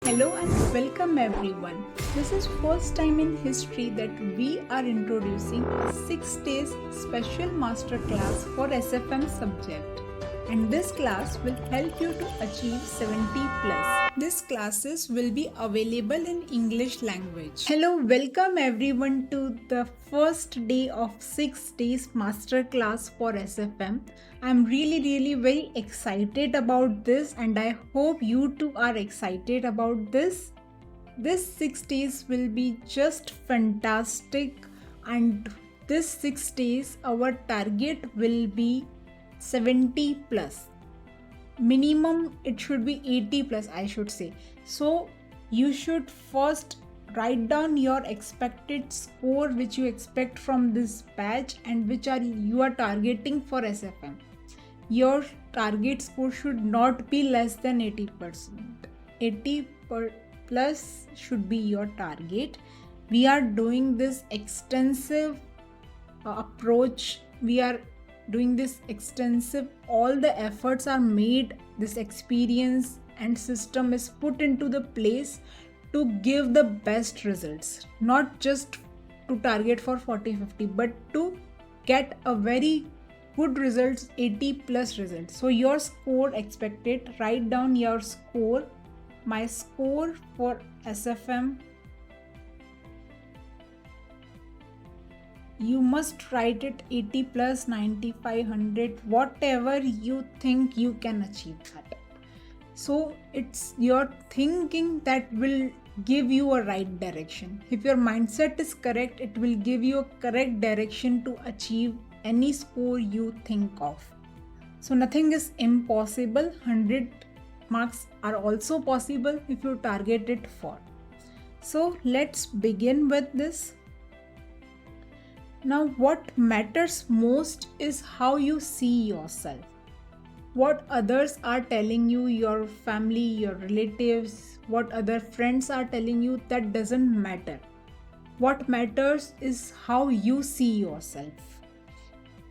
Hello and welcome everyone. This is first time in history that we are introducing a 6 days special masterclass for SFM subject. And this class will help you to achieve 70 plus. These classes will be available in English language. Hello, welcome everyone to the first day of 6 days masterclass for SFM. I'm really very excited about this and I hope you too are excited about this. This 6 days will be just fantastic, and this 6 days our target will be 70 plus. Minimum it should be 80 plus, I should say. So you should first write down your expected score which you expect from this batch and which you are targeting for SFM. Your target score should not be less than 80%. 80 plus should be your target. We are doing this extensive approach. We are doing this extensive. All the efforts are made. This experience and system is put into the place to give the best results. Not just to target for 40-50, but to get a very good results, 80 plus results. So your score expected, write down your score. My score for SFM, you must write it 80 plus, 95, 100, whatever you think you can achieve that. So it's your thinking that will give you a right direction. If your mindset is correct, it will give you a correct direction to achieve any score you think of. So nothing is impossible. 100 marks are also possible if you target it for. So let's begin with this. Now what matters most is how you see yourself. What others are telling you, your family, your relatives, what other friends are telling you, that doesn't matter. What matters is how you see yourself.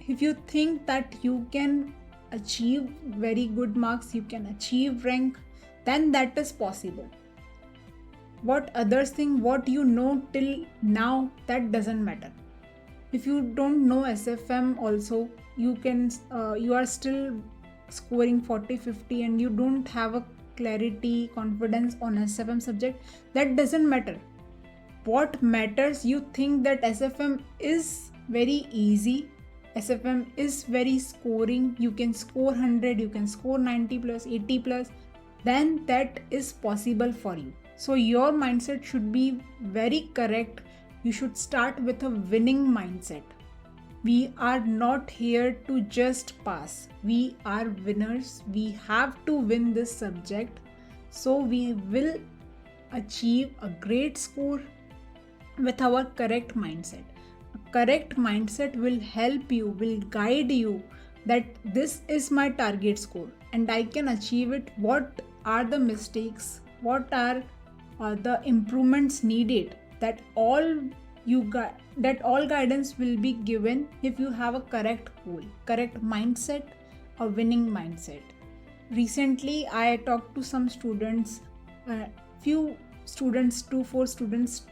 If you think that you can achieve very good marks, you can achieve rank, then that is possible. What others think, what you know till now, that doesn't matter. If you don't know SFM also, you are still scoring 40-50 and you don't have a clarity, confidence on SFM subject, that doesn't matter. What matters, you think that SFM is very easy, SFM is very scoring, you can score 100, you can score 90 plus, 80 plus, then that is possible for you. So your mindset should be very correct. You should start with a winning mindset. We are not here to just pass. We are winners. We have to win this subject. So we will achieve a great score with our correct mindset. A correct mindset will help you, will guide you that this is my target score and I can achieve it. What are the mistakes? What are the improvements needed? That all guidance will be given if you have a correct goal, correct mindset, a winning mindset. Recently, I talked to some students. Few students, 2-4 students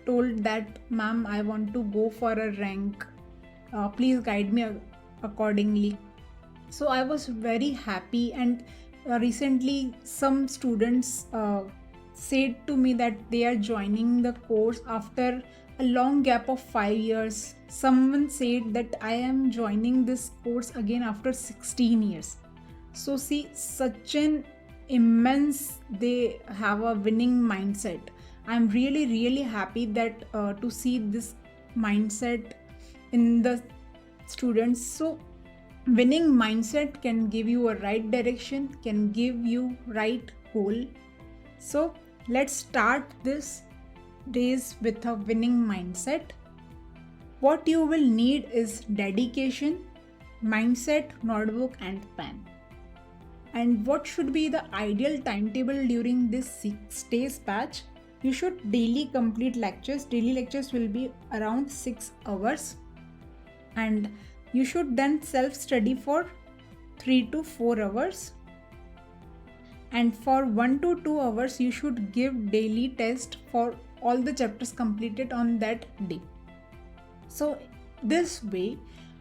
told that, "Ma'am, I want to go for a rank. Please guide me accordingly." So I was very happy, and recently some students said to me that they are joining the course after a long gap of 5 years. Someone said that I am joining this course again after 16 years. So see, such an immense, they have a winning mindset. I'm really happy that to see this mindset in the students. So winning mindset can give you a right direction, can give you right goal. So let's start this days with a winning mindset. What you will need is dedication, mindset, notebook and pen. And what should be the ideal timetable during this 6 days batch? You should daily complete lectures. Daily lectures will be around 6 hours. And you should then self-study for 3 to 4 hours. and for 1 to 2 hours you should give daily test for all the chapters completed on that day. So this way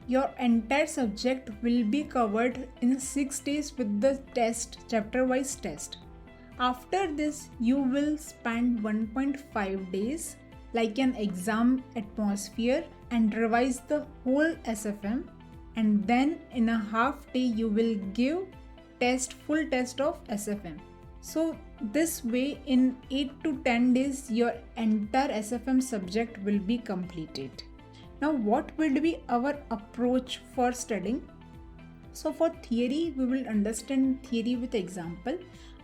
your entire subject will be covered in 6 days with the test, chapter wise test. After this you will spend 1.5 days like an exam atmosphere and revise the whole SFM, and then in a half day you will give full test of SFM. So this way in 8 to 10 days your entire SFM subject will be completed. Now what will be our approach for studying? So for theory we will understand theory with example.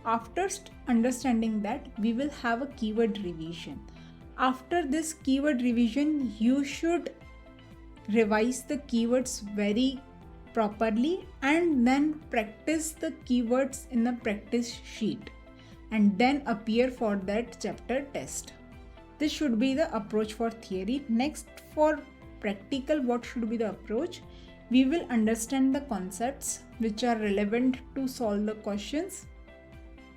After understanding that, we will have a keyword revision. After this keyword revision you should revise the keywords very properly and then practice the keywords in the practice sheet and then appear for that chapter test. This should be the approach for theory. Next, for practical, what should be the approach? We will understand the concepts which are relevant to solve the questions.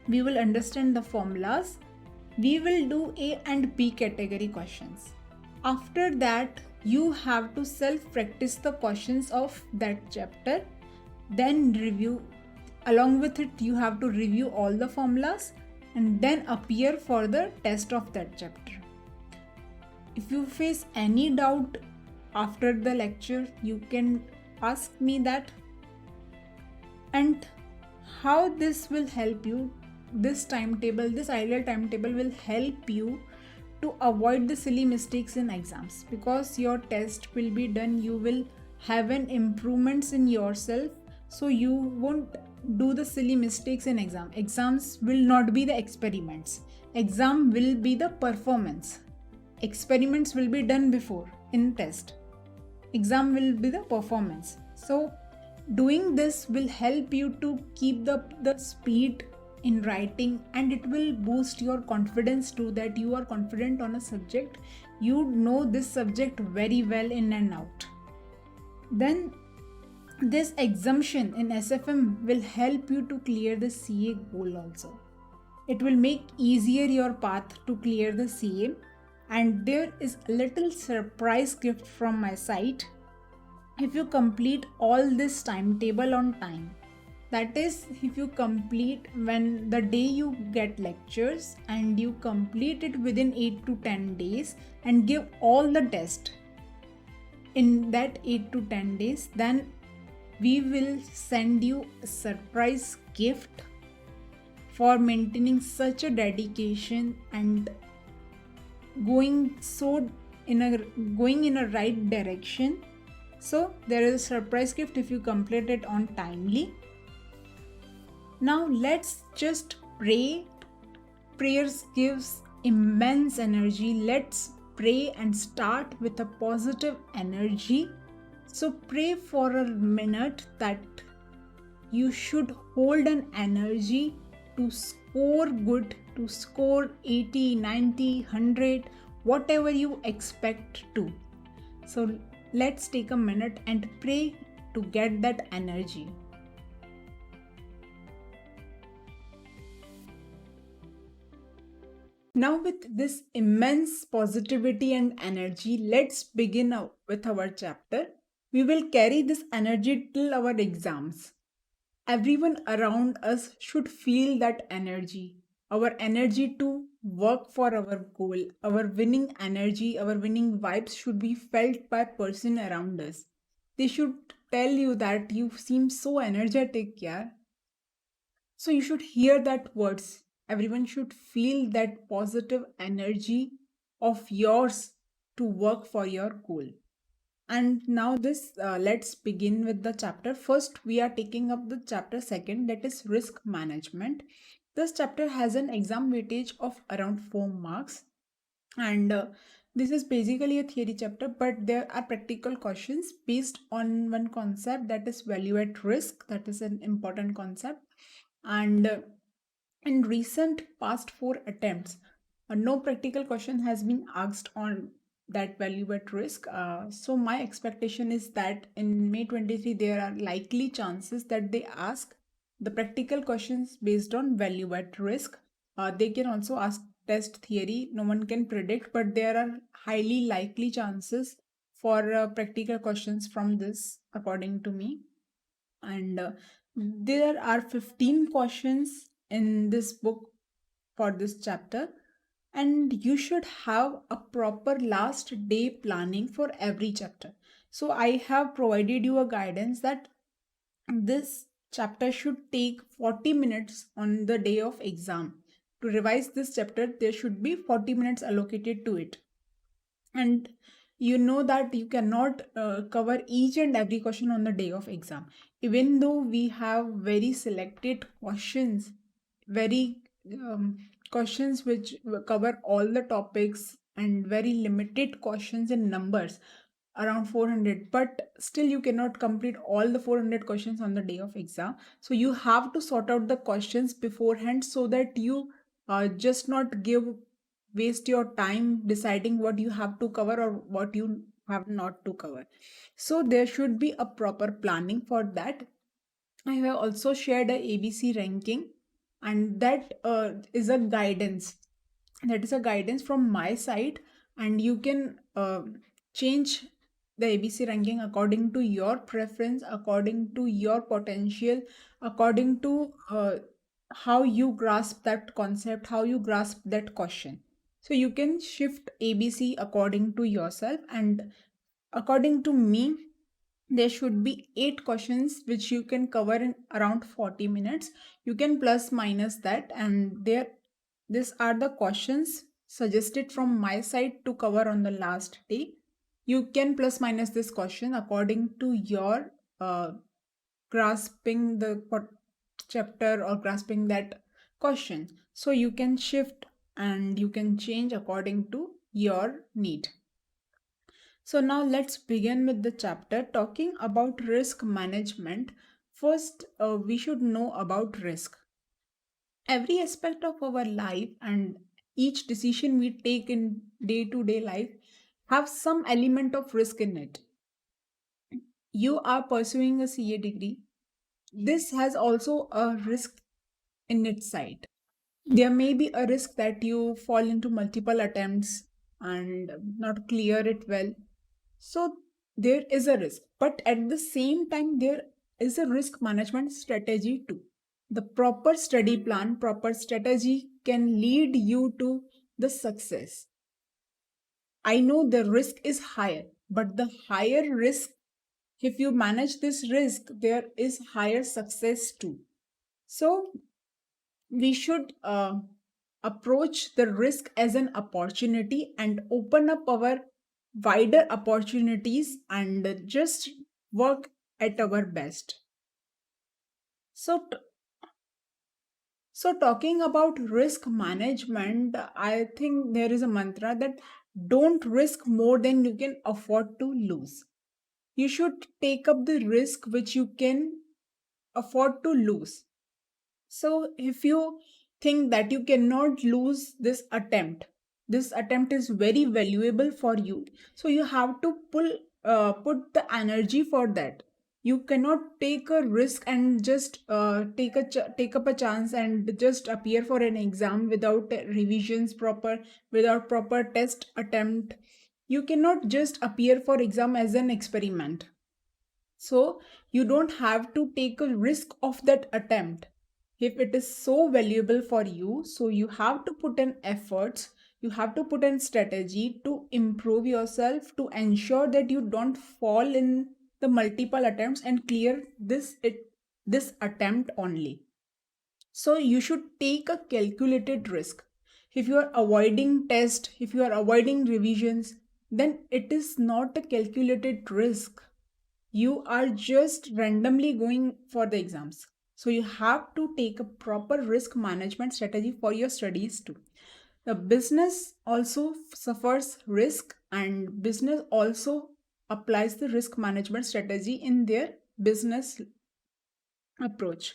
We will understand the formulas. We will do A and B category questions. After that, you have to self-practice the questions of that chapter. Then review. Along with it, you have to review all the formulas and then appear for the test of that chapter. If you face any doubt after the lecture, you can ask me that. And how this will help you, this ideal timetable will help you to avoid the silly mistakes in exams, because your test will be done, you will have an improvements in yourself, so you won't do the silly mistakes in exams will not be the experiments, exam will be the performance, experiments will be done before in test, exam will be the performance. So doing this will help you to keep the speed in writing, and it will boost your confidence too, that you are confident on a subject, you know this subject very well in and out. Then this exemption in SFM will help you to clear the CA goal also. It will make easier your path to clear the CA, and there is a little surprise gift from my side. If you complete all this timetable on time, that is, if you complete when the day you get lectures and you complete it within 8 to 10 days and give all the test in that 8 to 10 days, then we will send you a surprise gift for maintaining such a dedication and going in a right direction. So there is a surprise gift if you complete it on timely. Now let's just pray. Prayers gives immense energy. Let's pray and start with a positive energy. So pray for a minute that you should hold an energy to score good, to score 80, 90, 100, whatever you expect to. So let's take a minute and pray to get that energy. Now with this immense positivity and energy, let's begin with our chapter. We will carry this energy till our exams. Everyone around us should feel that energy. Our energy to work for our goal, our winning energy, our winning vibes should be felt by person around us. They should tell you that you seem so energetic, yeah. So you should hear that words. Everyone should feel that positive energy of yours to work for your goal. And now let's begin with the chapter. First, we are taking up the chapter second, that is risk management. This chapter has an exam weightage of around 4 marks, and this is basically a theory chapter, but there are practical questions based on one concept, that is value at risk. That is an important concept. And in recent past 4 attempts, no practical question has been asked on that value at risk. So my expectation is that in May 23 there are likely chances that they ask the practical questions based on value at risk. They can also ask test theory. No one can predict, but there are highly likely chances for practical questions from this, according to me. And there are 15 questions in this book for this chapter, and you should have a proper last day planning for every chapter. So I have provided you a guidance that this chapter should take 40 minutes on the day of exam. To revise this chapter, there should be 40 minutes allocated to it. And you know that you cannot cover each and every question on the day of exam. Even though we have very selected questions, very questions which cover all the topics, and very limited questions in numbers, around 400, but still you cannot complete all the 400 questions on the day of exam. So you have to sort out the questions beforehand, so that you just not give waste your time deciding what you have to cover or what you have not to cover. So there should be a proper planning for that. I have also shared a ABC ranking, and that is a guidance. That is a guidance from my side, and you can change the ABC ranking according to your preference, according to your potential, according to how you grasp that concept, how you grasp that question. So you can shift ABC according to yourself, and according to me, there should be 8 questions which you can cover in around 40 minutes. You can plus minus that, and there these are the questions suggested from my side to cover on the last day. You can plus minus this question according to your grasping the chapter or grasping that question. So you can shift and you can change according to your need. So now let's begin with the chapter talking about risk management. First, we should know about risk. Every aspect of our life and each decision we take in day-to-day life have some element of risk in it. You are pursuing a CA degree. This has also a risk in its side. There may be a risk that you fall into multiple attempts and not clear it well. So there is a risk, but at the same time, there is a risk management strategy too. The proper study plan, proper strategy can lead you to the success. I know the risk is higher, but the higher risk, if you manage this risk, there is higher success too. So we should approach the risk as an opportunity and open up our wider opportunities and just work at our best. So, so talking about risk management, I think there is a mantra that don't risk more than you can afford to lose. You should take up the risk which you can afford to lose. So if you think that you cannot lose this attempt is very valuable for you. So you have to put the energy for that. You cannot take a risk and just take up a chance and just appear for an exam without revisions proper, without proper test attempt. You cannot just appear for exam as an experiment. So you don't have to take a risk of that attempt if it is so valuable for you. So you have to put in efforts, you have to put in strategy to improve yourself, to ensure that you don't fall in the multiple attempts and clear this attempt only. So you should take a calculated risk. If you are avoiding test, if you are avoiding revisions, then it is not a calculated risk. You are just randomly going for the exams. So you have to take a proper risk management strategy for your studies too. The business also suffers risk, and business also applies the risk management strategy in their business approach.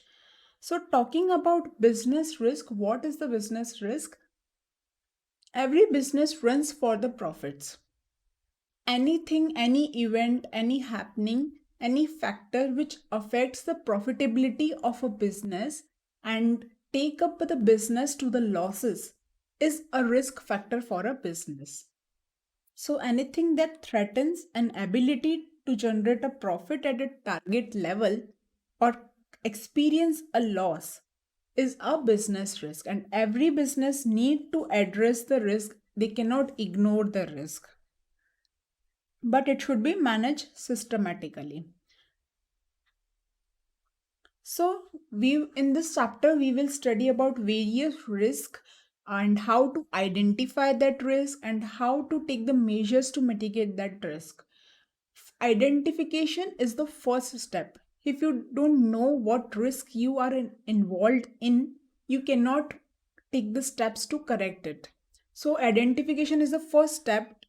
So talking about business risk, what is the business risk? Every business runs for the profits. Anything, any event, any happening any factor which affects the profitability of a business and take up the business to the losses is a risk factor for a business. So anything that threatens an ability to generate a profit at a target level or experience a loss is a business risk, and every business need to address the risk. They cannot ignore the risk, but it should be managed systematically. So we in this chapter we will study about various risks and how to identify that risk and how to take the measures to mitigate that risk. Identification is the first step. If you don't know what risk you are involved in, you cannot take the steps to correct it. So identification is the first step,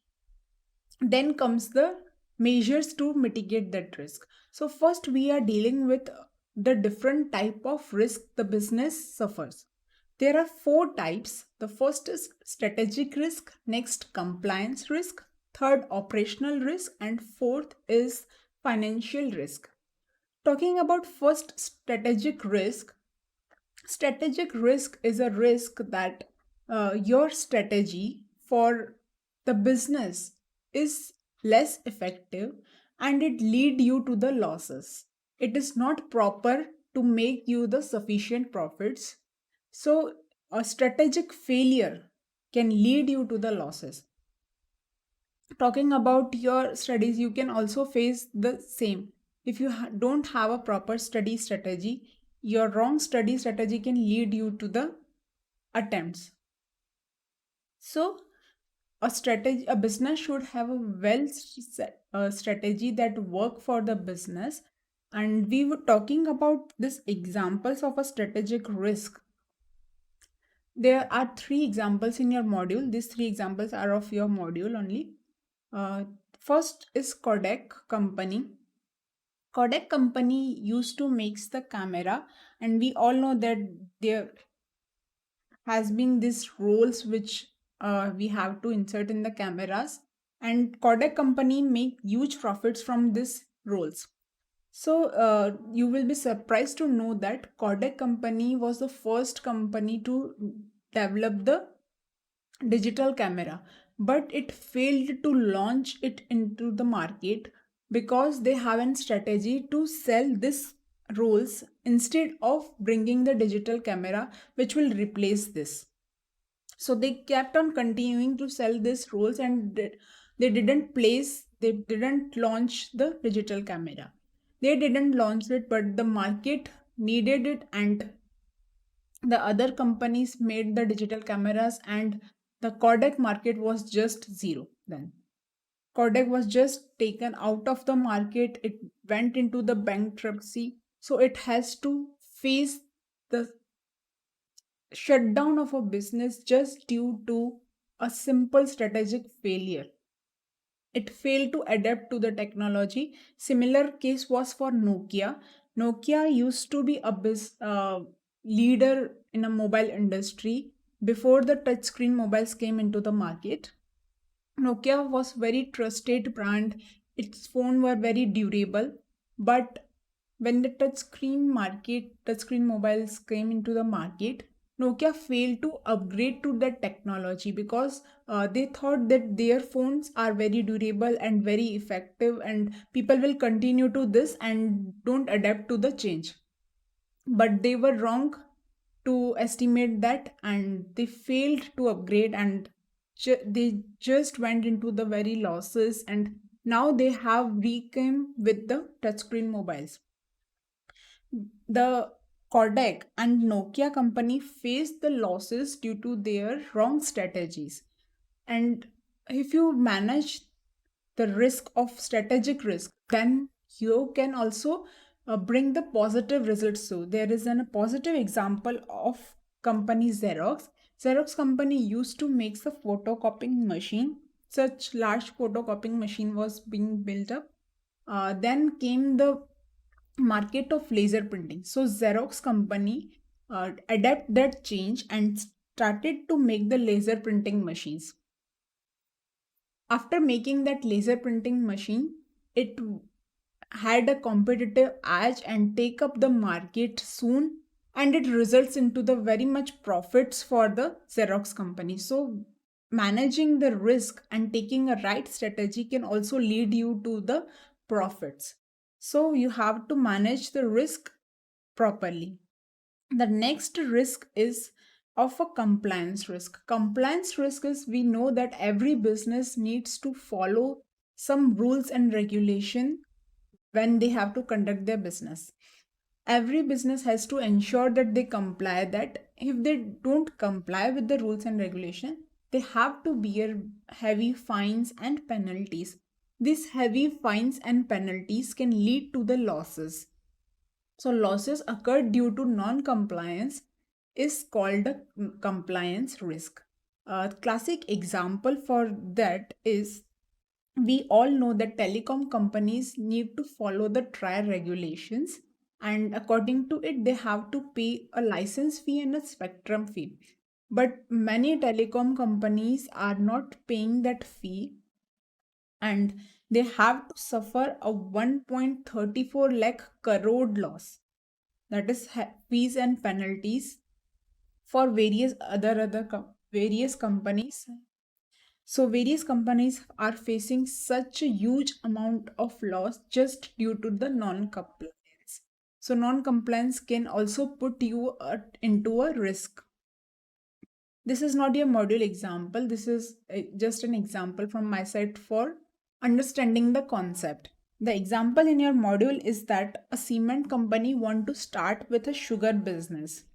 then comes the measures to mitigate that risk. So first we are dealing with the different type of risk the business suffers. There are four types. The first is strategic risk, next compliance risk, third operational risk, and fourth is financial risk. Talking about first strategic risk, strategic risk is a risk that your strategy for the business is less effective and it lead you to the losses. It is not proper to make you the sufficient profits. So a strategic failure can lead you to the losses. Talking about your studies, you can also face the same. If you don't have a proper study strategy, your wrong study strategy can lead you to the attempts. So a business should have a strategy that work for the business. And we were talking about this examples of a strategic risk. There are three examples in your module. These three examples are of your module only. First is Kodak company. Kodak company used to makes the camera, and we all know that there has been these rolls which we have to insert in the cameras, and Kodak company make huge profits from these rolls. So you will be surprised to know that Kodak company was the first company to develop the digital camera, but it failed to launch it into the market because they have a strategy to sell this rolls instead of bringing the digital camera which will replace this. So they kept on continuing to sell these rolls, and they didn't launch the digital camera. They didn't launch it, but the market needed it, and the other companies made the digital cameras, and the Kodak market was just zero then. Kodak was just taken out of the market. It went into the bankruptcy. So it has to face the shutdown of a business just due to a simple strategic failure. It failed to adapt to the technology. Similar case was for Nokia. Nokia used to be a leader in a mobile industry before the touchscreen mobiles came into the market. Nokia was very trusted brand. Its phone were very durable, but when the touchscreen mobiles came into the market, Nokia failed to upgrade to that technology because they thought that their phones are very durable and very effective, and people will continue to this and don't adapt to the change. But they were wrong to estimate that, and they failed to upgrade, and they just went into the very losses, and now they have recame with the touchscreen mobiles. The Kodak and Nokia company faced the losses due to their wrong strategies. And if you manage the risk of strategic risk, then you can also bring the positive results. So there is a positive example of company Xerox. Xerox company used to make the photocopying machine. Such large photocopying machine was being built up. Then came the market of laser printing. So Xerox company adapt that change and started to make the laser printing machines. After making that laser printing machine, it had a competitive edge and take up the market soon, and it results into the very much profits for the Xerox company. So managing the risk and taking a right strategy can also lead you to the profits. So you have to manage the risk properly. The next risk is of a compliance risk. Compliance risk is, we know that every business needs to follow some rules and regulation when they have to conduct their business. Every business has to ensure that they comply, that if they don't comply with the rules and regulation, they have to bear heavy fines and penalties. These heavy fines and penalties can lead to the losses. So losses occurred due to non-compliance is called a compliance risk. A classic example for that is, we all know that telecom companies need to follow the trial regulations, and according to it they have to pay a license fee and a spectrum fee. But many telecom companies are not paying that fee, and they have to suffer a 1.34 lakh crore loss, that is fees and penalties for various companies. So various companies are facing such a huge amount of loss just due to the non-compliance. So non-compliance can also put you into a risk. This is not your module example. This is just an example from my side for understanding the concept. The example in your module is that a cement company want to start with a sugar business.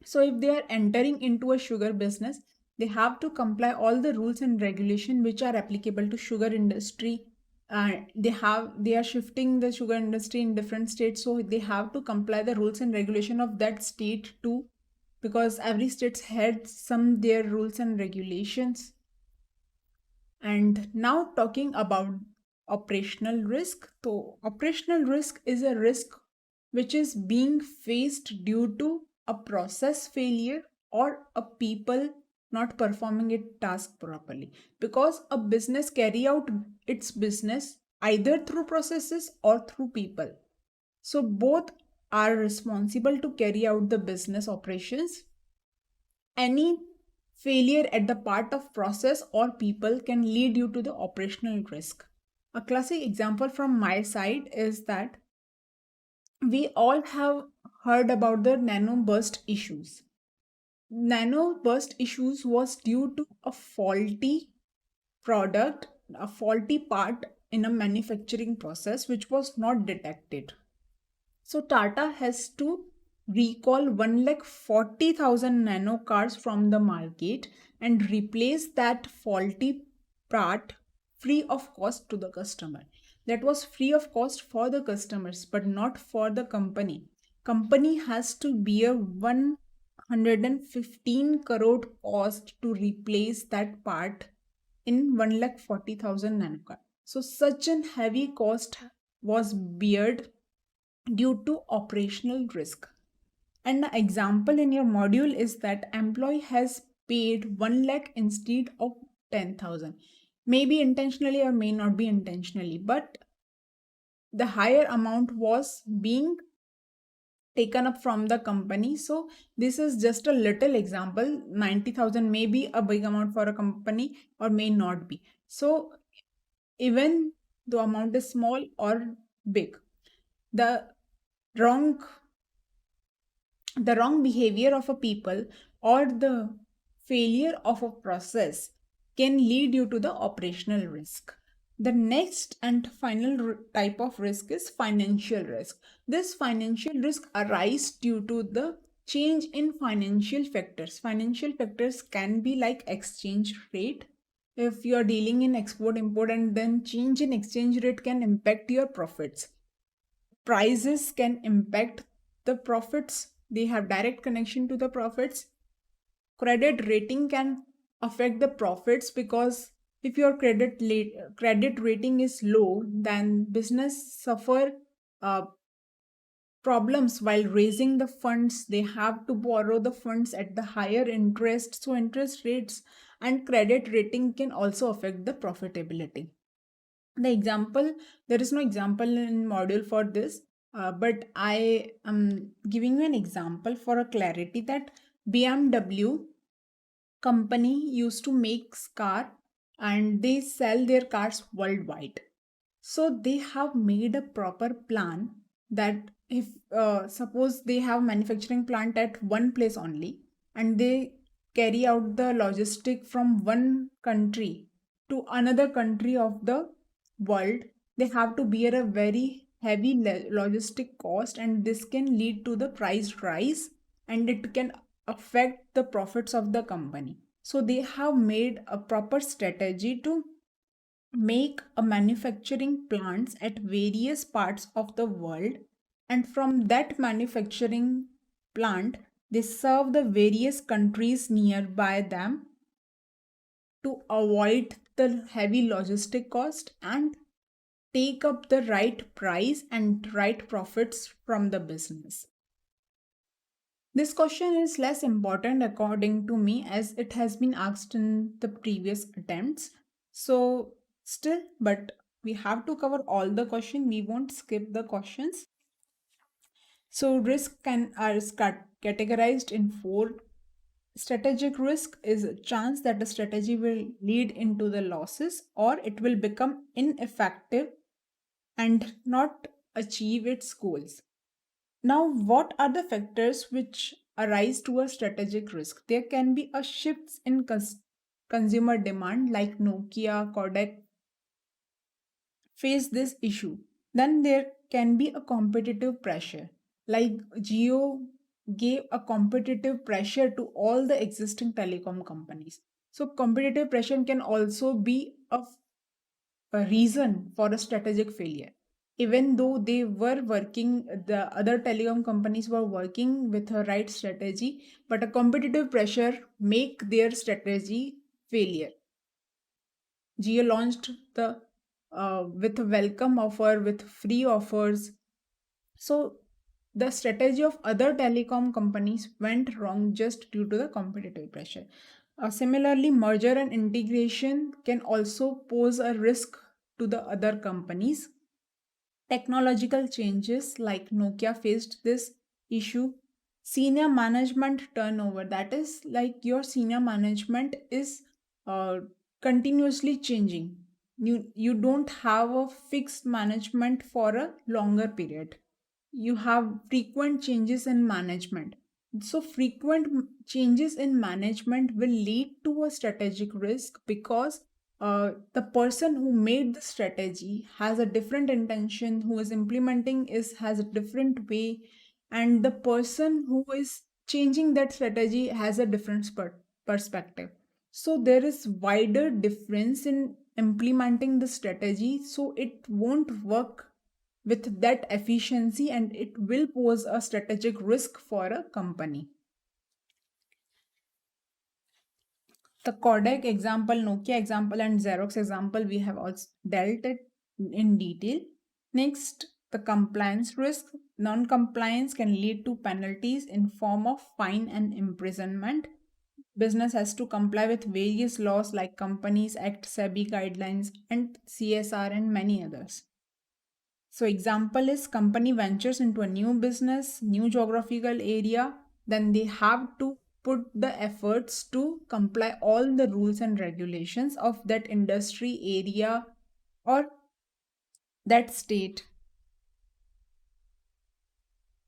So if they are entering into a sugar business, they have to comply all the rules and regulation which are applicable to sugar industry. They are shifting the sugar industry in different states, so they have to comply the rules and regulation of that state too, because every state had some their rules and regulations. And now talking about operational risk. So operational risk is a risk which is being faced due to a process failure or a people not performing its task properly, because a business carry out its business either through processes or through people. So both are responsible to carry out the business operations. Any failure at the part of process or people can lead you to the operational risk. A classic example from my side is that we all have heard about the nano burst issues. Nano burst issues was due to a faulty product, a faulty part in a manufacturing process which was not detected. So Tata has to recall 1,40,000 nano cars from the market and replace that faulty part free of cost to the customer. That was free of cost for the customers, but not for the company. Company has to bear 115 crore cost to replace that part in 1,40,000 nano car. So such an heavy cost was beared due to operational risk. And the example in your module is that employee has paid 1 lakh instead of 10,000. Maybe intentionally or may not be intentionally, but the higher amount was being taken up from the company. So this is just a little example. 90,000 may be a big amount for a company or may not be. So even the amount is small or big, the wrong behavior of a people or the failure of a process can lead you to the operational risk. The next and final type of risk is financial risk. This financial risk arises due to the change in financial factors. Financial factors can be like exchange rate. If you are dealing in export import, and then change in exchange rate can impact your profits. Prices can impact the profits, they have direct connection to the profits. Credit rating can affect the profits, because if your credit rating is low, then business suffer uh, problems while raising the funds. They have to borrow the funds at the higher interest, so interest rates and credit rating can also affect the profitability. The example, there is no example in module for this, but I am giving you an example for a clarity that BMW company used to make car and they sell their cars worldwide. So they have made a proper plan that if suppose they have manufacturing plant at one place only and they carry out the logistic from one country to another country of the world, they have to bear a very heavy logistic cost, and this can lead to the price rise and it can affect the profits of the company. So they have made a proper strategy to make a manufacturing plants at various parts of the world, and from that manufacturing plant they serve the various countries nearby them to avoid the heavy logistic cost and take up the right price and right profits from the business. This question is less important according to me as it has been asked in the previous attempts. So, still, but we have to cover all the question. We won't skip the questions. So, risk can are categorized in four. Strategic risk is a chance that a strategy will lead into the losses or it will become ineffective and not achieve its goals. Now, what are the factors which arise to a strategic risk? There can be a shifts in consumer demand, like Nokia, Kodak face this issue. Then there can be a competitive pressure, like Geo gave a competitive pressure to all the existing telecom companies. So competitive pressure can also be a reason for a strategic failure. Even though they were working, the other telecom companies were working with a right strategy, but a competitive pressure make their strategy failure. Jio launched the with a welcome offer with free offers. So the strategy of other telecom companies went wrong just due to the competitive pressure. Similarly, merger and integration can also pose a risk to the other companies. Technological changes like Nokia faced this issue. Senior management turnover, that is like your senior management is uh, continuously changing. You don't have a fixed management for a longer period. You have frequent changes in management. So, frequent changes in management will lead to a strategic risk because the person who made the strategy has a different intention, who is implementing is has a different way, and the person who is changing that strategy has a different perspective. So there is wider difference in implementing the strategy, so it won't work with that efficiency and it will pose a strategic risk for a company. The Kodak example, Nokia example, and Xerox example we have also dealt it in detail. Next, the compliance risk. Non-compliance can lead to penalties in form of fine and imprisonment. Business has to comply with various laws like Companies Act, SEBI guidelines, and CSR, and many others. So example is company ventures into a new business, new geographical area, then they have to put the efforts to comply all the rules and regulations of that industry area or that state.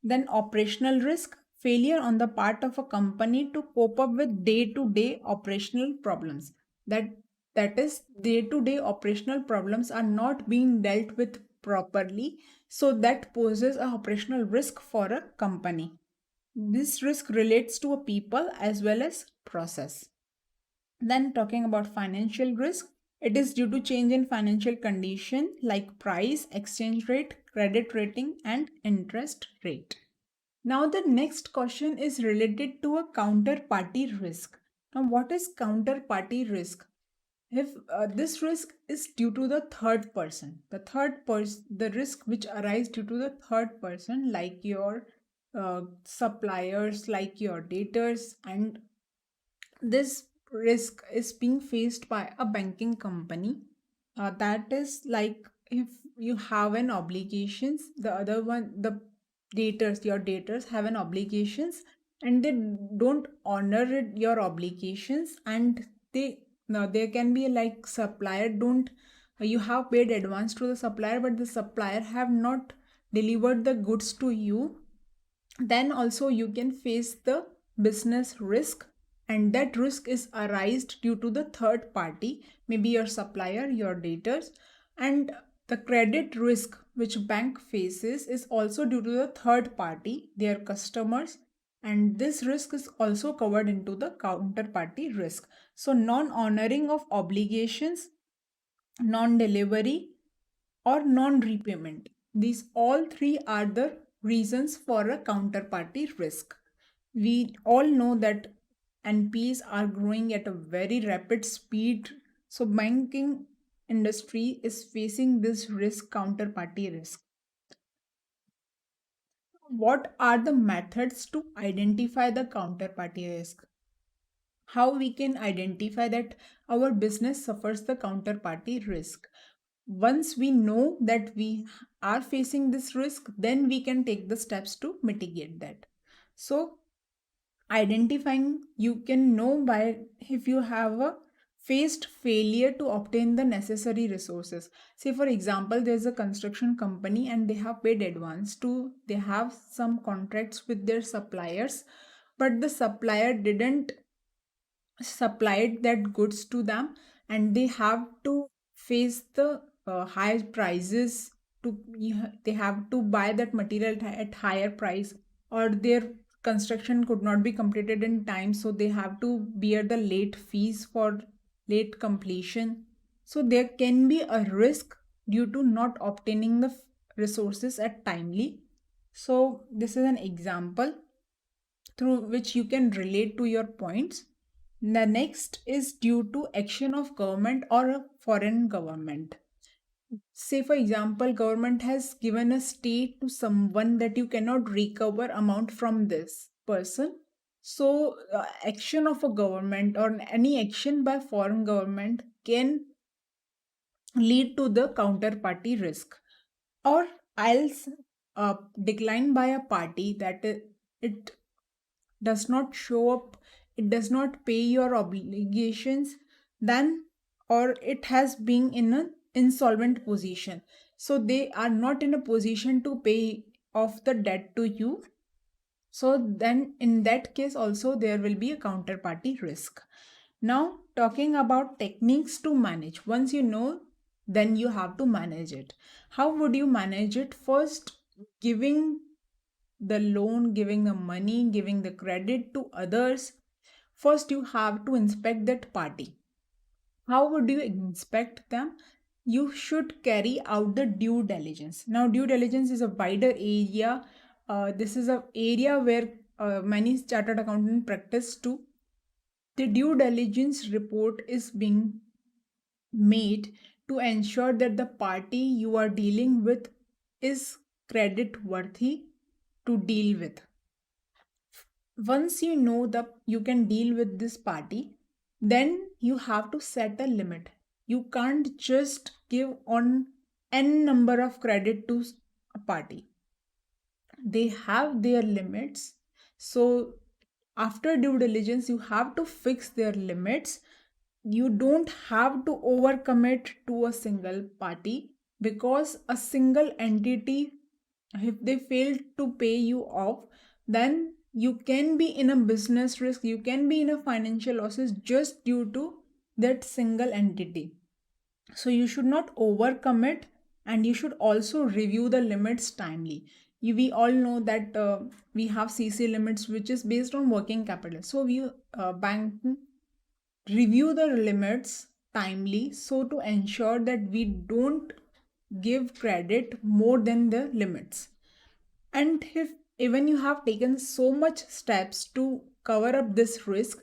Then operational risk, failure on the part of a company to cope up with day-to-day operational problems. That that is day-to-day operational problems are not being dealt with properly, so that poses a operational risk for a company. This risk relates to a people as well as process. Then talking about financial risk, it is due to change in financial condition like price, exchange rate, credit rating, and interest rate. Now, the next question is related to a counterparty risk. Now, what is counterparty risk? If this risk is due to the third person, the risk which arises due to the third person, like your suppliers, like your debtors, and this risk is being faced by a banking company. That is like if you have an obligations, the other one, the daters, your daters have an obligations, and they don't honor your obligations, and they now there can be like supplier don't you have paid advance to the supplier, but the supplier have not delivered the goods to you. Then also you can face the business risk, and that risk is arised due to the third party, maybe your supplier, your debtors. And the credit risk which bank faces is also due to the third party, their customers, and this risk is also covered into the counterparty risk. So non honoring of obligations, non delivery, or non repayment, these all three are the reasons for a counterparty risk. We all know that NPs are growing at a very rapid speed, so banking industry is facing this risk, counterparty risk. What are the methods to identify the counterparty risk? How we can identify that our business suffers the counterparty risk? Once we know that we are facing this risk, then we can take the steps to mitigate that. So identifying, you can know by if you have a faced failure to obtain the necessary resources. Say for example, there's a construction company and they have paid advance to, they have some contracts with their suppliers, but the supplier didn't supplied that goods to them, and they have to face the high prices to, they have to buy that material at higher price, or their construction could not be completed in time, so they have to bear the late fees for late completion. So there can be a risk due to not obtaining the resources at timely. So this is an example through which you can relate to your points. The next is due to action of government or a foreign government. Say for example, government has given a stay to someone that you cannot recover amount from this person. So action of a government or any action by foreign government can lead to the counterparty risk, or else decline by a party that it does not show up, it does not pay your obligations, then, or it has been in an insolvent position. So they are not in a position to pay off the debt to you. So then in that case also there will be a counterparty risk. Now talking about techniques to manage. Once you know, then you have to manage it. How would you manage it? First, giving the loan, giving the money, giving the credit to others. First, you have to inspect that party. How would you inspect them? You should carry out the due diligence. Now, due diligence is a wider area. This is an area where many chartered accountants practice too. The due diligence report is being made to ensure that the party you are dealing with is credit worthy to deal with. Once you know that you can deal with this party, then you have to set a limit. You can't just give on n number of credit to a party. They have their limits. So after due diligence, you have to fix their limits. You don't have to overcommit to a single party, because a single entity, if they fail to pay you off, then you can be in a business risk, you can be in a financial losses just due to that single entity. So you should not overcommit, and you should also review the limits timely. We all know that we have CC limits which is based on working capital, so we bank review the limits timely, so to ensure that we don't give credit more than the limits. And if even you have taken so much steps to cover up this risk,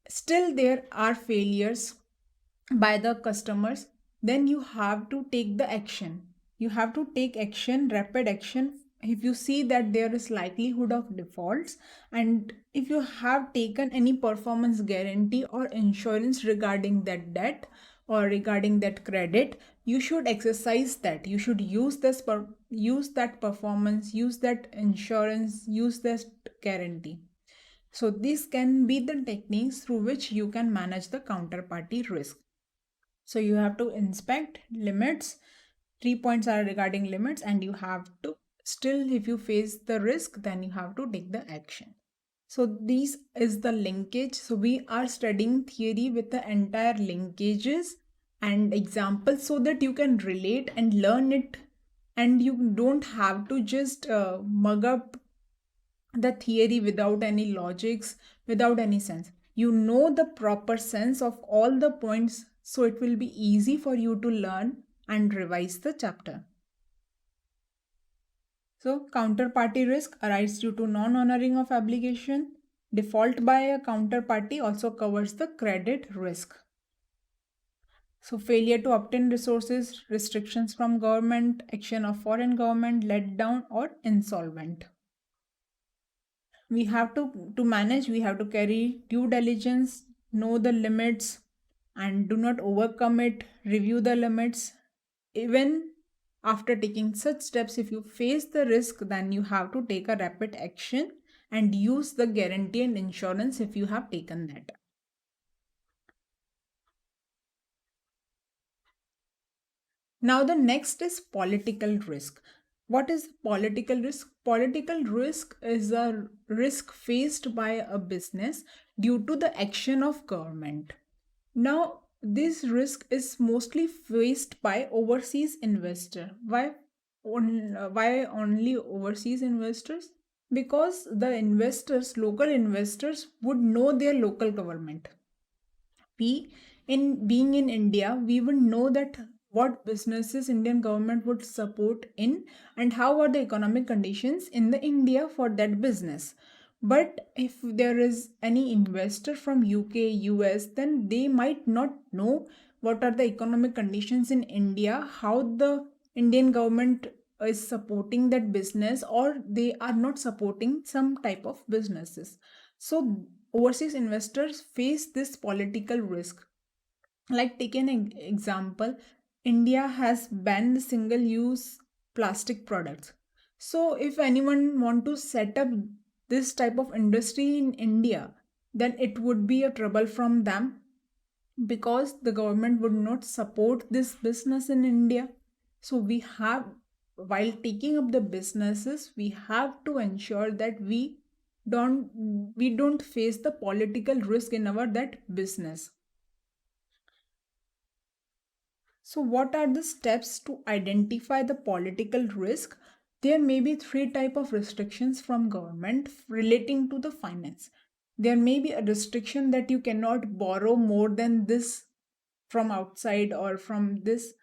still there are failures by the customers, then you have to take the action. You have to take action, rapid action. If you see that there is likelihood of defaults, and if you have taken any performance guarantee or insurance regarding that debt, or regarding that credit, you should exercise that. You should use use that performance, use that insurance, use that guarantee. So these can be the techniques through which you can manage the counterparty risk. So you have to inspect limits. 3 points are regarding limits, and you have to still, if you face the risk, then you have to take the action. So this is the linkage. So we are studying theory with the entire linkages and examples so that you can relate and learn it, and you don't have to just mug up the theory without any logics, without any sense. You know the proper sense of all the points, so it will be easy for you to learn and revise the chapter. So, counterparty risk arises due to non honoring of obligation. Default by a counterparty also covers the credit risk. So, failure to obtain resources, restrictions from government, action of foreign government, let down, or insolvent. We have to manage, we have to carry due diligence, know the limits, and do not overcome it, review the limits. Even after taking such steps, if you face the risk, then you have to take a rapid action and use the guarantee and insurance if you have taken that. Now the next is political risk. What is political risk? Political risk is a risk faced by a business due to the action of government. Now, this risk is mostly faced by overseas investor. Why only overseas investors? Because the investors, local investors, would know their local government. We, in being in India, we would know that what businesses Indian government would support in, and how are the economic conditions in the India for that business. But if there is any investor from UK, US, then they might not know what are the economic conditions in India, how the Indian government is supporting that business, or they are not supporting some type of businesses. So overseas investors face this political risk. Like, take an example, India has banned single use plastic products. So if anyone want to set up this type of industry in India, then it would be a trouble from them, because the government would not support this business in India. So we have, while taking up the businesses, we have to ensure that we don't face the political risk in our that business. So what are the steps to identify the political risk? There may be three type of restrictions from government relating to the finance. There may be a restriction that you cannot borrow more than this from outside, or from this.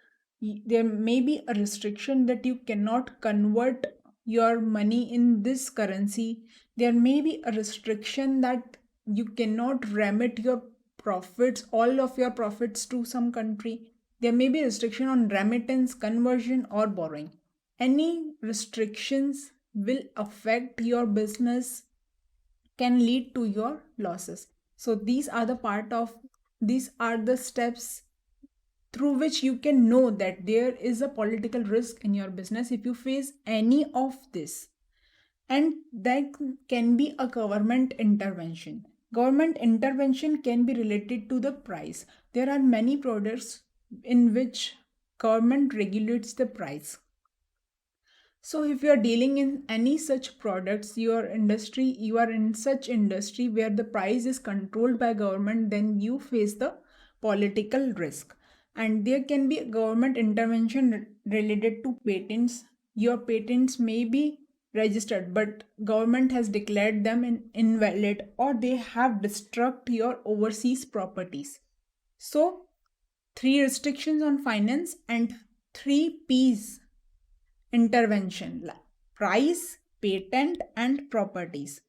There may be a restriction that you cannot convert your money in this currency. There may be a restriction that you cannot remit your profits, all of your profits, to some country. There may be a restriction on remittance, conversion, or borrowing. Any restrictions will affect your business, can lead to your losses. So these are the steps through which you can know that there is a political risk in your business if you face any of this. And that can be a government intervention. Government intervention can be related to the price. There are many products in which government regulates the price. So if you are dealing in any such products, you are in such industry where the price is controlled by government, then you face the political risk. And there can be government intervention related to patents. Your patents may be registered, but government has declared them invalid, or they have destroyed your overseas properties. So three restrictions on finance and three P's intervention: price, patent, and properties.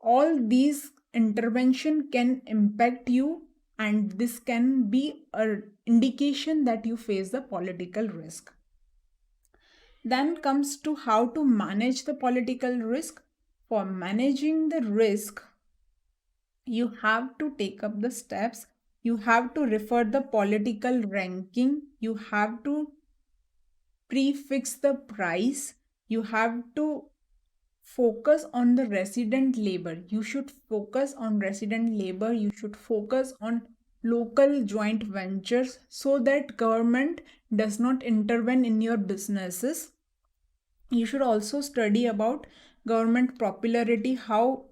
All these intervention can impact you, and this can be an indication that you face the political risk. Then comes to how to manage the political risk. For managing the risk, you have to take up the steps. You have to refer the political ranking. You have to prefix the price. You have to focus on the resident labor. You should focus on resident labor. You should focus on local joint ventures so that government does not intervene in your businesses. You should also study about government popularity, how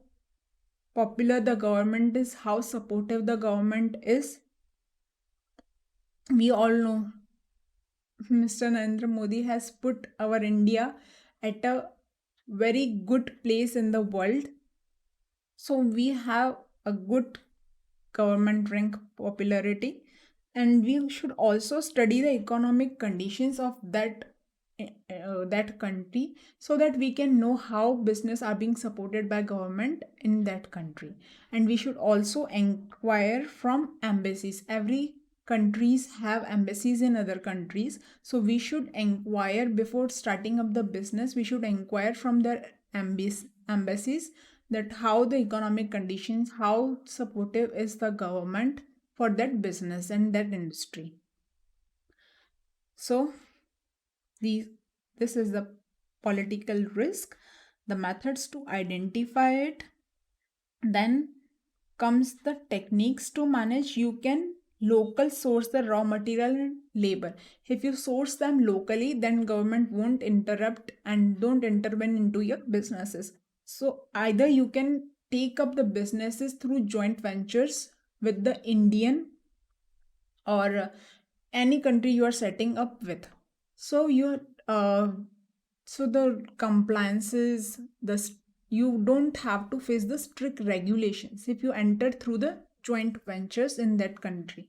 popular the government is, how supportive the government is. We all know Mr. Narendra Modi has put our India at a very good place in the world. So we have a good government rank popularity, and we should also study the economic conditions of that country so that we can know how business are being supported by government in that country. And we should also inquire from embassies. Every countries have embassies in other countries, so we should inquire before starting up the business. We should inquire from their embassies that how the economic conditions, how supportive is the government for that business and that industry. So these this is the political risk, the methods to identify it. Then comes the techniques to manage. You can local source the raw material and labor. If you source them locally, then government won't interrupt and don't intervene into your businesses. So either you can take up the businesses through joint ventures with the Indian or any country you are setting up with. So you uh, so the compliances, you don't have to face the strict regulations if you enter through the joint ventures in that country.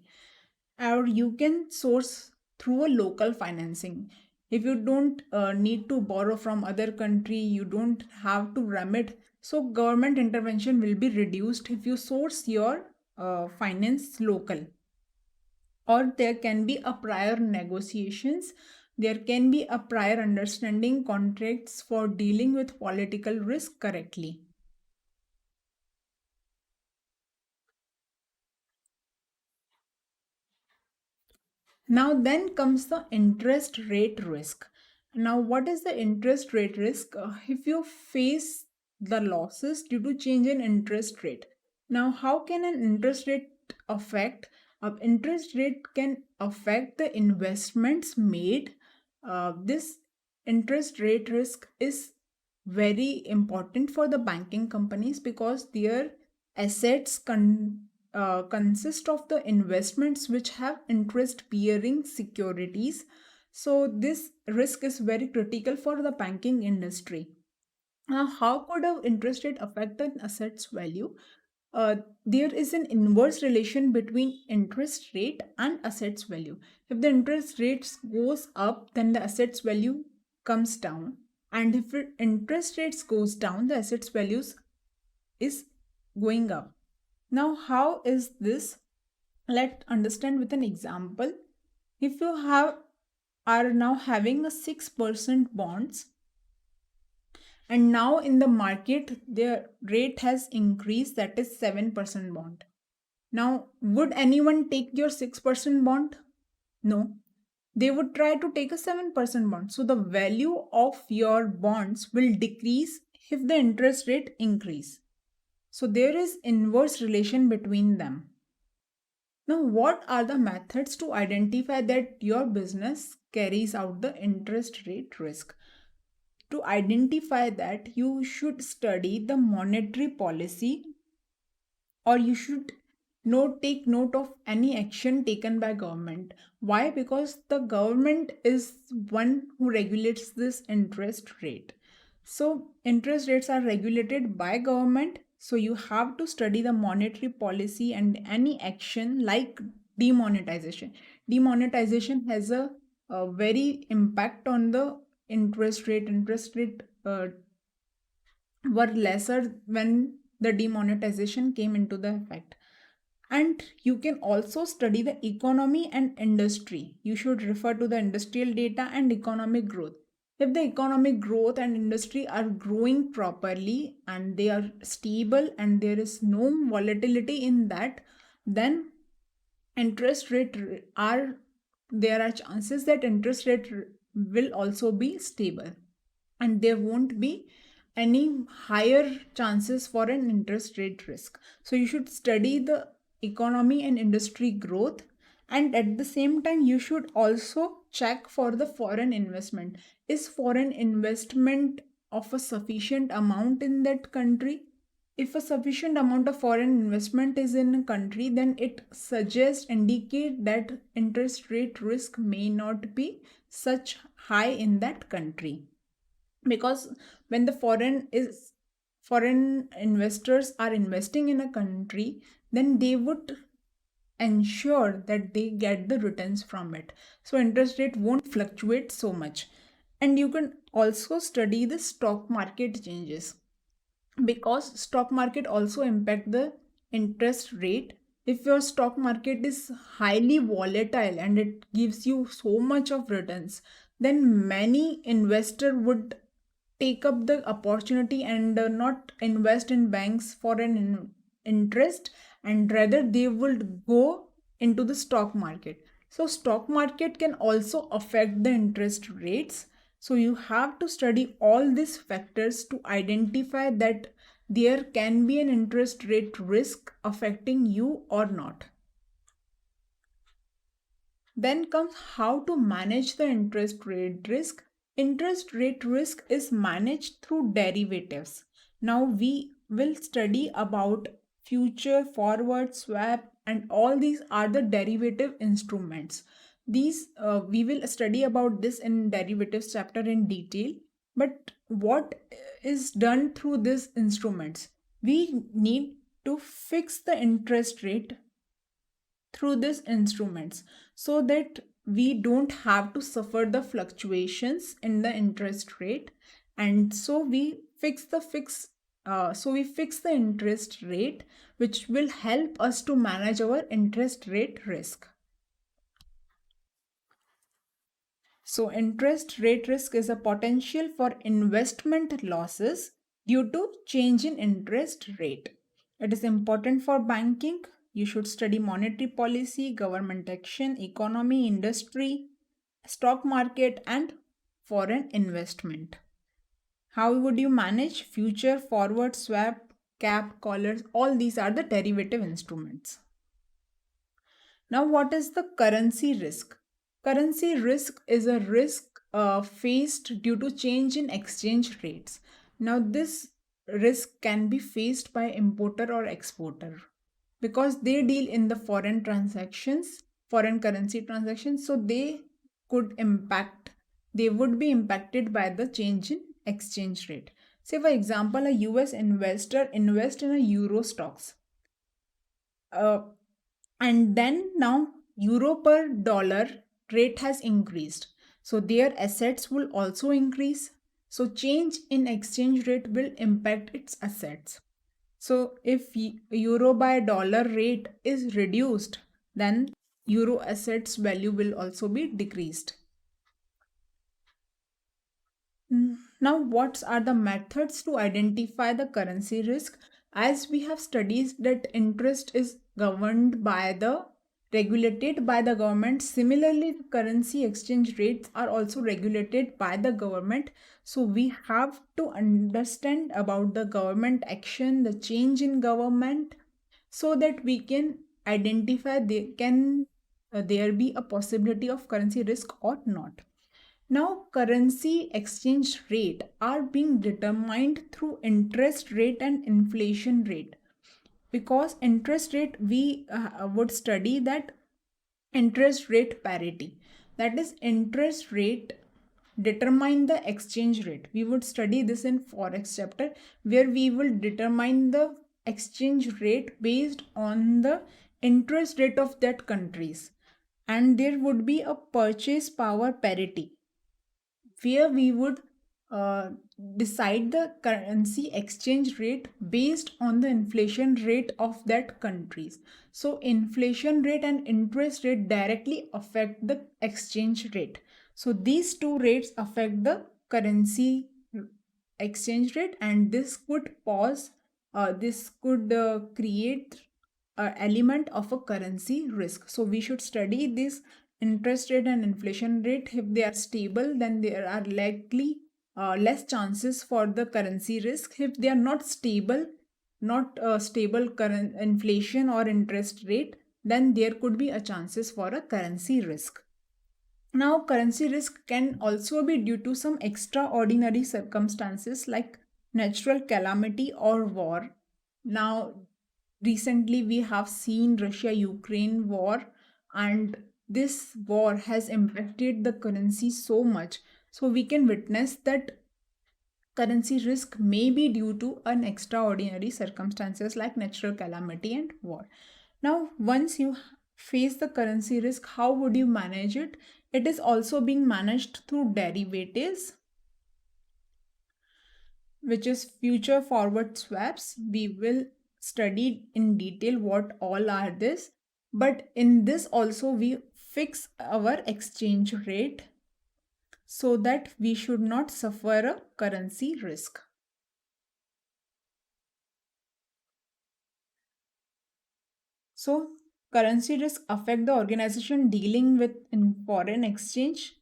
Or you can source through a local financing. If you don't need to borrow from other country, you don't have to remit. So government intervention will be reduced if you source your finance local. Or there can be a prior negotiations, there can be a prior understanding contracts for dealing with political risk correctly. Now then comes the interest rate risk. Now what is the interest rate risk? If you face the losses due to change in interest rate. Now how can an interest rate affect? Interest rate can affect the investments made. This interest rate risk is very important for the banking companies because their assets consist of the investments which have interest bearing securities. So this risk is very critical for the banking industry. Now how could a interest rate affect an asset's value? There is an inverse relation between interest rate and assets value. If the interest rates goes up, then the assets value comes down, and if interest rates goes down, the assets values is going up. Now how is this? Let's understand with an example. If you are now having a 6% bonds, and now in the market their rate has increased, that is 7% bond. Now would anyone take your 6% bond? No, they would try to take a 7% bond. So the value of your bonds will decrease if the interest rate increase. So there is inverse relation between them. Now what are the methods to identify that your business carries out the interest rate risk? To identify that, you should study the monetary policy, or you should take note of any action taken by government. Why? Because the government is one who regulates this interest rate. So interest rates are regulated by government, so you have to study the monetary policy and any action like demonetization. Demonetization has a very impact on the interest rate were lesser when the demonetization came into the effect. And you can also study the economy and industry. You should refer to the industrial data and economic growth. If the economic growth and industry are growing properly and they are stable and there is no volatility in that, then interest rate are there are chances that interest rate will also be stable, and there won't be any higher chances for an interest rate risk. So you should study the economy and industry growth, and at the same time you should also check for the foreign investment. Is foreign investment of a sufficient amount in that country? If a sufficient amount of foreign investment is in a country, then it suggests indicate that interest rate risk may not be such high in that country. Because when the foreign investors are investing in a country, then they would ensure that they get the returns from it, so interest rate won't fluctuate so much. And you can also study the stock market changes, because stock market also impact the interest rate. If your stock market is highly volatile and it gives you so much of returns, then many investor would take up the opportunity and not invest in banks for an interest, and rather they would go into the stock market. So stock market can also affect the interest rates. So you have to study all these factors to identify that there can be an interest rate risk affecting you or not. Then comes how to manage the interest rate risk. Interest rate risk is managed through derivatives. Now we will study about future, forward, swap, and all these are the derivative instruments. These we will study about this in derivatives chapter in detail. But what is done through these instruments? We need to fix the interest rate through these instruments, so that we don't have to suffer the fluctuations in the interest rate. And so we fix the interest rate, which will help us to manage our interest rate risk. So interest rate risk is a potential for investment losses due to change in interest rate. It is important for banking. You should study monetary policy, government action, economy, industry, stock market, and foreign investment. How would you manage future, forward, swap, cap, collars? All these are the derivative instruments. Now, what is the currency risk? Currency risk is a risk faced due to change in exchange rates. Now, this risk can be faced by importer or exporter, because they deal in the foreign transactions, foreign currency transactions, so they would be impacted by the change in exchange rate. Say, for example, a US investor invest in a euro stocks. Uh, and then now euro per dollar rate has increased, so their assets will also increase. So change in exchange rate will impact its assets. So if euro by dollar rate is reduced, then euro assets value will also be decreased. Now, what are the methods to identify the currency risk? As we have studied that interest is governed by the regulated by the government. Similarly, currency exchange rates are also regulated by the government. So we have to understand about the government action, the change in government, so that we can identify there be a possibility of currency risk or not. Now, currency exchange rate are being determined through interest rate and inflation rate. Because interest rate, we would study that interest rate parity. That is, interest rate determine the exchange rate. We would study this in Forex chapter, where we will determine the exchange rate based on the interest rate of that countries. And there would be a purchase power parity, where we would uh, decide the currency exchange rate based on the inflation rate of that countries. So inflation rate and interest rate directly affect the exchange rate. So these two rates affect the currency exchange rate, and this could create element of a currency risk. So we should study this interest rate and inflation rate. If they are stable, then there are likely less chances for the currency risk. If they are not stable, not stable current inflation or interest rate, then there could be a chances for a currency risk. Now, currency risk can also be due to some extraordinary circumstances like natural calamity or war. Now, recently we have seen Russia-Ukraine war, and this war has impacted the currency so much. So we can witness that currency risk may be due to an extraordinary circumstances like natural calamity and war. Now, once you face the currency risk, how would you manage it? It is also being managed through derivatives, which is future forward swaps. We will study in detail what all are this, but in this also we fix our exchange rate so that we should not suffer a currency risk. So, currency risk affect the organization dealing with in foreign exchange.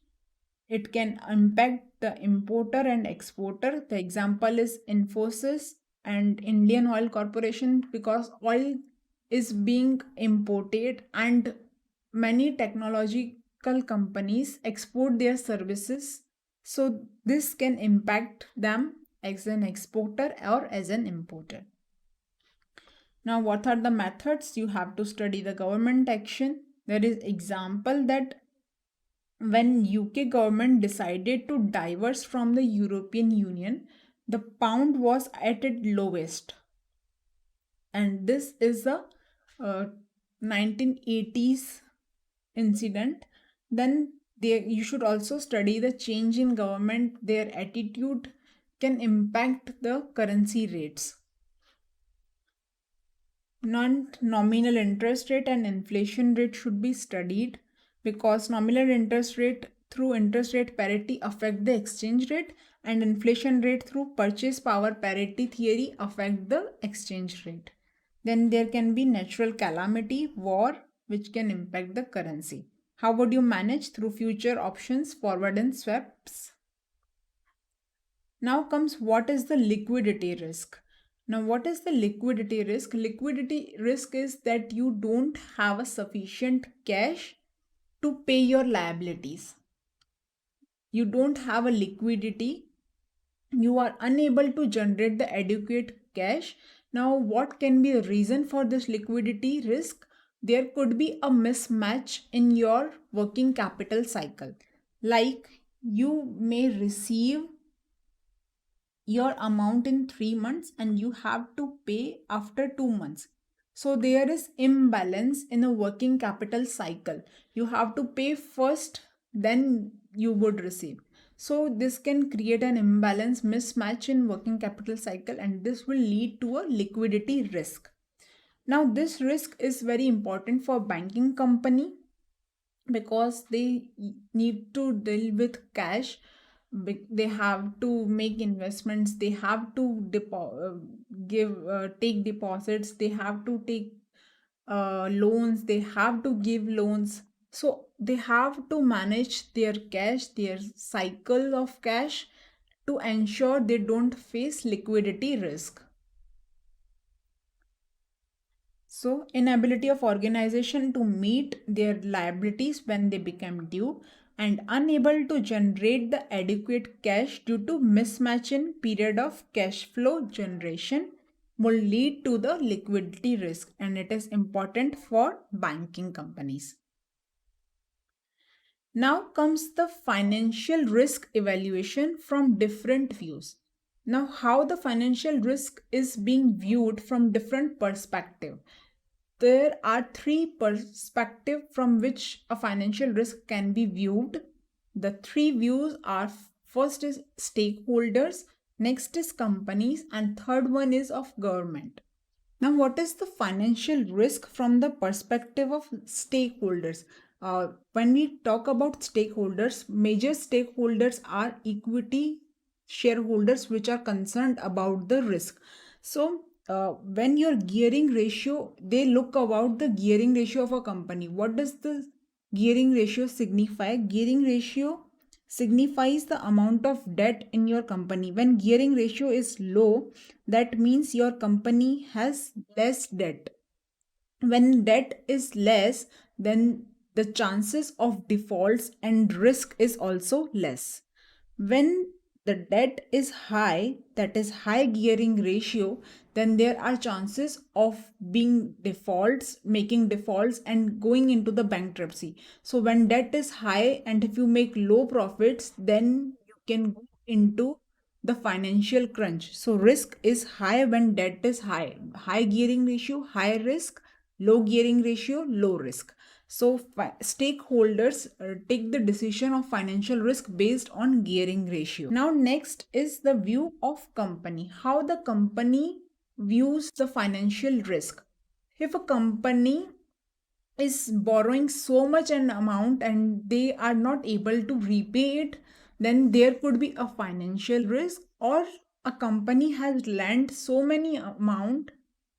It can impact the importer and exporter. The example is Infosys and Indian Oil Corporation, because oil is being imported and many technological companies export their services. So this can impact them as an exporter or as an importer. Now, what are the methods? You have to study the government action. There is example that when UK government decided to diverge from the European Union, the pound was at its lowest. And this is a 1980s incident. Then you should also study the change in government. Their attitude can impact the currency rates. Non-nominal interest rate and inflation rate should be studied, because nominal interest rate through interest rate parity affect the exchange rate, and inflation rate through purchase power parity theory affect the exchange rate. Then there can be natural calamity, war, which can impact the currency. How would you manage? Through future options, forward and swaps. Now comes what is the liquidity risk. Now, what is the liquidity risk? Liquidity risk is that you don't have a sufficient cash to pay your liabilities. You don't have a liquidity. You are unable to generate the adequate cash. Now, what can be the reason for this liquidity risk? There could be a mismatch in your working capital cycle. Like you may receive your amount in 3 months and you have to pay after 2 months. So there is imbalance in a working capital cycle. You have to pay first, then you would receive. So this can create an imbalance, mismatch in working capital cycle, and this will lead to a liquidity risk. Now this risk is very important for banking company because they need to deal with cash. They have to make investments, they have to take deposits, they have to take loans, they have to give loans. So they have to manage their cash, their cycle of cash, to ensure they don't face liquidity risk. So, inability of organization to meet their liabilities when they become due, and unable to generate the adequate cash due to mismatch in period of cash flow generation will lead to the liquidity risk, and it is important for banking companies. Now comes the financial risk evaluation from different views. Now, how the financial risk is being viewed from different perspective. There are three perspectives from which a financial risk can be viewed. The three views are: first is stakeholders, next is companies, and third one is of government. Now, what is the financial risk from the perspective of stakeholders? When we talk about stakeholders, major stakeholders are equity shareholders, which are concerned about the risk. So, when your gearing ratio, they look about the gearing ratio of a company. What does the gearing ratio signify? Gearing ratio signifies the amount of debt in your company. When gearing ratio is low, that means your company has less debt. When debt is less, then the chances of defaults and risk is also less. When the debt is high, that is high gearing ratio, then there are chances of being defaults, making defaults and going into the bankruptcy. So when debt is high and if you make low profits, then you can go into the financial crunch. So risk is high when debt is high. High gearing ratio, high risk. Low gearing ratio, low risk. So stakeholders take the decision of financial risk based on gearing ratio. Now next is the view of company. How the company views the financial risk. If a company is borrowing so much an amount and they are not able to repay it, then there could be a financial risk. Or a company has lent so many amount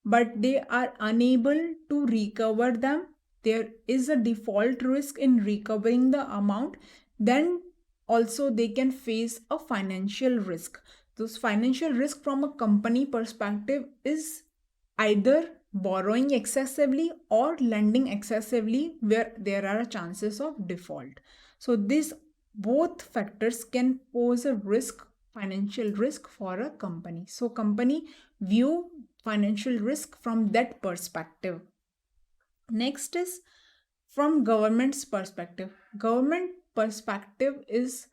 but they are unable to recover them, there is a default risk in recovering the amount, then also they can face a financial risk. Those financial risk from a company perspective is either borrowing excessively or lending excessively where there are chances of default. So these both factors can pose a risk, financial risk for a company. So company view financial risk from that perspective. Next is from government's perspective. Government perspective is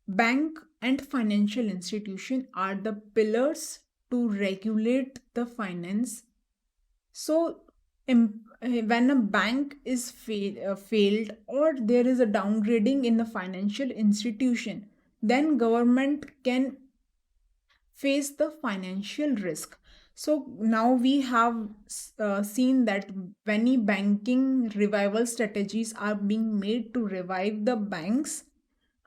bank and financial institution are the pillars to regulate the finance. So when a bank is failed or there is a downgrading in the financial institution, then government can face the financial risk. So now we have seen that many banking revival strategies are being made to revive the banks,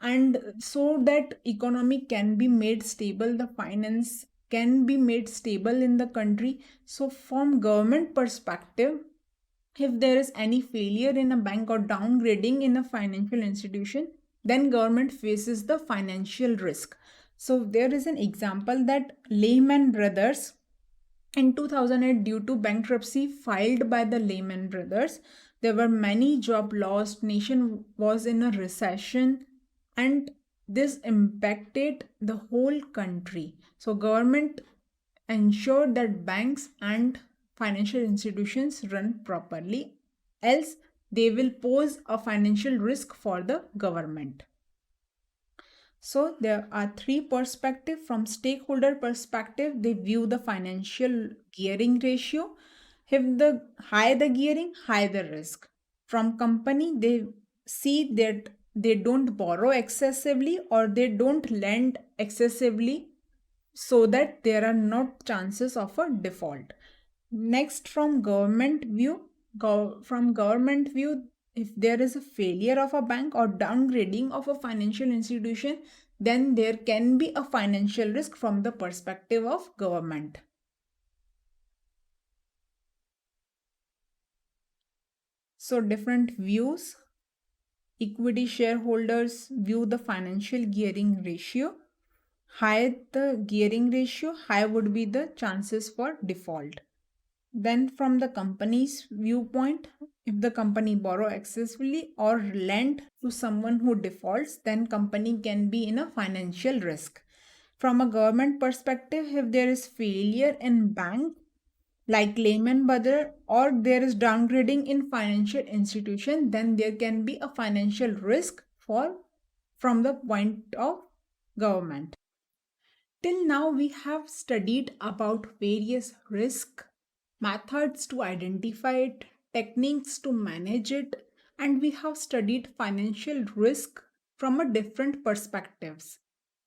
and so that economy can be made stable, the finance can be made stable in the country. So from government perspective, if there is any failure in a bank or downgrading in a financial institution, then government faces the financial risk. So there is an example that Lehman Brothers in 2008, due to bankruptcy filed by the Lehman Brothers, there were many job lost, nation was in a recession, and this impacted the whole country. So government ensure that banks and financial institutions run properly, else they will pose a financial risk for the government. So there are three perspectives. From stakeholder perspective, they view the financial gearing ratio. If the high the gearing, high the risk. From company, they see that they don't borrow excessively or they don't lend excessively, so that there are not chances of a default. Next, from government view, if there is a failure of a bank or downgrading of a financial institution, then there can be a financial risk from the perspective of government. So different views. Equity shareholders view the financial gearing ratio. High the gearing ratio, high would be the chances for default. Then from the company's viewpoint, if the company borrow excessively or lend to someone who defaults, then company can be in a financial risk. From a government perspective, if there is failure in bank like Lehman Brothers or there is downgrading in financial institution, then there can be a financial risk for from the point of government. Till now, we have studied about various risk methods to identify it, techniques to manage it, and we have studied financial risk from a different perspectives.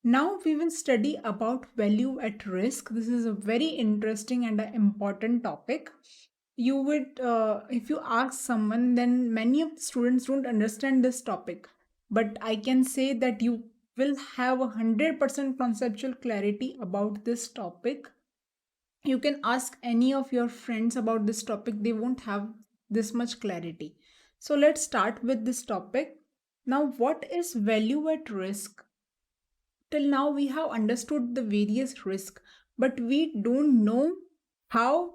Now we will study about value at risk. This is a very interesting and an important topic. You would, if you ask someone, then many of the students don't understand this topic. But I can say that you will have 100% conceptual clarity about this topic You can ask any of your friends about this topic, they won't have this much clarity. So let's start with this topic. Now, what is value at risk? Till now, we have understood the various risks, but we don't know how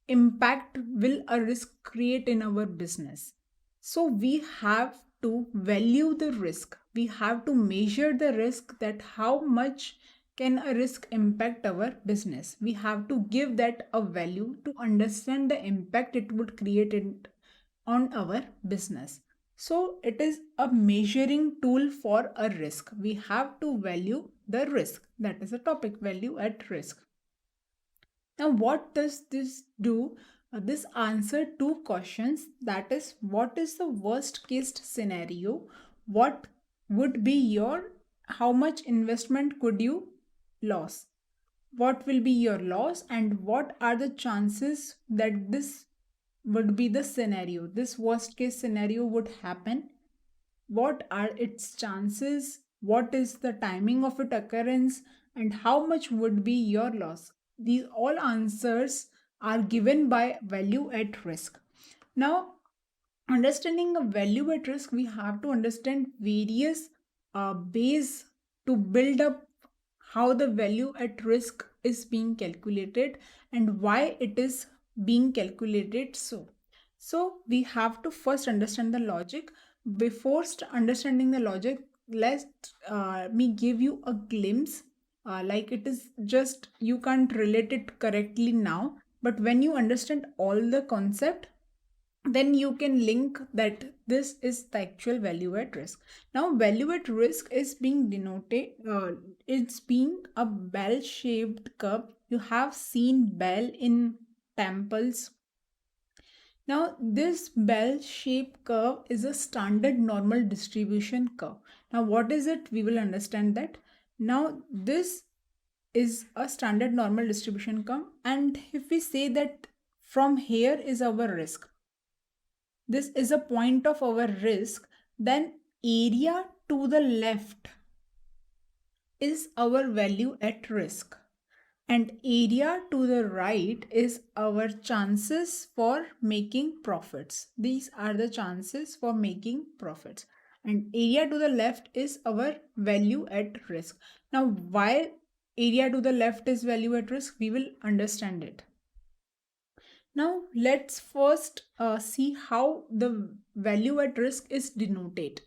impact will a risk create in our business. So we have to value the risk. We have to measure the risk, that how much can a risk impact our business. We have to give that a value to understand the impact it would create on our business. So it is a measuring tool for a risk. We have to value the risk. That is a topic, value at risk. Now, what does this do? This answer two questions, that is, what is the worst case scenario? What would be your, how much investment could you lose? What will be your loss, and what are the chances that this would be the scenario? This worst case scenario would happen. What are its chances? What is the timing of its occurrence? And how much would be your loss? These all answers are given by value at risk. Now, understanding a value at risk, we have to understand various ways to build up how the value at risk is being calculated and why it is being calculated so we have to first understand the logic. Before understanding the logic, let me give you a glimpse. Like, it is just you can't relate it correctly now, but when you understand all the concept, then you can link that this is the actual value at risk. Now, value at risk is being denoted, it's being a bell shaped curve. You have seen bell in temples. Now, this bell shaped curve is a standard normal distribution curve. Now, what is it? We will understand that. Now, this is a standard normal distribution curve, and if we say that from here is our risk, this is a point of our risk, then area to the left is our value at risk, and area to the right is our chances for making profits. These are the chances for making profits, and area to the left is our value at risk. Now, why area to the left is value at risk, we will understand it. Now, let's first see how the value at risk is denoted.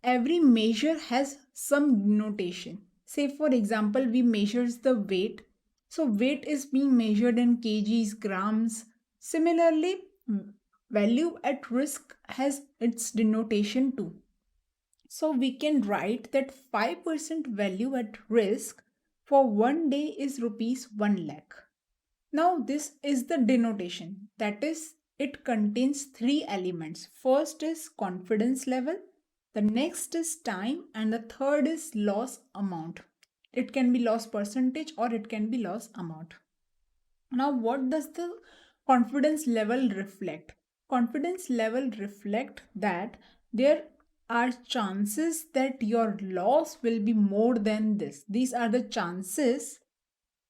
Every measure has some denotation. Say, for example, we measures the weight. So, weight is being measured in kgs, grams. Similarly, value at risk has its denotation too. So, we can write that 5% value at risk for one day is rupees 1 lakh. Now, this is the denotation. That is, it contains three elements. First is confidence level, the next is time, and the third is loss amount. It can be loss percentage or it can be loss amount. Now, what does the confidence level reflect? Confidence level reflect that there are chances that your loss will be more than this. These are the chances.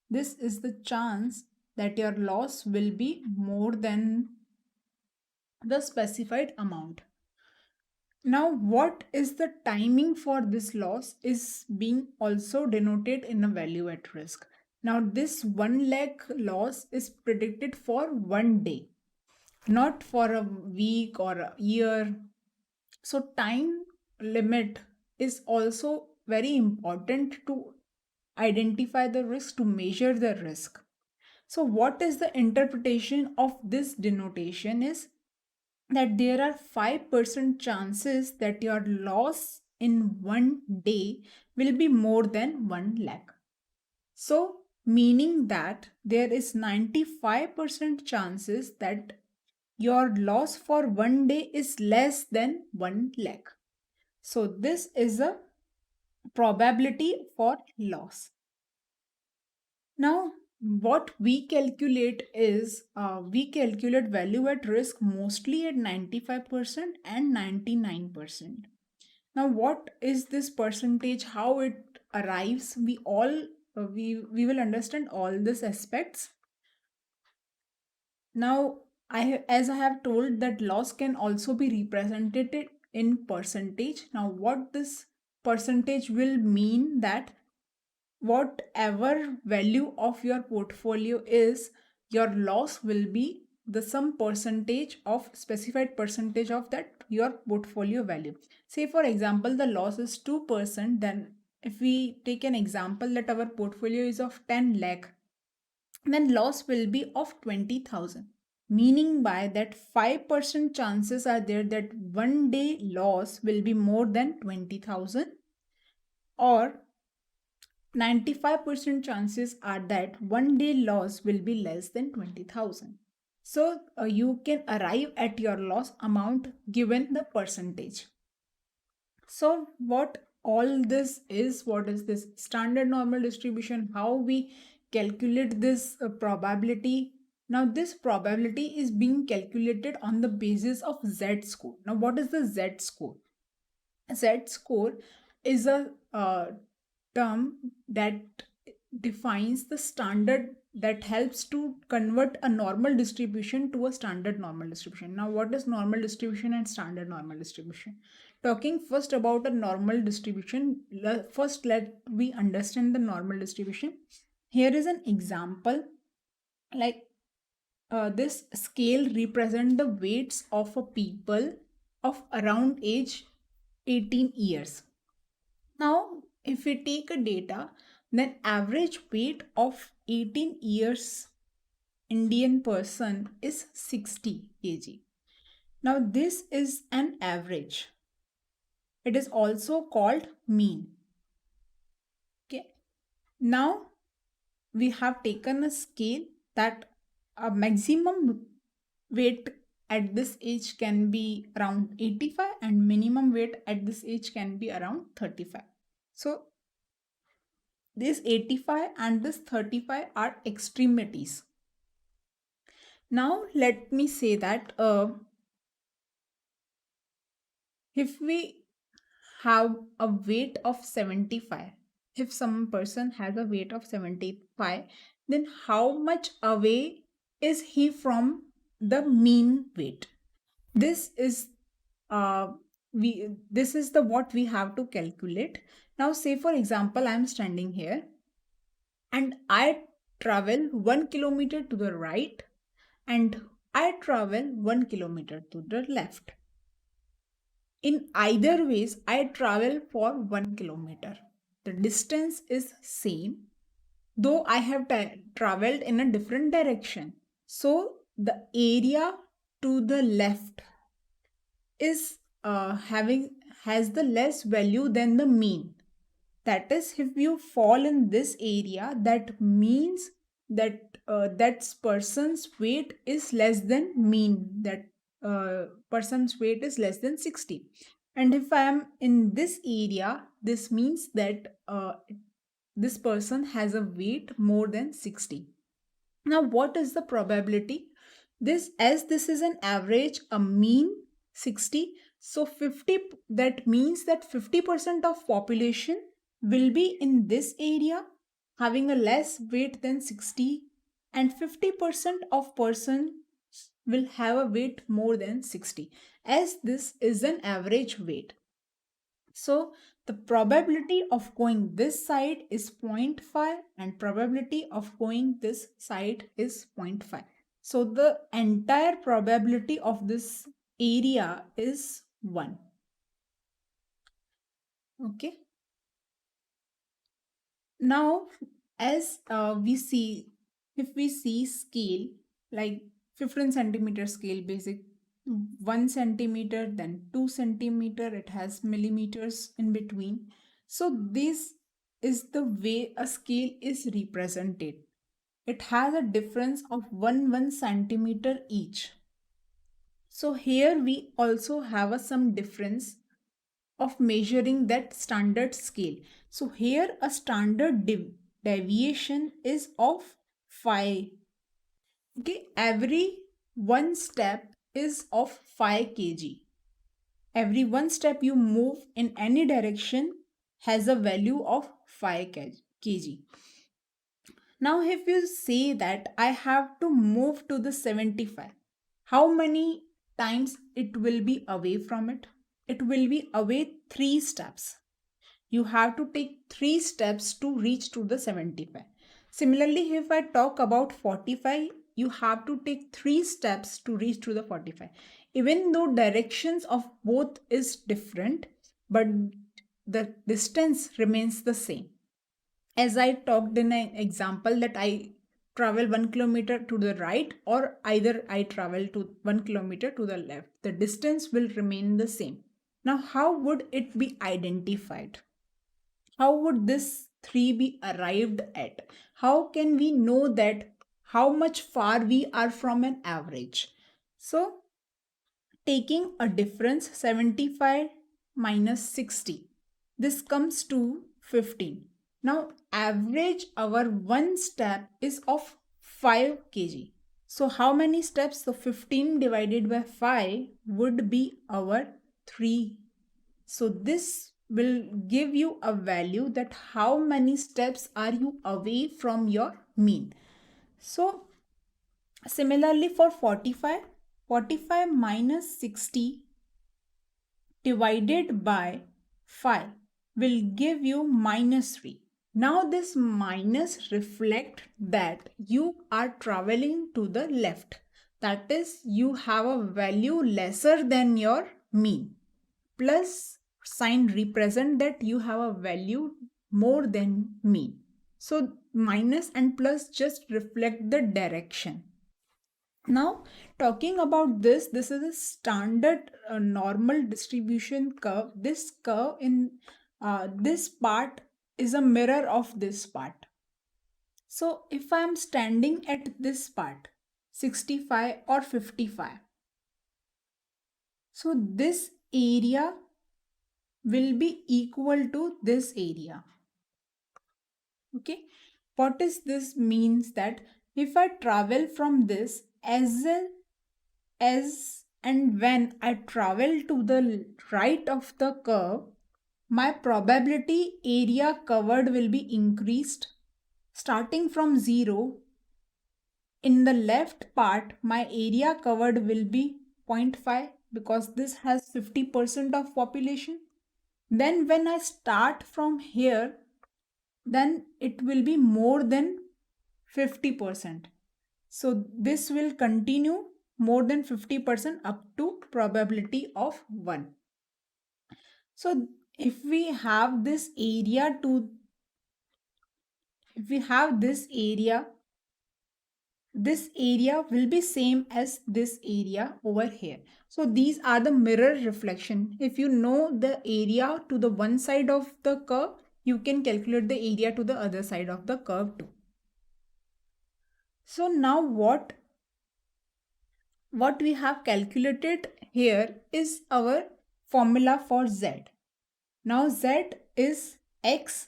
This is the chance that your loss will be more than the specified amount. Now, what is the timing for this loss is being also denoted in a value at risk. Now, this 1 lakh loss is predicted for one day, not for a week or a year. So, time limit is also very important to identify the risk, to measure the risk. So, what is the interpretation of this denotation is that there are 5% chances that your loss in one day will be more than 1 lakh. So, meaning that there is 95% chances that your loss for one day is less than 1 lakh. So, this is a probability for loss. Now, what we calculate is we calculate value at risk mostly at 95% and 99%. Now, what is this percentage? How it arrives? We will understand all these aspects. Now, as I have told that loss can also be represented in percentage. Now, what this percentage will mean that whatever value of your portfolio is, your loss will be the some percentage of specified percentage of that your portfolio value. Say for example, the loss is 2%, then if we take an example that our portfolio is of 10 lakh, then loss will be of 20,000. Meaning by that 5% chances are there that one day loss will be more than 20,000, or 95% chances are that one day loss will be less than 20,000. So you can arrive at your loss amount given the percentage. So what all this is, what is this standard normal distribution, how we calculate this probability? Now this probability is being calculated on the basis of Z score. Now what is the Z score? Z score is a term that defines the standard that helps to convert a normal distribution to a standard normal distribution. Now, what is normal distribution and standard normal distribution? Talking first about a normal distribution, first let we understand the normal distribution. Here is an example, like this scale represent the weights of a people of around age 18 years. Now, if we take a data, then average weight of 18 years Indian person is 60 kg. Now, this is an average. It is also called mean. Okay. Now, we have taken a scale that a maximum weight at this age can be around 85 and minimum weight at this age can be around 35. So this 85 and this 35 are extremities. Now let me say that if we have a weight of 75, if some person has a weight of 75, then how much away is he from the mean weight? This is this is the what we have to calculate. Now say for example, I am standing here and I travel 1 kilometer to the right and I travel 1 kilometer to the left. In either ways, I travel for 1 kilometer. The distance is same, though I have traveled in a different direction. So the area to the left is has the less value than the mean. That is, if you fall in this area, that means that that person's weight is less than mean, that person's weight is less than 60. And if I am in this area, this means that this person has a weight more than 60. Now what is the probability? This, as this is an average, a mean 60, so 50, that means that 50% of population will be in this area having a less weight than 60, and 50% of person will have a weight more than 60, as this is an average weight. So the probability of going this side is 0.5 and probability of going this side is 0.5. So the entire probability of this area is 1. Okay. Now, as we see, if we see scale like 15 centimeter scale, basic 1 centimeter, then 2 centimeter, it has millimeters in between. So this is the way a scale is represented. It has a difference of 1 centimeter each. So here we also have some difference of measuring that standard scale. So here a standard deviation is of 5. Okay, every one step is of 5 kg. Every one step you move in any direction has a value of 5 kg. Now if you say that I have to move to the 75, how many times it will be away from it? It will be away 3 steps. You have to take 3 steps to reach to the 75. Similarly, if I talk about 45, you have to take 3 steps to reach to the 45. Even though directions of both is different, but the distance remains the same. As I talked in an example that I travel 1 kilometer to the right, or either I travel to 1 kilometer to the left, the distance will remain the same. Now, how would it be identified? How would this 3 be arrived at? How can we know that how much far we are from an average? So, taking a difference 75 minus 60, this comes to 15. Now, average our one step is of 5 kg. So, how many steps? So, 15 divided by 5 would be our 3. So, this will give you a value that how many steps are you away from your mean. So, similarly for 45, 45 minus 60 divided by 5 will give you minus 3. Now this minus reflect that you are traveling to the left. That is, you have a value lesser than your mean. Plus sign represent that you have a value more than mean. So minus and plus just reflect the direction. Now, talking about this is a standard normal distribution curve. This curve in this part is a mirror of this part. So, if I am standing at this part, 65 or 55, so this area will be equal to this area. Okay, what is this means that if I travel from this as and when I travel to the right of the curve, my probability area covered will be increased. Starting from 0, in the left part, my area covered will be 0.5 because this has 50% of population. Then when I start from here, then it will be more than 50%. So this will continue more than 50% up to probability of 1. So if we have this area to, if we have this area will be same as this area over here. So these are the mirror reflection. If you know the area to the one side of the curve, you can calculate the area to the other side of the curve too. So now what we have calculated here is our formula for z. Now z is x,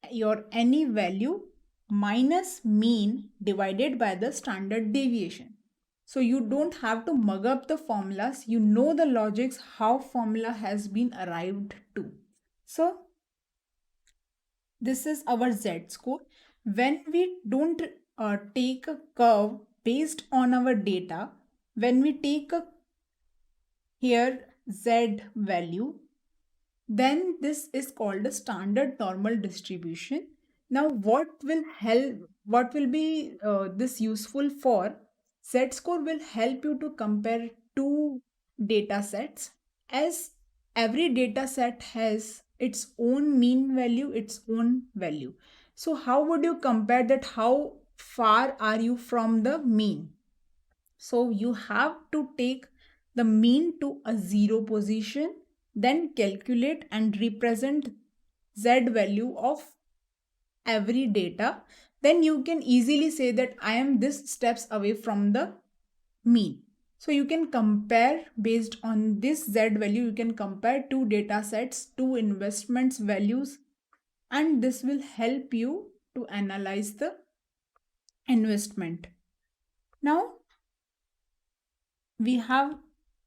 your any value, minus mean divided by the standard deviation. So you don't have to mug up the formulas. You know the logics how formula has been arrived to. So this is our z score. When we don't take a curve based on our data, when we take a here z value, then this is called a standard normal distribution. Now what will be this useful for? Z-score will help you to compare two data sets, as every data set has its own mean value, its own value. So how would you compare that? How far are you from the mean? So you have to take the mean to a 0 position, then calculate and represent z value of every data. Then you can easily say that I am this steps away from the mean. So you can compare based on this z value, you can compare two data sets, two investments values, and this will help you to analyze the investment. Now we have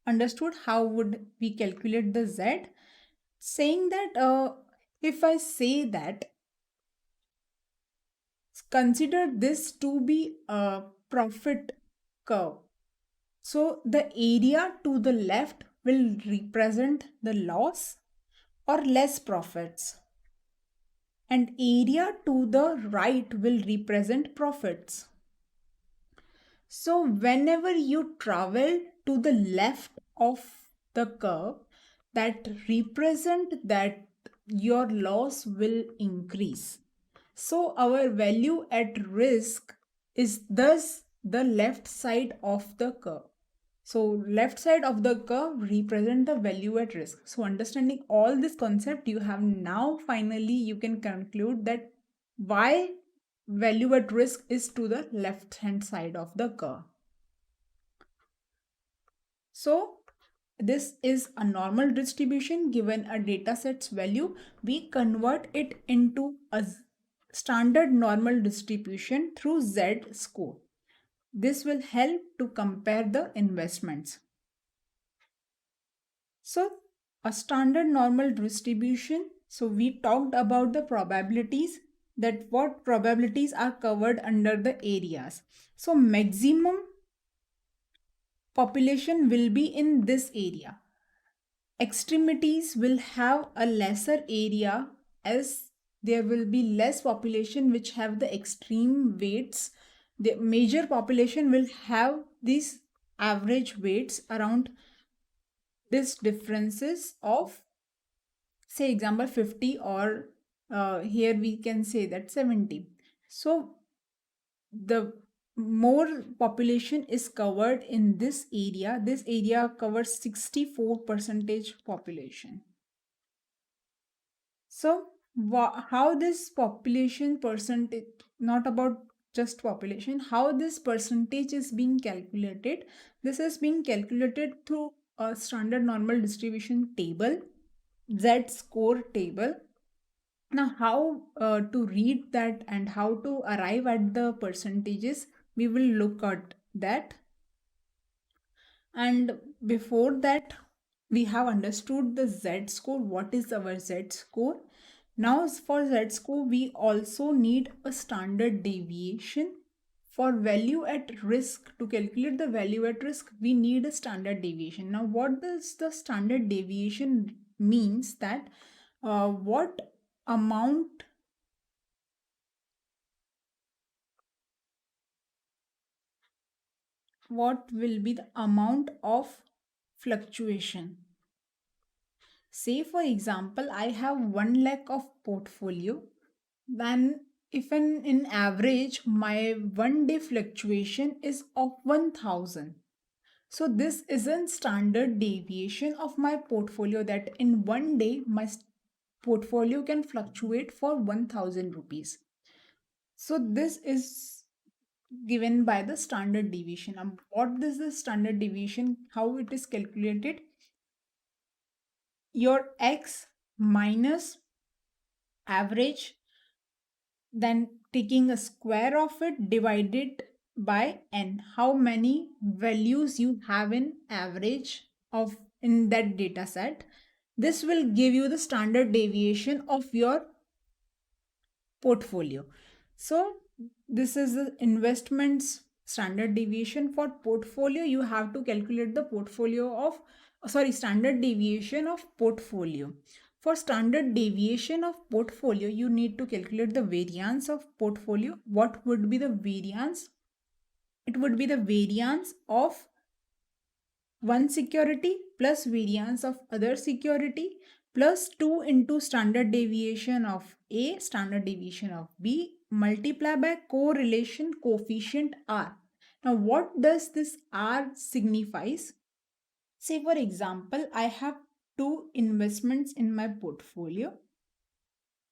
understood how would we calculate the z, saying that if I say that Consider this to be a profit curve. So the area to the left will represent the loss or less profits, and area to the right will represent profits. So whenever you travel to the left of the curve, that represent that your loss will increase. So our value at risk is thus the left side of the curve. So left side of the curve represent the value at risk. So understanding all this concept, you have now finally you can conclude that why value at risk is to the left hand side of the curve. So this is a normal distribution. Given a data set's value, we convert it into a standard normal distribution through Z-score. This will help to compare the investments. So a standard normal distribution. So we talked about the probabilities, that what probabilities are covered under the areas. So maximum population will be in this area. Extremities will have a lesser area as there will be less population which have the extreme weights. The major population will have these average weights around this differences of, say example 50, or here we can say that 70. So the more population is covered in this area covers 64 percentage population. So how this population percentage, not about just population, how this percentage is being calculated? This is being calculated through a standard normal distribution table, Z-score table. Now how to read that and how to arrive at the percentages, we will look at that. And before that, we have understood the Z-score. What is our Z-score? Now for Z-score, we also need a standard deviation. For value at risk, to calculate the value at risk, we need a standard deviation. Now what does the standard deviation means? That what amount what will be the amount of fluctuation. Say for example, I have 1 lakh of portfolio, then if in average my 1 day fluctuation is of 1000. So this isn't standard deviation of my portfolio, that in 1 day my portfolio can fluctuate for 1000 rupees. So this is given by the standard deviation. What is the standard deviation? How it is calculated? Your x minus average, then taking a square of it, divided by n. How many values you have in average of in that data set. This will give you the standard deviation of your portfolio. So this is the investments standard deviation. For portfolio, you have to calculate the portfolio of, standard deviation of portfolio. For standard deviation of portfolio, you need to calculate the variance of portfolio. What would be the variance? It would be the variance of one security plus variance of other security plus 2 into standard deviation of A, standard deviation of B, multiply by correlation coefficient R. Now what does this R signifies? Say for example, I have two investments in my portfolio.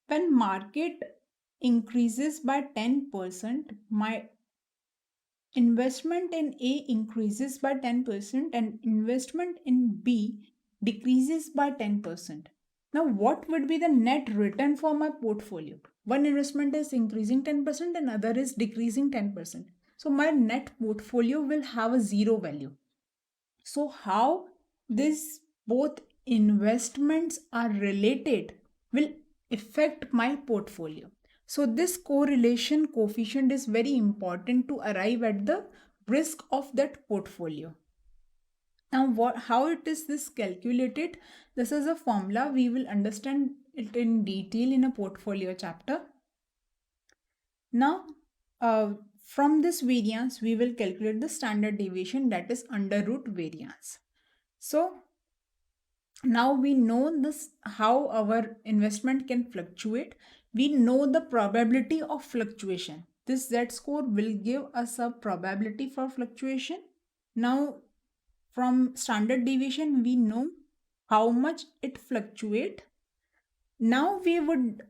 When market increases by 10%, my investment in A increases by 10% and investment in B decreases by 10%. Now, what would be the net return for my portfolio? One investment is increasing 10% and other is decreasing 10%. So, my net portfolio will have a zero value. So, how this both investments are related will affect my portfolio. So this correlation coefficient is very important to arrive at the risk of that portfolio. Now, how it is this calculated? This is a formula. We will understand it in detail in a portfolio chapter. Now, from this variance, we will calculate the standard deviation, that is under root variance. So, now we know this how our investment can fluctuate. We know the probability of fluctuation. This Z score will give us a probability for fluctuation. Now, from standard deviation, we know how much it fluctuate. Now we would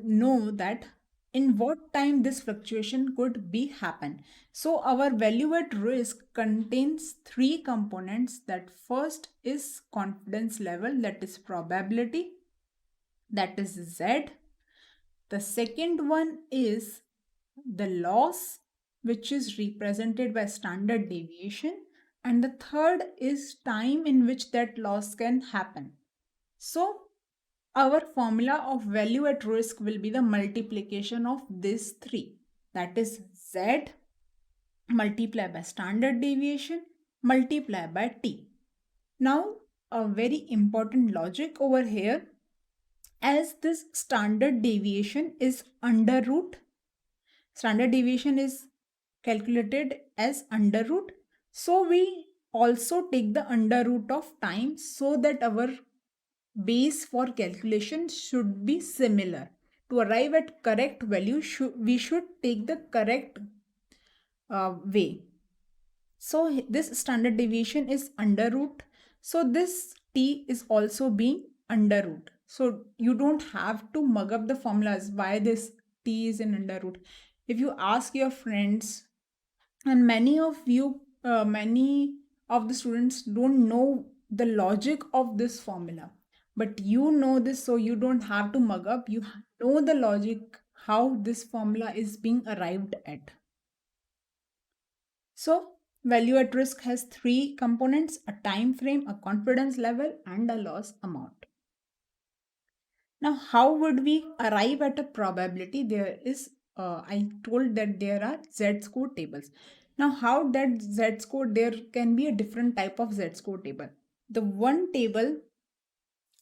know that in what time this fluctuation could be happen. So our value at risk contains three components. That first is confidence level, that is probability, that is Z. The second one is the loss, which is represented by standard deviation, and the third is time in which that loss can happen. So our formula of value at risk will be the multiplication of these three, that is Z multiplied by standard deviation multiplied by T. Now a very important logic over here, as this standard deviation is under root, standard deviation is calculated as under root, so we also take the under root of time so that our base for calculation should be similar. To arrive at correct value, we should take the correct way. So this standard deviation is under root. So this T is also being under root. So you don't have to mug up the formulas why this T is in under root. If you ask your friends, and many of the students don't know the logic of this formula, but you know this, so you don't have to mug up. You know the logic how this formula is being arrived at. So value at risk has three components: a time frame, a confidence level, and a loss amount. Now how would we arrive at a probability? There is I told that there are Z score tables. Now how that Z score, there can be a different type of Z score table. The one table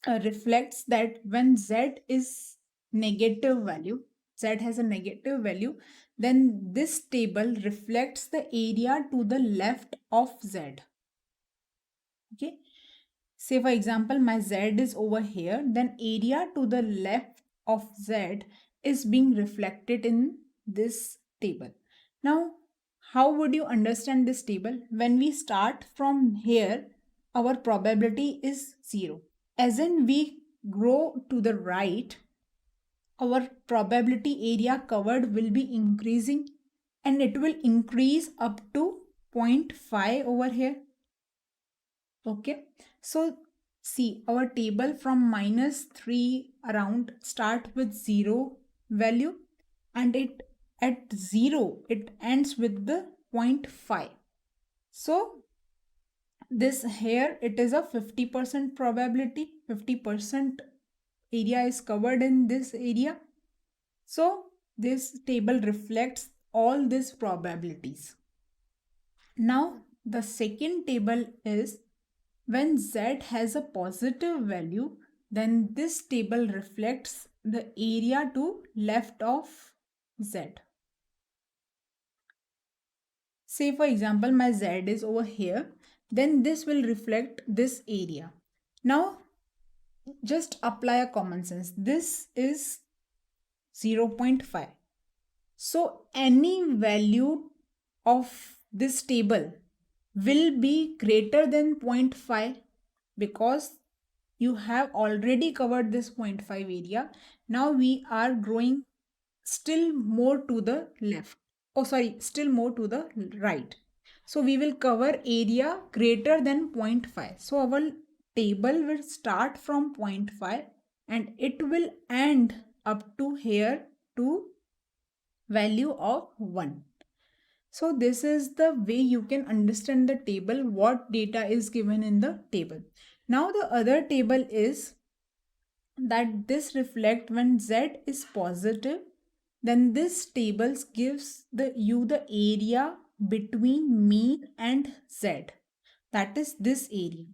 reflects that when Z is negative value, Z has a negative value, then this table reflects the area to the left of Z. Okay. Say for example, my Z is over here, then area to the left of Z is being reflected in this table. Now, how would you understand this table? When we start from here, our probability is 0. As in we grow to the right, our probability area covered will be increasing, and it will increase up to 0.5 over here. Okay, so see our table from -3 around start with 0 value, and it at 0 it ends with the 0.5. So this here it is a 50% probability, 50% area is covered in this area. So this table reflects all these probabilities. Now the second table is when Z has a positive value, then this table reflects the area to left of Z. Say for example, my Z is over here, then this will reflect this area. Now, just apply a common sense. This is 0.5. So, any value of this table will be greater than 0.5 because you have already covered this 0.5 area. Now we are growing still more to the left. Oh, sorry, still more to the right. So we will cover area greater than 0.5. So our table will start from 0.5 and it will end up to here to value of 1. So this is the way you can understand the table, what data is given in the table. Now the other table is that this reflect when Z is positive, then this table gives you the area between mean and z. That is this area.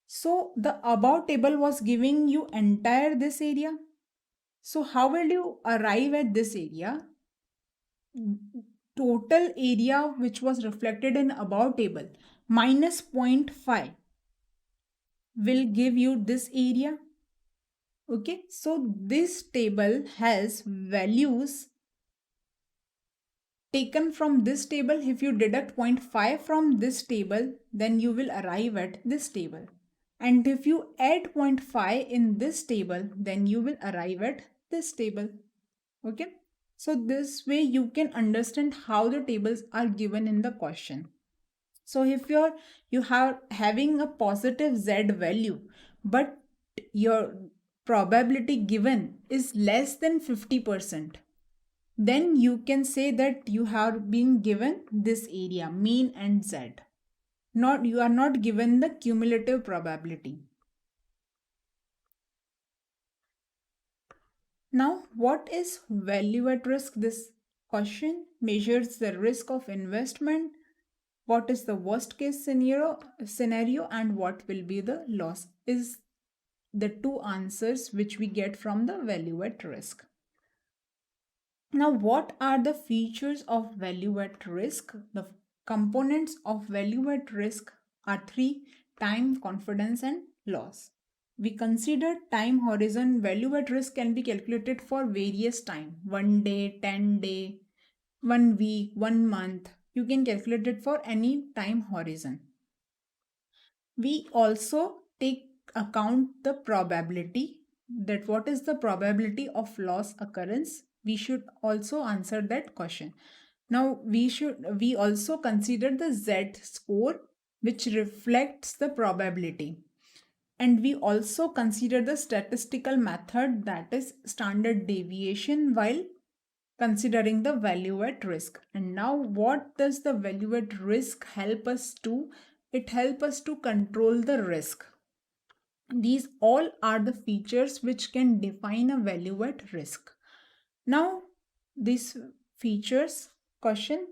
So the above table was giving you entire this area. So how will you arrive at this area? Total area which was reflected in above table minus zero point 0.5 will give you this area. Okay, so this table has values taken from this table. If you deduct zero point 0.5 from this table, then you will arrive at this table. And if you add zero point 0.5 in this table, then you will arrive at this table. Okay, so this way you can understand how the tables are given in the question. So if you have having a positive z value, but your probability given is less than 50%, then you can say that you have been given this area mean and z. Not you are not given the cumulative probability. Now, what is value at risk? This question measures the risk of investment. What is the worst case scenario and what will be the loss is the two answers which we get from the value at risk. Now, what are the features of value at risk? The components of value at risk are three: time, confidence, and loss. We consider time horizon. Value at risk can be calculated for various time: 1 day, 10 day, 1 week, 1 month. You can calculate it for any time horizon. We also take account the probability, that what is the probability of loss occurrence. We should also answer that question. Now we also consider the z score, which reflects the probability, and we also consider the statistical method, that is standard deviation, while considering the value at risk. And now what does the value at risk help us to? It helps us to control the risk. These all are the features which can define a value at risk. Now these features: question,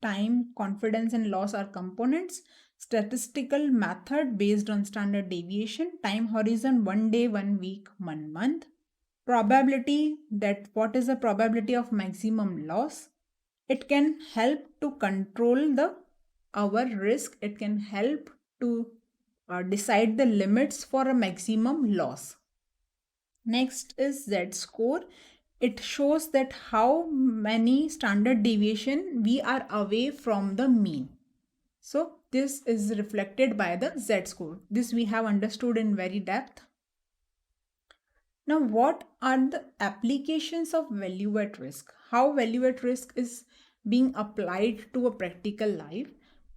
time, confidence, and loss are components. Statistical method based on standard deviation. Time horizon: 1 day, 1 week, 1 month. Probability, that what is the probability of maximum loss. It can help to control the our risk. It can help to decide the limits for a maximum loss. Next is z score. It shows that how many standard deviation we are away from the mean. So this is reflected by the z score. This we have understood in very depth. Now, what are the applications of value at risk? How value at risk is being applied to a practical life?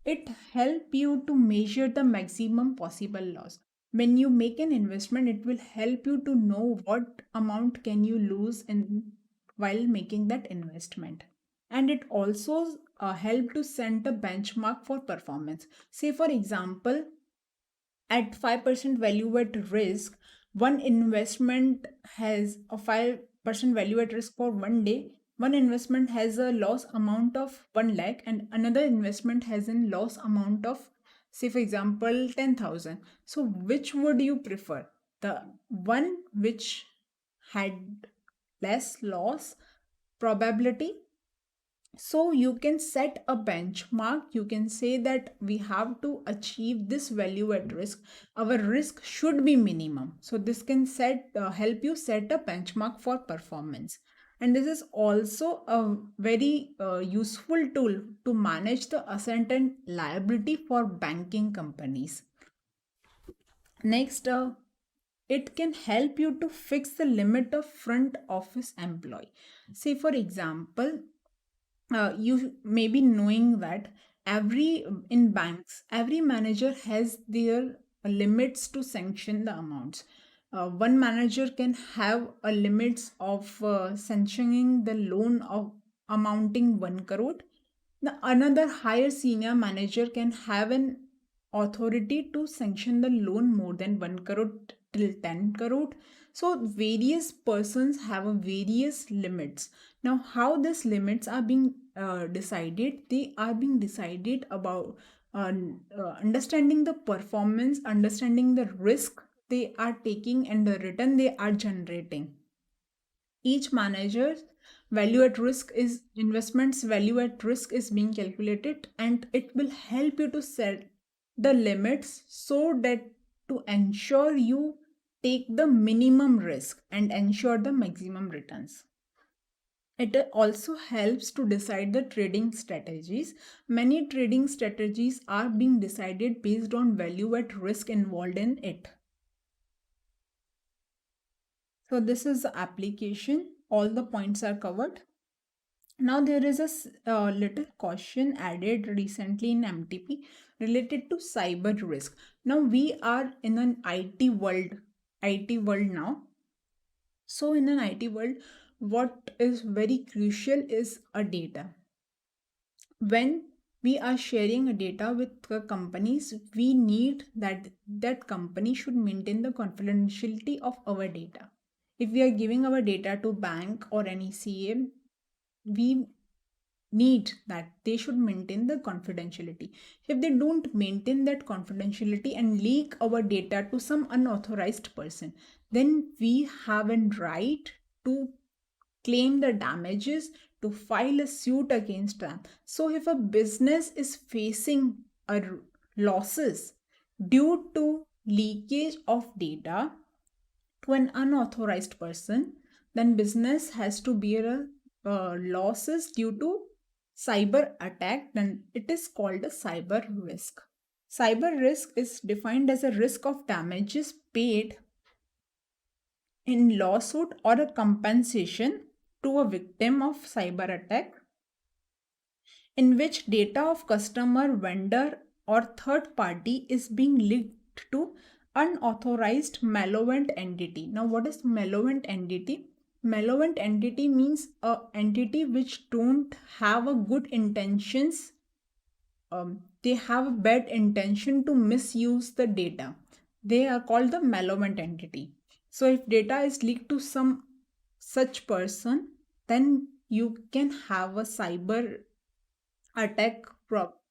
It helps you to measure the maximum possible loss. When you make an investment, it will help you to know what amount can you lose in while making that investment. And it also help to set a benchmark for performance. Say for example, at 5% value at risk, one investment has a 5% value at risk for 1 day. One investment has a loss amount of 1 lakh and another investment has a loss amount of, say for example, 10,000. So which would you prefer? The one which had less loss probability. So you can set a benchmark. You can say that we have to achieve this value at risk. Our risk should be minimum. So this can help you set a benchmark for performance. And this is also a very useful tool to manage the asset and liability for banking companies. Next, it can help you to fix the limit of front office employee. Say for example, you may be knowing that in banks every manager has their limits to sanction the amounts. One manager can have a limits of sanctioning the loan of amounting 1 crore. The another higher senior manager can have an authority to sanction the loan more than 1 crore till 10 crore. So various persons have a various limits. Now, how these limits are being decided? They are being decided about understanding the performance, understanding the risk they are taking, and the return they are generating. Each manager's value at risk is investments value at risk is being calculated, and it will help you to set the limits so that to ensure you take the minimum risk and ensure the maximum returns. It also helps to decide the trading strategies. Many trading strategies are being decided based on value at risk involved in it. So this is the application. All the points are covered. Now there is a little caution added recently in MTP related to cyber risk. Now we are in an IT world now. So in an IT world, what is very crucial is a data. When we are sharing a data with the companies, we need that company should maintain the confidentiality of our data. If we are giving our data to bank or any CA, we need that they should maintain the confidentiality. If they don't maintain that confidentiality and leak our data to some unauthorized person, then we have a right to claim the damages, to file a suit against them. So if a business is facing a losses due to leakage of data to an unauthorized person, then business has to bear losses due to cyber attack, then it is called a cyber risk. Cyber risk is defined as a risk of damages paid in lawsuit or a compensation to a victim of cyber attack in which data of customer, vendor, or third party is being linked to unauthorized malevolent entity. Now, what is malevolent entity? Malevolent entity means a entity which don't have a good intentions. They have a bad intention to misuse the data. They are called the malevolent entity. So, if data is leaked to some such person, then you can have a attack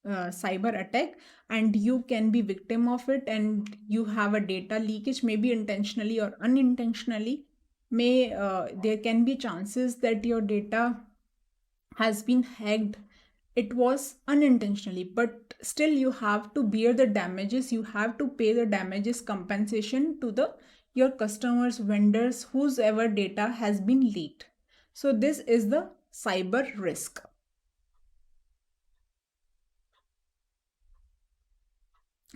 cyber attack, and you can be victim of it, and you have a data leakage, maybe intentionally or unintentionally. May there can be chances that your data has been hacked. It was unintentionally, but still you have to bear the damages. You have to pay the damages compensation to the your customers, vendors, whose ever data has been leaked. So this is the cyber risk.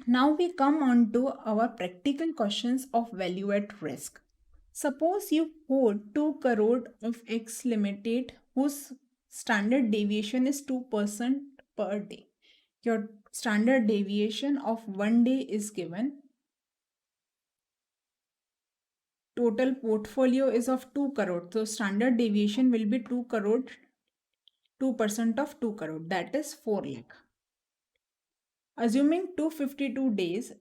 Now we come on to our practical questions of value at risk. Suppose you hold 2 crore of X limited whose standard deviation is 2% per day. Your standard deviation of 1 day is given. Total portfolio is of 2 crore. So standard deviation will be 2 crore, 2% of 2 crore, that is 4 lakh. Assuming 252 days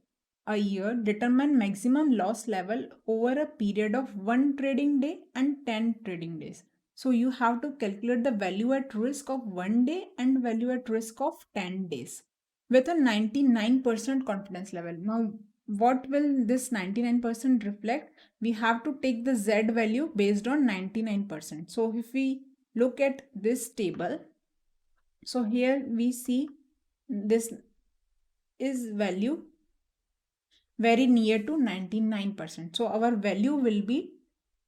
a year, determine maximum loss level over a period of 1 trading day and 10 trading days. So you have to calculate the value at risk of 1 day and value at risk of 10 days with a 99% confidence level. Now, what will this 99% reflect? We have to take the Z value based on 99%. So if we look at this table, so here we see this is value very near to 99%. So our value will be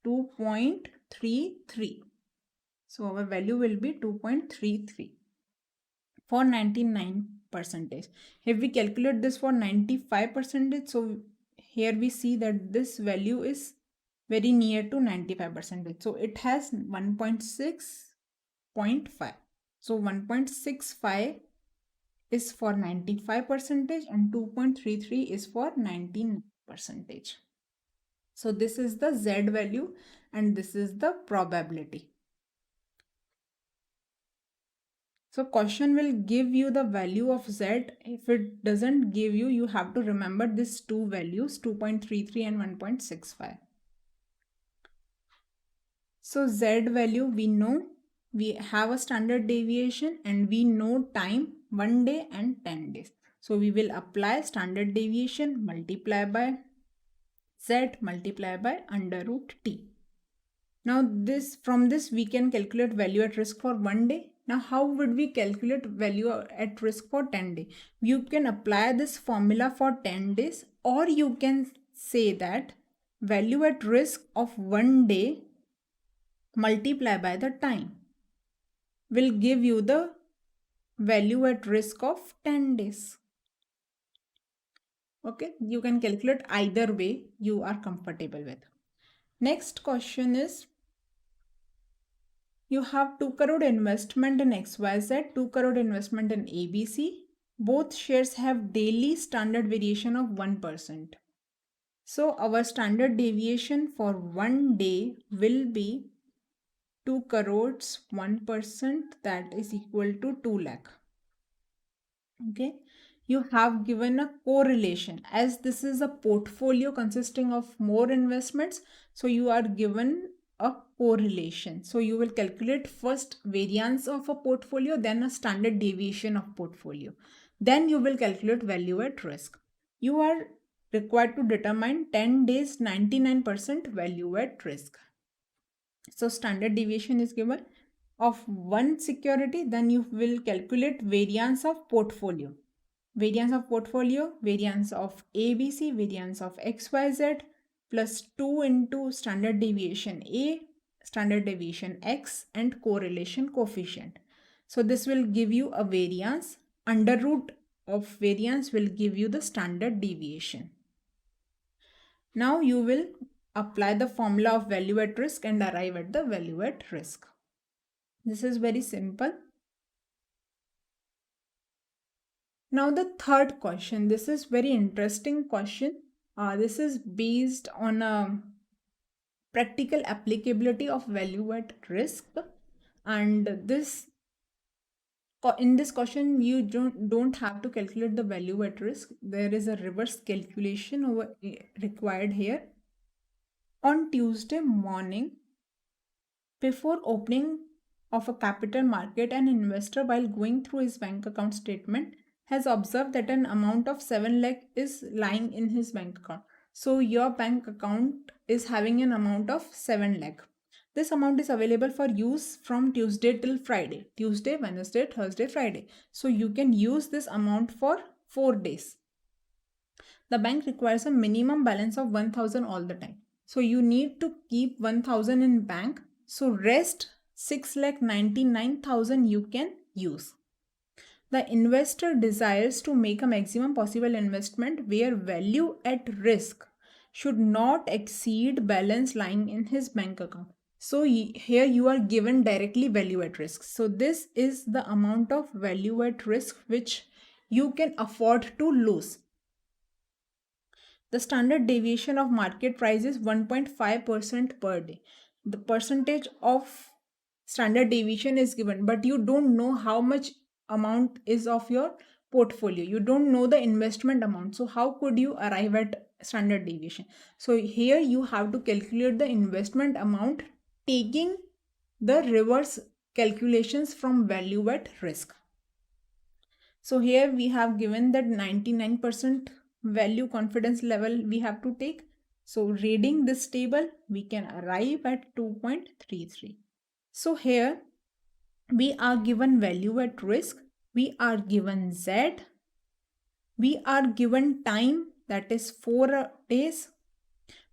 2.33. So our value will be 2.33 for 99 percentage. If we calculate this for 95 percentage, so here we see that this value is very near to 95 percentage. So it has 1.6.5. So 1.65 is for 95 percentage and 2.33 is for 19 percentage. So this is the Z value and this is the probability. So question will give you the value of Z. If it doesn't give you, you have to remember these two values, 2.33 and 1.65. So Z value we know, we have a standard deviation and we know time 1 day and 10 days. So we will apply standard deviation multiply by Z multiply by under root T. Now from this we can calculate value at risk for 1 day. Now how would we calculate value at risk for 10 days? You can apply this formula for 10 days, or you can say that value at risk of 1 day multiply by the time will give you the value at risk of 10 days. Okay, you can calculate either way you are comfortable with. Next question is, you have 2 crore investment in XYZ, 2 crore investment in ABC. Both shares have daily standard variation of 1%. So our standard deviation for 1 day will be 2 crores 1%, that is equal to 2 lakh. Okay, you have given a correlation as this is a portfolio consisting of more investments, so you are given a correlation. So you will calculate first variance of a portfolio, then a standard deviation of portfolio, then you will calculate value at risk. You are required to determine 10 days 99% value at risk. So standard deviation is given of one security, then you will calculate variance of portfolio. Variance of portfolio, variance of ABC, variance of XYZ plus 2 into standard deviation A, standard deviation X and correlation coefficient. So this will give you a variance. Under root of variance will give you the standard deviation. Now you will apply the formula of value at risk and arrive at the value at risk. This is very simple. Now the third question, this is very interesting question. This is based on a practical applicability of value at risk, and in this question you don't have to calculate the value at risk. There is a reverse calculation required here. On Tuesday morning, before opening of a capital market, an investor, while going through his bank account statement, has observed that an amount of 7 lakh is lying in his bank account. So your bank account is having an amount of 7 lakh. This amount is available for use from Tuesday till Friday. Tuesday, Wednesday, Thursday, Friday. So you can use this amount for 4 days. The bank requires a minimum balance of 1000 all the time. So you need to keep 1000 in bank. So rest 6,99,000 you can use. The investor desires to make a maximum possible investment where value at risk should not exceed balance lying in his bank account. So here you are given directly value at risk. So this is the amount of value at risk which you can afford to lose. The standard deviation of market price is 1.5% per day. The percentage of standard deviation is given, but you don't know how much amount is of your portfolio. You don't know the investment amount. So how could you arrive at standard deviation? So here you have to calculate the investment amount taking the reverse calculations from value at risk. So here we have given that 99% value confidence level we have to take. So reading this table, we can arrive at 2.33. So here we are given value at risk, we are given Z, we are given time, that is 4 days,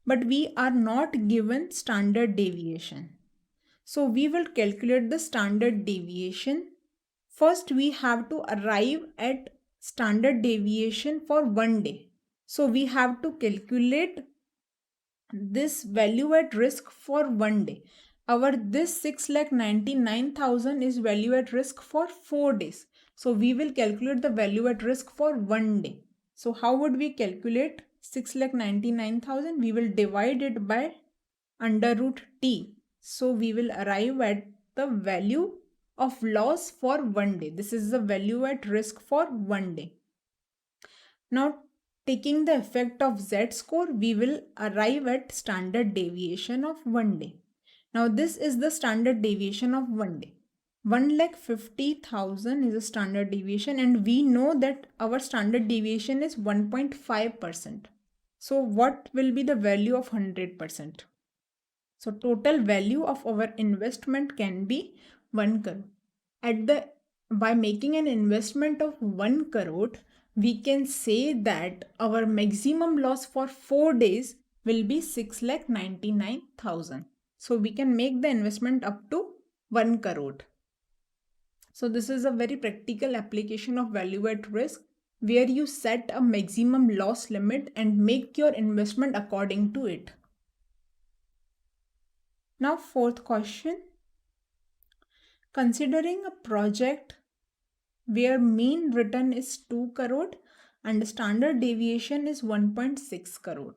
but we are not given standard deviation. So we will calculate the standard deviation. First, we have to arrive at standard deviation for 1 day. So we have to calculate this value at risk for 1 day. This 6,99,000 is value at risk for 4 days. So we will calculate the value at risk for 1 day. So how would we calculate 6,99,000? We will divide it by under root T. So we will arrive at the value of loss for 1 day. This is the value at risk for 1 day. Now, taking the effect of z-score, we will arrive at standard deviation of 1 day. Now, this is the standard deviation of 1 day. 1,50,000 is a standard deviation, and we know that our standard deviation is 1.5%. So, what will be the value of 100%? So, total value of our investment can be 1 crore. By making an investment of 1 crore, we can say that our maximum loss for 4 days will be 6,99,000. So we can make the investment up to 1 crore. So this is a very practical application of value at risk, where you set a maximum loss limit and make your investment according to it. Now, fourth question. Considering a project where mean return is 2 crore and standard deviation is 1.6 crore.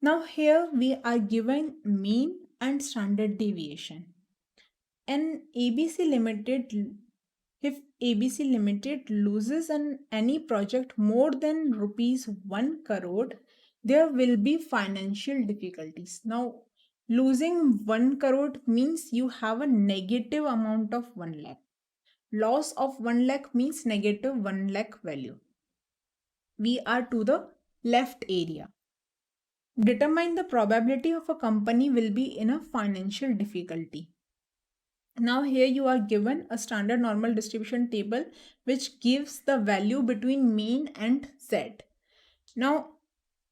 Now here we are given mean and standard deviation. And if ABC Limited loses any project more than rupees 1 crore, there will be financial difficulties. Now, losing 1 crore means you have a negative amount of 1 lakh. Loss of 1 lakh means negative 1 lakh value. We are to the left area. Determine the probability of a company will be in a financial difficulty. Now here you are given a standard normal distribution table which gives the value between mean and z. Now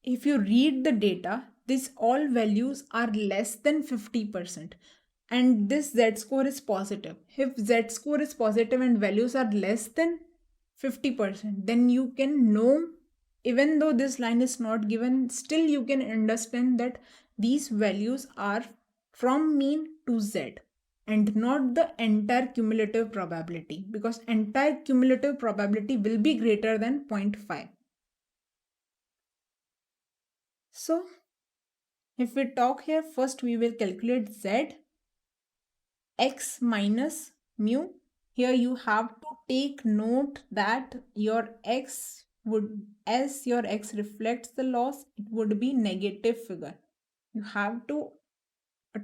if you read the data, these all values are less than 50%. And this z-score is positive. If z-score is positive and values are less than 50%, then you can know, even though this line is not given, still you can understand that these values are from mean to z and not the entire cumulative probability, because entire cumulative probability will be greater than 0.5. So if we talk here, first we will calculate z, x minus mu. Here you have to take note that your x would, as your x reflects the loss, it would be negative figure. You have to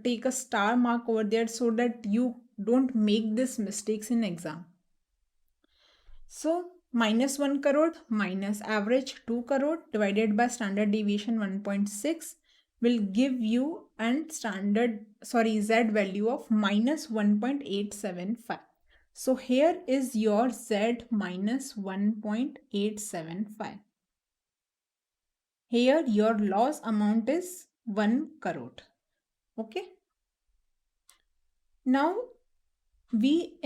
take a star mark over there so that you don't make these mistakes in exam. So minus 1 crore minus average 2 crore divided by standard deviation 1.6 will give you an z value of minus 1.875. So here is your z minus 1.875. Here your loss amount is 1 crore. Okay. Now we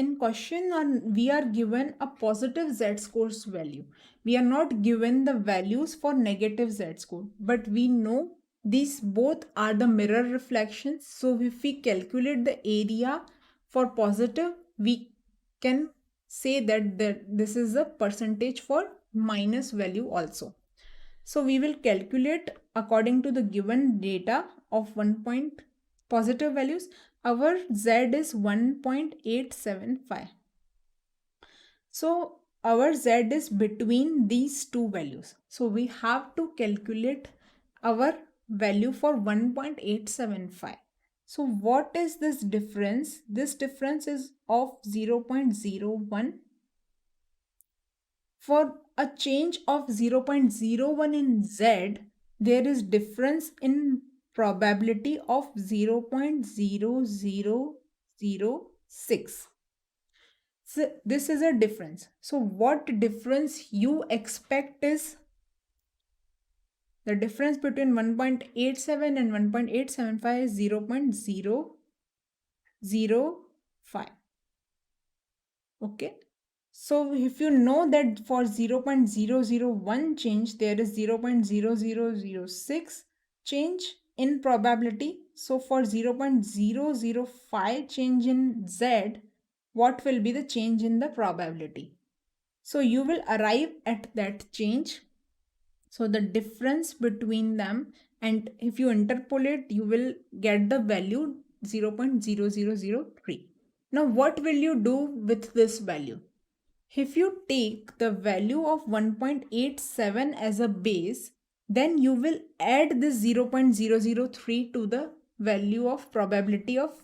are given a positive z-scores value. We are not given the values for negative z-score, but we know these both are the mirror reflections. So if we calculate the area for positive, we can say that this is a percentage for minus value also. So we will calculate according to the given data of positive values. Our z is 1.875. So our z is between these two values. So we have to calculate our value for 1.875. So what is this difference? This difference is of 0.01. For a change of 0.01 in z, there is difference in probability of 0.0006. So this is a difference. So what difference you expect is the difference between 1.87 and 1.875 is 0.005. Okay. So if you know that for 0.001 change, there is 0.0006 change in probability. So for 0.005 change in z, what will be the change in the probability? So you will arrive at that change. So the difference between them, and if you interpolate, you will get the value 0.0003. Now, what will you do with this value? If you take the value of 1.87 as a base, then you will add this 0.003 to the value of probability of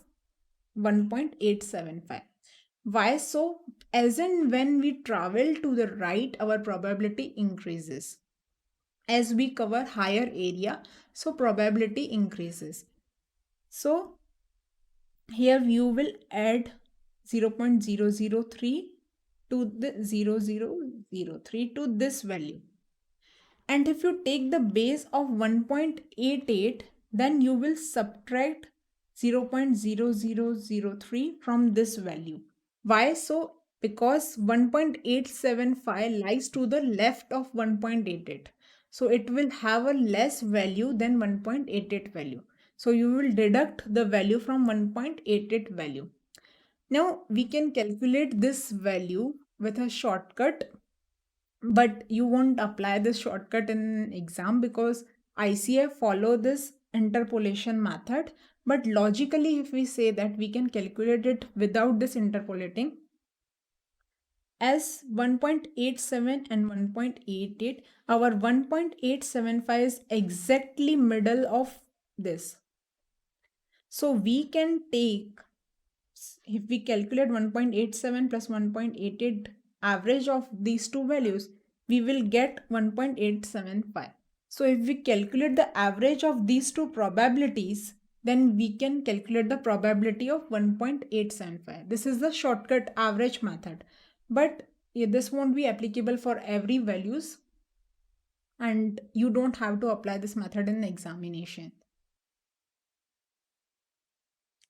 1.875. Why so? As in when we travel to the right, our probability increases. As we cover higher area, so probability increases. So here you will add 0.003 to the 0003 to this value. And if you take the base of 1.88, then you will subtract 0.0003 from this value. Why so? Because 1.875 lies to the left of 1.88. So it will have a less value than 1.88 value. So you will deduct the value from 1.88 value. Now we can calculate this value with a shortcut, but you won't apply this shortcut in exam because ICF follow this interpolation method. But logically, if we say that we can calculate it without this interpolating, as 1.87 and 1.88, our 1.875 is exactly middle of this. So we can take, if we calculate 1.87 plus 1.88 average of these two values, we will get 1.875. So if we calculate the average of these two probabilities, then we can calculate the probability of 1.875. This is the shortcut average method. But this won't be applicable for every values, and you don't have to apply this method in the examination.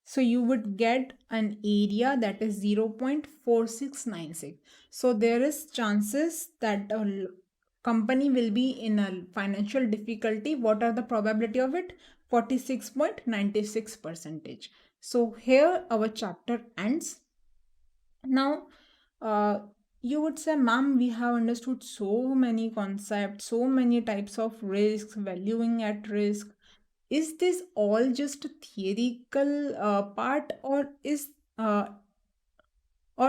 So you would get an area that is 0.4696. So there is chances that a company will be in a financial difficulty. What are the probability of it? 46.96 percentage. So here our chapter ends. Now, you would say, ma'am, we have understood so many concepts, so many types of risks, valuing at risk. Is this all just a theoretical part, or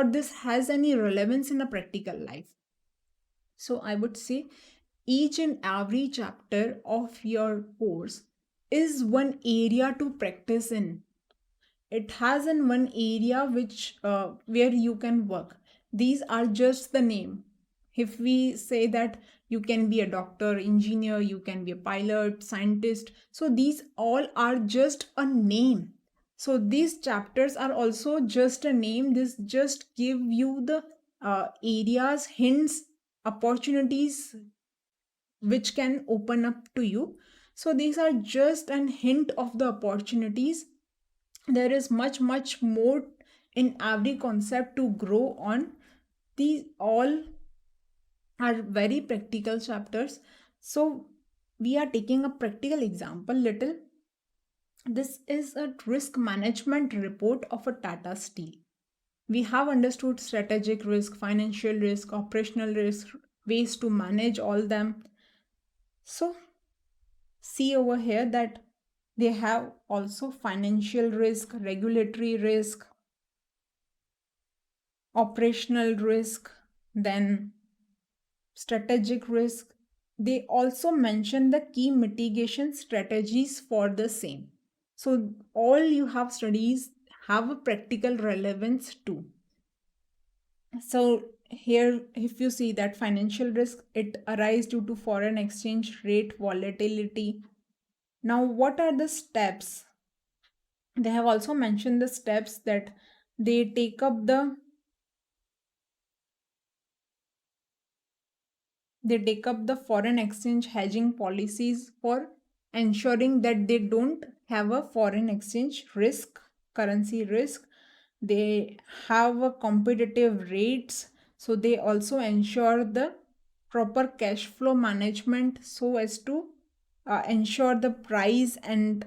this has any relevance in a practical life? So I would say each and every chapter of your course is one area to practice in. It has in one area which where you can work. These are just the name. If we say that you can be a doctor, engineer, you can be a pilot, scientist, so these all are just a name. So these chapters are also just a name. This just give you the areas, hints, opportunities which can open up to you. So these are just an hint of the opportunities. There is much more in every concept to grow on. These all are very practical chapters. So we are taking a practical example little. This is a risk management report of a Tata Steel. We have understood strategic risk, financial risk, operational risk, ways to manage all them. So see over here that they have also financial risk, regulatory risk, operational risk, then strategic risk. They also mention the key mitigation strategies for the same. So all you have studies have a practical relevance too. So here, if you see that financial risk, it arises due to foreign exchange rate volatility. Now, what are the steps? They have also mentioned the steps that they take up the foreign exchange hedging policies for ensuring that they don't have a foreign exchange risk, currency risk. They have a competitive rates, so they also ensure the proper cash flow management so as to ensure the price and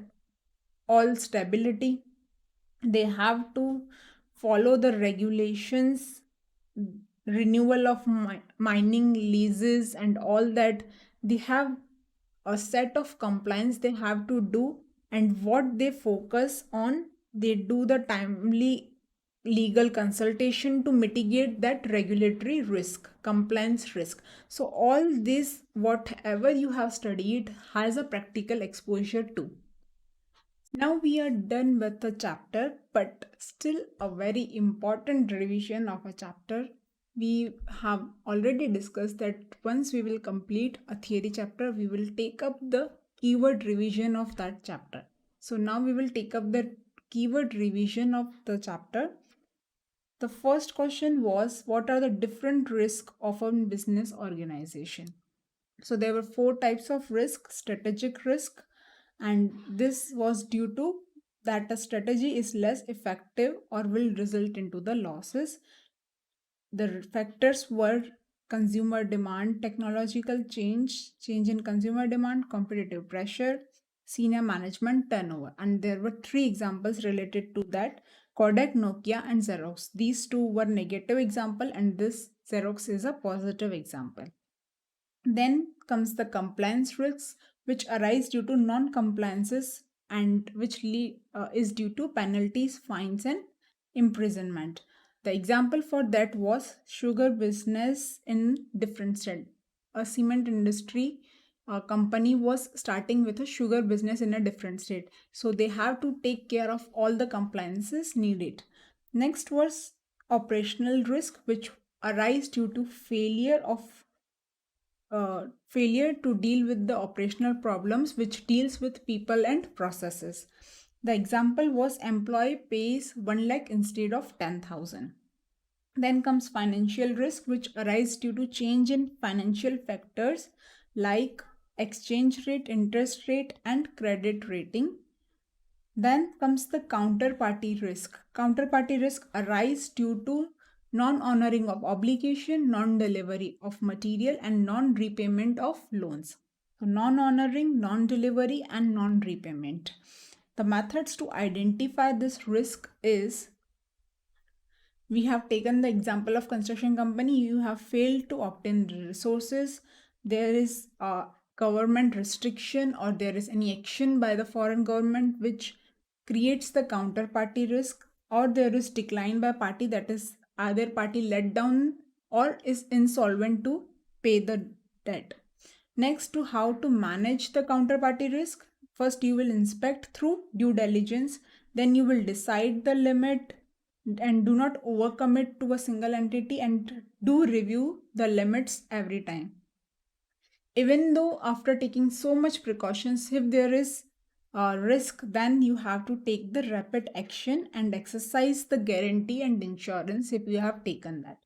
all stability. They have to follow the regulations, renewal of mining leases and all that. They have a set of compliance they have to do, and what they focus on, they do the timely legal consultation to mitigate that regulatory risk, compliance risk. So all this, whatever you have studied, has a practical exposure too. Now we are done with the chapter, but still a very important revision of a chapter. We have already discussed that once we will complete a theory chapter, we will take up the keyword revision of that chapter. So now we will take up the keyword revision of the chapter. The first question was, what are the different risks of a business organization? So there were four types of risk: strategic risk, and this was due to that a strategy is less effective or will result into the losses. The factors were consumer demand, technological change, change in consumer demand, competitive pressure, senior management turnover. And there were three examples related to that: Kodak, Nokia, and Xerox. These two were negative example, and this Xerox is a positive example. Then comes the compliance risks, which arise due to non-compliances and which is due to penalties, fines, and imprisonment. The example for that was sugar business in different state. A cement industry company was starting with a sugar business in a different state. So they have to take care of all the compliances needed. Next was operational risk, which arise due to failure to deal with the operational problems, which deals with people and processes. The example was employee pays 1 lakh instead of 10,000. Then comes financial risk, which arise due to change in financial factors like exchange rate, interest rate, and credit rating. Then comes the counterparty risk. Counterparty risk arise due to non-honoring of obligation, non-delivery of material, and non-repayment of loans. So non-honoring, non-delivery, and non-repayment. The methods to identify this risk is, we have taken the example of construction company. You have failed to obtain resources. There is a government restriction or there is any action by the foreign government which creates the counterparty risk, or there is decline by party, that is either party let down or is insolvent to pay the debt. Next, to how to manage the counterparty risk. First, you will inspect through due diligence, then you will decide the limit and do not overcommit to a single entity, and do review the limits every time. Even though after taking so much precautions, if there is a risk, then you have to take the rapid action and exercise the guarantee and insurance if you have taken that.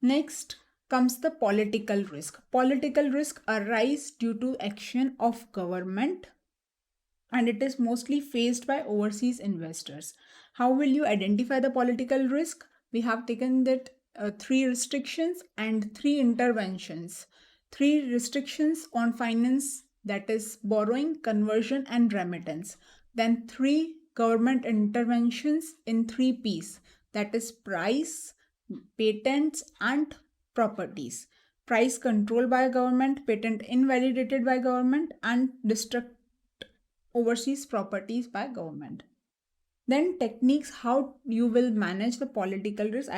Next comes the political risk. Political risk arise due to action of government, and it is mostly faced by overseas investors. How will you identify the political risk? We have taken that three restrictions and three interventions. Three restrictions on finance, that is borrowing, conversion, and remittance. Then three government interventions in three P's, that is price, patents, and properties. Price control by government, patent invalidated by government, and destruct overseas properties by government. Then techniques how you will manage the political risk.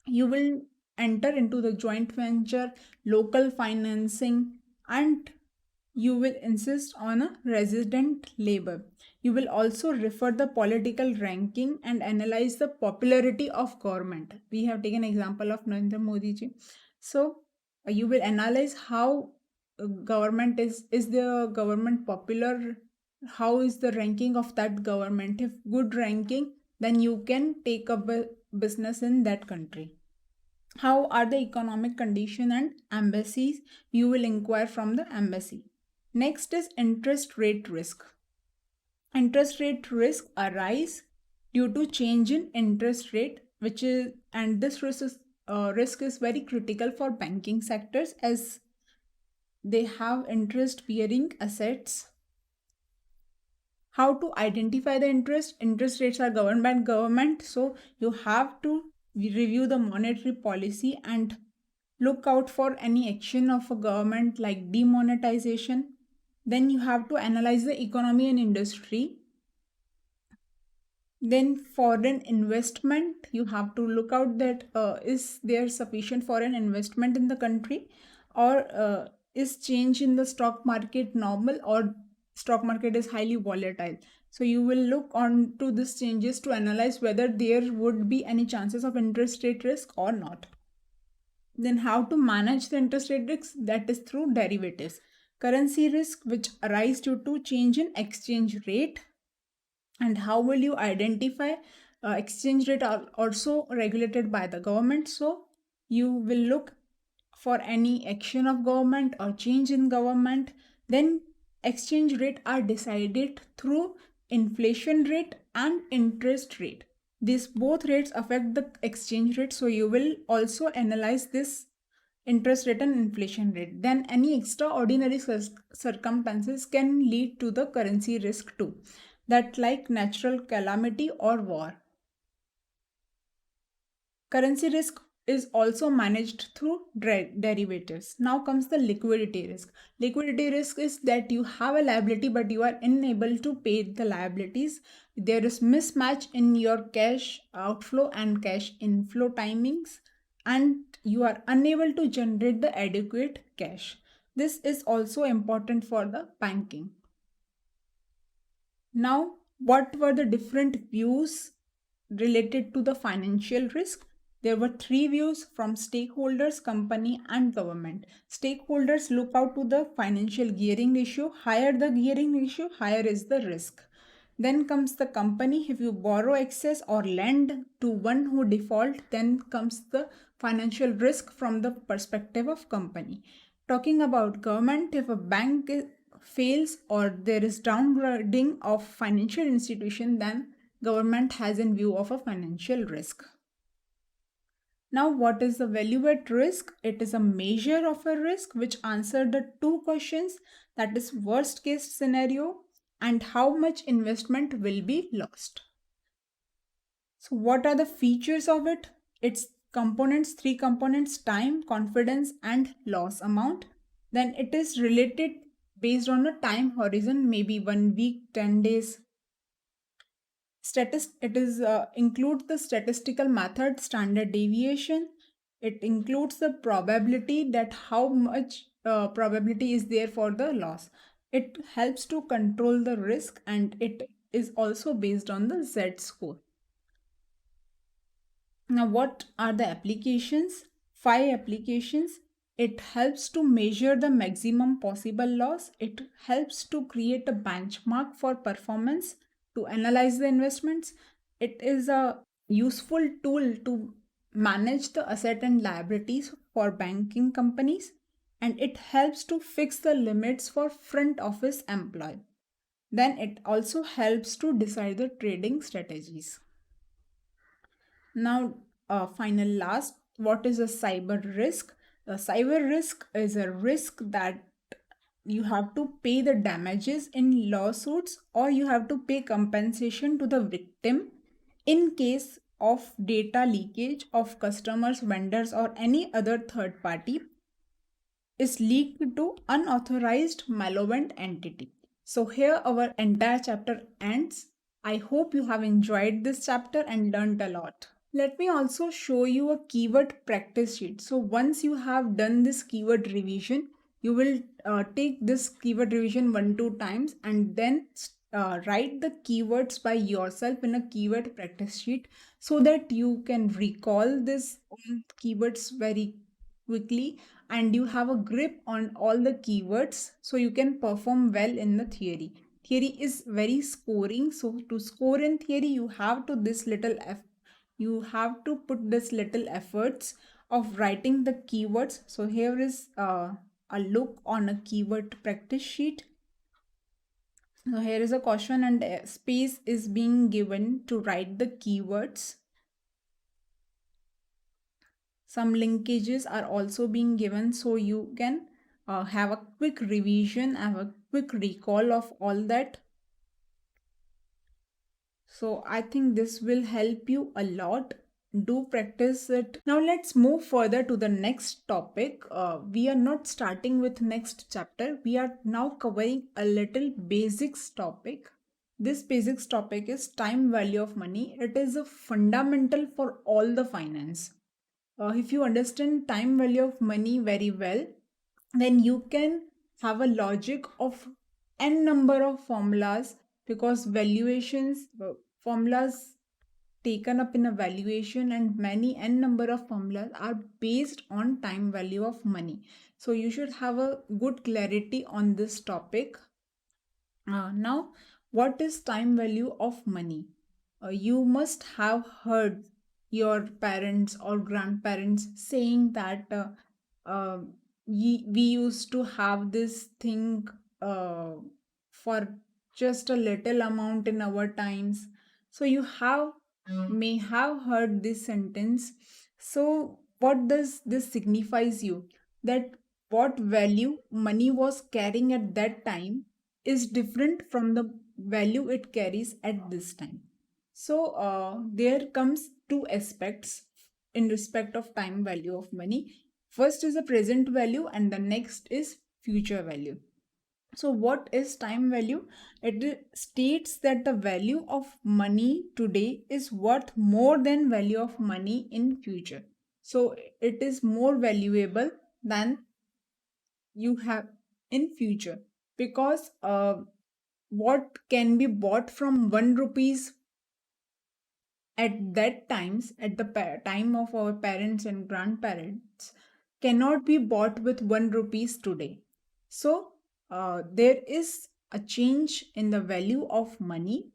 You will enter into the joint venture, local financing, and you will insist on a resident labor. You will also refer the political ranking and analyze the popularity of government. We have taken example of Narendra Modi ji. So you will analyze how government is the government popular, how is the ranking of that government. If good ranking, then you can take up a business in that country. How are the economic condition and embassies? You will inquire from the embassy. Next is interest rate risk. Interest rate risk arise due to change in interest rate, which is, and this risk is very critical for banking sectors as they have interest bearing assets. How to identify the interest rates are governed by government, so you have to review the monetary policy and look out for any action of a government like demonetization. Then you have to analyze the economy and industry. Then foreign investment, you have to look out that is there sufficient foreign investment in the country, or is change in the stock market normal, or stock market is highly volatile. So you will look on to these changes to analyze whether there would be any chances of interest rate risk or not. Then how to manage the interest rate risk? That is through derivatives. Currency risk which arise due to change in exchange rate. And how will you identify exchange rate are also regulated by the government, so you will look for any action of government or change in government. Then exchange rate are decided through inflation rate and interest rate. These both rates affect the exchange rate, so you will also analyze this interest rate and inflation rate. Then any extraordinary circumstances can lead to the currency risk too, that like natural calamity or war. Currency risk is also managed through derivatives. Now comes the liquidity risk. Liquidity risk is that you have a liability but you are unable to pay the liabilities. There is mismatch in your cash outflow and cash inflow timings, and you are unable to generate the adequate cash. This is also important for the banking. Now, what were the different views related to the financial risk? There were three views from stakeholders, company, and government. Stakeholders look out to the financial gearing ratio. Higher the gearing ratio, higher is the risk. Then comes the company. If you borrow excess or lend to one who default, then comes the financial risk from the perspective of company. Talking about government, if a bank fails or there is downgrading of financial institution, then government has in view of a financial risk. Now, what is the value at risk? It is a measure of a risk which answer the two questions, that is worst case scenario and how much investment will be lost. So what are the features of it? Its components, three components: time, confidence, and loss amount. Then it is related based on a time horizon, maybe 1 week, 10 days. It is includes the statistical method, standard deviation. It includes the probability, that how much probability is there for the loss. It helps to control the risk, and it is also based on the Z score. Now, what are the applications? 5 applications. It helps to measure the maximum possible loss. It helps to create a benchmark for performance, to analyze the investments. It is a useful tool to manage the asset and liabilities for banking companies, and it helps to fix the limits for front office employee. Then it also helps to decide the trading strategies. Now, final last, what is a cyber risk? A cyber risk is a risk that you have to pay the damages in lawsuits, or you have to pay compensation to the victim in case of data leakage of customers, vendors, or any other third party is leaked to unauthorized malevolent entity. So here our entire chapter ends. I hope you have enjoyed this chapter and learned a lot. Let me also show you a keyword practice sheet. So once you have done this keyword revision, you will take this keyword revision 1-2 times and then write the keywords by yourself in a keyword practice sheet, so that you can recall this keywords very quickly and you have a grip on all the keywords, so you can perform well in the theory. Theory is very scoring, so to score in theory you have to put this little efforts of writing the keywords. So here is a look on a keyword practice sheet. So here is a question and space is being given to write the keywords. Some linkages are also being given, so you can have a quick revision, have a quick recall of all that. So I think this will help you a lot. Do practice it. Now let's move further to the next topic. We are not starting with next chapter. We are now covering a little basics topic. This basics topic is time value of money. It is a fundamental for all the finance. If you understand time value of money very well, then you can have a logic of n number of formulas, because valuations formulas taken up in a valuation and many n number of formulas are based on time value of money. So you should have a good clarity on this topic. Now, what is time value of money? You must have heard your parents or grandparents saying that uh, we used to have this thing uh, for just a little amount in our times. So you have may have heard this sentence. So what does this signifies you? That what value money was carrying at that time is different from the value it carries at this time. So there comes two aspects in respect of time value of money. First is the present value and the next is future value. So what is time value? It states that the value of money today is worth more than value of money in future. So it is more valuable than you have in future, because what can be bought from 1 rupees at that times, at the time of our parents and grandparents, cannot be bought with 1 rupees today. So there is a change in the value of money.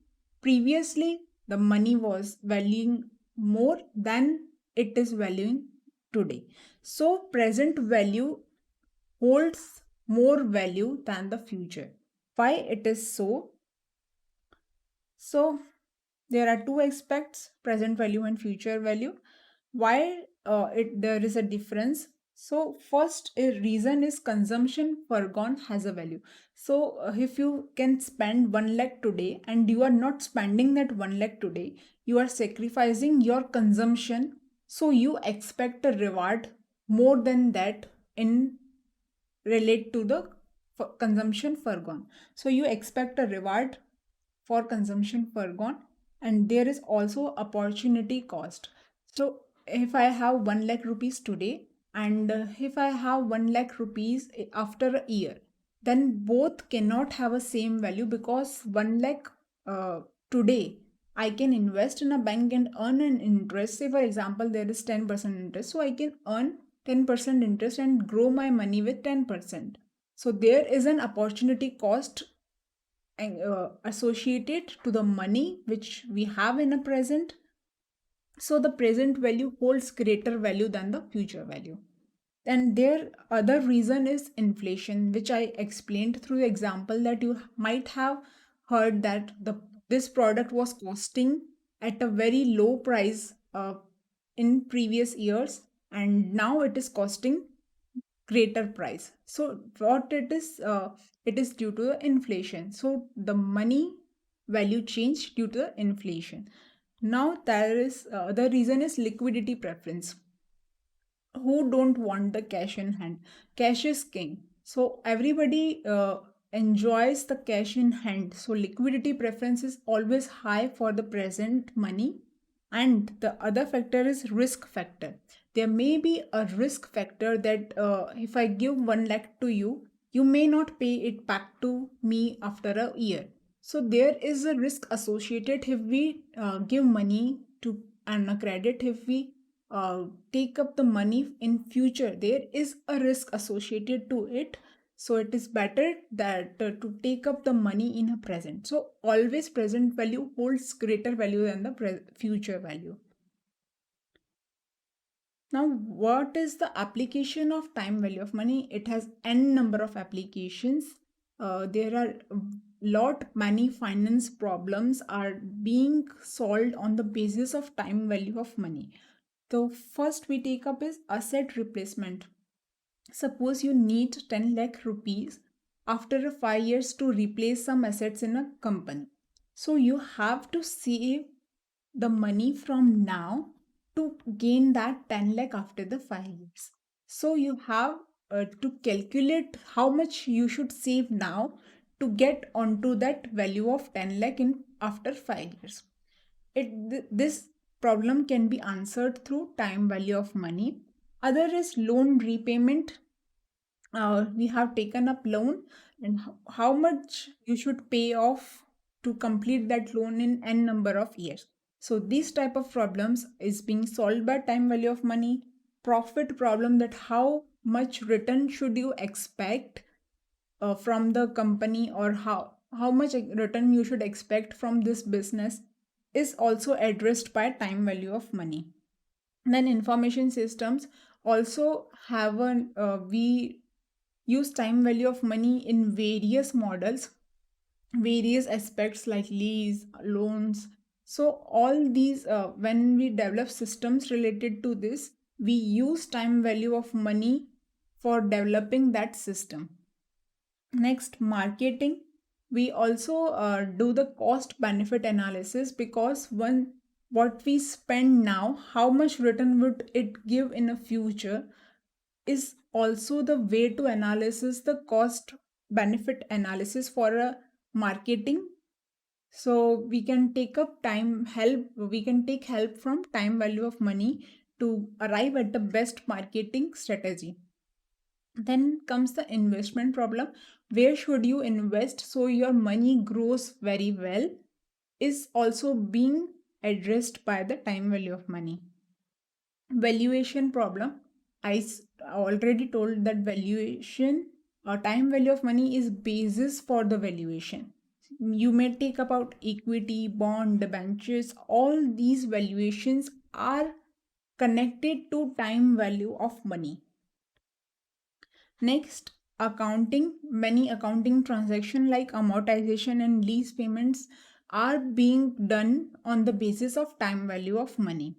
Previously the money was valuing more than it is valuing today. So present value holds more value than the future. Why it is so? So there are two aspects, present value and future value. Why there is a difference? So first a reason is consumption foregone has a value. So if you can spend 1 lakh today and you are not spending that 1 lakh today, you are sacrificing your consumption. So you expect a reward more than that in relate to the consumption foregone. So you expect a reward for consumption foregone, and there is also opportunity cost. So if I have 1 lakh rupees today and if I have 1 lakh rupees after a year, then both cannot have a same value, because 1 lakh today I can invest in a bank and earn an interest. Say for example there is 10% interest, so I can earn 10% interest and grow my money with 10%. So there is an opportunity cost associated to the money which we have in a present. So the present value holds greater value than the future value. And their other reason is inflation, which I explained through the example that you might have heard that this product was costing at a very low price in previous years, and now it is costing greater price. So what it is due to the inflation. So the money value change due to the inflation. Now there is the reason is liquidity preference. Who don't want the cash in hand? Cash is king. So everybody enjoys the cash in hand. So liquidity preference is always high for the present money. And the other factor is risk factor. There may be a risk factor that if I give 1 lakh to you, you may not pay it back to me after a year. So there is a risk associated if we give money to and a credit. If we take up the money in future, there is a risk associated to it. So it is better that to take up the money in a present. So always present value holds greater value than the future value. Now, what is the application of time value of money? It has n number of applications. There are lot many finance problems are being solved on the basis of time value of money. The first we take up is asset replacement. Suppose you need 10 lakh rupees after 5 years to replace some assets in a company. So you have to save the money from now to gain that 10 lakh after the 5 years. So you have to calculate how much you should save now to get onto that value of 10 lakh in after 5 years. This problem can be answered through time value of money. Other is loan repayment. We have taken up loan, and how much you should pay off to complete that loan in n number of years. So these type of problems is being solved by time value of money. Profit problem, that how much return should you expect from the company, or how much return you should expect from this business, is also addressed by time value of money. Then information systems also have an we use time value of money in various models, various aspects like lease, loans. So all these, when we develop systems related to this, we use time value of money for developing that system. Next, marketing. We also do the cost benefit analysis, because when what we spend now, how much return would it give in the future, is also the way to analysis the cost benefit analysis for a marketing. So we can take up time help we can take help from time value of money to arrive at the best marketing strategy. Then comes the investment problem. Where should you invest so your money grows very well, is also being addressed by the time value of money. Valuation problem. Already told that valuation, time value of money is basis for the valuation. You may take about equity, bond, debentures. All these valuations are connected to time value of money. Next, accounting. Many accounting transactions like amortization and lease payments are being done on the basis of time value of money.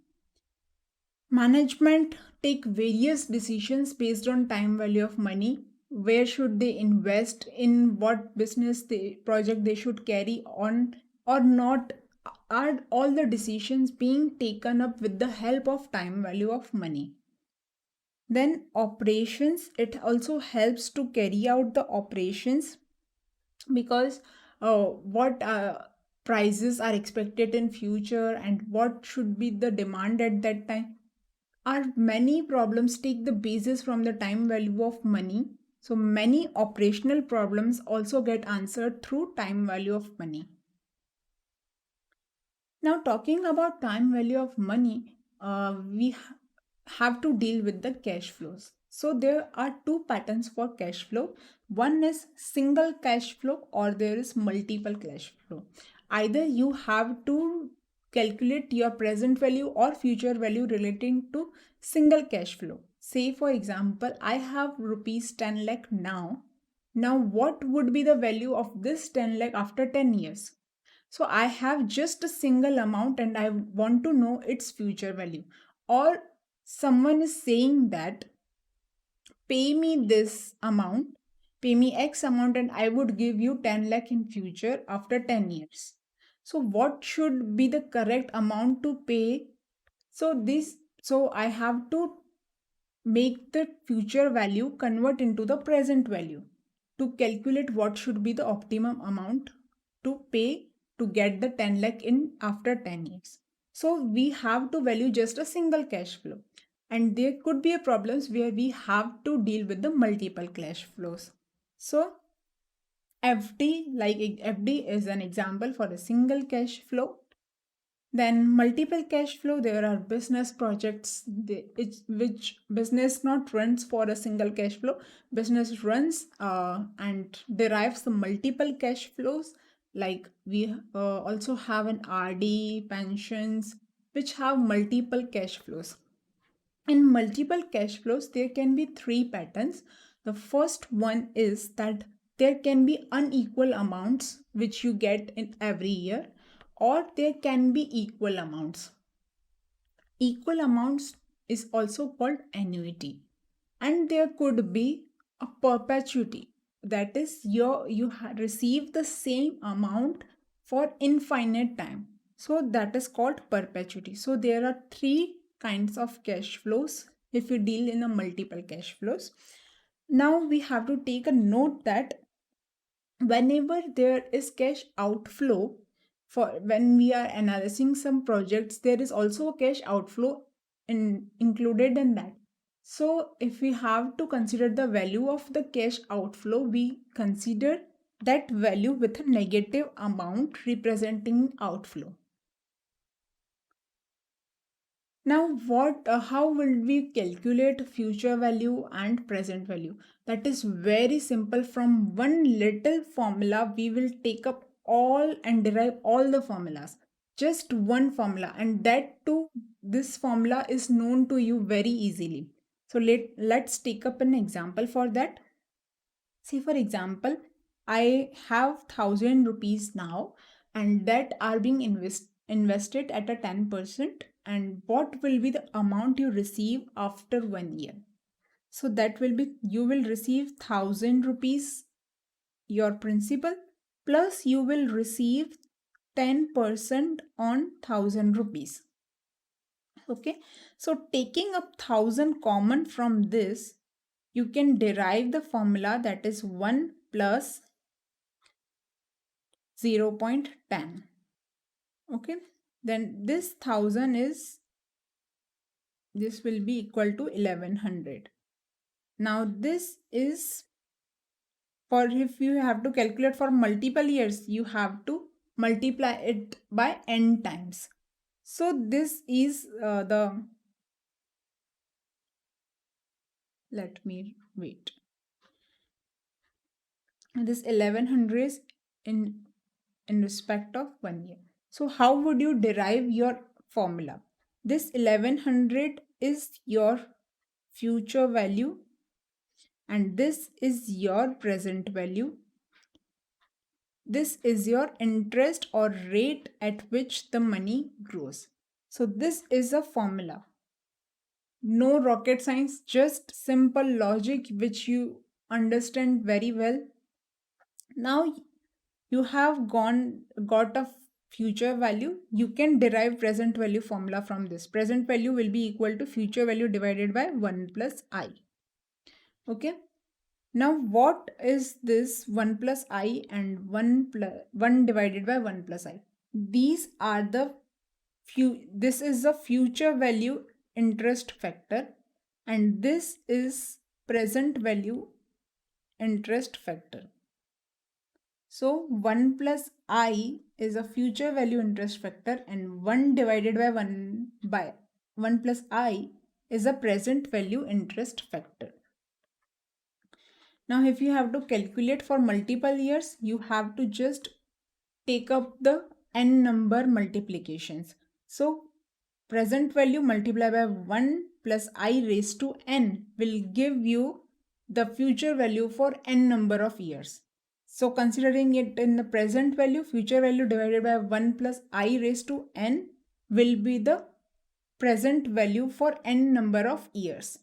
Management take various decisions based on time value of money. Where should they invest, in what business project they should carry on or not, are all the decisions being taken up with the help of time value of money. Then operations, it also helps to carry out the operations, because what prices are expected in future and what should be the demand at that time, are many problems take the basis from the time value of money. So many operational problems also get answered through time value of money. Now, talking about time value of money, we have to deal with the cash flows. So there are two patterns for cash flow. One is single cash flow, or there is multiple cash flow. Either you have to calculate your present value or future value relating to single cash flow. Say for example, I have rupees 10 lakh now. Now what would be the value of this 10 lakh after 10 years? So I have just a single amount and I want to know its future value. Or someone is saying that pay me this amount, pay me X amount, and I would give you 10 lakh in future after 10 years. So what should be the correct amount to pay? So I have to make the future value convert into the present value to calculate what should be the optimum amount to pay to get the 10 lakh in after 10 years. So we have to value just a single cash flow, and there could be a problems where we have to deal with the multiple cash flows. So FD, like FD is an example for a single cash flow. Then multiple cash flow, there are business projects which business not runs for a single cash flow. Business runs and derives the multiple cash flows. Like we also have an RD, pensions, which have multiple cash flows. In multiple cash flows, there can be three patterns. The first one is that there can be unequal amounts which you get in every year, or there can be equal amounts. Equal amounts is also called annuity, and there could be a perpetuity, that is you receive the same amount for infinite time, so that is called perpetuity. So there are three kinds of cash flows if you deal in a multiple cash flows. Now we have to take a note that whenever there is cash outflow, for when we are analyzing some projects, there is also a cash outflow included in that. So if we have to consider the value of the cash outflow, we consider that value with a negative amount representing outflow. Now, how will we calculate future value and present value? That is very simple. From one little formula, we will take up all and derive all the formulas. Just one formula, and that too, this formula is known to you very easily. So let's take up an example for that. See, for example, I have 1,000 rupees now, and that are being invested at a 10%. And what will be the amount you receive after 1 year? So that will be, you will receive 1,000 rupees, your principal, plus you will receive 10% on 1,000 rupees. Okay, so taking up 1,000 common from this, you can derive the formula, that is 1 plus 0.10. Okay, then this 1,000 is, this will be equal to 1,100. Now this is for, if you have to calculate for multiple years, you have to multiply it by n times. So this is let me wait. This 1,100 is in respect of 1 year. So how would you derive your formula? This 1,100 is your future value, and this is your present value. This is your interest or rate at which the money grows. So this is a formula. No rocket science, just simple logic which you understand very well. Now you have got a future value. You can derive present value formula from this. Present value will be equal to future value divided by 1 plus I. Okay. Now what is this 1 plus I and 1 divided by 1 plus I? These are the this is the future value interest factor, and this is present value interest factor. So 1 plus I is a future value interest factor, and 1 divided by 1 plus I is a present value interest factor. Now if you have to calculate for multiple years, you have to just take up the n number multiplications. So present value multiplied by 1 plus I raised to n will give you the future value for n number of years. So considering it in the present value, future value divided by 1 plus I raised to n will be the present value for n number of years.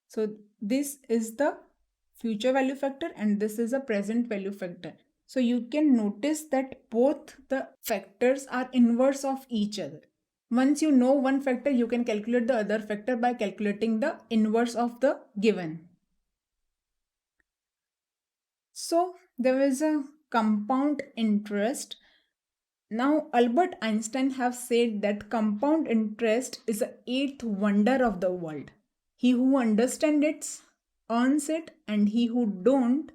So this is the future value factor and this is a present value factor. So you can notice that both the factors are inverse of each other. Once you know one factor, you can calculate the other factor by calculating the inverse of the given. So there is a compound interest. Now Albert Einstein have said that compound interest is the eighth wonder of the world. He who understands it earns it, and he who don't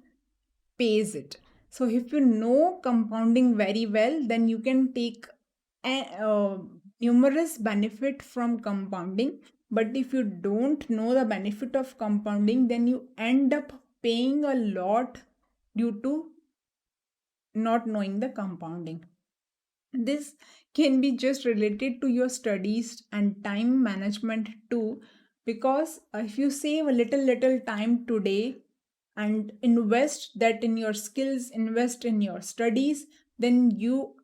pays it. So if you know compounding very well, then you can take numerous benefit from compounding. But if you don't know the benefit of compounding, then you end up paying a lot due to not knowing the compounding. This can be just related to your studies and time management too, because if you save a little time today and invest that in your skills, invest in your studies, then you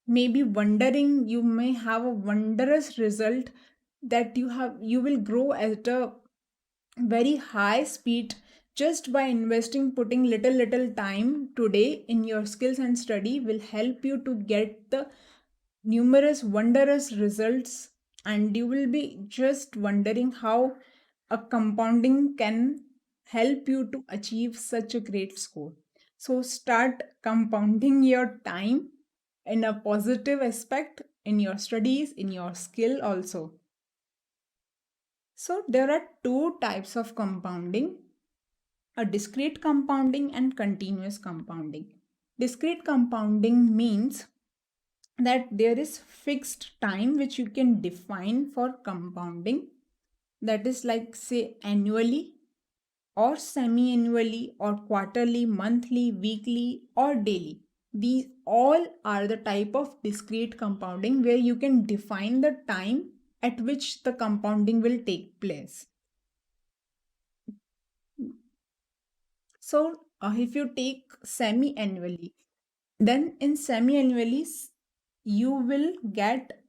may be wondering, you may have a wondrous result that you will grow at a very high speed just by investing, putting little time today in your skills and study will help you to get the numerous wondrous results, and you will be just wondering how a compounding can help you to achieve such a great score. So start compounding your time in a positive aspect in your studies, in your skill also. So there are two types of compounding, a discrete compounding and continuous compounding. Discrete compounding means that there is fixed time which you can define for compounding, that is like say annually or semi-annually or quarterly, monthly, weekly or daily. These all are the type of discrete compounding where you can define the time at which the compounding will take place. So if you take semi-annually, then in semi-annually you will get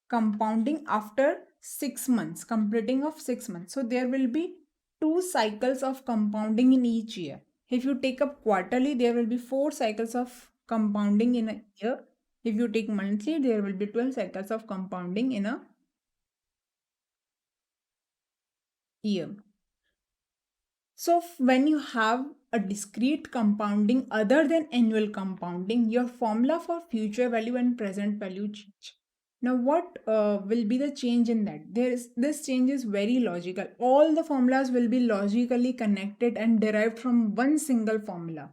compounding after 6 months, completing of 6 months. So there will be two cycles of compounding in each year. If you take up quarterly, there will be 4 cycles of compounding in a year. If you take monthly, there will be 12 cycles of compounding in a year. So when you have a discrete compounding other than annual compounding, your formula for future value and present value change. Now, what will be the change in that? This change is very logical. All the formulas will be logically connected and derived from one single formula.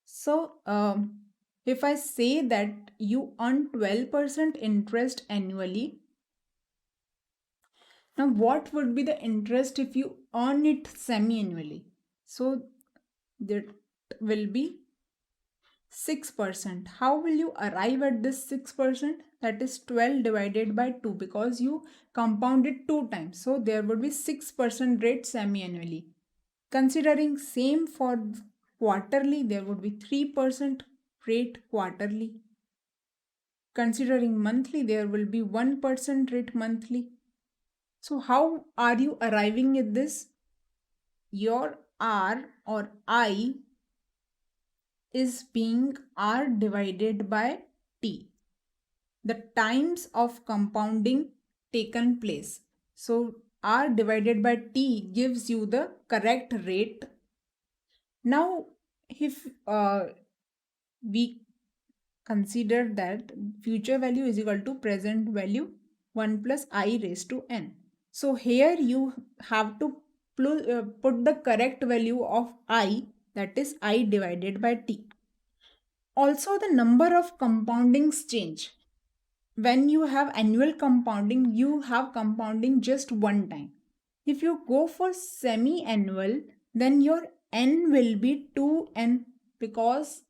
So, if I say that you earn 12% interest annually, now what would be the interest if you earn it semi-annually? So, that will be 6%. How will you arrive at this 6%? That is 12 divided by 2 because you compound it 2 times. So there would be 6% rate semi-annually. Considering same for quarterly, there would be 3% rate quarterly. Considering monthly, there will be 1% rate monthly. So how are you arriving at this? Your R or I is being R divided by T, the times of compounding taken place. So R divided by T gives you the correct rate. Now, if we consider that future value is equal to present value 1 plus I raised to n. So here you have to put the correct value of I, that is I divided by T. Also, the number of compoundings change. When you have annual compounding, you have compounding just one time. If you go for semi-annual, then your n will be 2n because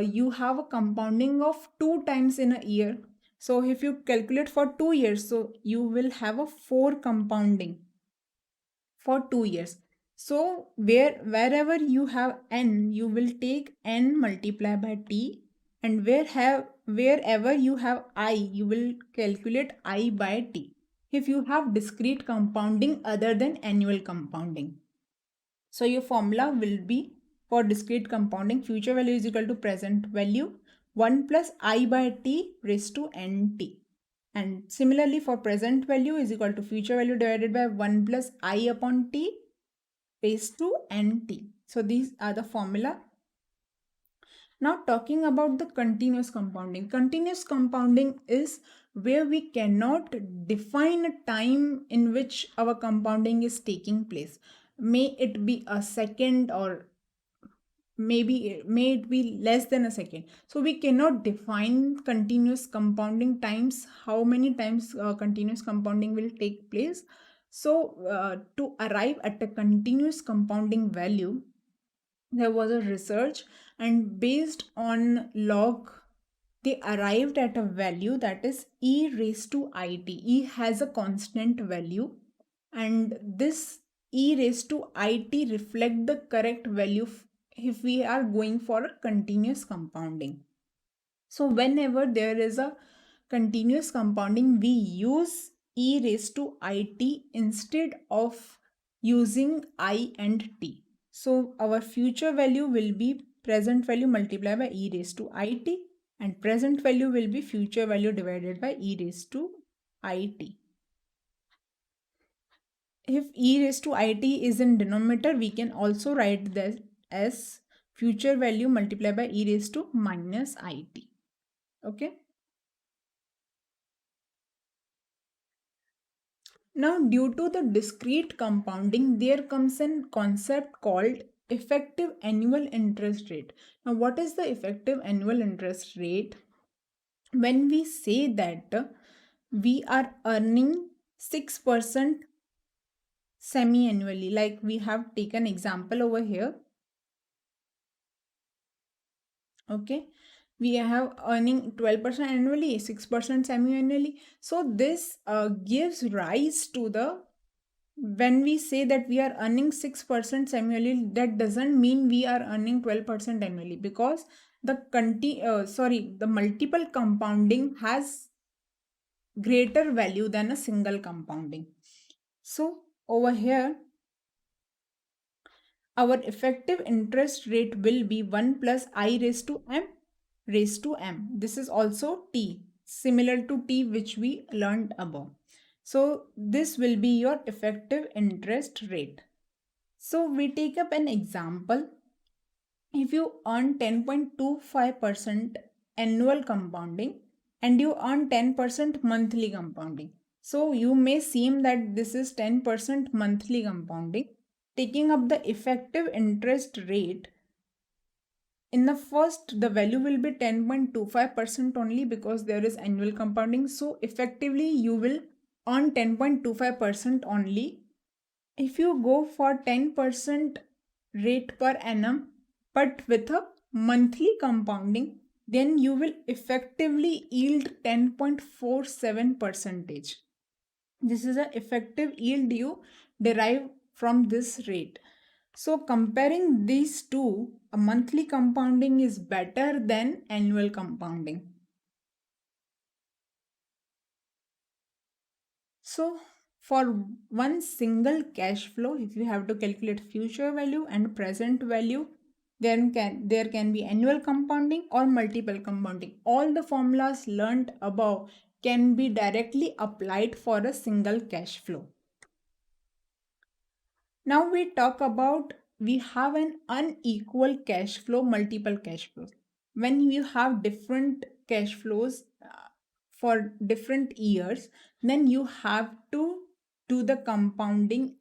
you have a compounding of 2 times in a year. So if you calculate for 2 years, so you will have a 4 compounding for 2 years. So wherever you have n, you will take n multiply by t, and wherever you have I, you will calculate I by t. If you have discrete compounding other than annual compounding. So your formula will be for discrete compounding, future value is equal to present value 1 plus I by t raised to nt. And similarly for present value is equal to future value divided by 1 plus I upon t raised to nt. So these are the formula. Now talking about the continuous compounding. Continuous compounding is where we cannot define a time in which our compounding is taking place. May it be a second or may it be less than a second. So we cannot define continuous compounding times, how many times continuous compounding will take place. So to arrive at a continuous compounding value, there was a research, and based on log they arrived at a value that is e raised to it. E has a constant value, and this e raised to it reflect the correct value if we are going for a continuous compounding. So whenever there is a continuous compounding, we use e raised to it instead of using I and t. So our future value will be present value multiplied by e raised to it, and present value will be future value divided by e raised to it. If e raised to it is in denominator, we can also write this s future value multiplied by e raised to minus it. Okay. Now, due to the discrete compounding, there comes a concept called effective annual interest rate. Now, what is the effective annual interest rate? When we say that we are earning 6% semi-annually, like we have taken example over here. Okay, we have earning 12% annually, 6% semi-annually. So this gives rise to the, when we say that we are earning 6% semi-annually, that doesn't mean we are earning 12% annually, because the multiple compounding has greater value than a single compounding. So over here, our effective interest rate will be 1 plus I raised to m. This is also t, similar to t which we learned above. So this will be your effective interest rate. So we take up an example. If you earn 10.25% annual compounding and you earn 10% monthly compounding. So you may seem that this is 10% monthly compounding. Taking up the effective interest rate, in the first, the value will be 10.25% only because there is annual compounding. So effectively, you will earn 10.25% only. If you go for 10% rate per annum, but with a monthly compounding, then you will effectively yield 10.47 percentage. This is an effective yield you derive from this rate. So comparing these two, a monthly compounding is better than annual compounding. So for one single cash flow, if you have to calculate future value and present value, then there can be annual compounding or multiple compounding. All the formulas learned above can be directly applied for a single cash flow. Now we talk about, we have an unequal cash flow, multiple cash flows. When you have different cash flows for different years, then you have to do the compounding.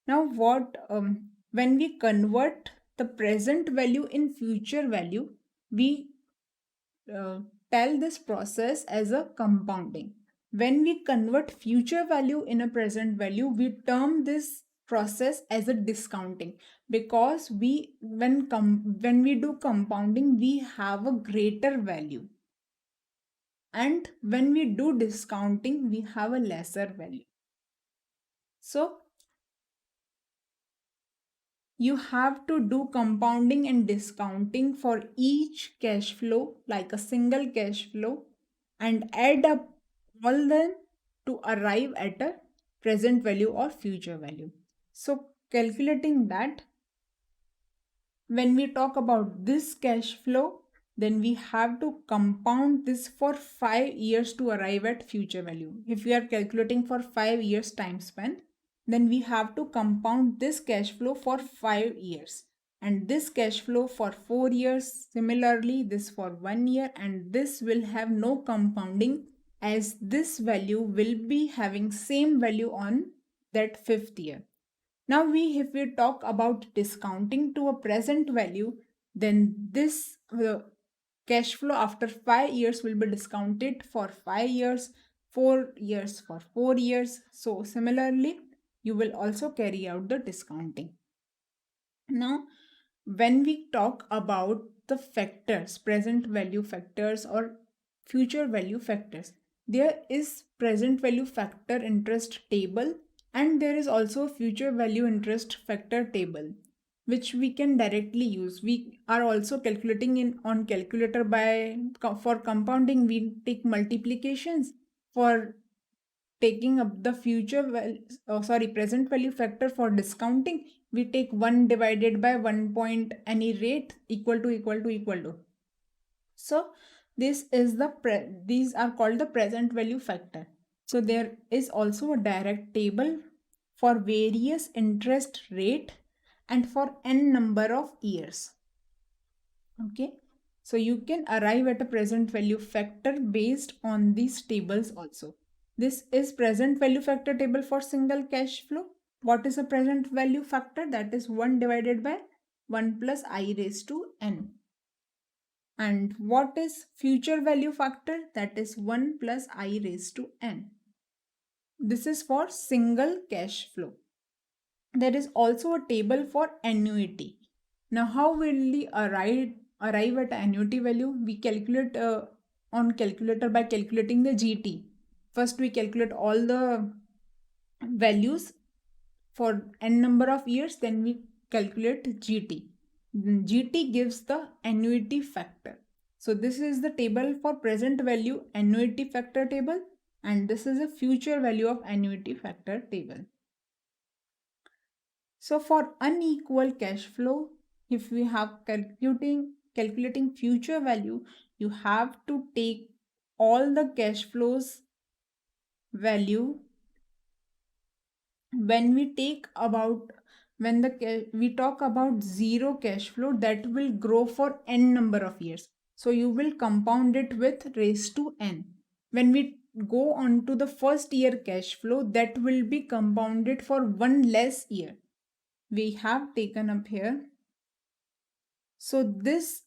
Now when we convert the present value in future value, we tell this process as a compounding. When we convert future value in a present value, we term this process as a discounting, because when we do compounding, we have a greater value, and when we do discounting, we have a lesser value. So you have to do compounding and discounting for each cash flow like a single cash flow, and add up all them to arrive at a present value or future value. So calculating that, when we talk about this cash flow, then we have to compound this for 5 years to arrive at future value. If we are calculating for 5 years time span, then we have to compound this cash flow for 5 years, and this cash flow for 4 years, similarly this for 1 year, and this will have no compounding, as this value will be having same value on that 5th year. Now if we talk about discounting to a present value, then this cash flow after 5 years will be discounted for 5 years, 4 years for 4 years. So similarly, you will also carry out the discounting. Now, when we talk about the factors, present value factors or future value factors, there is present value factor interest table, and there is also future value interest factor table, which we can directly use. We are also calculating in on calculator. For compounding, we take multiplications. For taking up the present value factor for discounting, we take 1 divided by 1 point any rate equal to. So this is these are called the present value factor. So there is also a direct table for various interest rate and for n number of years. Okay, so you can arrive at a present value factor based on these tables also. This is present value factor table for single cash flow. What is a present value factor? That is 1 divided by 1 plus I raised to n. And what is future value factor? That is 1 plus I raised to n. This is for single cash flow. There is also a table for annuity. Now, how will we arrive at annuity value? We calculate on calculator by calculating the GT. First, we calculate all the values for n number of years, then we calculate GT. GT gives the annuity factor. So this is the table for present value annuity factor table, and this is a future value of annuity factor table. So for unequal cash flow, if we have calculating future value, you have to take all the cash flows value. When we talk about zero cash flow, that will grow for n number of years. So you will compound it with raised to n. When we go on to the first year cash flow, that will be compounded for one less year. We have taken up here. So this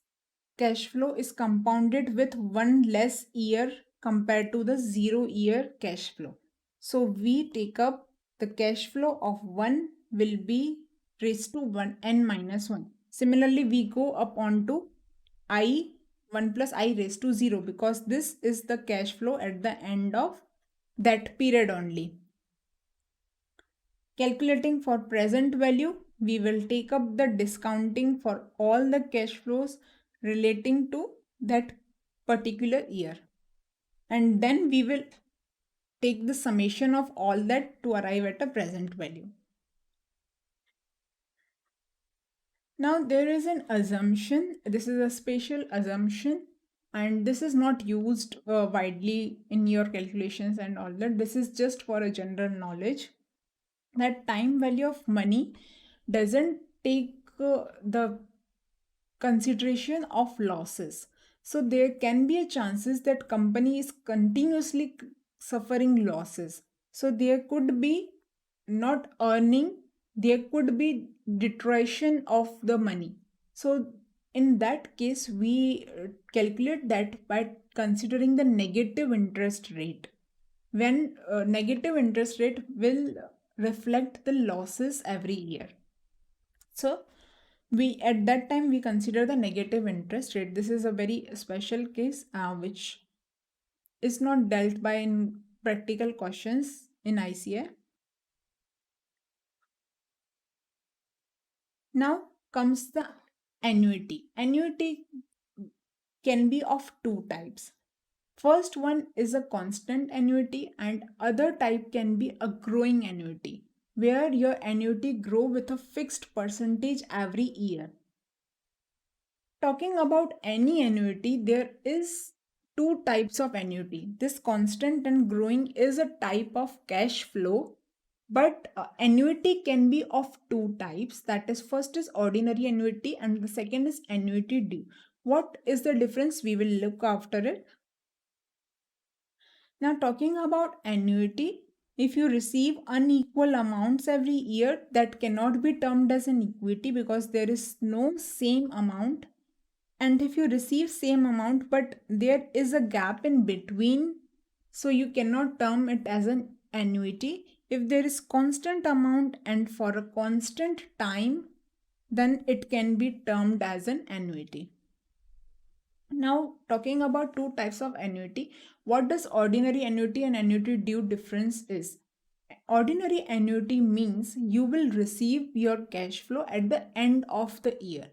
cash flow is compounded with one less year compared to the 0 year cash flow. So we take up the cash flow of 1 will be raised to 1 n minus 1. Similarly, we go up onto I 1 plus I raised to 0 because this is the cash flow at the end of that period only. Calculating for present value, we will take up the discounting for all the cash flows relating to that particular year. And then we will take the summation of all that to arrive at a present value. Now there is an assumption. This is a special assumption, and this is not used widely in your calculations and all that. This is just for a general knowledge, that time value of money doesn't take the consideration of losses. So there can be a chances that company is continuously suffering losses. So there could be not earning, there could be deterioration of the money. So in that case, we calculate that by considering the negative interest rate. When negative interest rate will reflect the losses every year. So we at that time we consider the negative interest rate. This is a very special case which is not dealt by in practical questions in ICA. Now comes the annuity. Annuity can be of two types. First one is a constant annuity, and other type can be a growing annuity, where your annuity grow with a fixed percentage every year. Talking about any annuity, there is two types of annuity. This constant and growing is a type of cash flow, but annuity can be of two types. That is, first is ordinary annuity and the second is annuity due. What is the difference? We will look after it. Now talking about annuity, if you receive unequal amounts every year, that cannot be termed as an equity because there is no same amount. And if you receive same amount but there is a gap in between, so you cannot term it as an annuity. If there is constant amount and for a constant time, then it can be termed as an annuity. Now talking about two types of annuity, what does ordinary annuity and annuity due difference is? Ordinary annuity means you will receive your cash flow at the end of the year,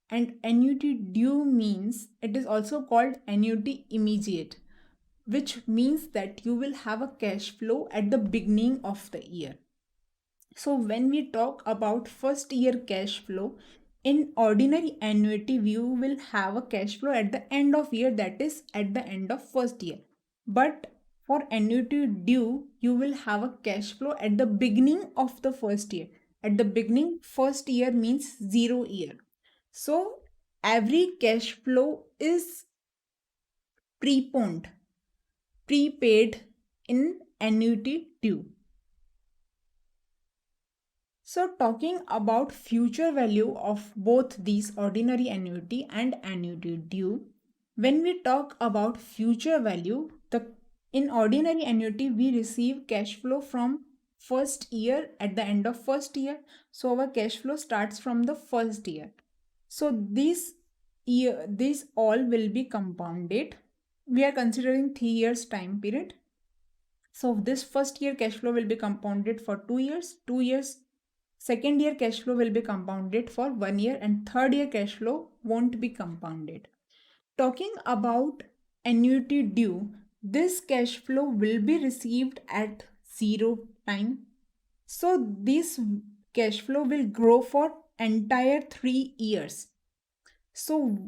and annuity due means it is also called annuity immediate, which means that you will have a cash flow at the beginning of the year. So when we talk about first year cash flow, in ordinary annuity, you will have a cash flow at the end of year, that is at the end of first year. But for annuity due, you will have a cash flow at the beginning of the first year. At the beginning, first year means 0 year. So every cash flow is preponed, prepaid in annuity due. So talking about future value of both these ordinary annuity and annuity due, when we talk about future value, in ordinary annuity we receive cash flow from first year at the end of first year. So our cash flow starts from the first year. So these all will be compounded. We are considering 3 years time period. So this first year cash flow will be compounded for 2 years. 2 years. Second year cash flow will be compounded for 1 year, and third year cash flow won't be compounded. Talking about annuity due, this cash flow will be received at 0 time. So this cash flow will grow for entire 3 years. So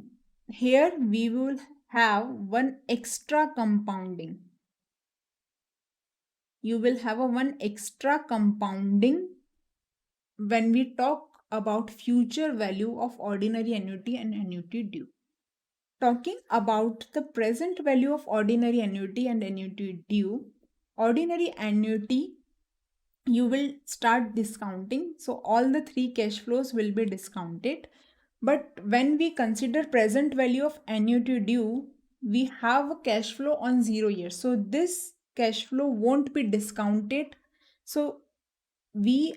here we will have one extra compounding. You will have a one extra compounding when we talk about future value of ordinary annuity and annuity due. Talking about the present value of ordinary annuity and annuity due, ordinary annuity you will start discounting. So all the three cash flows will be discounted. But when we consider present value of annuity due, we have a cash flow on 0 years. So this cash flow won't be discounted. So we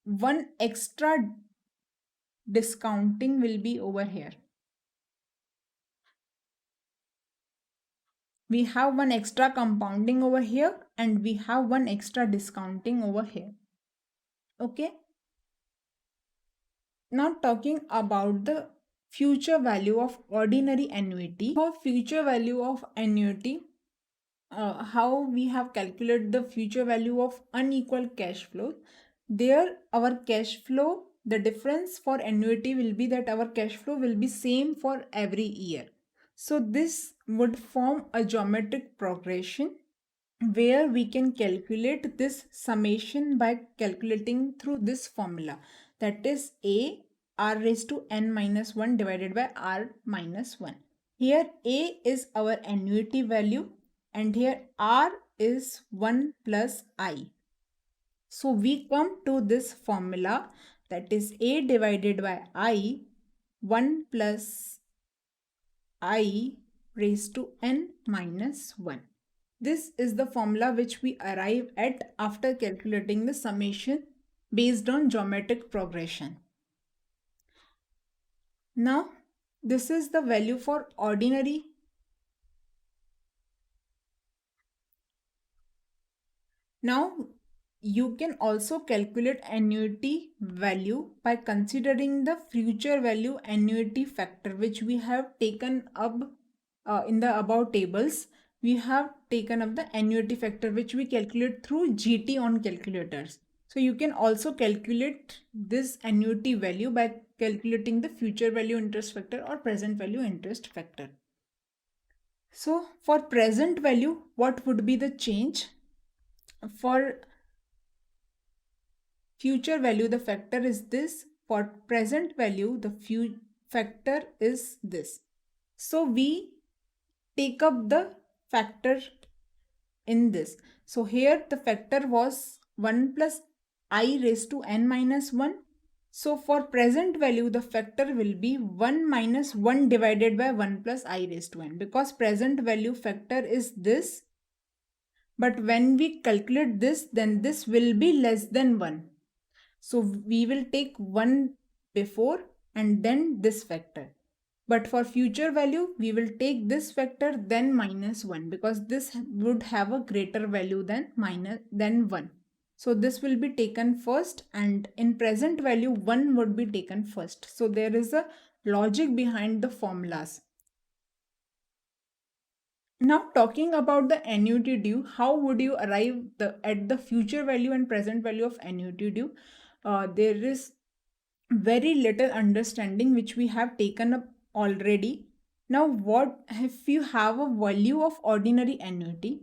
one extra discounting will be over here. We have one extra compounding over here and we have one extra discounting over here. Okay. Now talking about the future value of ordinary annuity. For future value of annuity, how we have calculated the future value of unequal cash flow. There our cash flow, the difference for annuity will be that our cash flow will be same for every year. So this would form a geometric progression where we can calculate this summation by calculating through this formula, that is a r raised to n minus 1 divided by r minus 1. Here a is our annuity value and here r is 1 plus I. So we come to this formula, that is a divided by I, 1 plus I raised to n minus 1. This is the formula which we arrive at after calculating the summation based on geometric progression. Now, this is the value for ordinary. Now, you can also calculate annuity value by considering the future value annuity factor, which we have taken up in the above tables. We have taken up the annuity factor, which we calculate through GT on calculators. So you can also calculate this annuity value by calculating the future value interest factor or present value interest factor. So for present value, what would be the change? For future value, the factor is this. For present value, the factor is this. So we take up the factor in this. So here the factor was 1 plus I raised to n minus 1. So for present value, the factor will be 1 minus 1 divided by 1 plus I raised to n, because present value factor is this. But when we calculate this, then this will be less than 1. So we will take 1 before and then this factor. But for future value, we will take this factor then minus 1, because this would have a greater value than 1. So this will be taken first, and in present value 1 would be taken first. So there is a logic behind the formulas. Now talking about the annuity due, how would you arrive at the future value and present value of annuity due? There is very little understanding which we have taken up already. Now what if you have a value of ordinary annuity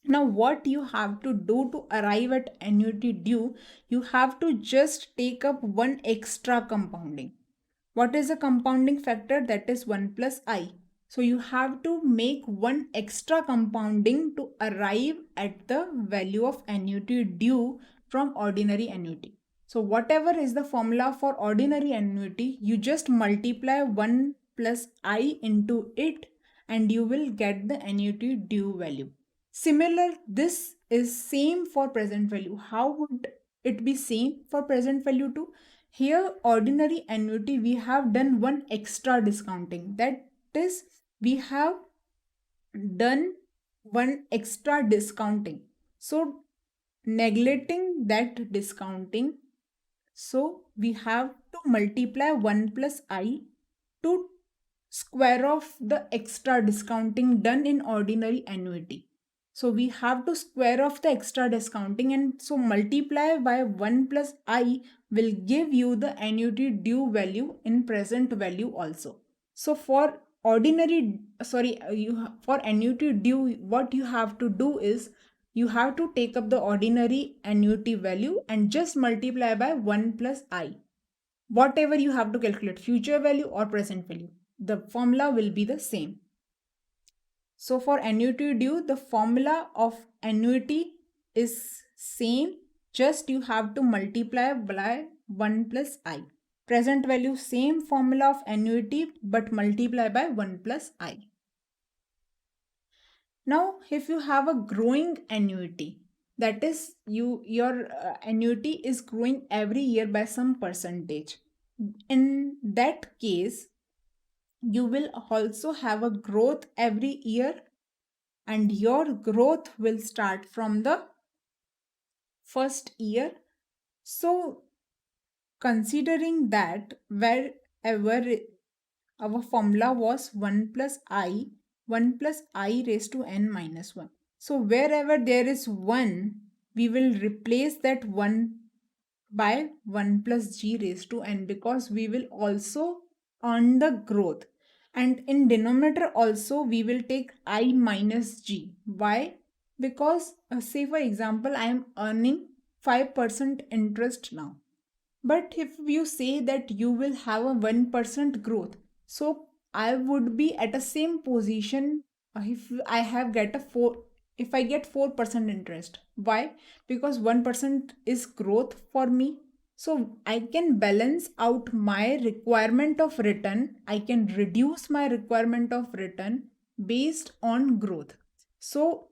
Now, what you have to do to arrive at annuity due, you have to just take up one extra compounding. What is the compounding factor? That is 1 plus I. So you have to make one extra compounding to arrive at the value of annuity due from ordinary annuity. So whatever is the formula for ordinary annuity, you just multiply 1 plus I into it and you will get the annuity due value. Similar, this is same for present value. How would it be same for present value too? Here, ordinary annuity, we have done one extra discounting. That is, we have done one extra discounting. So, neglecting that discounting, so we have to multiply 1 plus I to square of the extra discounting done in ordinary annuity. So we have to square off the extra discounting, and so multiply by 1 plus I will give you the annuity due value in present value also. So for for annuity due, what you have to do is you have to take up the ordinary annuity value and just multiply by 1 plus I. Whatever you have to calculate, future value or present value, the formula will be the same. So for annuity due, the formula of annuity is same, just you have to multiply by 1 plus I. Present value, same formula of annuity but multiply by 1 plus I. Now if you have a growing annuity, that is your annuity is growing every year by some percentage. In that case, you will also have a growth every year, and your growth will start from the first year. So considering that wherever our formula was 1 plus I, 1 plus I raised to n minus 1. So wherever there is 1, we will replace that 1 by 1 plus g raised to n, because we will also earn the growth. And in denominator also we will take I minus g. Why? Because say for example I am earning 5% interest now. But if you say that you will have a 1% growth, so I would be at the same position if I have get a 4, if I get 4% interest. Why? Because 1% is growth for me. So I can balance out my requirement of return. I can reduce my requirement of return based on growth. So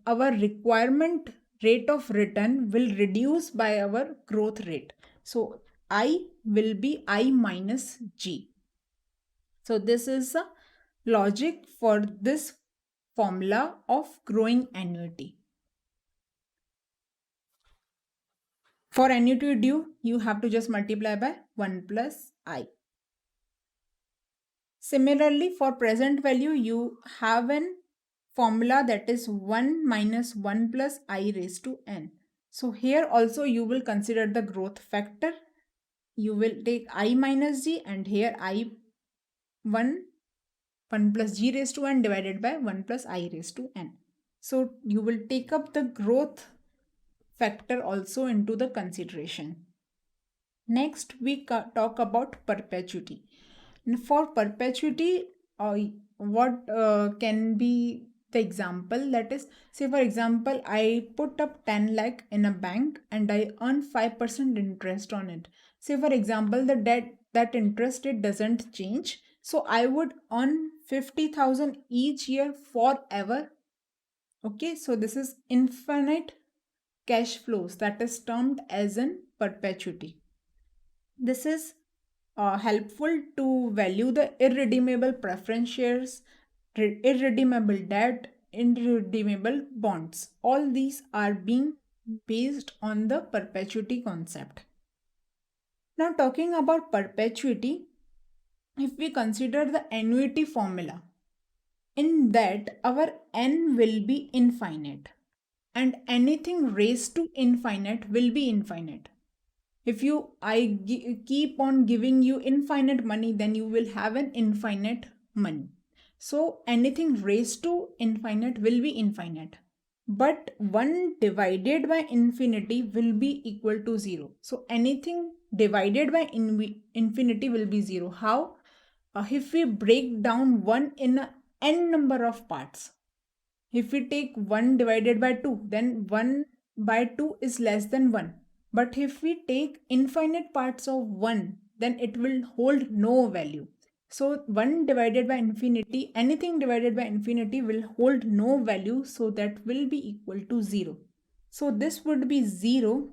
our requirement rate of return will reduce by our growth rate. So I will be I minus G. So this is the logic for this formula of growing annuity. For annuity due, you have to just multiply by 1 plus I. Similarly, for present value, you have an formula that is 1 minus 1 plus I raised to n. So here also you will consider the growth factor. You will take I minus g, and here I 1 plus g raised to n divided by 1 plus I raised to n. So you will take up the growth factor also into the consideration. Next, we talk about perpetuity. For perpetuity, what can be the example? That is, say for example, I put up 10 lakh in a bank and I earn 5% interest on it. Say for example, that interest rate doesn't change. So I would earn 50,000 each year forever. Okay, so this is infinite cash flows, that is termed as in perpetuity. This is helpful to value the irredeemable preference shares, irredeemable debt, irredeemable bonds. All these are being based on the perpetuity concept. Now, talking about perpetuity, if we consider the annuity formula, in that our n will be infinite, and anything raised to infinite will be infinite. If keep on giving you infinite money, then you will have an infinite money. So anything raised to infinite will be infinite. but 1 divided by infinity will be equal to 0. So anything divided by infinity will be 0. How? If we break down 1 in a n number of parts. If we take 1 divided by 2, then 1 by 2 is less than 1. But if we take infinite parts of 1, then it will hold no value. So 1 divided by infinity, anything divided by infinity will hold no value, so that will be equal to 0. So this would be 0.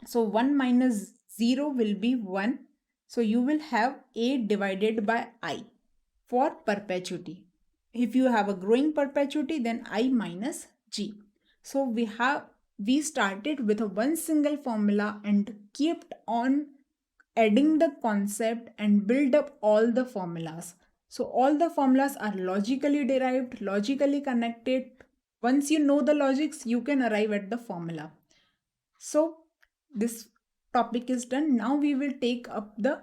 So 1 minus 0 will be 1. So you will have a divided by I for perpetuity. If you have a growing perpetuity, then I minus g. So we started with a one single formula and kept on adding the concept and build up all the formulas. So all the formulas are logically derived, logically connected. Once you know the logics, you can arrive at the formula. So this topic is done. Now we will take up the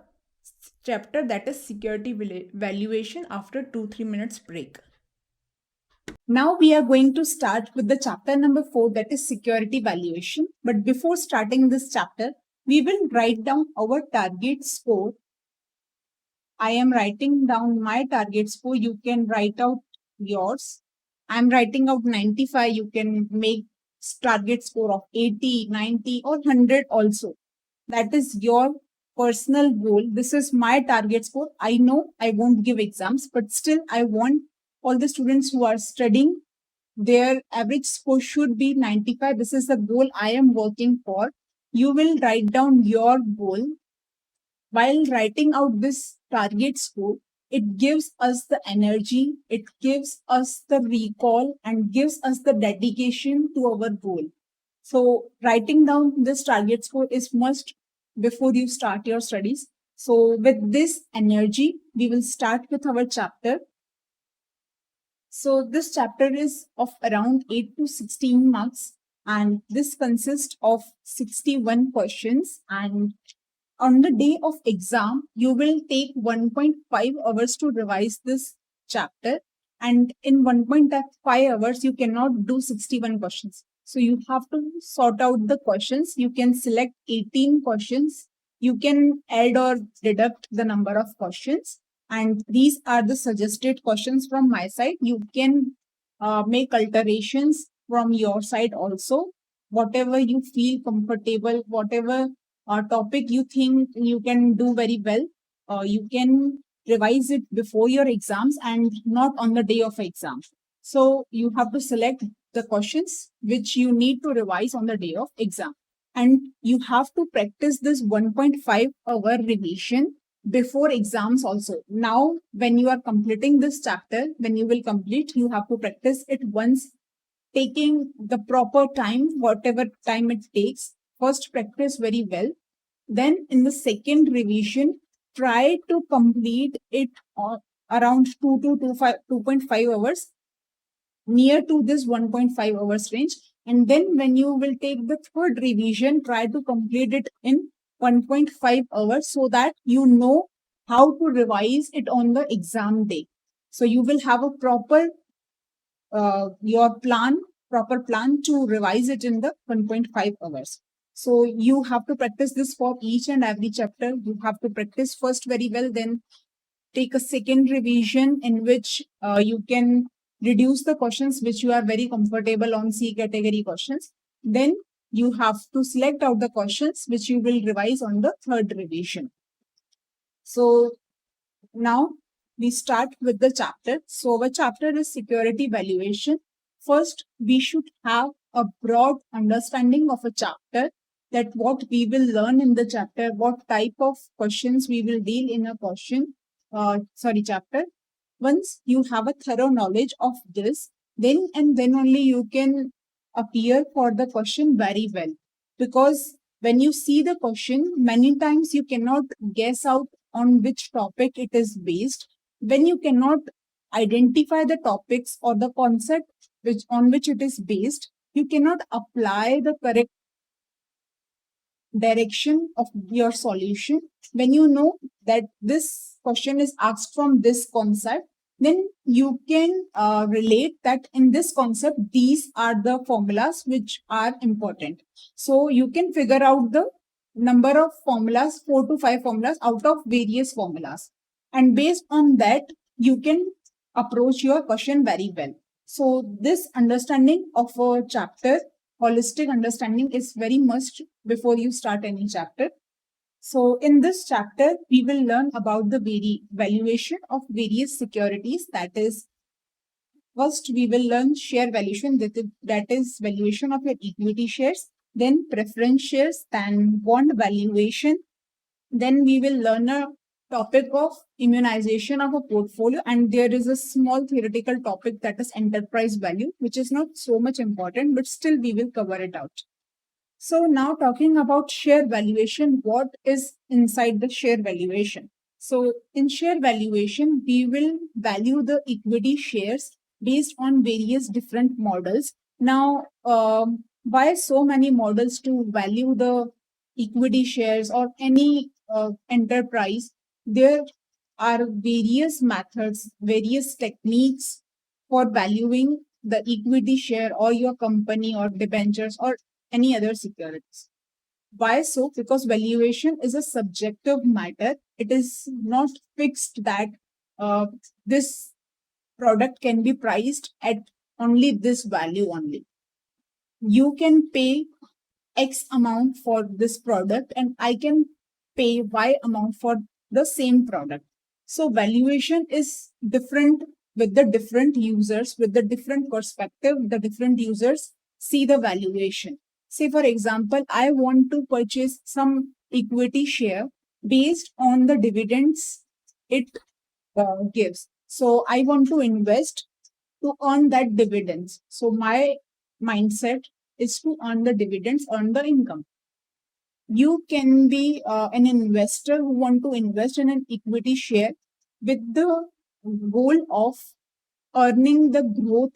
chapter, that is security valuation, after 2-3 minutes break. Now we are going to start with the chapter number 4, that is security valuation. But before starting this chapter, we will write down our target score. I am writing down my target score. You can write out yours. I am writing out 95. You can make target score of 80, 90 or 100 also. That is your personal goal. This is my target score. I know I won't give exams, but still I want all the students who are studying, their average score should be 95. This is the goal I am working for. You will write down your goal. While writing out this target score, it gives us the energy, it gives us the recall, and gives us the dedication to our goal. So writing down this target score is must before you start your studies. So with this energy, we will start with our chapter. So this chapter is of around 8 to 16 marks, and this consists of 61 questions. And on the day of exam, you will take 1.5 hours to revise this chapter. And in 1.5 hours, you cannot do 61 questions. So you have to sort out the questions. You can select 18 questions. You can add or deduct the number of questions. And these are the suggested questions from my side. You can make alterations from your side also. Whatever you feel comfortable, whatever topic you think you can do very well, you can revise it before your exams and not on the day of exam. So you have to select the questions which you need to revise on the day of exam. And you have to practice this 1.5 hour revision before exams also. Now, when you are completing this chapter, when you will complete, you have to practice it once, taking the proper time, whatever time it takes. First, practice very well. Then, in the second revision, try to complete it around 2.5 hours, near to this 1.5 hours range. And then, when you will take the third revision, try to complete it in 1.5 hours so that you know how to revise it on the exam day. So, you will have a proper proper plan to revise it in the 1.5 hours. So you have to practice this for each and every chapter. You have to practice first very well, then take a second revision in which you can reduce the questions which you are very comfortable on C category questions. Then you have to select out the questions which you will revise on the third revision. So now we start with the chapter. So our chapter is security valuation. First, we should have a broad understanding of a chapter, that what we will learn in the chapter, what type of questions we will deal in a chapter. Once you have a thorough knowledge of this, then and then only you can appear for the question very well. Because when you see the question, many times you cannot guess out on which topic it is based. When you cannot identify the topics or the concept on which it is based, you cannot apply the correct direction of your solution. When you know that this question is asked from this concept, then you can relate that in this concept, these are the formulas which are important. So you can figure out the number of formulas, 4 to 5 formulas out of various formulas. And based on that, you can approach your question very well. So this understanding of a chapter, holistic understanding, is very must before you start any chapter. So in this chapter, we will learn about the valuation of various securities. That is, first we will learn share valuation, that is valuation of your equity shares, then preference shares, then bond valuation. Then we will learn a topic of immunization of a portfolio, and there is a small theoretical topic, that is enterprise value, which is not so much important, but still we will cover it out. So now talking about share valuation, what is inside the share valuation? So in share valuation, we will value the equity shares based on various different models. Now, why so many models to value the equity shares or any enterprise? There are various methods, various techniques for valuing the equity share or your company or debentures or any other securities. Why so? Because valuation is a subjective matter. It is not fixed that uh, this product can be priced at only this value only. You can pay X amount for this product and I can pay Y amount for the same product. So valuation is different with the different users, with the different perspective, the different users see the valuation. Say for example, I want to purchase some equity share based on the dividends it gives. So I want to invest to earn that dividends. So my mindset is to earn the dividends, earn the income. You can be an investor who want to invest in an equity share with the goal of earning the growth.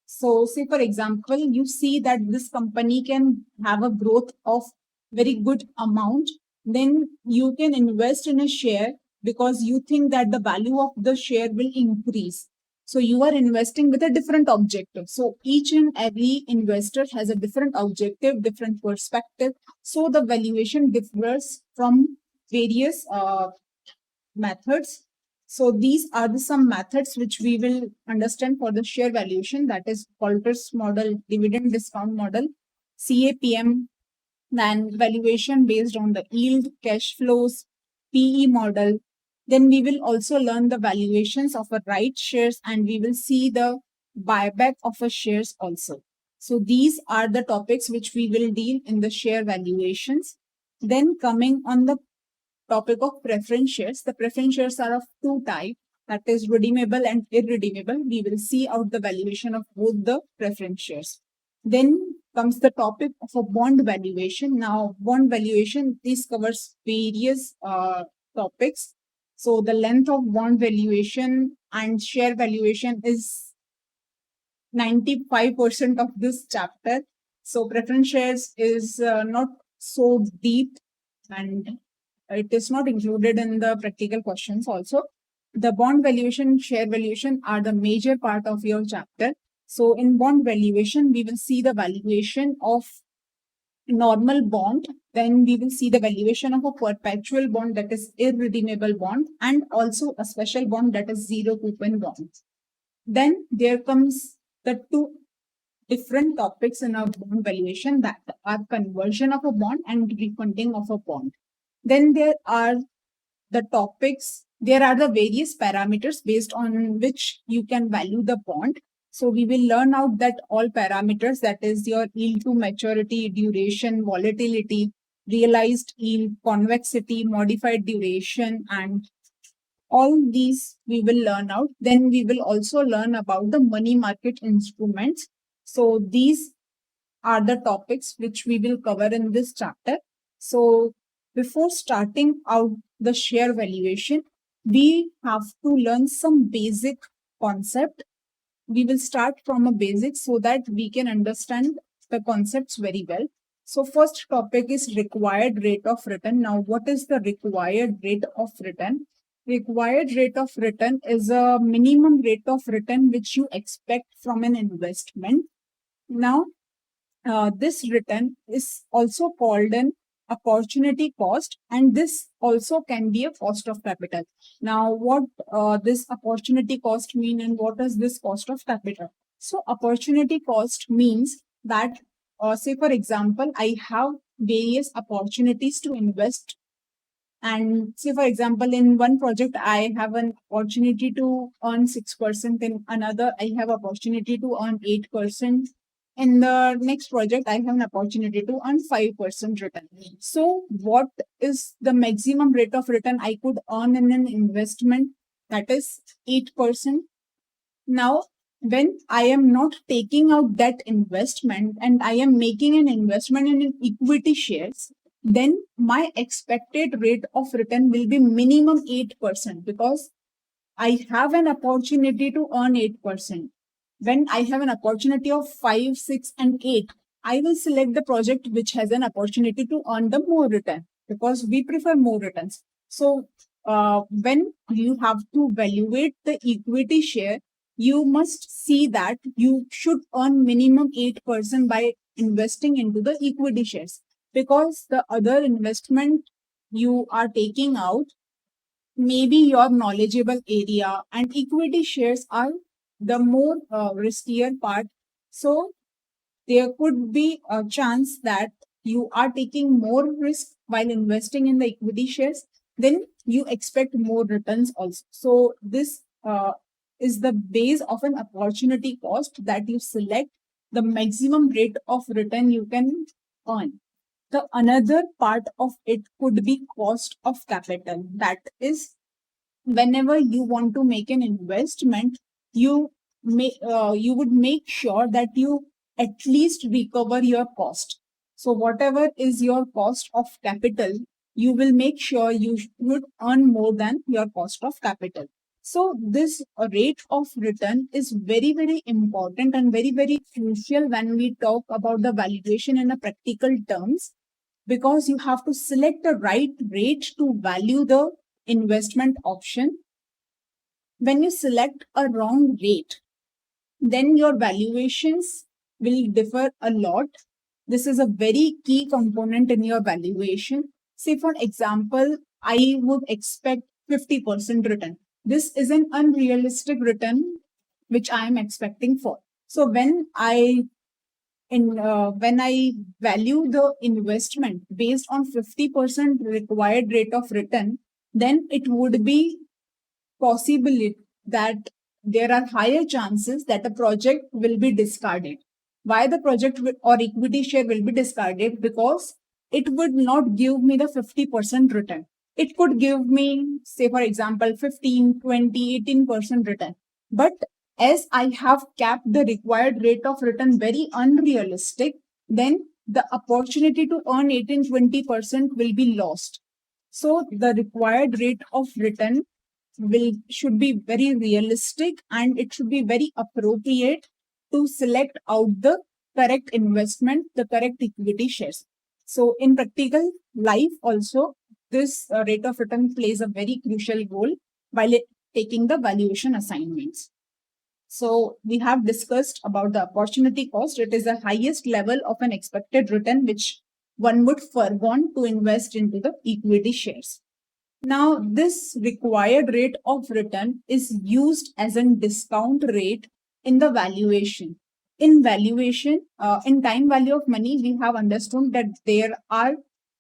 So say for example, you see that this company can have a growth of very good amount, then you can invest in a share because you think that the value of the share will increase. So you are investing with a different objective. So each and every investor has a different objective, different perspective. So the valuation differs from various methods. So these are some methods which we will understand for the share valuation, that is Colter's model, dividend discount model, CAPM, then valuation based on the yield, cash flows, PE model. Then we will also learn the valuations of a right shares and we will see the buyback of a shares also. So these are the topics which we will deal in the share valuations. Then coming on the topic of preference shares. The preference shares are of two types, that is redeemable and irredeemable. We will see out the valuation of both the preference shares. Then comes the topic of a bond valuation. Now, bond valuation, this covers various topics. So the length of bond valuation and share valuation is 95% of this chapter. So preference shares is not so deep and it is not included in the practical questions also. The bond valuation, share valuation are the major part of your chapter. So in bond valuation, we will see the valuation of normal bond, then we will see the valuation of a perpetual bond, that is irredeemable bond, and also a special bond, that is zero coupon bond. Then there comes the two different topics in our bond valuation, that are conversion of a bond and refunding of a bond. Then there are the topics, there are the various parameters based on which you can value the bond. So we will learn out that all parameters, that is your yield to maturity, duration, volatility, realized yield, convexity, modified duration, and all these we will learn out. Then we will also learn about the money market instruments. So these are the topics which we will cover in this chapter. So before starting out the share valuation, we have to learn some basic concept. We will start from a basic so that we can understand the concepts very well. So first topic is required rate of return. Now, what is the required rate of return? Required rate of return is a minimum rate of return which you expect from an investment. Now, this return is also called an opportunity cost, and this also can be a cost of capital. Now, what this opportunity cost mean, and what is this cost of capital? So, opportunity cost means that, say for example, I have various opportunities to invest, and say, for example, in one project, I have an opportunity to earn 6%. In another, I have opportunity to earn 8%. In the next project, I have an opportunity to earn 5% return. So what is the maximum rate of return I could earn in an investment? That is 8%. Now, when I am not taking out that investment and I am making an investment in an equity shares, then my expected rate of return will be minimum 8%, because I have an opportunity to earn 8%. When I have an opportunity of 5, 6, and 8, I will select the project which has an opportunity to earn the more return, because we prefer more returns. So, when you have to evaluate the equity share, you must see that you should earn minimum 8% by investing into the equity shares, because the other investment you are taking out maybe your knowledgeable area, and equity shares are the more riskier part. So there could be a chance that you are taking more risk while investing in the equity shares, then you expect more returns also. So this is the base of an opportunity cost, that you select the maximum rate of return you can earn. The another part of it could be cost of capital. That is, whenever you want to make an investment, you would make sure that you at least recover your cost. So whatever is your cost of capital, you will make sure you should earn more than your cost of capital. So this rate of return is very, very important and very, very crucial when we talk about the valuation in a practical terms, because you have to select the right rate to value the investment option. When you select a wrong rate, then your valuations will differ a lot. This is a very key component in your valuation. Say, for example, I would expect 50% return. This is an unrealistic return which I am expecting for. So when I value the investment based on 50% required rate of return, then it would be possible that there are higher chances that a project will be discarded. Why the project or equity share will be discarded? Because it would not give me the 50% return. It could give me, say, for example, 15, 20, 18% return. But as I have capped the required rate of return very unrealistic, then the opportunity to earn 18, 20% will be lost. So the required rate of return should be very realistic, and it should be very appropriate to select out the correct investment, the correct equity shares. So in practical life also, this rate of return plays a very crucial role while taking the valuation assignments. So we have discussed about the opportunity cost. It is the highest level of an expected return which one would forgone to invest into the equity shares. Now, this required rate of return is used as a discount rate in the valuation. In valuation, in time value of money, we have understood that there are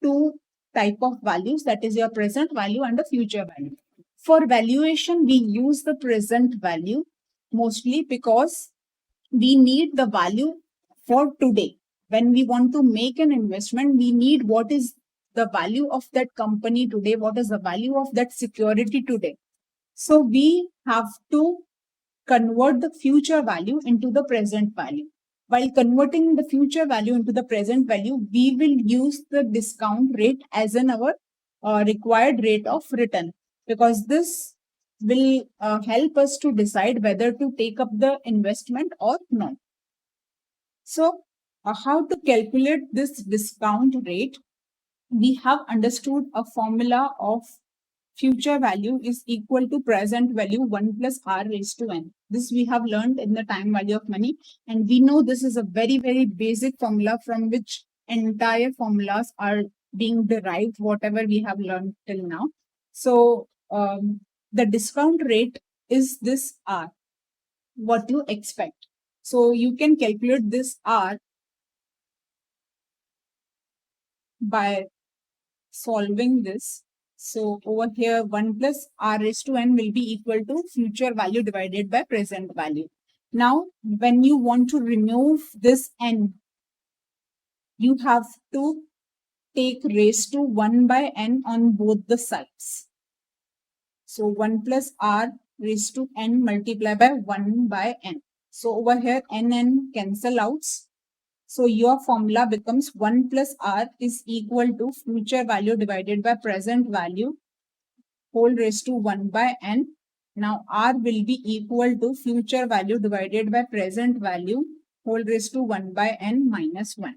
two type of values, that is your present value and the future value. For valuation, we use the present value mostly because we need the value for today. When we want to make an investment, we need what is the value of that company today, what is the value of that security today. So we have to convert the future value into the present value. While converting the future value into the present value, we will use the discount rate as our required rate of return, because this will help us to decide whether to take up the investment or not. So, how to calculate this discount rate? We have understood a formula of future value is equal to present value 1 plus r raised to n. This we have learned in the time value of money, and we know this is a very, very basic formula from which entire formulas are being derived, whatever we have learned till now. So the discount rate is this r, what you expect. So you can calculate this r by solving this. So over here 1 plus r raised to n will be equal to future value divided by present value. Now when you want to remove this n, you have to take raised to 1 by n on both the sides. So 1 plus r raised to n multiplied by 1 by n. So over here n cancel out. So your formula becomes 1 plus r is equal to future value divided by present value whole raised to 1 by n. Now r will be equal to future value divided by present value whole raised to 1 by n minus 1.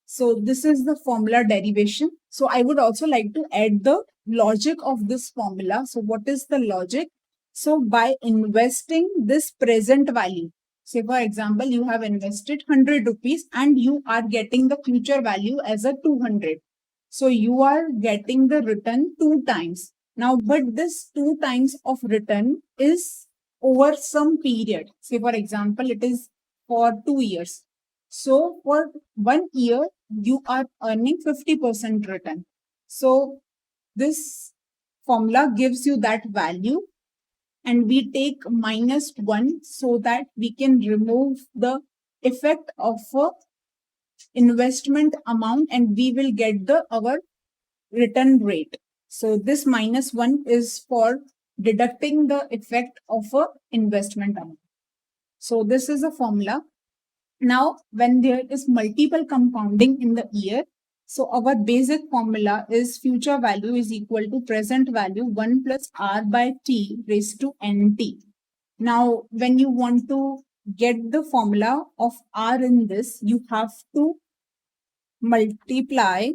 So this is the formula derivation. So I would also like to add the logic of this formula. So what is the logic? So by investing this present value, say for example, you have invested 100 rupees and you are getting the future value as a 200. So you are getting the return 2 times. Now, but this 2 times of return is over some period. Say for example, it is for 2 years. So for 1 year, you are earning 50% return. So this formula gives you that value, and we take minus 1 so that we can remove the effect of a investment amount and we will get the our return rate. So this minus 1 is for deducting the effect of a investment amount. So this is a formula. Now, when there is multiple compounding in the year, so our basic formula is future value is equal to present value 1 plus r by t raised to nt. Now, when you want to get the formula of r in this, you have to multiply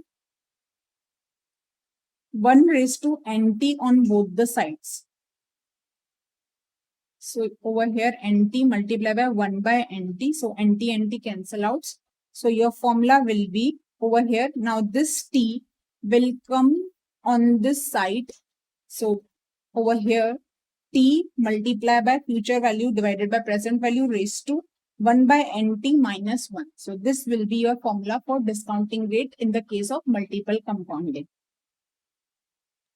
1 raised to nt on both the sides. So over here, nt multiplied by 1 by nt. So nt cancel out. So your formula will be over here. Now this t will come on this side. So over here, t multiplied by future value divided by present value raised to 1 by nt minus 1. So this will be your formula for discounting rate in the case of multiple compounding.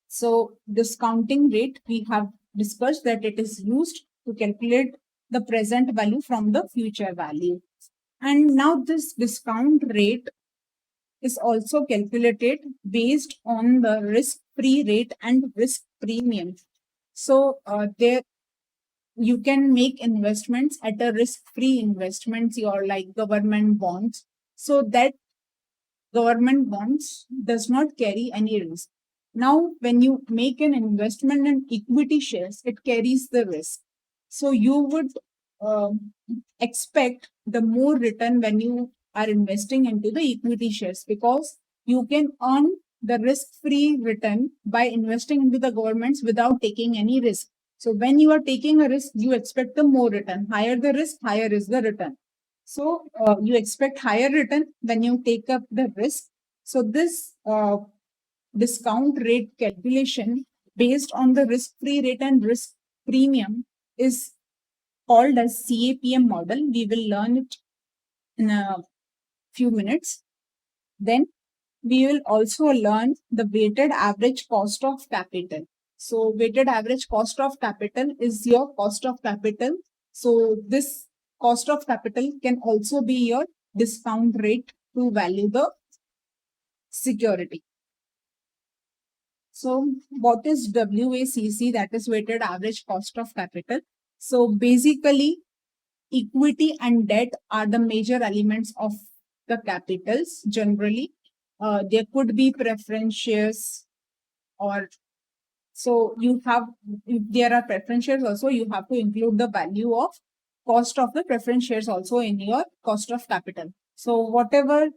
So discounting rate, we have discussed that it is used to calculate the present value from the future value. And now this discount rate is also calculated based on the risk-free rate and risk premium. So there you can make investments at a risk-free investments or like government bonds. So that government bonds does not carry any risk. Now, when you make an investment in equity shares, it carries the risk. So you would expect the more return when you are investing into the equity shares, because you can earn the risk-free return by investing into the governments without taking any risk. So when you are taking a risk, you expect the more return. Higher the risk, higher is the return. So you expect higher return when you take up the risk. So this discount rate calculation based on the risk-free rate and risk premium is called as CAPM model. We will learn it in a few minutes. Then we will also learn the weighted average cost of capital. So weighted average cost of capital is your cost of capital. So this cost of capital can also be your discount rate to value the security. So what is WACC? That is weighted average cost of capital. So basically, equity and debt are the major elements of the capitals generally. There could be preference shares, or so you have, if there are preference shares also, you have to include the value of cost of the preference shares also in your cost of capital. So whatever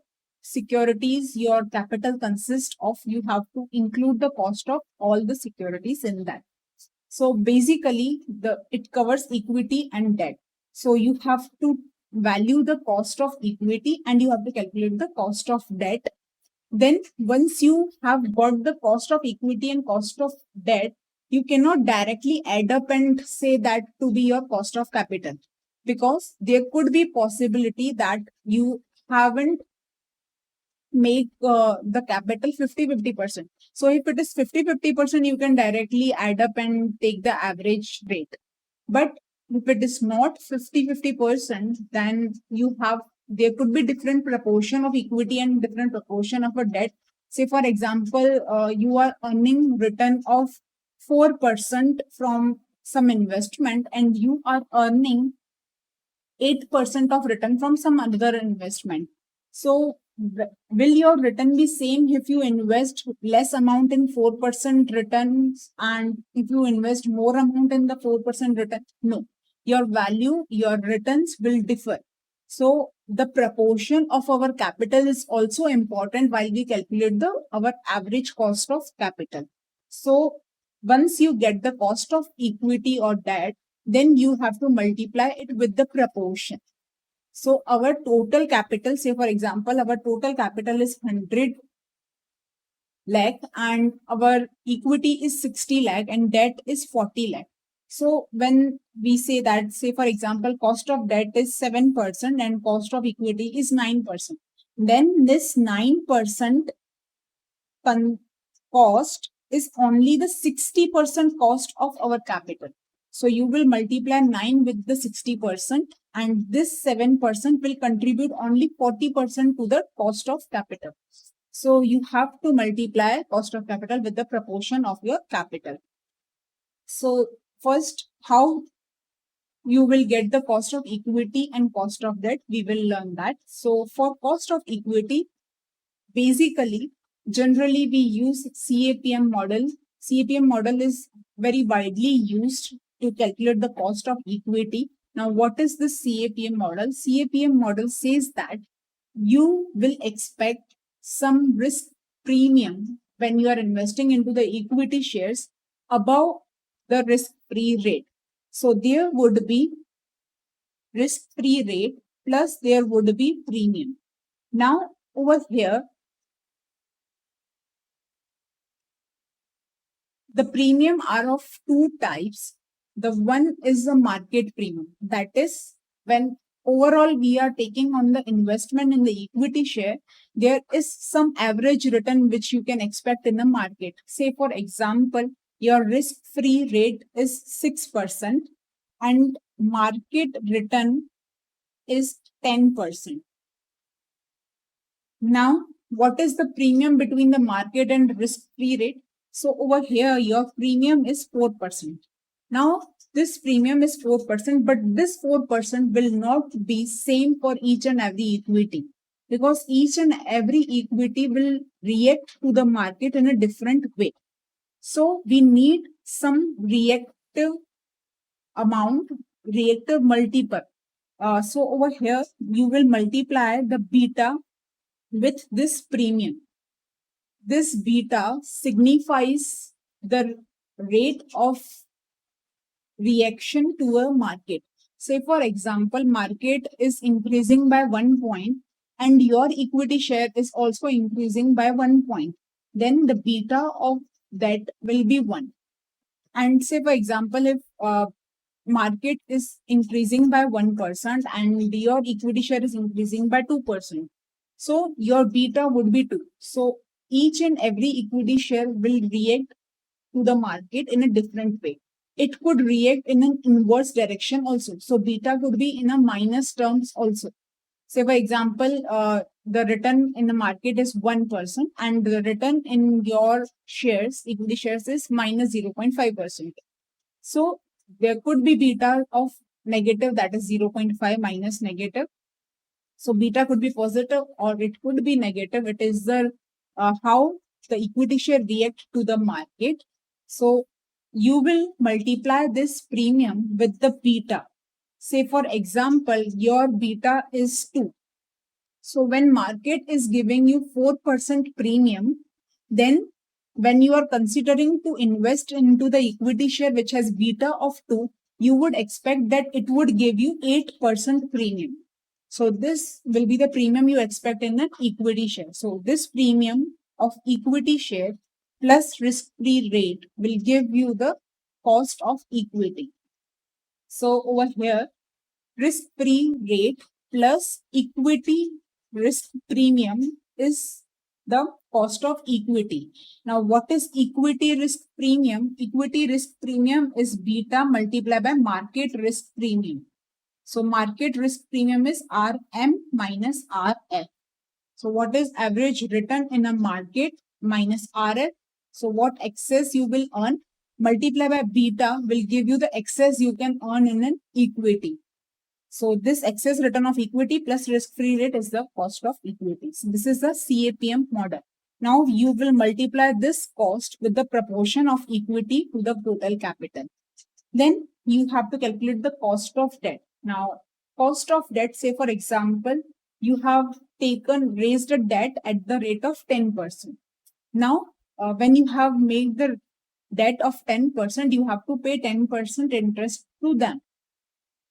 securities your capital consists of, you have to include the cost of all the securities in that. So basically, it covers equity and debt. So you have to value the cost of equity and you have to calculate the cost of debt. Then once you have got the cost of equity and cost of debt, you cannot directly add up and say that to be your cost of capital, because there could be possibility that you haven't make the capital 50-50%. So if it is 50-50%, you can directly add up and take the average rate. But if it is not 50-50%, then there could be different proportion of equity and different proportion of a debt. Say for example, you are earning return of 4% from some investment and you are earning 8% of return from some other investment. So will your return be same if you invest less amount in 4% returns and if you invest more amount in the 4% return? No, your value, your returns will differ. So the proportion of our capital is also important while we calculate our average cost of capital. So once you get the cost of equity or debt, then you have to multiply it with the proportion. So our total capital, say for example, our total capital is 100 lakh and our equity is 60 lakh and debt is 40 lakh. So when we say that, say for example, cost of debt is 7% and cost of equity is 9%, then this 9% cost is only the 60% cost of our capital. So you will multiply 9 with the 60% and this 7% will contribute only 40% to the cost of capital. So you have to multiply cost of capital with the proportion of your capital. So first, how you will get the cost of equity and cost of debt, we will learn that. So for cost of equity, basically, generally we use CAPM model. CAPM model is very widely used to calculate the cost of equity. Now, what is the CAPM model? CAPM model says that you will expect some risk premium when you are investing into the equity shares above the risk-free rate. So there would be risk-free rate plus there would be premium. Now, over here, the premium are of two types. The one is the market premium. That is when overall we are taking on the investment in the equity share, there is some average return which you can expect in the market. Say for example, your risk-free rate is 6% and market return is 10%. Now, what is the premium between the market and risk-free rate? So over here, your premium is 4%. Now, this premium is 4%, but this 4% will not be same for each and every equity, because each and every equity will react to the market in a different way. So we need some reactive amount, reactive multiple. So over here, you will multiply the beta with this premium. This beta signifies the rate of reaction to a market. Say for example, market is increasing by 1 point and your equity share is also increasing by 1 point. Then the beta of that will be 1. And say for example, if market is increasing by 1% and your equity share is increasing by 2%. So your beta would be 2. So each and every equity share will react to the market in a different way. It could react in an inverse direction also. So beta could be in a minus terms also. Say for example, the return in the market is 1% and the return in your shares, equity shares, is minus 0.5%. So there could be beta of negative, that is 0.5 minus negative. So beta could be positive or it could be negative. It is the how the equity share react to the market. So you will multiply this premium with the beta. Say for example, your beta is 2 So when market is giving you 4% premium, then when you are considering to invest into the equity share which has beta of 2, you would expect that it would give you 8% premium. So this will be the premium you expect in an equity share. So this premium of equity share plus risk-free rate will give you the cost of equity. So over here, risk-free rate plus equity risk premium is the cost of equity. Now, what is equity risk premium? Equity risk premium is beta multiplied by market risk premium. So, market risk premium is RM minus RF. So, what is average return in a market minus RF? So, what excess you will earn multiply by beta will give you the excess you can earn in an equity. So this excess return of equity plus risk-free rate is the cost of equity. So this is the CAPM model. Now you will multiply this cost with the proportion of equity to the total capital. Then you have to calculate the cost of debt. Now, cost of debt, say for example, you have raised a debt at the rate of 10%. Now, when you have made the debt of 10%, you have to pay 10% interest to them.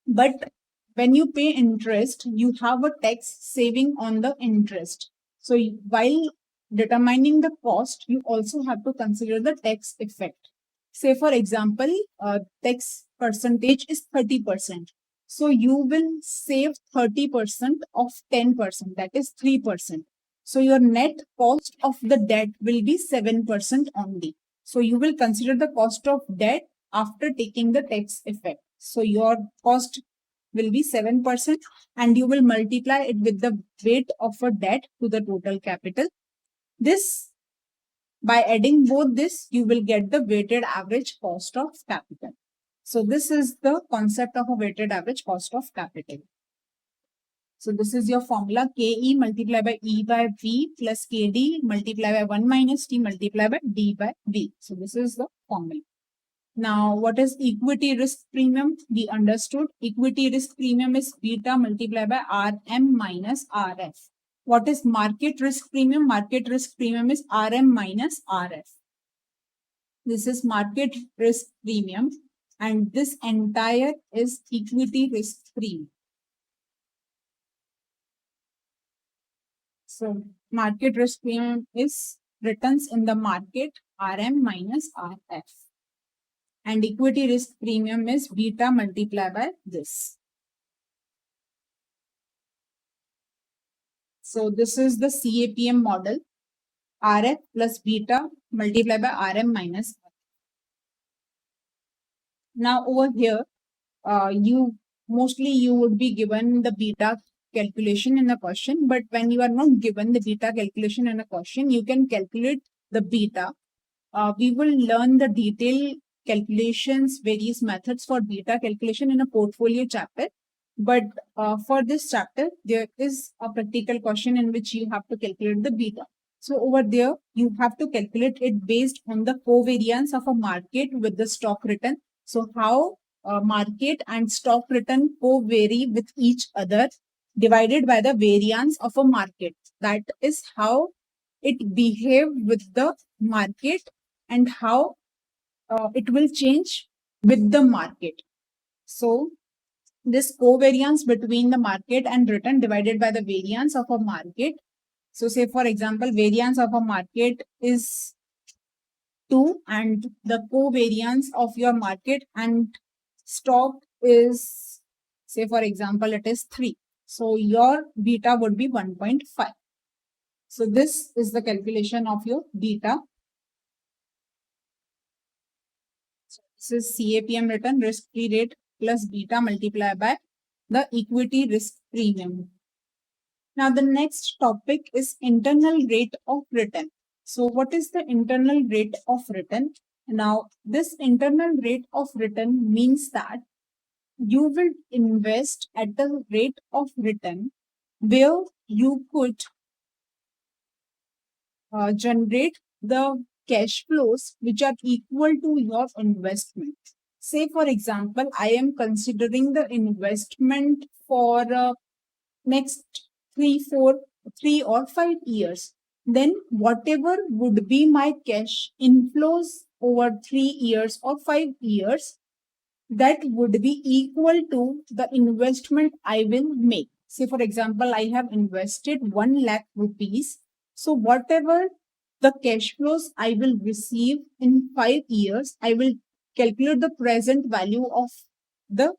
But when you pay interest, you have a tax saving on the interest. So while determining the cost, you also have to consider the tax effect. Say for example, tax percentage is 30%. So you will save 30% of 10%, that is 3%. So your net cost of the debt will be 7% only. So you will consider the cost of debt after taking the tax effect. So your cost will be 7% and you will multiply it with the weight of a debt to the total capital. This, by adding both this, you will get the weighted average cost of capital. So this is the concept of a weighted average cost of capital. So this is your formula KE multiplied by E by V plus KD multiplied by 1 minus T multiplied by D by V. So this is the formula. Now, what is equity risk premium? We understood equity risk premium is beta multiplied by RM minus RF. What is market risk premium? Market risk premium is RM minus RF. This is market risk premium and this entire is equity risk premium. So, market risk premium is returns in the market RM minus RF. And equity risk premium is beta multiplied by this. So this is the CAPM model, RF plus beta multiplied by RM minus R. Now over here, you would be given the beta calculation in the question, but when you are not given the beta calculation in a question, you can calculate the beta. We will learn the detailed calculations, various methods for beta calculation in a portfolio chapter. But for this chapter, there is a practical question in which you have to calculate the beta. So over there, you have to calculate it based on the covariance of a market with the stock return. So how market and stock return co-vary with each other divided by the variance of a market. That is how it behave with the market and how it will change with the market. So this covariance between the market and return divided by the variance of a market. So say for example, variance of a market is 2 and the covariance of your market and stock is, say for example, it is 3. So your beta would be 1.5. So this is the calculation of your beta. So this is CAPM return risk-free rate plus beta multiplied by the equity risk premium. Now the next topic is internal rate of return. So what is the internal rate of return? Now this internal rate of return means that you will invest at the rate of return where you could generate the cash flows which are equal to your investment. Say for example, I am considering the investment for next 3 or 5 years, then whatever would be my cash inflows over 3 years or 5 years, that would be equal to the investment I will make. Say, for example, I have invested 1 lakh rupees. So, whatever the cash flows I will receive in 5 years, I will calculate the present value of the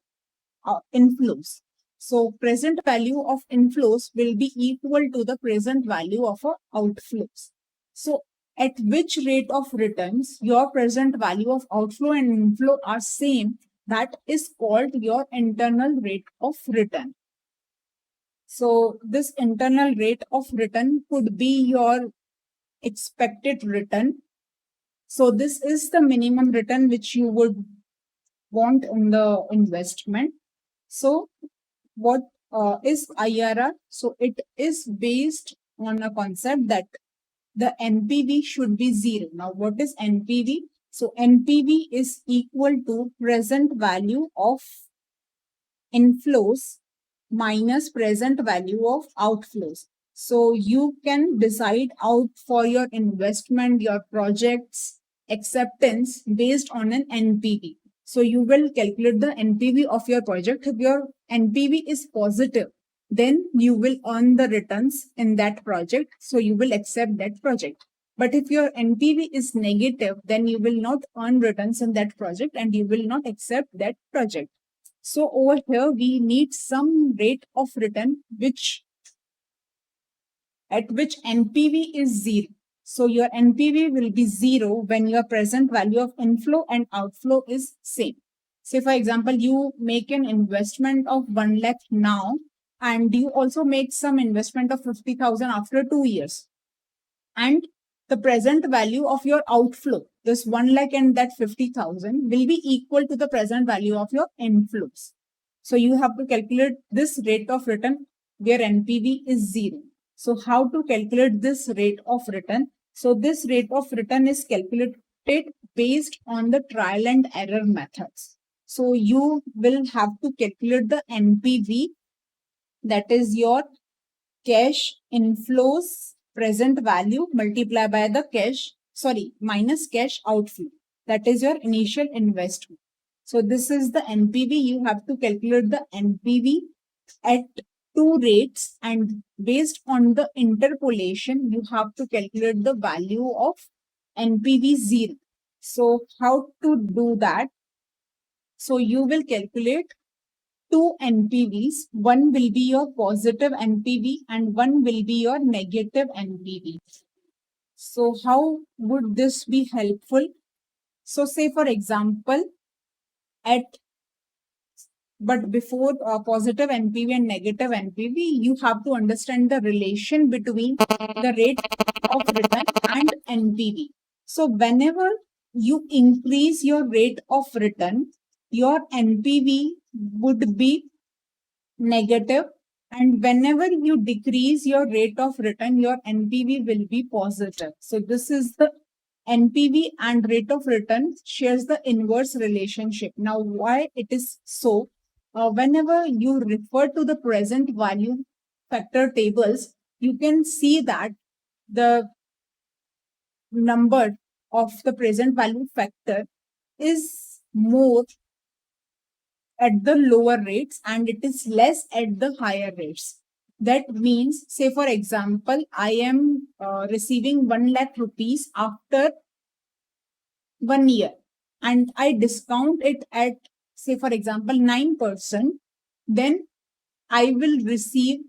inflows. So, present value of inflows will be equal to the present value of outflows. So, at which rate of returns your present value of outflow and inflow are same, that is called your internal rate of return. So, this internal rate of return could be your expected return. So, this is the minimum return which you would want in the investment. So, what is IRR? So, it is based on a concept that the NPV should be zero. Now, what is NPV? So, NPV is equal to present value of inflows minus present value of outflows. So, you can decide out for your investment, your projects, acceptance based on an NPV. So, you will calculate the NPV of your project. If your NPV is positive, then you will earn the returns in that project. So, you will accept that project. But if your NPV is negative, then you will not earn returns in that project and you will not accept that project. So over here, we need some rate of return at which NPV is zero. So your NPV will be zero when your present value of inflow and outflow is same. Say for example, you make an investment of 1 lakh now and you also make some investment of 50,000 after 2 years. And the present value of your outflow, this 1 lakh and that 50,000 will be equal to the present value of your inflows. So you have to calculate this rate of return where NPV is zero. So how to calculate this rate of return? So this rate of return is calculated based on the trial and error methods. So you will have to calculate the NPV, that is your cash inflows present value multiplied by the minus cash outflow. That is your initial investment. So this is the NPV. You have to calculate the NPV at two rates, and based on the interpolation, you have to calculate the value of NPV 0. So how to do that? So you will calculate two NPVs. One will be your positive NPV and one will be your negative NPV. So how would this be helpful? So say for example, but before positive NPV and negative NPV, you have to understand the relation between the rate of return and NPV. So whenever you increase your rate of return, your NPV would be negative, and whenever you decrease your rate of return, your NPV will be positive. So this is the NPV and rate of return shares the inverse relationship. Now, why it is so? Whenever you refer to the present value factor tables, you can see that the number of the present value factor is more at the lower rates and it is less at the higher rates. That means, say for example, I am receiving 1 lakh rupees after 1 year and I discount it at, say for example, 9%, then I will receive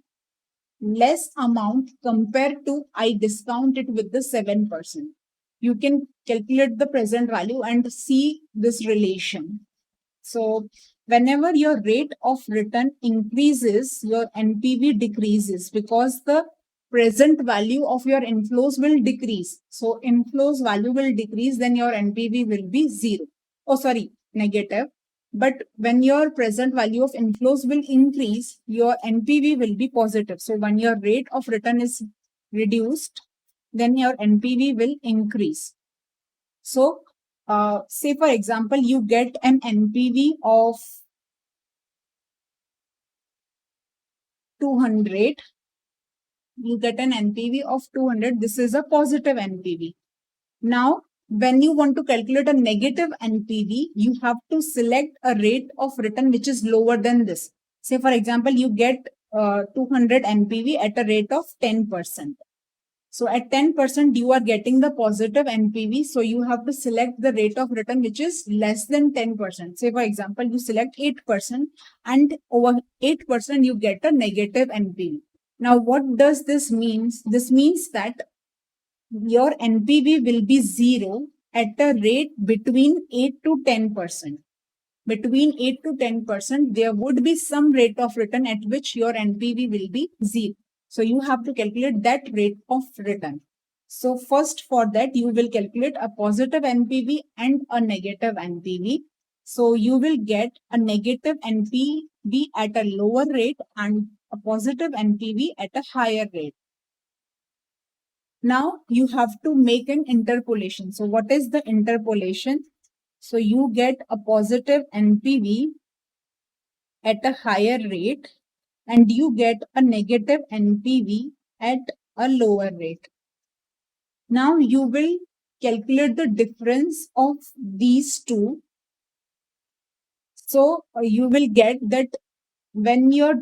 less amount compared to I discount it with the 7%. You can calculate the present value and see this relation. So whenever your rate of return increases, your NPV decreases because the present value of your inflows will decrease. So inflows value will decrease, then your NPV will be zero. Negative. But when your present value of inflows will increase, your NPV will be positive. So when your rate of return is reduced, then your NPV will increase. So say for example, you get an NPV of 200 you get an NPV of 200. This is a positive NPV. Now, when you want to calculate a negative NPV, you have to select a rate of return which is lower than this. Say, for example, you get 200 NPV at a rate of 10%. So at 10%, you are getting the positive NPV. So you have to select the rate of return which is less than 10%. Say, for example, you select 8% and over 8% you get a negative NPV. Now, what does this mean? This means that your NPV will be zero at a rate between 8 to 10%. Between 8 to 10%, there would be some rate of return at which your NPV will be zero. So you have to calculate that rate of return. So first for that, you will calculate a positive NPV and a negative NPV. So you will get a negative NPV at a lower rate and a positive NPV at a higher rate. Now you have to make an interpolation. So what is the interpolation? So you get a positive NPV at a higher rate and you get a negative NPV at a lower rate. Now you will calculate the difference of these two. So you will get that when your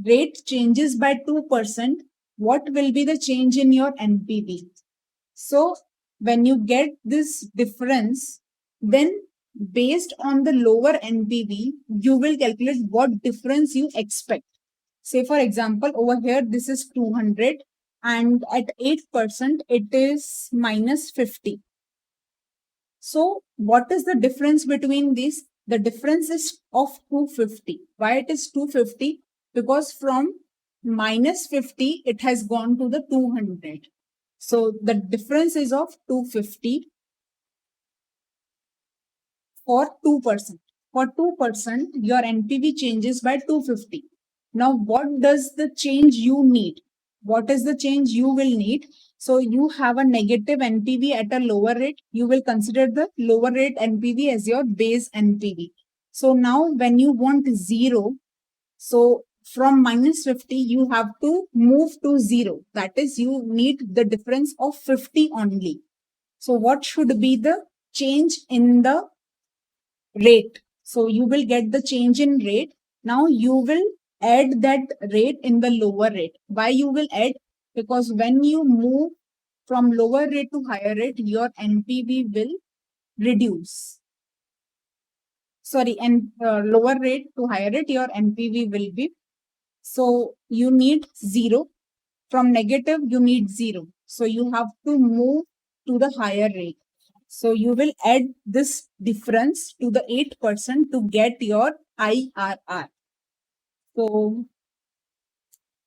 rate changes by 2%, what will be the change in your NPV? So when you get this difference, then based on the lower NPV, you will calculate what difference you expect. Say for example, over here, this is 200 and at 8%, it is minus 50. So what is the difference between these? The difference is of 250. Why it is 250? Because from minus 50, it has gone to the 200. So the difference is of 250 for 2%. For 2%, your NPV changes by 250. Now, what does the change you need? What is the change you will need? So you have a negative NPV at a lower rate. You will consider the lower rate NPV as your base NPV. So now when you want zero, so from minus 50, you have to move to zero. That is, you need the difference of 50 only. So what should be the change in the rate? So you will get the change in rate. Now you will add that rate in the lower rate. Why you will add? Because when you move from lower rate to higher rate, your NPV will reduce. Sorry, and lower rate to higher rate, your NPV will be. So you need zero. From negative, you need zero. So you have to move to the higher rate. So you will add this difference to the 8% to get your IRR. So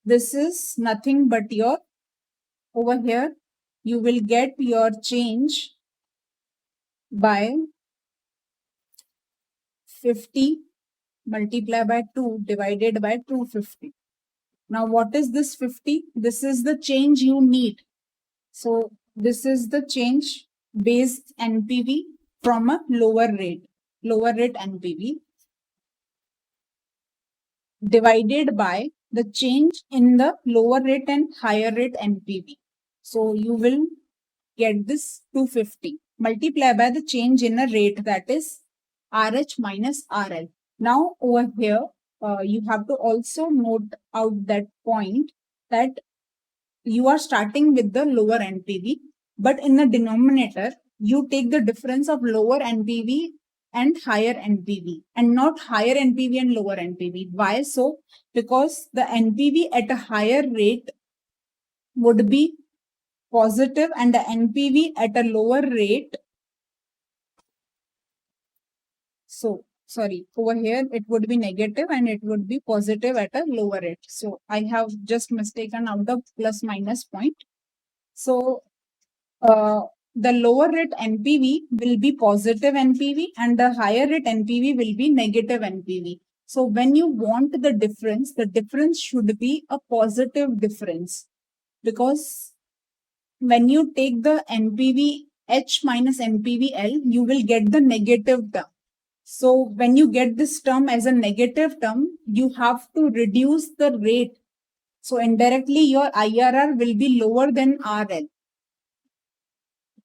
this is nothing but your, over here, you will get your change by 50 multiplied by 2 divided by 250. Now what is this 50? This is the change you need. So this is the change based NPV from a lower rate NPV divided by the change in the lower rate and higher rate NPV. So you will get this 250 multiplied by the change in a rate, that is RH minus RL. Now over here, you have to also note out that point that you are starting with the lower NPV, but in the denominator, you take the difference of lower NPV and higher NPV and not higher NPV and lower NPV. Why so? Because the NPV at a higher rate would be positive and the NPV at a lower rate. So, sorry, over here it would be negative and it would be positive at a lower rate. So I have just mistaken out the plus minus point. So the lower rate NPV will be positive NPV and the higher rate NPV will be negative NPV. So when you want the difference should be a positive difference, because when you take the NPV H minus NPV L, you will get the negative term. So when you get this term as a negative term, you have to reduce the rate So indirectly your IRR will be lower than RL,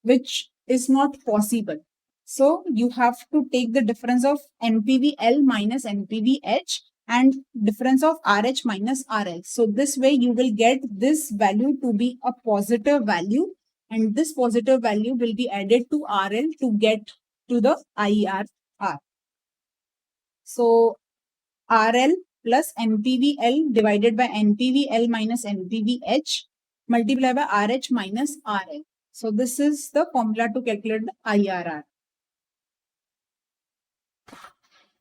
which is not possible. So you have to take the difference of NPVL minus NPVH and difference of RH minus RL. So this way you will get this value to be a positive value, and this positive value will be added to RL to get to the IRR. So RL plus NPVL divided by NPVL minus NPVH multiplied by RH minus RL. So this is the formula to calculate the IRR.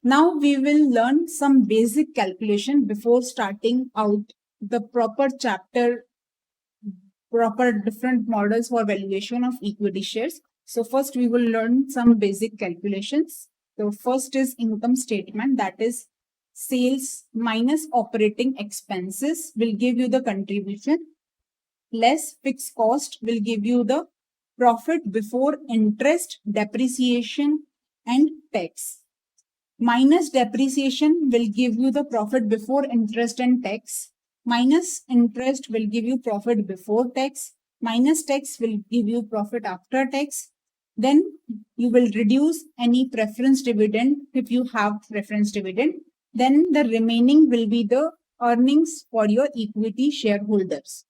Now we will learn some basic calculation before starting out the proper chapter, proper different models for valuation of equity shares. So first we will learn some basic calculations. So first is income statement, that is sales minus operating expenses will give you the contribution, less fixed cost will give you the profit before interest, depreciation and tax. Minus depreciation will give you the profit before interest and tax. Minus interest will give you profit before tax. Minus tax will give you profit after tax. Then you will reduce any preference dividend if you have preference dividend. Then the remaining will be the earnings for your equity shareholders.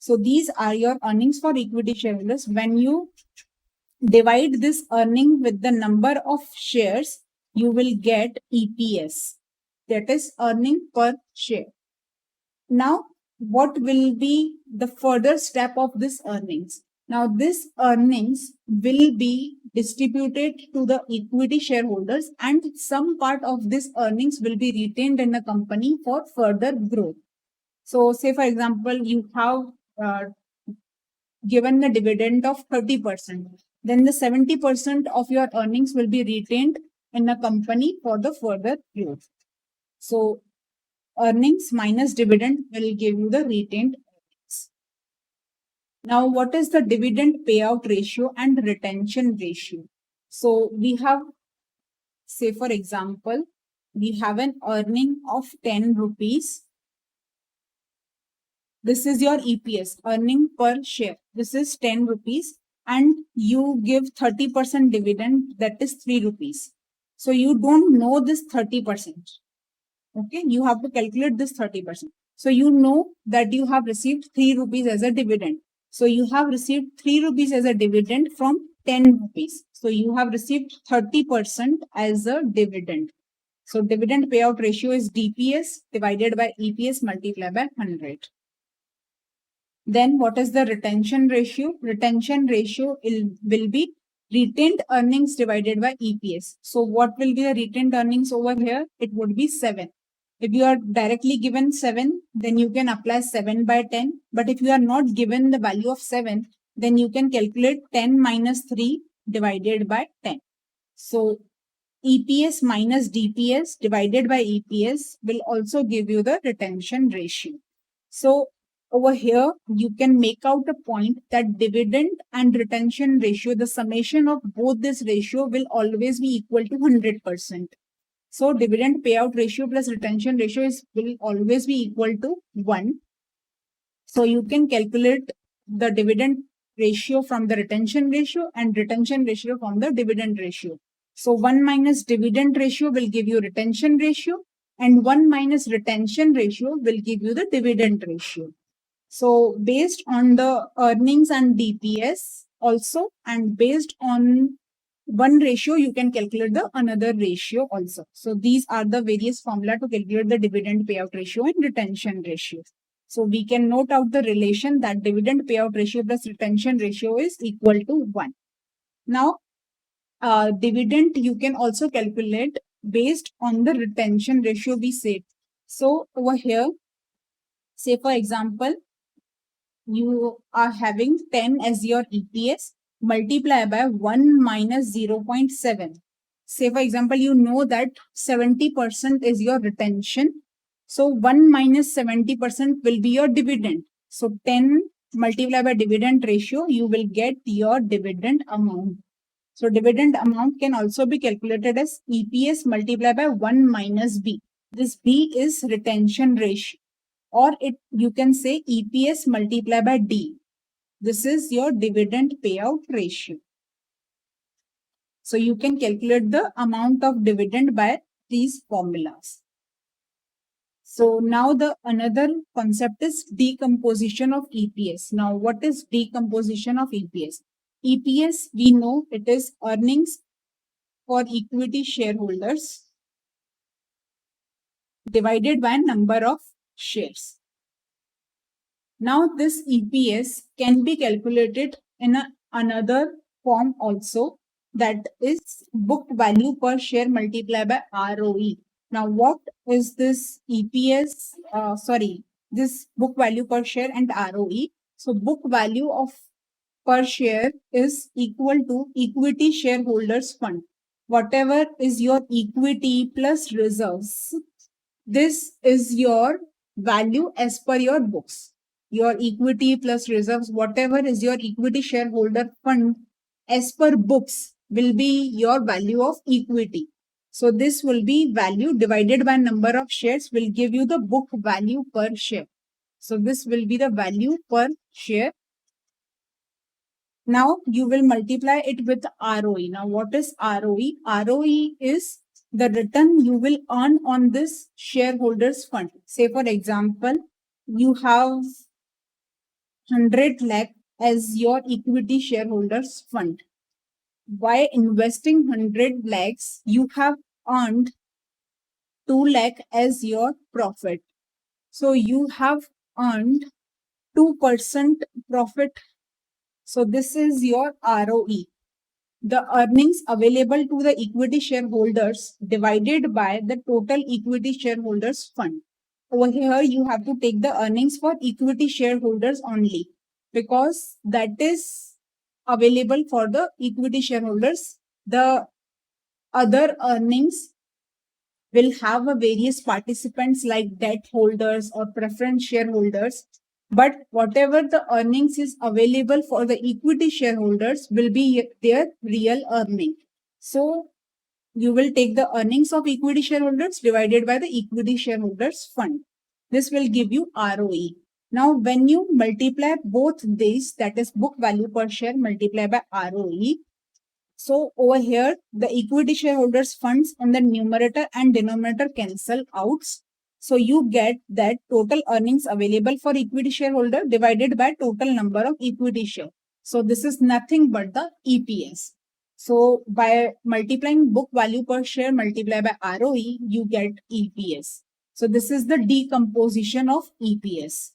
So these are your earnings for equity shareholders. When you divide this earning with the number of shares, you will get EPS, that is earning per share. Now, what will be the further step of this earnings? Now, this earnings will be distributed to the equity shareholders, and some part of this earnings will be retained in the company for further growth. So, say for example, you have given the dividend of 30%, then the 70% of your earnings will be retained in a company for the further growth. So earnings minus dividend will give you the retained earnings. Now, what is the dividend payout ratio and retention ratio? So we have, say for example, we have an earning of 10 rupees. This is your EPS, earning per share. This is 10 rupees and you give 30% dividend, that is 3 rupees. So you don't know this 30%. Okay, you have to calculate this 30%. So you know that you have received 3 rupees as a dividend. So you have received 3 rupees as a dividend from 10 rupees. So you have received 30% as a dividend. So dividend payout ratio is DPS divided by EPS multiplied by 100. Then what is the retention ratio? Retention ratio will be retained earnings divided by EPS. So what will be the retained earnings over here? It would be 7. If you are directly given 7, then you can apply 7 by 10. But if you are not given the value of 7, then you can calculate 10 minus 3 divided by 10. So EPS minus DPS divided by EPS will also give you the retention ratio. So over here, you can make out a point that dividend and retention ratio, the summation of both this ratio will always be equal to 100%. So dividend payout ratio plus retention ratio will always be equal to 1. So you can calculate the dividend ratio from the retention ratio and retention ratio from the dividend ratio. So 1 minus dividend ratio will give you retention ratio and 1 minus retention ratio will give you the dividend ratio. So based on the earnings and DPS also, and based on one ratio, you can calculate the another ratio also. So these are the various formula to calculate the dividend payout ratio and retention ratio. So we can note out the relation that dividend payout ratio plus retention ratio is equal to 1. Now, dividend you can also calculate based on the retention ratio we said. So over here, say for example, you are having 10 as your EPS, multiply by 1 minus 0.7. Say for example, you know that 70% is your retention. So 1 minus 70% will be your dividend. So 10 multiplied by dividend ratio, you will get your dividend amount. So dividend amount can also be calculated as EPS multiplied by 1 minus B. This B is retention ratio. or you can say EPS multiplied by D. This is your dividend payout ratio. So you can calculate the amount of dividend by these formulas. So now the another concept is decomposition of EPS. Now what is decomposition of EPS? EPS, we know it is earnings for equity shareholders divided by number of shares. Now this EPS can be calculated in another form also, that is book value per share multiplied by ROE. Now what is this EPS? This book value per share and ROE. So book value of per share is equal to equity shareholders fund. Whatever is your equity plus reserves, this is your value as per your books. Your equity plus reserves, whatever is your equity shareholder fund as per books, will be your value of equity. So this will be value divided by number of shares, will give you the book value per share. So this will be the value per share. Now you will multiply it with ROE. Now what is ROE? ROE is the return you will earn on this shareholders fund. Say for example, you have 100 lakh as your equity shareholders fund. By investing 100 lakhs, you have earned 2 lakh as your profit. So you have earned 2% profit. So this is your ROE. The earnings available to the equity shareholders divided by the total equity shareholders fund. Over here, you have to take the earnings for equity shareholders only, because that is available for the equity shareholders. The other earnings will have a various participants like debt holders or preference shareholders. But whatever the earnings is available for the equity shareholders will be their real earning. So you will take the earnings of equity shareholders divided by the equity shareholders fund. This will give you ROE. Now, when you multiply both these, that is book value per share multiplied by ROE, so over here, the equity shareholders funds in the numerator and denominator cancel out. So you get that total earnings available for equity shareholder divided by total number of equity share. So this is nothing but the EPS. So by multiplying book value per share multiplied by ROE, you get EPS. So this is the decomposition of EPS.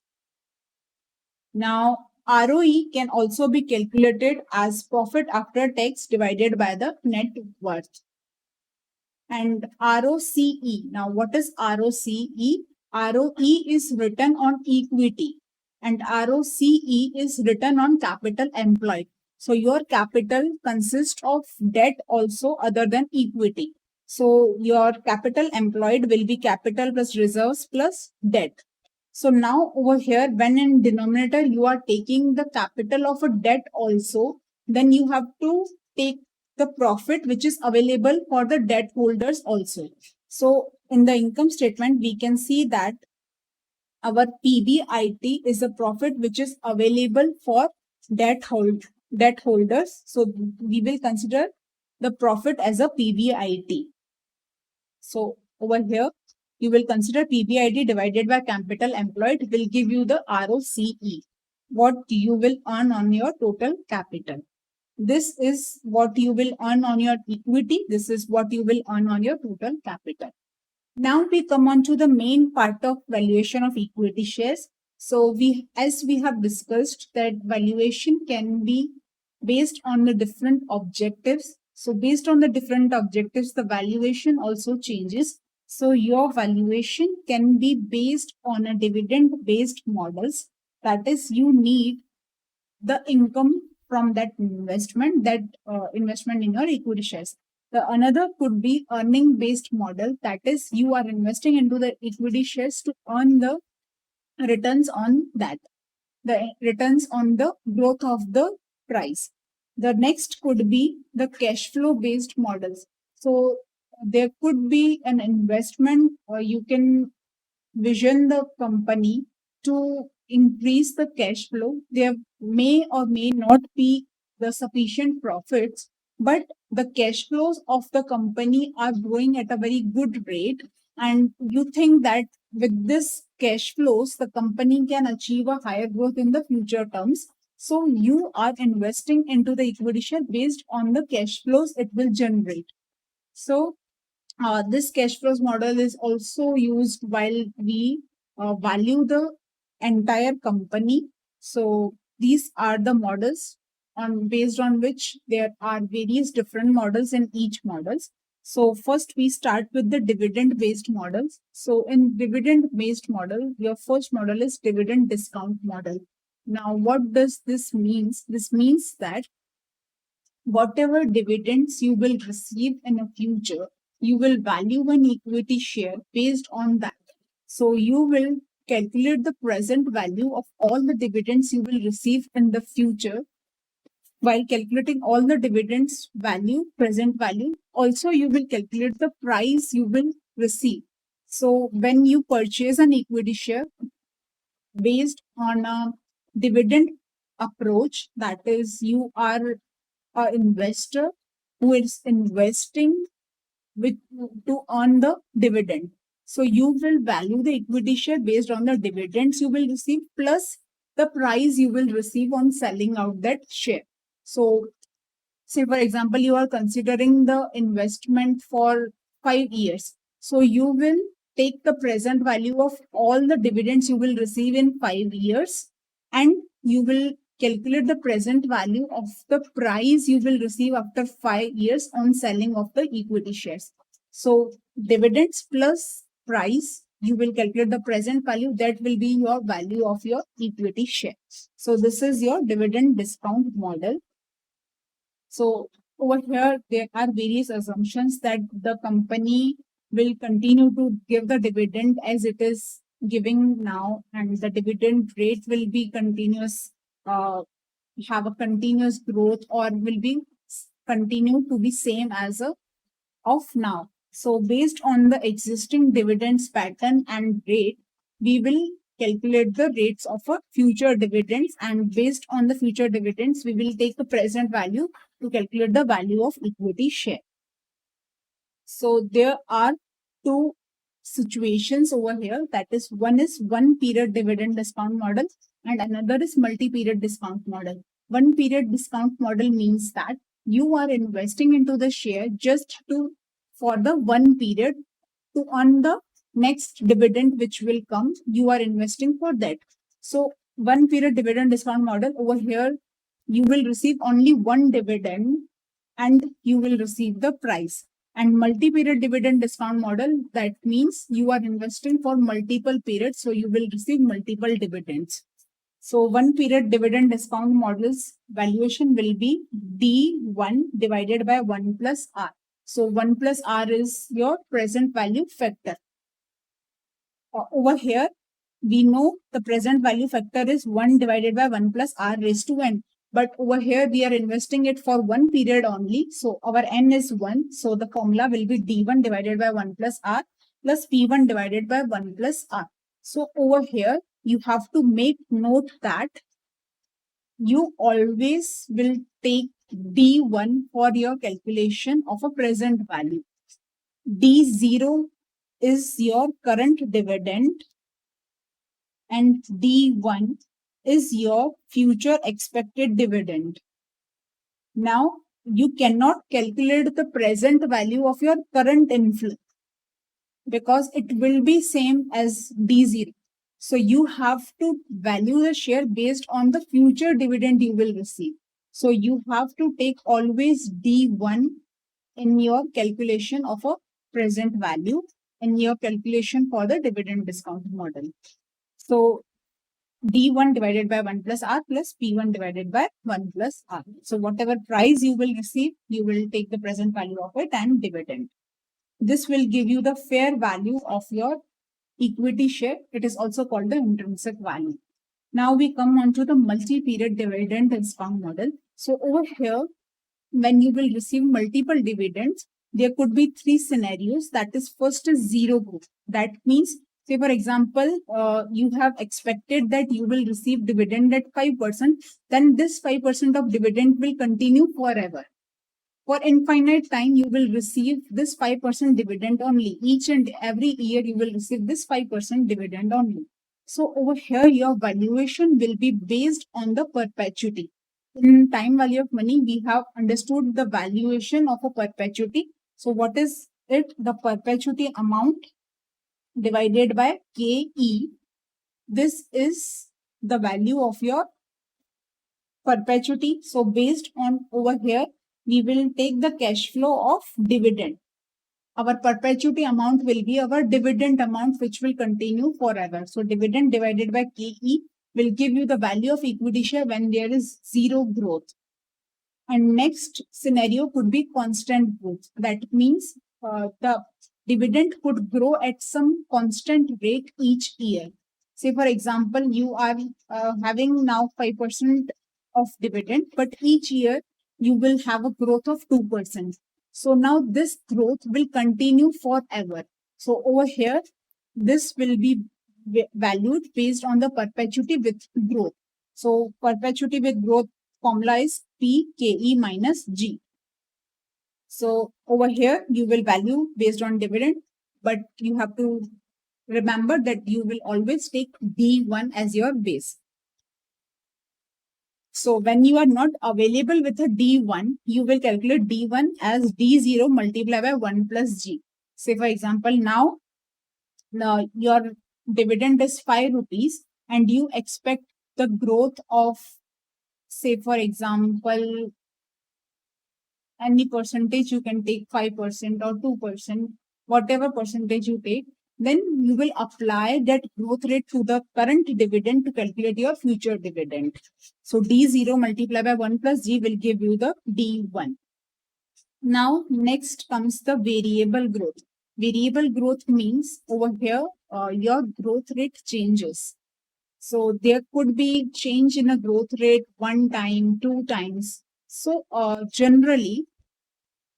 Now, ROE can also be calculated as profit after tax divided by the net worth. And ROCE. Now, what is ROCE? ROE is return on equity and ROCE is return on capital employed. So, your capital consists of debt also other than equity. So, your capital employed will be capital plus reserves plus debt. So now over here, when in denominator you are taking the capital of a debt also, then you have to take the profit which is available for the debt holders also. So in the income statement, we can see that our PBIT is a profit which is available for debt holders. So we will consider the profit as a PBIT. So over here, you will consider PBIT divided by capital employed will give you the ROCE, what you will earn on your total capital. This is what you will earn on your equity. This is what you will earn on your total capital. Now we come on to the main part of valuation of equity shares. So as we have discussed that valuation can be based on the different objectives. So based on the different objectives, the valuation also changes. So your valuation can be based on a dividend based models. That is, you need the income from that investment in your equity shares. The another could be earning based model. That is, you are investing into the equity shares to earn the returns on that, the returns on the growth of the price. The next could be the cash flow based models. So there could be an investment, or you can vision the company to increase the cash flow. There may or may not be the sufficient profits, but the cash flows of the company are growing at a very good rate. And you think that with this cash flows, the company can achieve a higher growth in the future terms. So you are investing into the equity share based on the cash flows it will generate. So this cash flows model is also used while we value the entire company. So these are the models on based on which there are various different models in each models. So first we start with the dividend based models. So in dividend based model, your first model is dividend discount model. Now what does this means? This means that whatever dividends you will receive in the future, you will value an equity share based on that. So you will calculate the present value of all the dividends you will receive in the future. While calculating all the dividends value, present value, also you will calculate the price you will receive. So when you purchase an equity share based on a dividend approach, that is, you are an investor who is investing with to earn the dividend. So you will value the equity share based on the dividends you will receive plus the price you will receive on selling out that share. So say for example, you are considering the investment for 5 years. So you will take the present value of all the dividends you will receive in 5 years, and you will calculate the present value of the price you will receive after 5 years on selling of the equity shares. So dividends plus price, you will calculate the present value, that will be your value of your equity share. So this is your dividend discount model. So over here, there are various assumptions that the company will continue to give the dividend as it is giving now, and the dividend rate will be continuous, have a continuous growth, or will be continue to be same as a of now. So based on the existing dividends pattern and rate, we will calculate the rates of a future dividends, and based on the future dividends, we will take the present value to calculate the value of equity share. So there are two situations over here. That is, one is one period dividend discount model and another is multi-period discount model. One period discount model means that you are investing into the share just to for the one period to earn the next dividend which will come. You are investing for that. So one period dividend discount model over here, you will receive only one dividend and you will receive the price. And multi-period dividend discount model, that means you are investing for multiple periods, so you will receive multiple dividends. So one period dividend discount model's valuation will be D1 divided by 1 plus R. So 1 plus R is your present value factor. Over here, we know the present value factor is 1 divided by 1 plus R raised to n. But over here, we are investing it for one period only. So our n is 1. So the formula will be D1 divided by 1 plus R plus P1 divided by 1 plus R. So over here, you have to make note that you always will take D1 for your calculation of a present value. D0 is your current dividend and D1 is your future expected dividend. Now, you cannot calculate the present value of your current inflow because it will be same as D0. So you have to value the share based on the future dividend you will receive. So you have to take always D1 in your calculation of a present value in your calculation for the dividend discount model. So D1 divided by 1 plus R plus P1 divided by 1 plus R. So whatever price you will receive, you will take the present value of it and dividend. This will give you the fair value of your equity share. It is also called the intrinsic value. Now we come on to the multi-period dividend discount model. So over here, when you will receive multiple dividends, there could be three scenarios. That is, first is zero growth. That means Say for example, you have expected that you will receive dividend at 5%, then this 5% of dividend will continue forever. For infinite time, you will receive this 5% dividend only. Each and every year, you will receive this 5% dividend only. So over here, your valuation will be based on the perpetuity. In time value of money, we have understood the valuation of a perpetuity. So what is it? The perpetuity amount divided by KE. This is the value of your perpetuity. So based on over here, we will take the cash flow of dividend. Our perpetuity amount will be our dividend amount, which will continue forever. So dividend divided by KE will give you the value of equity share when there is zero growth. And next scenario could be constant growth. That means the dividend could grow at some constant rate each year. Say, for example, you are having now 5% of dividend, but each year you will have a growth of 2%. So now this growth will continue forever. So over here, this will be valued based on the perpetuity with growth. So perpetuity with growth formula is PKE minus G. So over here, you will value based on dividend, but you have to remember that you will always take D1 as your base. So when you are not available with a D1, you will calculate D1 as D0 multiplied by 1 plus G. Say for example, now your dividend is 5 rupees and you expect the growth of, say for example, any percentage, you can take 5% or 2%, whatever percentage you take, then you will apply that growth rate to the current dividend to calculate your future dividend. So D0 multiplied by 1 plus G will give you the D1. Now, next comes the variable growth. Variable growth means over here, your growth rate changes. So there could be change in a growth rate 1 time, 2 times. So generally,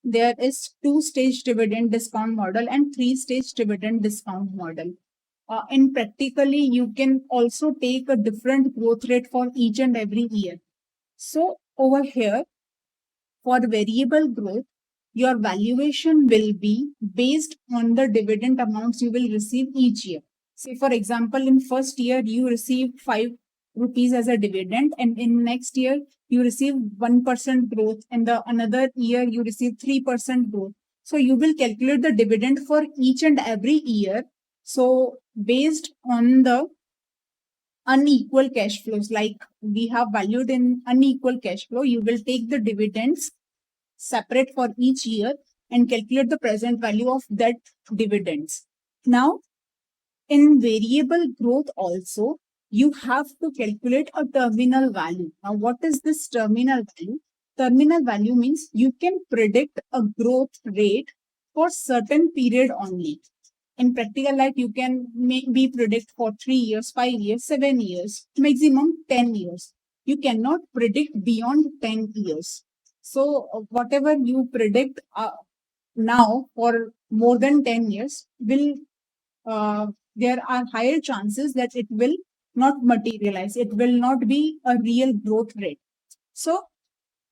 there is 2-stage dividend discount model and 3-stage dividend discount model. And practically, you can also take a different growth rate for each and every year. So over here, for variable growth, your valuation will be based on the dividend amounts you will receive each year. Say, for example, in first year, you receive 5 rupees as a dividend, and in next year, you receive 1% growth, and the another year, you receive 3% growth. So you will calculate the dividend for each and every year. So based on the unequal cash flows, like we have valued in unequal cash flow, you will take the dividends separate for each year and calculate the present value of that dividends. Now, in variable growth also, you have to calculate a terminal value. Now, what is this terminal value? Terminal value means you can predict a growth rate for certain period only. In practical life, you can maybe predict for 3 years, 5 years, 7 years, maximum 10 years. You cannot predict beyond 10 years. So whatever you predict now for more than 10 years will there are higher chances that it will not materialize. It will not be a real growth rate. So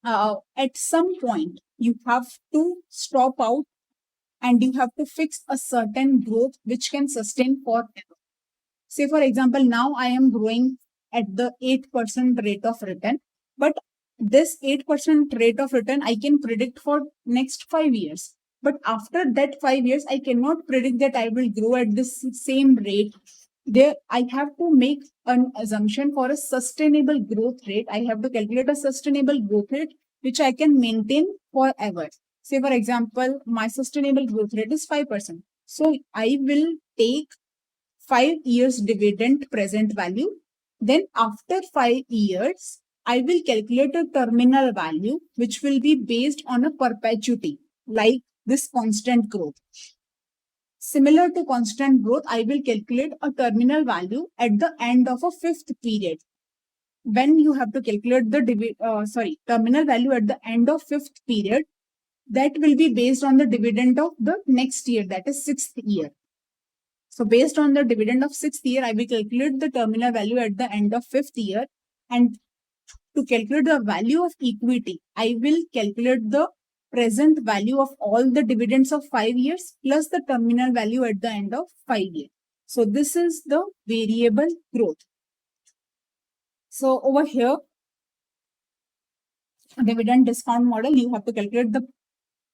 at some point, you have to stop out and you have to fix a certain growth which can sustain forever. Say, for example, now I am growing at the 8% rate of return, but this 8% rate of return I can predict for next 5 years. But after that 5 years, I cannot predict that I will grow at this same rate. There, I have to make an assumption for a sustainable growth rate. I have to calculate a sustainable growth rate which I can maintain forever. Say, for example, my sustainable growth rate is 5%. So I will take 5 years dividend present value. Then after 5 years, I will calculate a terminal value which will be based on a perpetuity, like this constant growth. Similar to constant growth, I will calculate a terminal value at the end of a 5th period. When you have to calculate the terminal value at the end of 5th period, that will be based on the dividend of the next year, that is 6th year. So based on the dividend of 6th year, I will calculate the terminal value at the end of 5th year. And to calculate the value of equity, I will calculate the present value of all the dividends of 5 years plus the terminal value at the end of 5 years. So this is the variable growth. So over here, dividend discount model, you have to calculate the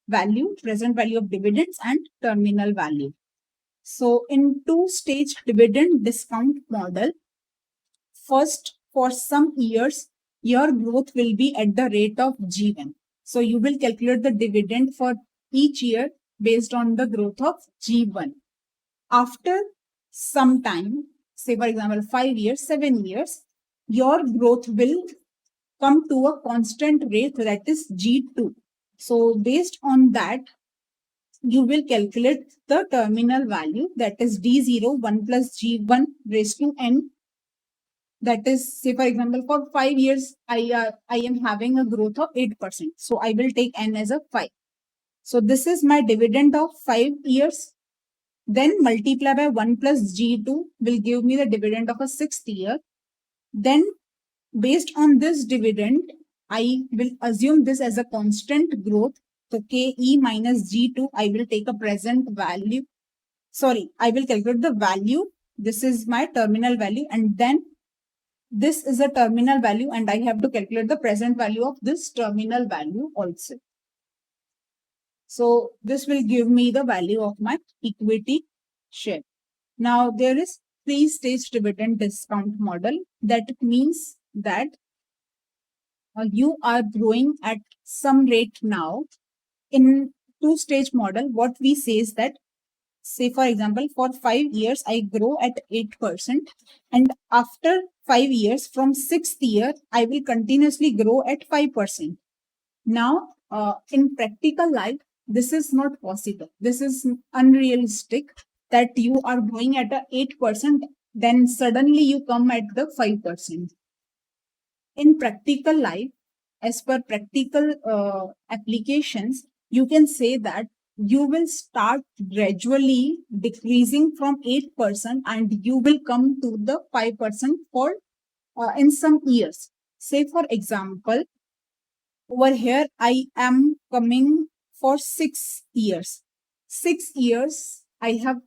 value, present value of dividends and terminal value. So in two-stage dividend discount model, first, for some years, your growth will be at the rate of G1. So you will calculate the dividend for each year based on the growth of G1. After some time, say for example 5 years, 7 years, your growth will come to a constant rate, that is G2. So based on that, you will calculate the terminal value, that is D0 1 plus G1 raised to N. That is, say for example, for 5 years, I am having a growth of 8%. So I will take N as a 5. So this is my dividend of 5 years. Then multiply by 1 plus G2 will give me the dividend of a 6th year. Then based on this dividend, I will assume this as a constant growth. So KE minus G2, I will take a present value. Sorry, I will calculate the value. This is my terminal value, and then this is a terminal value, and I have to calculate the present value of this terminal value also. So this will give me the value of my equity share. Now there is three-stage dividend discount model. That means that you are growing at some rate now. In two-stage model, what we say is that, say for example, for 5 years, I grow at 8%. And after 5 years, from 6th year, I will continuously grow at 5%. Now, in practical life, this is not possible. This is unrealistic that you are growing at a 8%, then suddenly you come at the 5%. In practical life, as per practical applications, you can say that you will start gradually decreasing from 8% and you will come to the 5% for in some years. Say for example, over here I am coming for 6 years. 6 years I have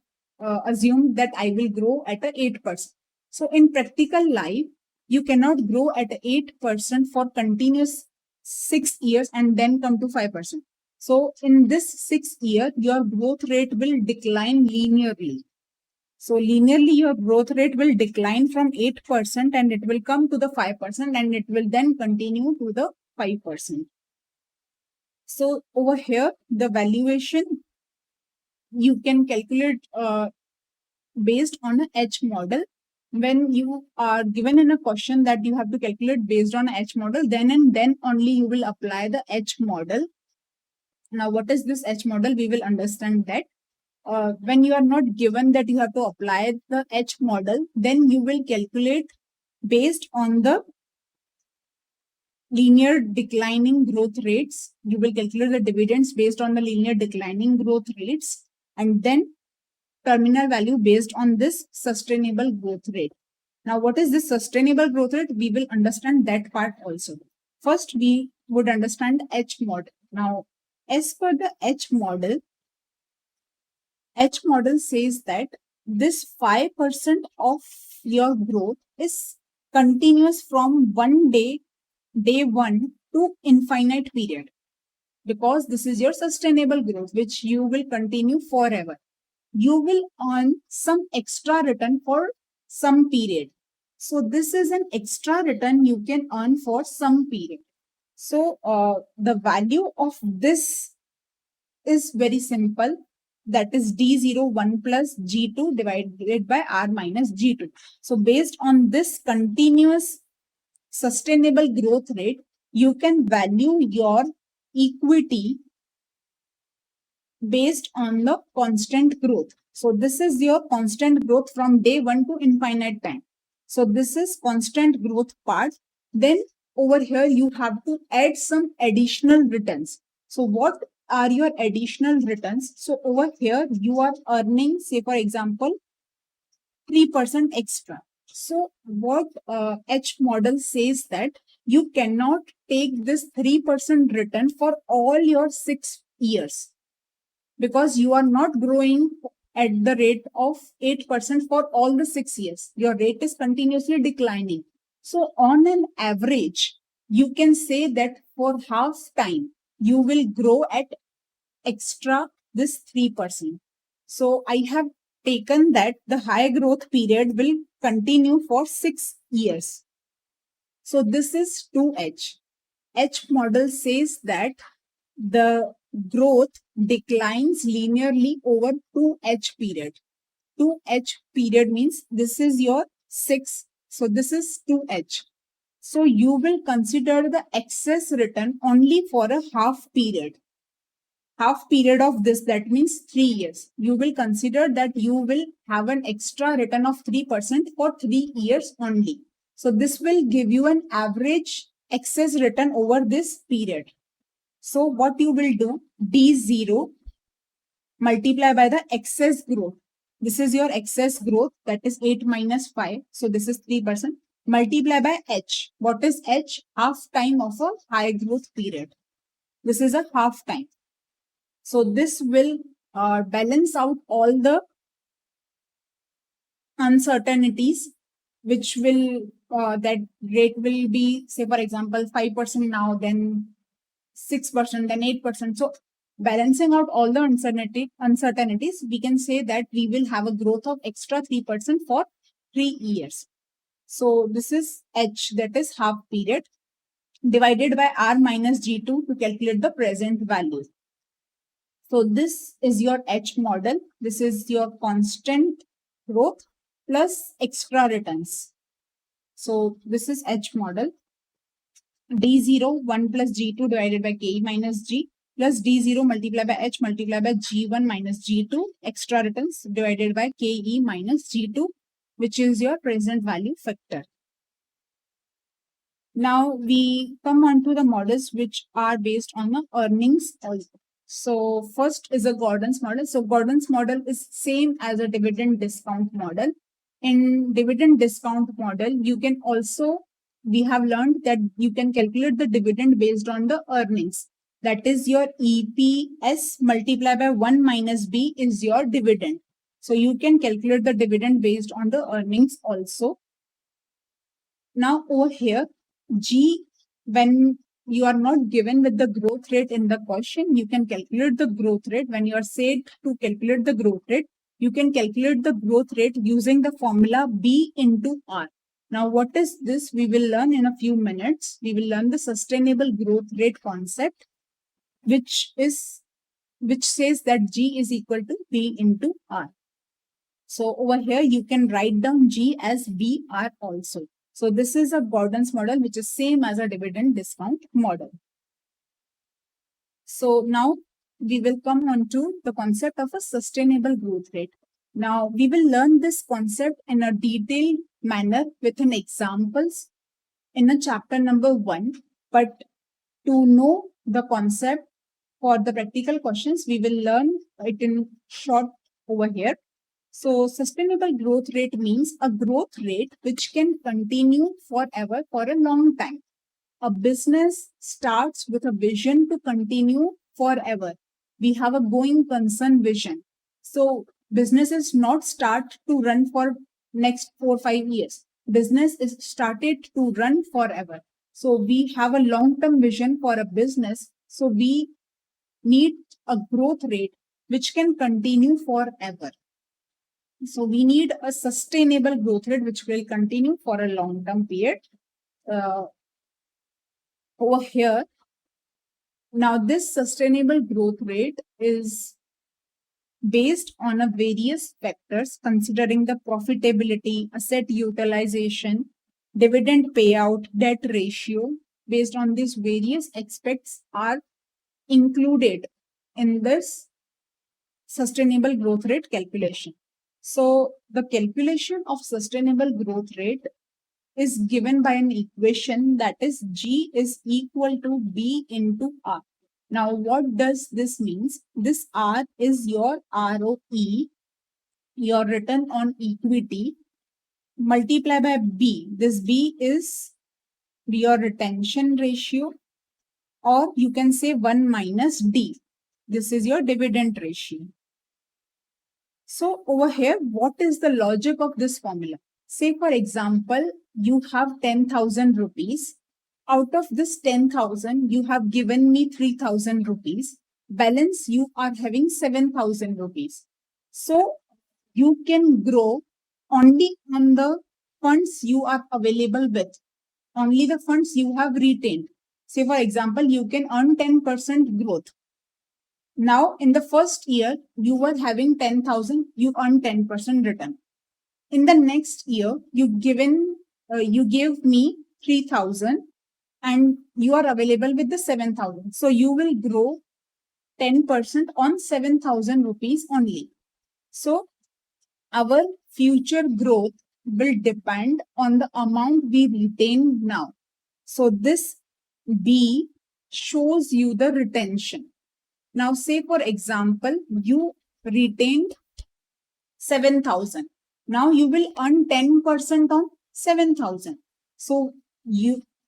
assumed that I will grow at a 8%. So in practical life, you cannot grow at 8% for continuous 6 years and then come to 5%. So in this 6th year, your growth rate will decline linearly. So linearly, your growth rate will decline from 8% and it will come to the 5% and it will then continue to the 5%. So over here, the valuation you can calculate based on a H model. When you are given in a question that you have to calculate based on a H model, then and then only you will apply the H model. Now, what is this H model? We will understand that. When you are not given that you have to apply the H model, then you will calculate based on the linear declining growth rates. You will calculate the dividends based on the linear declining growth rates, and then terminal value based on this sustainable growth rate. Now, what is this sustainable growth rate? We will understand that part also. First, we would understand H model. Now, as per the H model says that this 5% of your growth is continuous from day one to infinite period, because this is your sustainable growth which you will continue forever. You will earn some extra return for some period. So this is an extra return you can earn for some period. So the value of this is very simple. That is D0 1 plus G2 divided by R minus G2. So based on this continuous sustainable growth rate, you can value your equity based on the constant growth. So this is your constant growth from day one to infinite time. So this is constant growth part. Then over here you have to add some additional returns. So what are your additional returns? So over here you are earning, say for example, 3% extra. So what H model says that you cannot take this 3% return for all your 6 years, because you are not growing at the rate of 8% for all the 6 years. Your rate is continuously declining. So on an average, you can say that for half time, you will grow at extra this 3%. So I have taken that the high growth period will continue for 6 years. So this is 2H. H model says that the growth declines linearly over 2H period. 2H period means this is your 6. So this is 2H. So you will consider the excess return only for a half period. Half period of this, that means 3 years. You will consider that you will have an extra return of 3% for 3 years only. So this will give you an average excess return over this period. So what you will do, D0 multiply by the excess growth. This is your excess growth, that is 8 minus 5. So this is 3%. Multiply by H. What is H? Half time of a high growth period. This is a half time. So this will balance out all the uncertainties, which will, that rate will be, say for example, 5% now, then 6%, then 8%. So balancing out all the uncertainties, we can say that we will have a growth of extra 3% for 3 years. So this is H, that is half period, divided by R minus G2 to calculate the present value. So this is your H model. This is your constant growth plus extra returns. So this is H model. D0, 1 plus G2 divided by K minus G, plus D0 multiplied by H multiplied by G1 minus G2, extra returns divided by KE minus G2, which is your present value factor. Now we come on to the models which are based on the earnings also. So first is a Gordon's model. So Gordon's model is same as a dividend discount model. In dividend discount model, you can also, we have learned that you can calculate the dividend based on the earnings. That is your EPS multiplied by 1 minus B is your dividend. So you can calculate the dividend based on the earnings also. Now over here, G, when you are not given with the growth rate in the question, you can calculate the growth rate. When you are said to calculate the growth rate, you can calculate the growth rate using the formula B into R. Now, what is this? We will learn in a few minutes. We will learn the sustainable growth rate concept, which says that G is equal to B into R. So over here, you can write down G as BR also. So this is a Gordon's model, which is same as a dividend discount model. So now we will come on to the concept of a sustainable growth rate. Now we will learn this concept in a detailed manner with an examples in a chapter number 1. But to know the concept for the practical questions, we will learn it in short over here. So sustainable growth rate means a growth rate which can continue forever for a long time. A business starts with a vision to continue forever. We have a going concern vision. So businesses not start to run for next 4 or 5 years. Business is started to run forever. So we have a long-term vision for a business. So we need a growth rate which can continue forever. So we need a sustainable growth rate which will continue for a long-term period. Over here, now this sustainable growth rate is based on a various factors considering the profitability, asset utilization, dividend payout, debt ratio. Based on these various aspects are included in this sustainable growth rate calculation. So the calculation of sustainable growth rate is given by an equation, that is G is equal to B into R. Now what does this mean? This R is your ROE your return on equity multiply by B. This B is your retention ratio, or you can say 1 minus D. This is your dividend ratio. So over here, what is the logic of this formula? Say for example, you have 10,000 rupees. Out of this 10,000, you have given me 3,000 rupees. Balance, you are having 7,000 rupees. So you can grow only on the funds you are available with, only the funds you have retained. Say for example, you can earn 10% growth. Now, in the first year, you were having 10,000, you earn 10% return. In the next year, you gave me 3,000 and you are available with the 7,000. So you will grow 10% on 7,000 rupees only. So our future growth will depend on the amount we retain now. So this B shows you the retention. Now, say for example, you retained 7,000. Now you will earn 10% on 7,000. So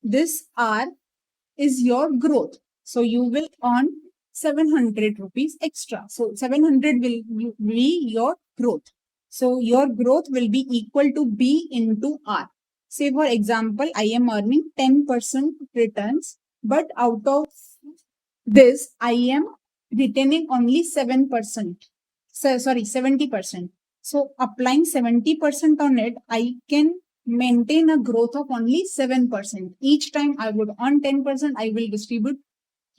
this R is your growth. So you will earn 700 rupees extra. So 700 will be your growth. So your growth will be equal to B into R. Say for example, I am earning 10% returns, but out of this, I am retaining only 7%. So, sorry, 70%. So applying 70% on it, I can maintain a growth of only 7%. Each time I would earn 10%, I will distribute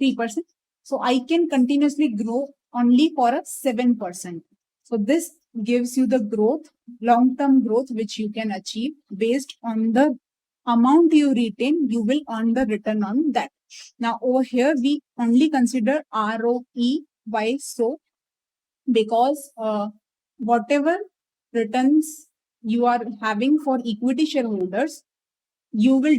3%. So I can continuously grow only for a 7%. So this gives you the growth, long-term growth, which you can achieve based on the amount you retain, you will earn the return on that. Now over here, we only consider ROE. Why so? Because whatever returns you are having for equity shareholders, you will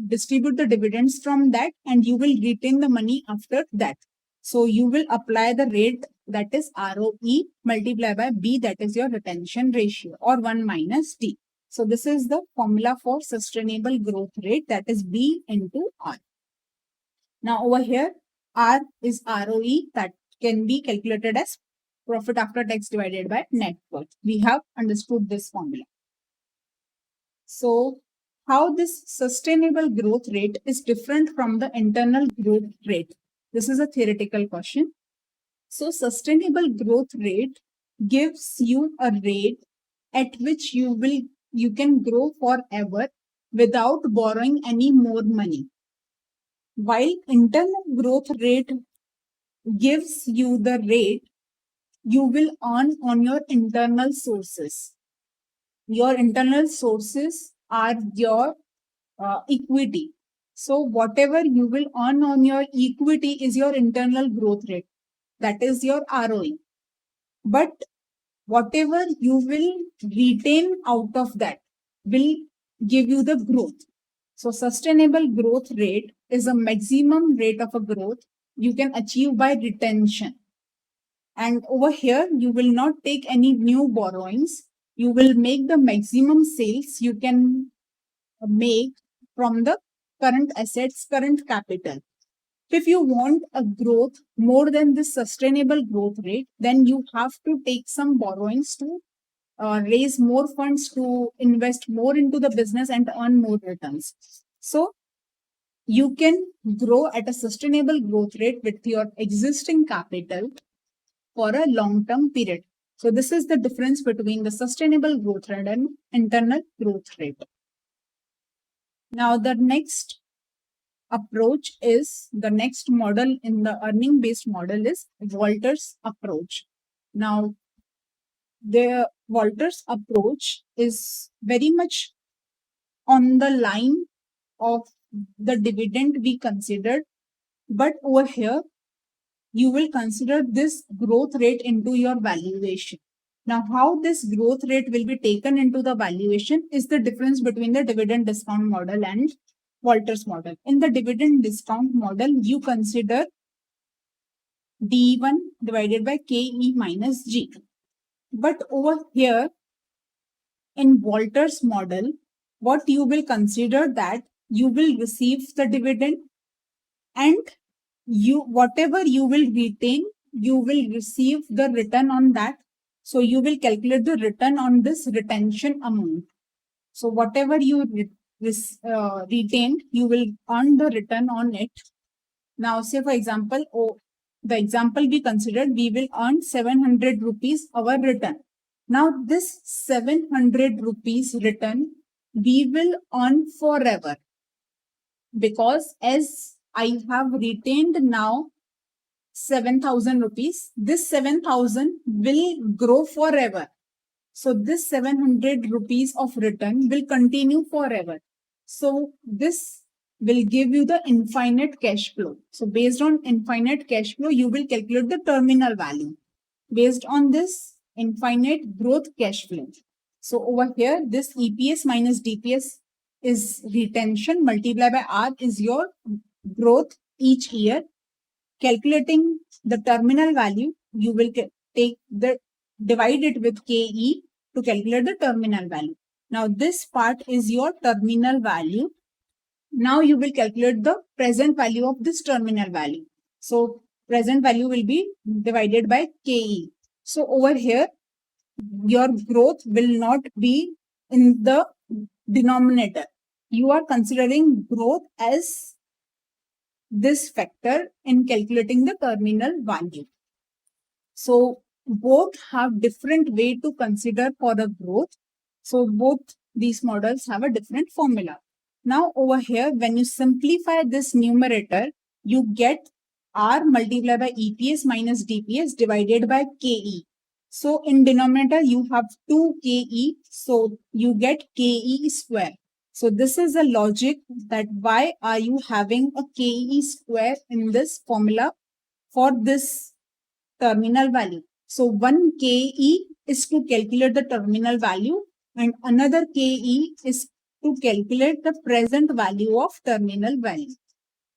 distribute the dividends from that and you will retain the money after that. So you will apply the rate, that is ROE, multiply by B, that is your retention ratio, or 1 minus D. So this is the formula for sustainable growth rate, that is B into R. Now over here, R is ROE, that can be calculated as profit after tax divided by net worth. We have understood this formula. So how this sustainable growth rate is different from the internal growth rate? This is a theoretical question. So sustainable growth rate gives you a rate at which you can grow forever without borrowing any more money. While internal growth rate gives you the rate you will earn on your internal sources. Your internal sources are your equity. So whatever you will earn on your equity is your internal growth rate. That is your ROE. But whatever you will retain out of that will give you the growth. So sustainable growth rate is a maximum rate of a growth you can achieve by retention. And over here, you will not take any new borrowings. You will make the maximum sales you can make from the current assets, current capital. If you want a growth more than this sustainable growth rate, then you have to take some borrowings to raise more funds, to invest more into the business and earn more returns. So you can grow at a sustainable growth rate with your existing capital for a long-term period. So this is the difference between the sustainable growth rate and internal growth rate. Now the next approach is, the next model in the earning based model is Walter's approach. Now the Walter's approach is very much on the line of the dividend we considered, but over here you will consider this growth rate into your valuation. Now, how this growth rate will be taken into the valuation is the difference between the dividend discount model and Walter's model. In the dividend discount model, you consider D1 divided by KE minus G. But over here in Walter's model, what you will consider that you will receive the dividend, and you whatever you will retain, you will receive the return on that. So you will calculate the return on this retention amount. So whatever you retained, you will earn the return on it. Now say for example, the example we considered, we will earn 700 rupees our return. Now this 700 rupees return we will earn forever, because as I have retained now 7,000 rupees, this 7,000 will grow forever. So this 700 rupees of return will continue forever. So this will give you the infinite cash flow. So based on infinite cash flow, you will calculate the terminal value based on this infinite growth cash flow. So over here, this EPS minus DPS is retention multiplied by R is your growth each year. Calculating the terminal value, you will take the divide it with KE to calculate the terminal value. Now this part is your terminal value. Now you will calculate the present value of this terminal value. So present value will be divided by KE. So over here, your growth will not be in the denominator. You are considering growth as this factor in calculating the terminal value. So both have different way to consider for the growth. So both these models have a different formula. Now over here, when you simplify this numerator, you get R multiplied by EPS minus DPS divided by KE. So in denominator, you have 2KE. So you get KE square. So this is the logic that why are you having a KE square in this formula for this terminal value. So one KE is to calculate the terminal value and another KE is to calculate the present value of terminal value.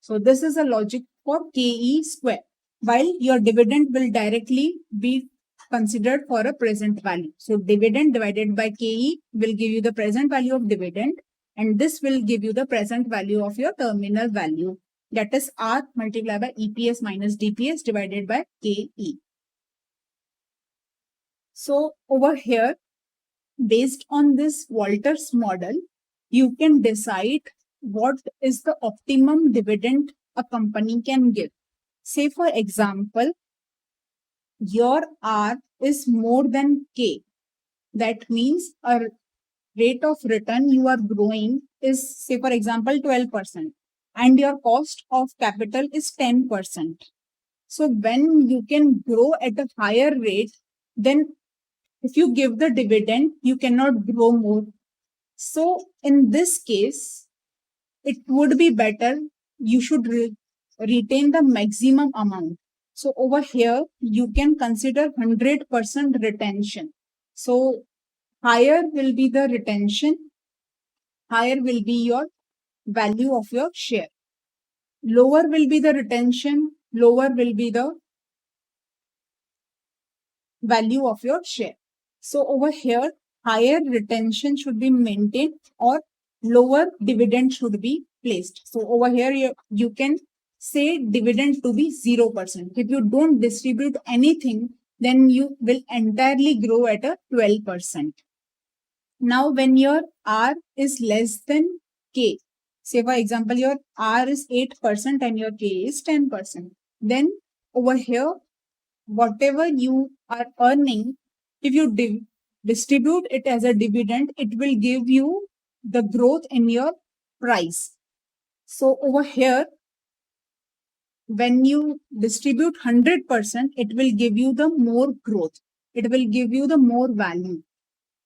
So this is a logic for KE square, while your dividend will directly be considered for a present value. So dividend divided by KE will give you the present value of dividend, and this will give you the present value of your terminal value, that is R multiplied by EPS minus DPS divided by KE. So over here, based on this Walter's model, you can decide what is the optimum dividend a company can give. Say for example, your R is more than K. That means a rate of return you are growing is, say for example, 12% and your cost of capital is 10%. So when you can grow at a higher rate, then if you give the dividend, you cannot grow more. So in this case, it would be better you should retain the maximum amount. So over here, you can consider 100% retention. So higher will be the retention, higher will be your value of your share. Lower will be the retention, lower will be the value of your share. So over here, higher retention should be maintained or lower dividend should be placed. So over here, you can say dividend to be 0%. If you don't distribute anything, then you will entirely grow at a 12%. Now, when your R is less than K, say for example, your R is 8% and your K is 10%, then over here, whatever you are earning, if you distribute it as a dividend, it will give you the growth in your price. So over here, when you distribute 100%, it will give you the more growth. It will give you the more value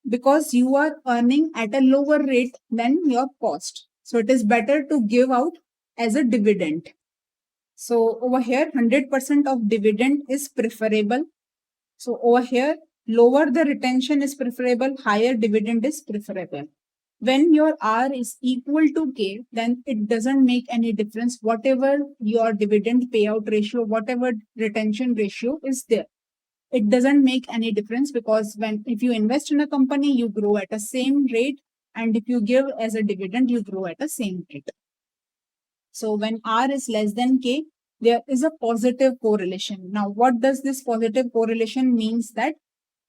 because you are earning at a lower rate than your cost. So it is better to give out as a dividend. So over here, 100% of dividend is preferable. So over here, lower the retention is preferable, higher dividend is preferable. When your R is equal to K, then it doesn't make any difference. Whatever your dividend payout ratio, whatever retention ratio is there. it doesn't make any difference, because if you invest in a company, you grow at a same rate, and if you give as a dividend, you grow at a same rate. So when R is less than K, there is a positive correlation. Now, what does this positive correlation means? That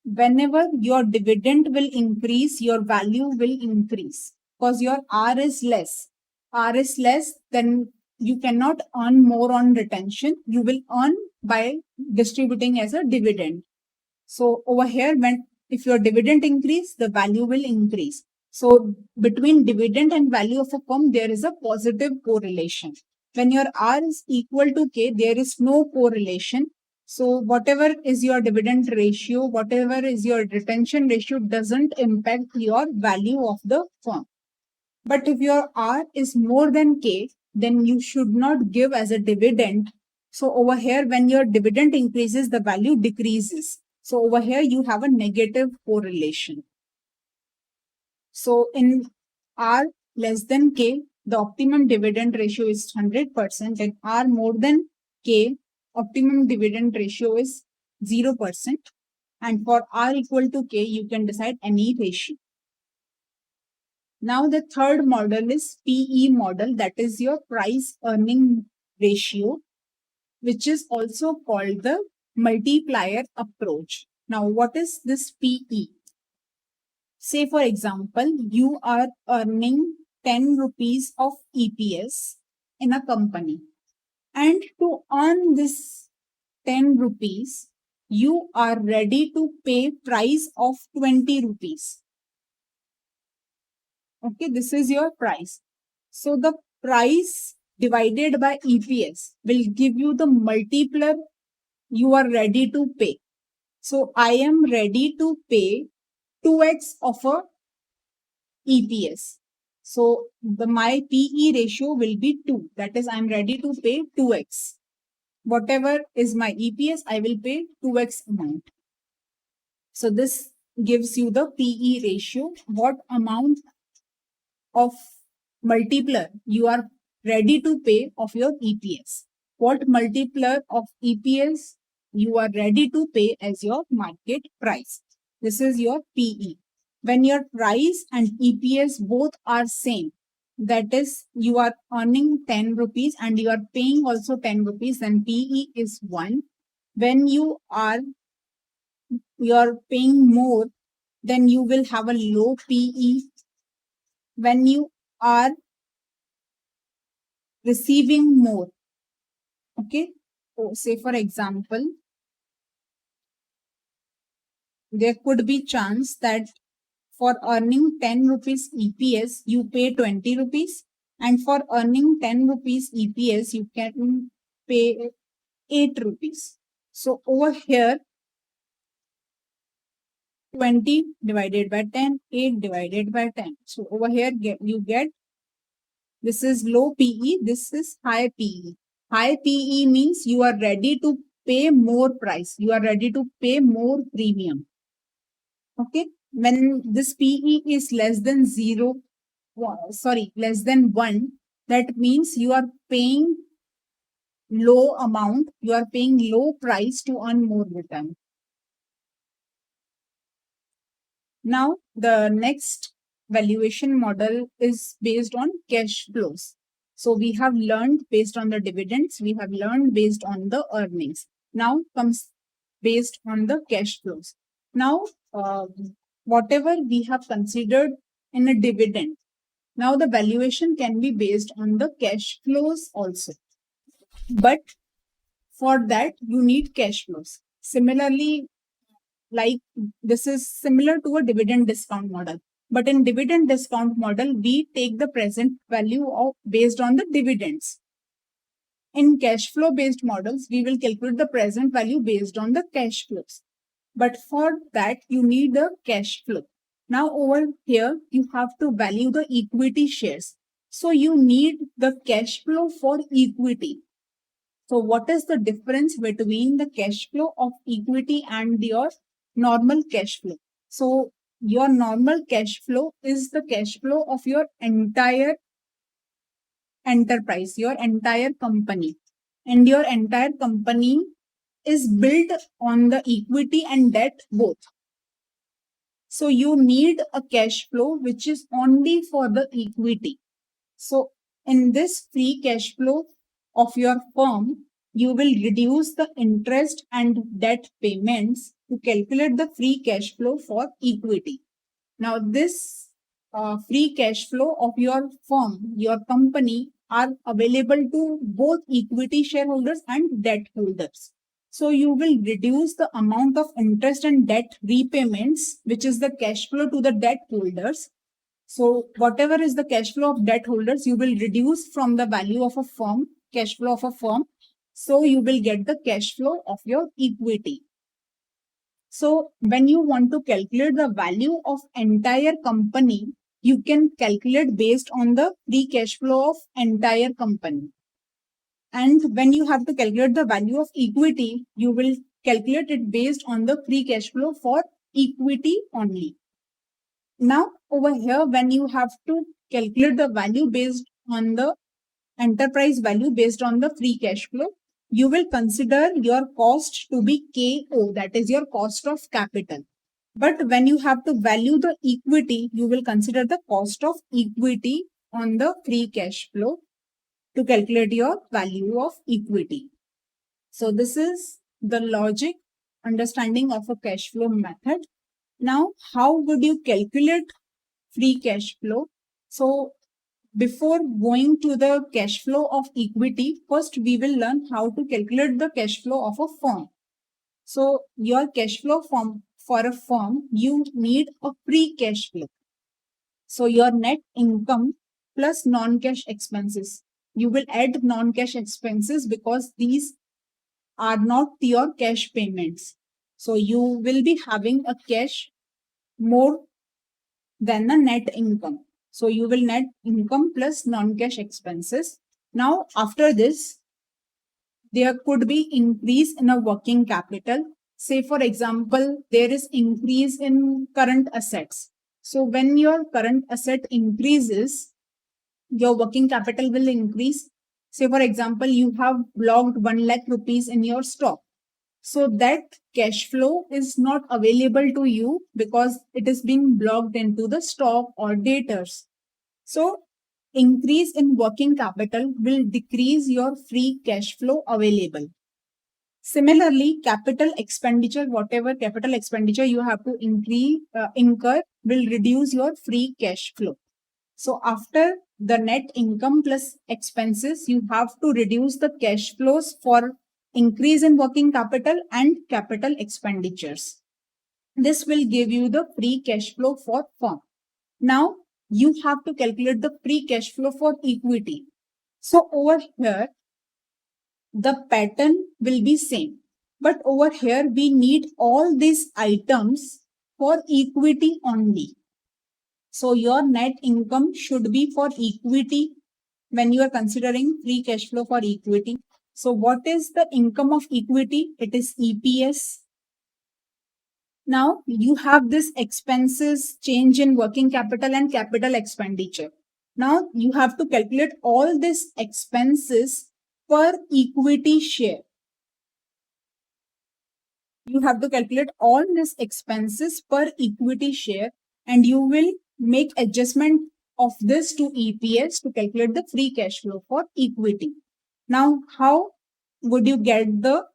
whenever your dividend will increase, your value will increase, because your R is less. R is less, then you cannot earn more on retention. You will earn by distributing as a dividend. So over here, if your dividend increase, the value will increase. So between dividend and value of a firm, there is a positive correlation. When your R is equal to K, there is no correlation. So whatever is your dividend ratio, whatever is your retention ratio, doesn't impact your value of the firm. But if your R is more than K, then you should not give as a dividend. So over here, when your dividend increases, the value decreases. So over here, you have a negative correlation. So in R less than K, the optimum dividend ratio is 100%, and R more than K, optimum dividend ratio is 0%. And for R equal to K, you can decide any ratio. Now the third model is PE model, that is your price earning ratio, which is also called the multiplier approach. Now what is this PE? Say for example, you are earning 10 rupees of EPS in a company, and to earn this 10 rupees, you are ready to pay price of 20 rupees. Okay, this is your price. So the price divided by EPS will give you the multiplier you are ready to pay. So I am ready to pay 2x of a EPS. So my PE ratio will be 2. That is, I'm ready to pay 2x. Whatever is my EPS, I will pay 2x amount. So this gives you the PE ratio. What amount of multiplier you are ready to pay of your EPS. What multiplier of EPS you are ready to pay as your market price. This is your PE. When your price and EPS both are same, that is, you are earning 10 rupees and you are paying also 10 rupees, then PE is 1. When you are paying more, then you will have a low PE. When you are receiving more, okay, so say for example, there could be chance that for earning 10 rupees EPS, you pay 20 rupees, and for earning 10 rupees EPS, you can pay 8 rupees. So over here, 20 divided by 10, 8 divided by 10. So over here, you get, this is low PE, this is high PE. High PE means you are ready to pay more price. You are ready to pay more premium. Okay. When this PE is less than less than 1, that means you are paying low amount. You are paying low price to earn more return. Now, the next valuation model is based on cash flows. So we have learned based on the dividends, we have learned based on the earnings. Now comes based on the cash flows. Now, whatever we have considered in a dividend, now the valuation can be based on the cash flows also. But for that, you need cash flows. Similarly, like this is similar to a dividend discount model. But in dividend discount model, we take the present value based on the dividends. In cash flow based models, we will calculate the present value based on the cash flows. But for that, you need the cash flow. Now over here, you have to value the equity shares. So you need the cash flow for equity. So what is the difference between the cash flow of equity and your normal cash flow? So your normal cash flow is the cash flow of your entire enterprise, your entire company. And your entire company is built on the equity and debt both. So you need a cash flow which is only for the equity. So in this free cash flow of your firm, you will reduce the interest and debt payments to calculate the free cash flow for equity. Now this free cash flow of your firm, your company, are available to both equity shareholders and debt holders. So you will reduce the amount of interest and debt repayments, which is the cash flow to the debt holders. So whatever is the cash flow of debt holders, you will reduce from the value of a firm, cash flow of a firm. So you will get the cash flow of your equity. So when you want to calculate the value of entire company, you can calculate based on the free cash flow of entire company. And when you have to calculate the value of equity, you will calculate it based on the free cash flow for equity only. Now over here, when you have to calculate the value based on the enterprise value based on the free cash flow, you will consider your cost to be KO, that is your cost of capital. But when you have to value the equity, you will consider the cost of equity on the free cash flow to calculate your value of equity. So this is the logic understanding of a cash flow method. Now, how would you calculate free cash flow? So before going to the cash flow of equity, first we will learn how to calculate the cash flow of a firm. So your cash flow for a firm, you need a free cash flow. So your net income plus non-cash expenses. You will add non-cash expenses because these are not your cash payments. So you will be having a cash more than the net income. So you will net income plus non-cash expenses. Now after this, there could be increase in a working capital. Say for example, there is increase in current assets. So when your current asset increases, your working capital will increase. Say for example, you have blocked 1 lakh rupees in your stock. So that cash flow is not available to you because it is being blocked into the stock or debtors. So increase in working capital will decrease your free cash flow available. Similarly, capital expenditure, whatever capital expenditure you have to incur will reduce your free cash flow. So after the net income plus expenses, you have to reduce the cash flows for increase in working capital and capital expenditures. This will give you the free cash flow for firm. Now you have to calculate the free cash flow for equity. So over here, the pattern will be same. But over here, we need all these items for equity only. So your net income should be for equity when you are considering free cash flow for equity. So what is the income of equity? It is EPS. Now you have this expenses, change in working capital and capital expenditure. Now you have to calculate all these expenses per equity share. You have to calculate all these expenses per equity share and you will make adjustment of this to EPS to calculate the free cash flow for equity. Now, how would you get the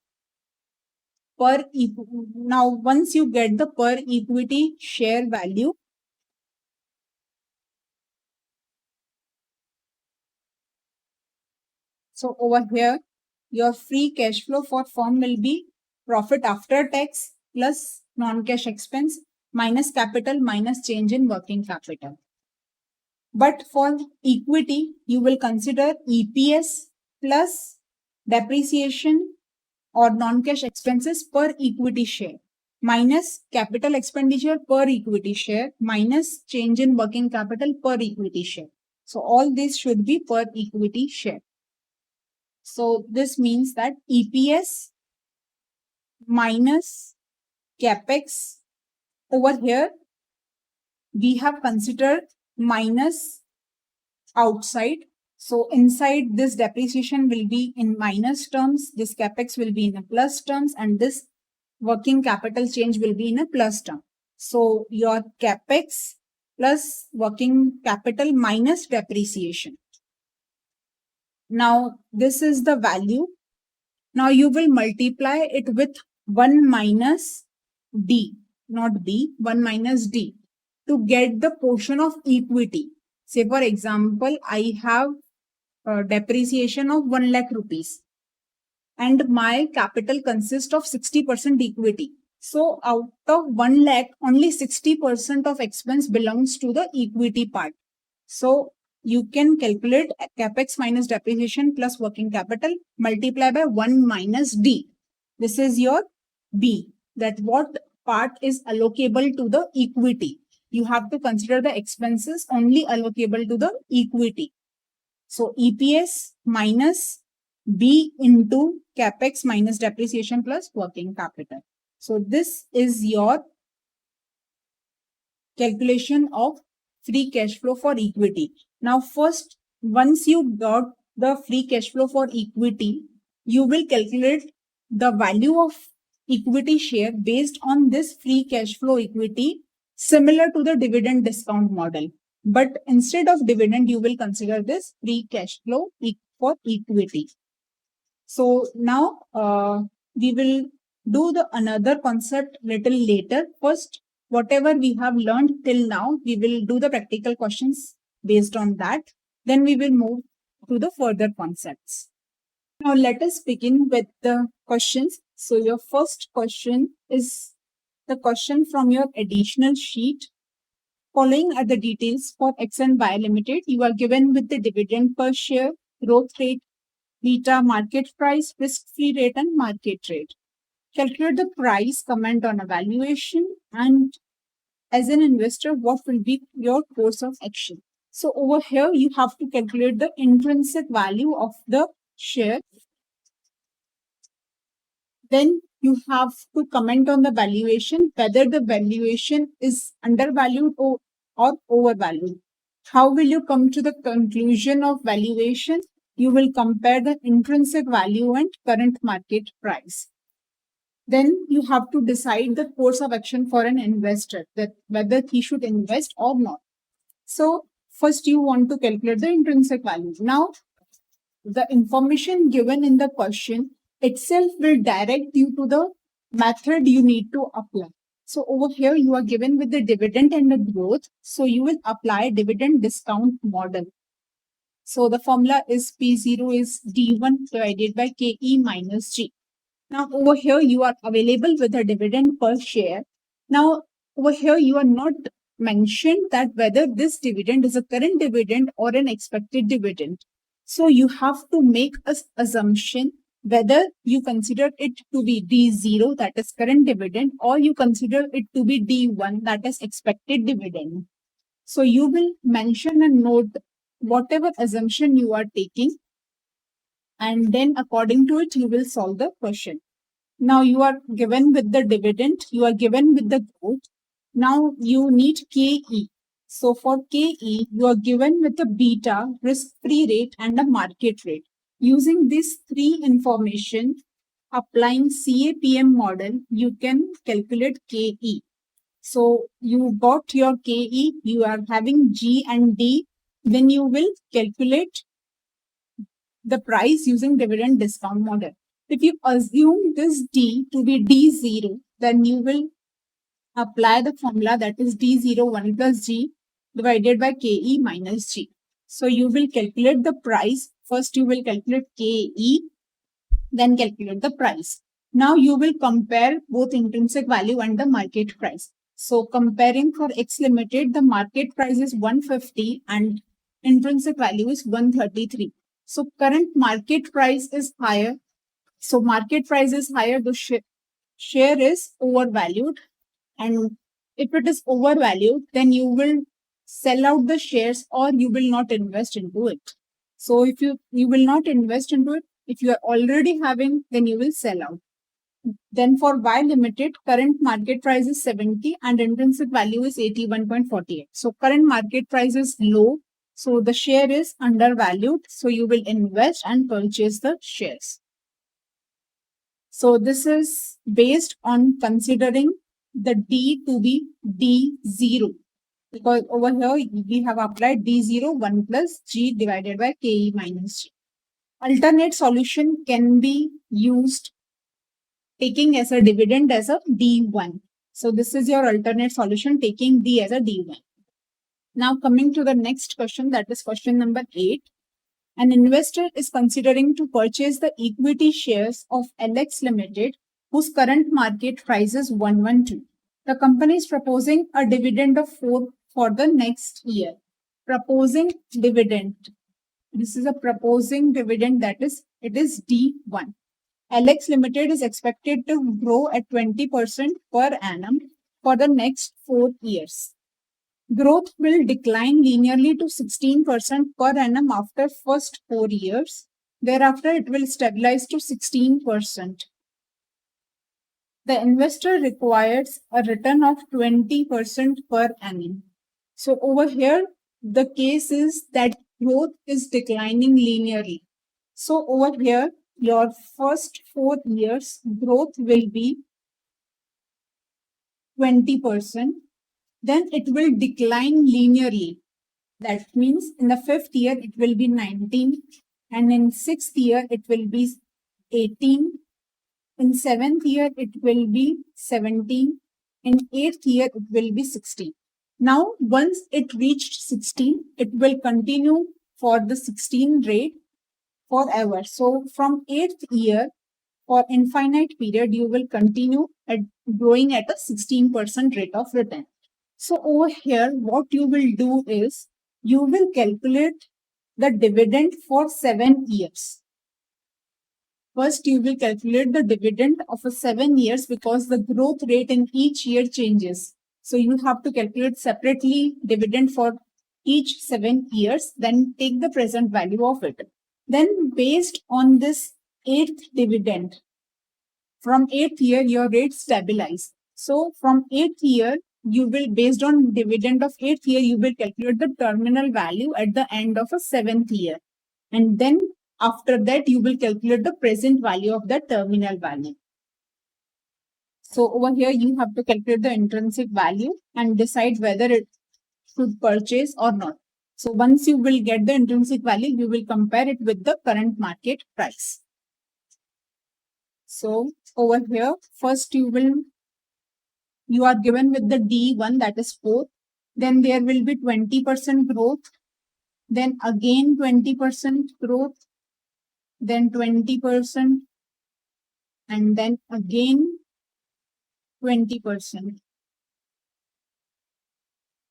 now once you get the per equity share value, so over here, your free cash flow for firm will be profit after tax plus non-cash expense minus capital minus change in working capital. But for equity, you will consider EPS plus depreciation or non-cash expenses per equity share minus capital expenditure per equity share minus change in working capital per equity share. So all this should be per equity share. So this means that EPS minus capex, over here we have considered minus outside. So inside this depreciation will be in minus terms, this capex will be in a plus terms, and this working capital change will be in a plus term. So your capex plus working capital minus depreciation. Now this is the value. Now you will multiply it with 1 minus D, not B, 1 minus D to get the portion of equity. Say for example, I have a depreciation of 1 lakh rupees and my capital consists of 60% equity. So out of 1 lakh, only 60% of expense belongs to the equity part. So you can calculate capex minus depreciation plus working capital multiply by 1 minus D. This is your B, that what part is allocable to the equity. You have to consider the expenses only allocable to the equity. So EPS minus B into capex minus depreciation plus working capital. So this is your calculation of free cash flow for equity. Now first, once you got the free cash flow for equity, you will calculate the value of equity share based on this free cash flow equity, similar to the dividend discount model. But instead of dividend, you will consider this free cash flow for equity. So now we will do the another concept little later. First, whatever we have learned till now, we will do the practical questions based on that. Then we will move to the further concepts. Now let us begin with the questions. So your first question is the question from your additional sheet. Following are the details for X and Y Limited. You are given with the dividend per share, growth rate, beta, market price, risk-free rate, and market rate. Calculate the price, comment on a valuation, and as an investor, what will be your course of action? So over here, you have to calculate the intrinsic value of the share. Then you have to comment on the valuation, whether the valuation is undervalued or overvalued. How will you come to the conclusion of valuation? You will compare the intrinsic value and current market price. Then you have to decide the course of action for an investor, that whether he should invest or not. So first you want to calculate the intrinsic value. Now the information given in the question itself will direct you to the method you need to apply. So over here you are given with the dividend and the growth. So you will apply dividend discount model. So the formula is P0 is D1 divided by KE minus G. Now over here you are available with a dividend per share. Now over here you are not mentioned that whether this dividend is a current dividend or an expected dividend. So you have to make an assumption whether you consider it to be D0, that is current dividend, or you consider it to be D1, that is expected dividend. So you will mention and note whatever assumption you are taking, and then according to it, you will solve the question. Now you are given with the dividend, you are given with the growth. Now you need KE. So for KE, you are given with a beta, risk-free rate, and a market rate. Using these three information, applying CAPM model, you can calculate KE. So you got your KE, you are having G and D, then you will calculate the price using dividend discount model. If you assume this D to be D0, then you will apply the formula, that is D0 1 plus G divided by KE minus G. So you will calculate the price. First you will calculate KE, then calculate the price. Now you will compare both intrinsic value and the market price. So comparing for X Limited, the market price is 150 and intrinsic value is 133. So current market price is higher. So market price is higher, the share is overvalued. And if it is overvalued, then you will sell out the shares or you will not invest into it. So if you will not invest into it, if you are already having, then you will sell out. Then for Y Limited, current market price is 70 and intrinsic value is 81.48. So current market price is low. So the share is undervalued. So you will invest and purchase the shares. So this is based on considering the D to be D0. Because over here we have applied D0 1 plus G divided by KE minus G. Alternate solution can be used taking as a dividend as a D1. So this is your alternate solution taking D as a D1. Now coming to the next question, that is question number 8. An investor is considering to purchase the equity shares of LX Limited, whose current market price is 112. The company is proposing a dividend of 4 for the next year. Proposing dividend. This is a proposing dividend, that is, it is D1. LX Limited is expected to grow at 20% per annum for the next 4 years. Growth will decline linearly to 16% per annum after first 4 years. Thereafter, it will stabilize to 16%. The investor requires a return of 20% per annum. So over here, the case is that growth is declining linearly. So over here, your first 4 years growth will be 20%. Then it will decline linearly. That means in the 5th year, it will be 19. And in 6th year, it will be 18. In 7th year, it will be 17. In 8th year, it will be 16. Now, once it reached 16, it will continue for the 16 rate forever. So from 8th year for infinite period, you will continue at growing at a 16% rate of return. So over here, what you will do is you will calculate the dividend for 7 years. First, you will calculate the dividend of a 7 years because the growth rate in each year changes. So you have to calculate separately dividend for each 7 years, then take the present value of it. Then based on this 8th dividend, from 8th year, your rate stabilize. So from 8th year, you will, based on dividend of 8th year, you will calculate the terminal value at the end of a 7th year. And then after that, you will calculate the present value of the terminal value. So over here, you have to calculate the intrinsic value and decide whether it should purchase or not. So once you will get the intrinsic value, you will compare it with the current market price. So over here, first you are given with the D1, that is 4. Then there will be 20% growth. Then again 20% growth. Then 20%. And then again 20%.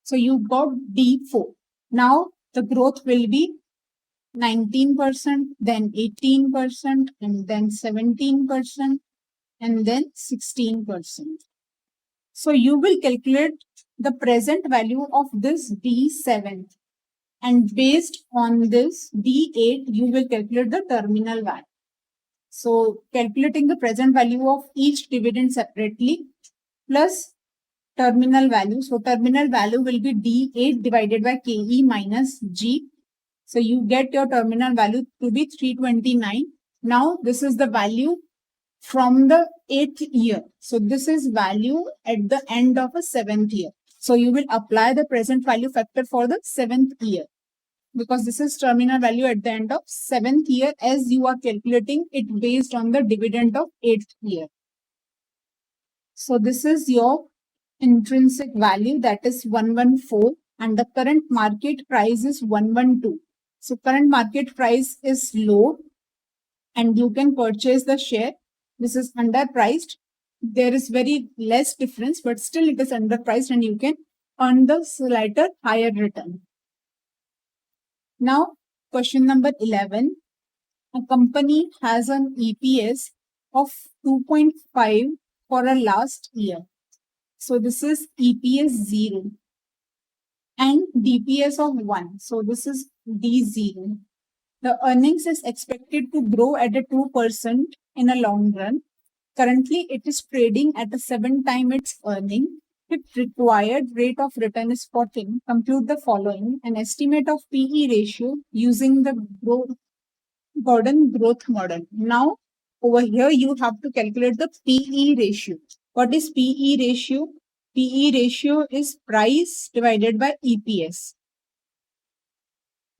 So you got D4. Now the growth will be 19%, then 18%, and then 17%, and then 16%. So you will calculate the present value of this D7. And based on this D8, you will calculate the terminal value. So calculating the present value of each dividend separately plus terminal value. So terminal value will be D8 divided by KE minus G. So you get your terminal value to be 329. Now this is the value from the 8th year. So this is value at the end of a 7th year. So you will apply the present value factor for the 7th year, because this is terminal value at the end of 7th year, as you are calculating it based on the dividend of 8th year. So this is your intrinsic value, that is 114, and the current market price is 112. So current market price is low and you can purchase the share. This is underpriced. There is very less difference, but still it is underpriced and you can earn the slighter higher return. Now, question number 11. A company has an EPS of 2.5 for a last year. So this is EPS 0 and DPS of 1. So this is D0. The earnings is expected to grow at a 2% in a long run. Currently, it is trading at a 7 times its earning. If required rate of return is 14, compute the following: an estimate of PE ratio using the Gordon growth model. Now, over here, you have to calculate the PE ratio. What is PE ratio? PE ratio is price divided by EPS.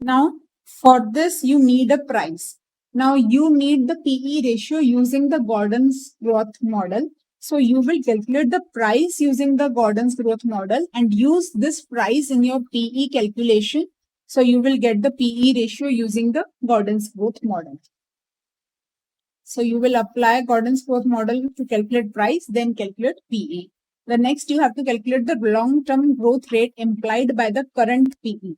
Now, for this, you need a price. Now, you need the PE ratio using the Gordon's growth model. So, you will calculate the price using the Gordon's growth model and use this price in your PE calculation. So, you will get the PE ratio using the Gordon's growth model. So, you will apply Gordon's growth model to calculate price, then calculate PE. The next, you have to calculate the long-term growth rate implied by the current PE.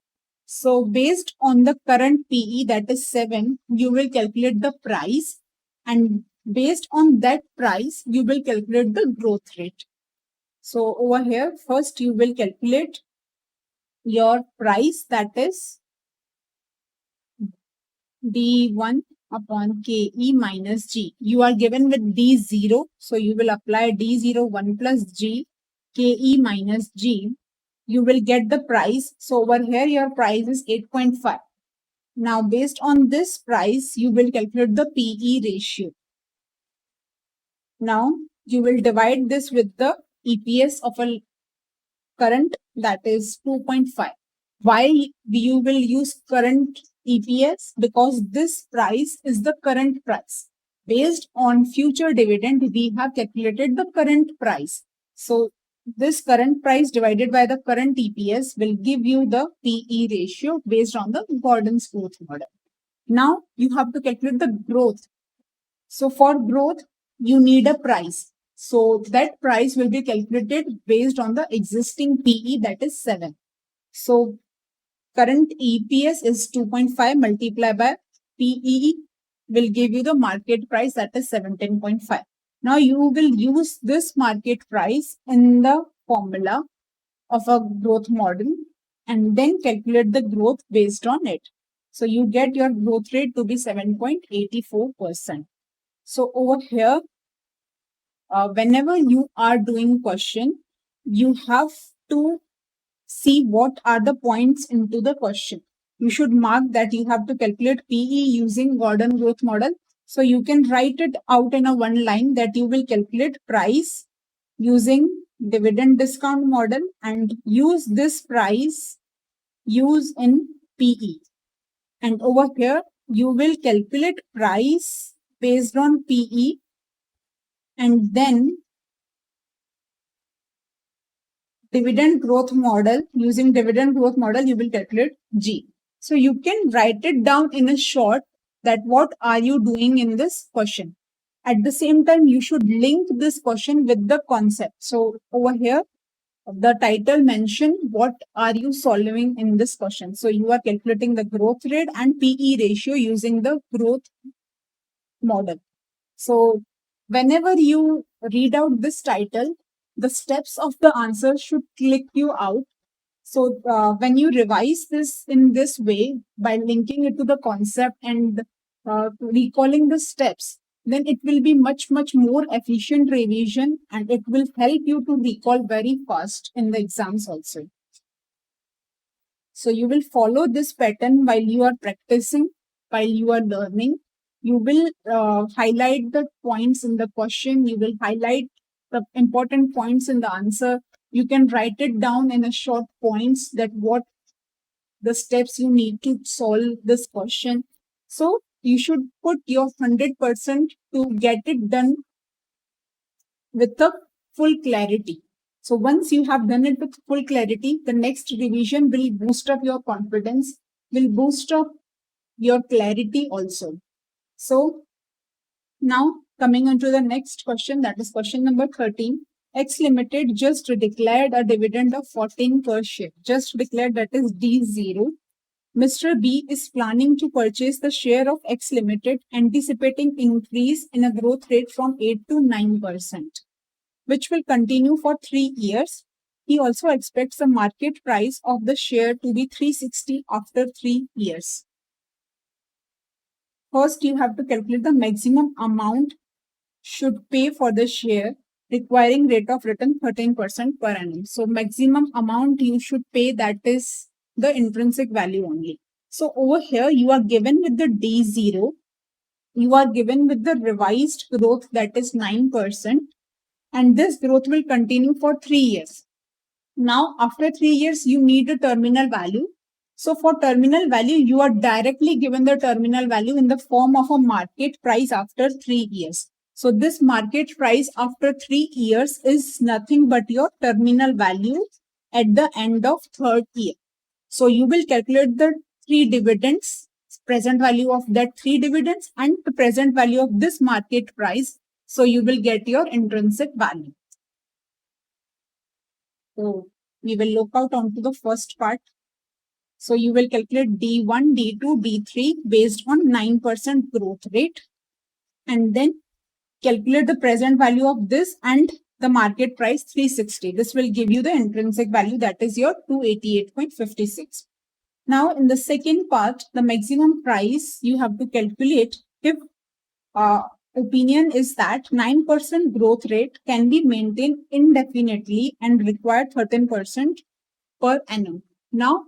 So based on the current PE, that is 7, you will calculate the price, and based on that price, you will calculate the growth rate. So over here, first you will calculate your price, that is D1 upon KE minus G. You are given with D0, so you will apply D0 1 plus G, KE minus G. You will get the price. So over here, your price is 8.5. Now, based on this price, you will calculate the PE ratio. Now, you will divide this with the EPS of a current, that is 2.5. Why you will use current EPS? Because this price is the current price. Based on future dividend, we have calculated the current price. So, this current price divided by the current EPS will give you the PE ratio based on the Gordon's growth model. Now you have to calculate the growth. So for growth, you need a price. So that price will be calculated based on the existing PE, that is 7. So current EPS is 2.5 multiplied by PE will give you the market price, that is 17.5. Now you will use this market price in the formula of a growth model and then calculate the growth based on it. So you get your growth rate to be 7.84%. So over here, whenever you are doing question, you have to see what are the points into the question. You should mark that you have to calculate PE using Gordon growth model. So you can write it out in a one line that you will calculate price using dividend discount model and use this price use in PE. And over here, you will calculate price based on PE and then dividend growth model. Using dividend growth model, you will calculate G. So you can write it down in a short that what are you doing in this question. At the same time, you should link this question with the concept. So over here, the title mention what are you solving in this question. So you are calculating the growth rate and PE ratio using the growth model. So whenever you read out this title, the steps of the answer should click you out. So when you revise this in this way by linking it to the concept and recalling the steps, then it will be much more efficient revision and it will help you to recall very fast in the exams also. So you will follow this pattern while you are practicing, while you are learning. You will highlight the points in the question. You will highlight the important points in the answer. You can write it down in a short points that what the steps you need to solve this question. So you should put your 100% to get it done with the full clarity. So once you have done it with full clarity, the next revision will boost up your confidence, will boost up your clarity also. So now coming on to the next question, that is question number 13. X Limited just declared a dividend of 14 per share. Just declared, that is D0. Mr. B is planning to purchase the share of X Limited, anticipating increase in a growth rate from 8 to 9%, which will continue for 3 years. He also expects the market price of the share to be 360 after 3 years. First, you have to calculate the maximum amount should pay for the share. requiring rate of return 13% per annum. So maximum amount you should pay, that is the intrinsic value only. So over here you are given with the D0, you are given with the revised growth, that is 9%, and this growth will continue for 3 years. Now, after 3 years, you need a terminal value. So for terminal value, you are directly given the terminal value in the form of a market price after 3 years. So this market price after 3 years is nothing but your terminal value at the end of third year. So you will calculate the 3 dividends, present value of that 3 dividends and the present value of this market price. So you will get your intrinsic value. So we will look out onto the first part. So you will calculate D1, D2, D3 based on 9% growth rate, and then calculate the present value of this and the market price 360. This will give you the intrinsic value, that is your 288.56. Now in the second part, the maximum price you have to calculate if opinion is that 9% growth rate can be maintained indefinitely and require 13% per annum. Now,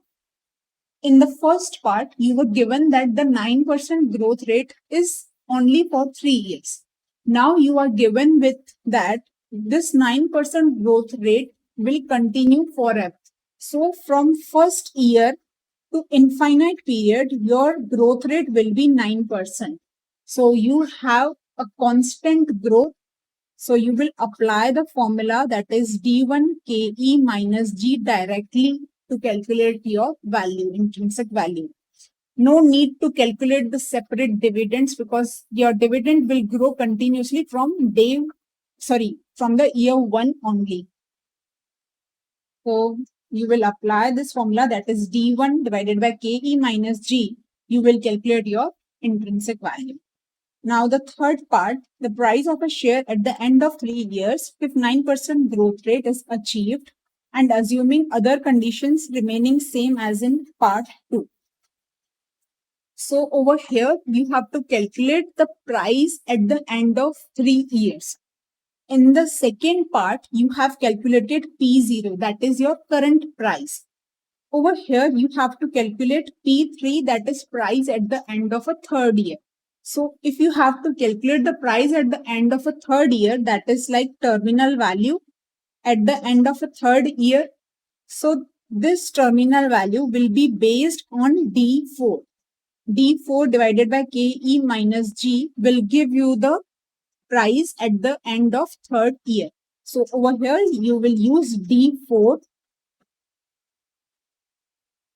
in the first part, you were given that the 9% growth rate is only for 3 years. Now you are given with that this 9% growth rate will continue forever. So from first year to infinite period, your growth rate will be 9%. So you have a constant growth. So you will apply the formula, that is D1KE minus G directly to calculate your value, intrinsic value. No need to calculate the separate dividends because your dividend will grow continuously from from the year 1 only. So you will apply this formula, that is D1 divided by KE minus G. You will calculate your intrinsic value. Now the third part, the price of a share at the end of 3 years if 9% growth rate is achieved and assuming other conditions remaining same as in part 2. So over here, you have to calculate the price at the end of 3 years. In the second part, you have calculated P0, that is your current price. Over here, you have to calculate P3, that is price at the end of a third year. So if you have to calculate the price at the end of a third year, that is like terminal value at the end of a third year. So this terminal value will be based on D4. D4 divided by KE minus G will give you the price at the end of third year. So over here, you will use D4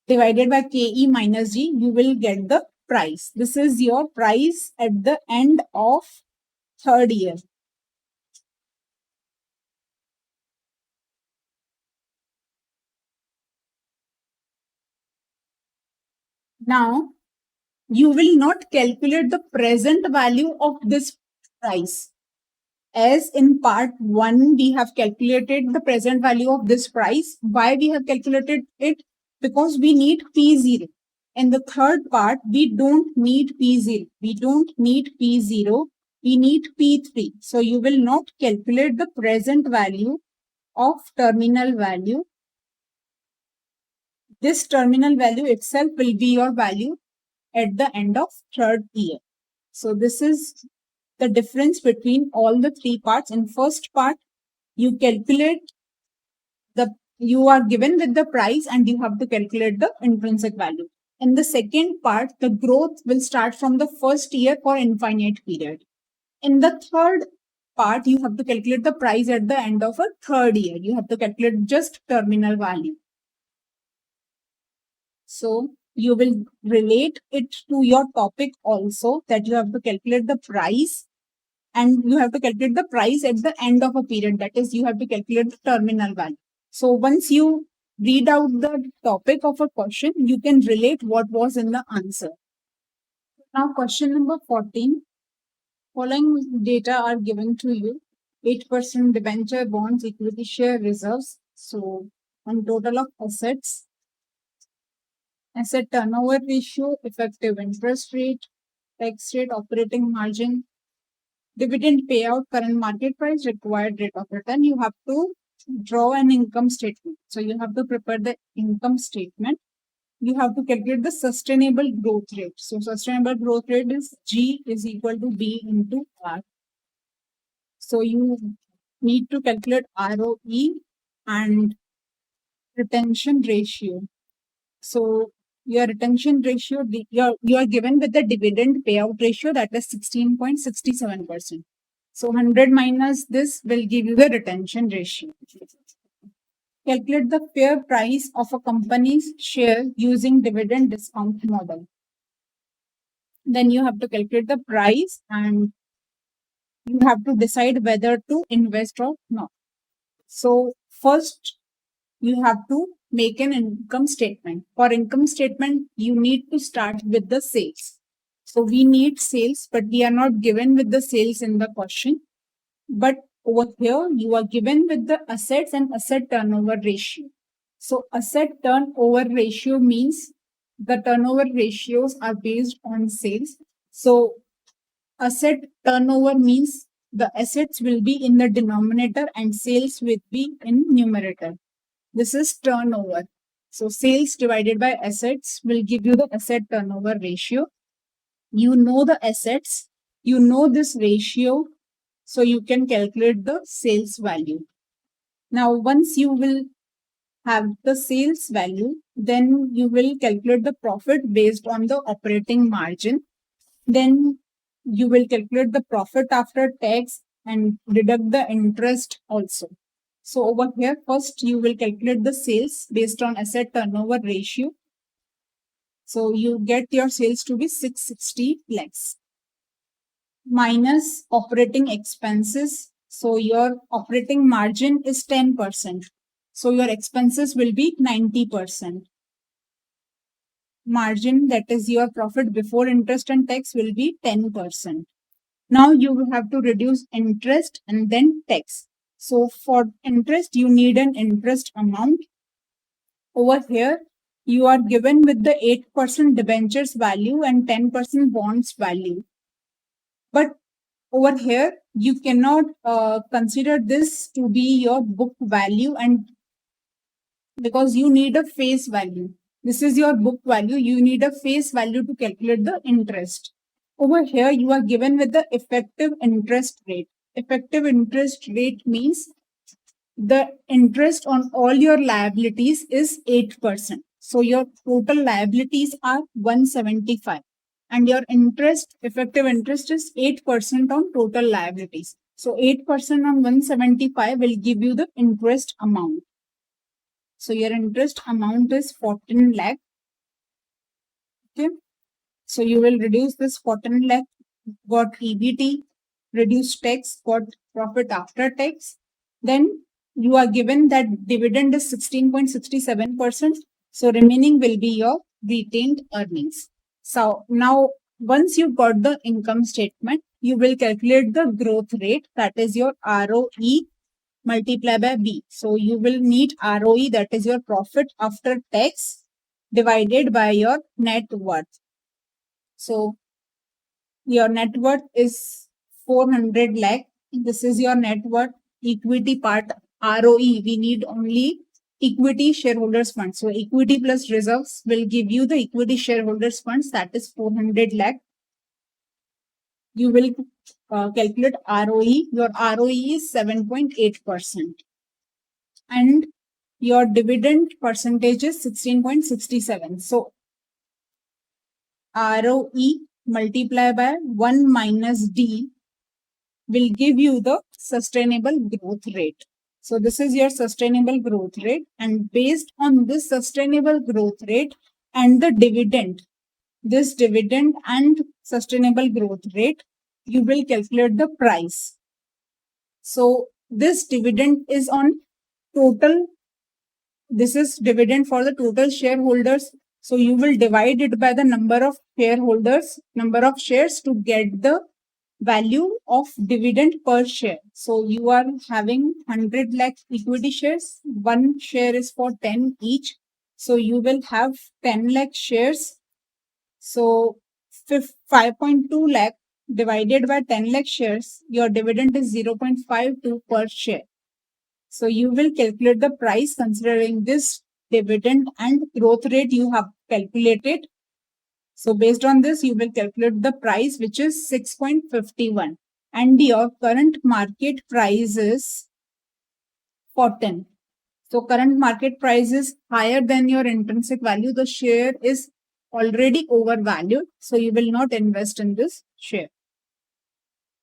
divided by KE minus G, you will get the price. This is your price at the end of third year. Now, you will not calculate the present value of this price. As in part 1, we have calculated the present value of this price. Why we have calculated it? Because we need P0. In the third part, we don't need P0. We don't need P0. We need P3. So you will not calculate the present value of terminal value. This terminal value itself will be your value at the end of third year. So this is the difference between all the 3 parts. In first part, you calculate you are given with the price and you have to calculate the intrinsic value. In the second part, the growth will start from the first year for infinite period. In the third part, you have to calculate the price at the end of a third year. You have to calculate just terminal value. So you will relate it to your topic also, that you have to calculate the price and you have to calculate the price at the end of a period. That is, you have to calculate the terminal value. So once you read out the topic of a question, you can relate what was in the answer. Now question number 14. Following data are given to you. 8% debenture, bonds, equity share, reserves. So on total of assets, asset turnover ratio, effective interest rate, tax rate, operating margin, dividend payout, current market price, required rate of return. You have to draw an income statement. So you have to prepare the income statement. You have to calculate the sustainable growth rate. So sustainable growth rate is G is equal to B into R. So you need to calculate ROE and retention ratio. So your retention ratio, you are given with the dividend payout ratio, that is 16.67%. So 100 minus this will give you the retention ratio. Calculate the fair price of a company's share using dividend discount model. Then you have to calculate the price and you have to decide whether to invest or not. So first you have to make an income statement. For income statement, you need to start with the sales. So we need sales, but we are not given with the sales in the question. But over here, you are given with the assets and asset turnover ratio. So asset turnover ratio means the turnover ratios are based on sales. So asset turnover means the assets will be in the denominator and sales will be in numerator. This is turnover. So sales divided by assets will give you the asset turnover ratio. You know the assets, you know this ratio, so you can calculate the sales value. Now, once you will have the sales value, then you will calculate the profit based on the operating margin. Then you will calculate the profit after tax and deduct the interest also. So over here, first you will calculate the sales based on asset turnover ratio. So you get your sales to be 660 lakhs. Minus operating expenses. So your operating margin is 10%. So your expenses will be 90%. Margin, that is your profit before interest and tax, will be 10%. Now you will have to reduce interest and then tax. So for interest, you need an interest amount. Over here, you are given with the 8% debentures value and 10% bonds value. But over here, you cannot consider this to be your book value, and because you need a face value. This is your book value. You need a face value to calculate the interest. Over here, you are given with the effective interest rate. Effective interest rate means the interest on all your liabilities is 8%. So your total liabilities are 175 and your interest, effective interest is 8% on total liabilities. So 8% on 175 will give you the interest amount. So your interest amount is 14 lakh. Okay. So you will reduce this 14 lakh, got EBT, reduce tax, got profit after tax. Then you are given that dividend is 16.67%. So remaining will be your retained earnings. So now once you got the income statement, you will calculate the growth rate, that is your ROE multiply by B. So you will need ROE, that is your profit after tax, divided by your net worth. So your net worth is 400 lakh. This is your net worth. Equity part, ROE, we need only equity shareholders funds. So equity plus reserves will give you the equity shareholders funds, that is 400 lakh. You will calculate ROE. Your ROE is 7.8%. And your dividend percentage is 16.67. So ROE multiplied by 1 minus D will give you the sustainable growth rate. So this is your sustainable growth rate, and based on this sustainable growth rate and the dividend, this dividend and sustainable growth rate, you will calculate the price. So this dividend is on total, this is dividend for the total shareholders. So you will divide it by the number of shareholders, number of shares, to get the value of dividend per share. So you are having 100 lakh equity shares. One share is for 10 each. So you will have 10 lakh shares. So 5.2 lakh divided by 10 lakh shares, your dividend is 0.52 per share. So you will calculate the price considering this dividend and growth rate you have calculated. So based on this, you will calculate the price, which is 6.51. And your current market price is 14. So current market price is higher than your intrinsic value. The share is already overvalued. So you will not invest in this share.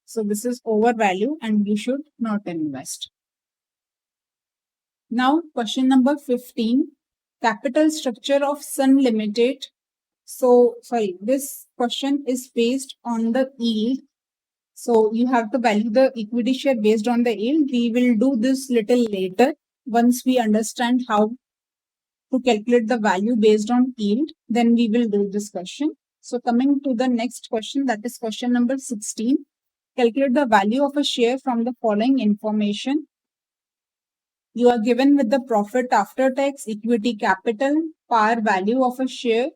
So this is overvalued and you should not invest. Now question number 15. Capital structure of Sun Limited. So this question is based on the yield. So you have to value the equity share based on the yield. We will do this little later once we understand how to calculate the value based on yield. Then we will do this question. So coming to the next question, that is question number 16. Calculate the value of a share from the following information. You are given with the profit after tax, equity capital, par value of a share,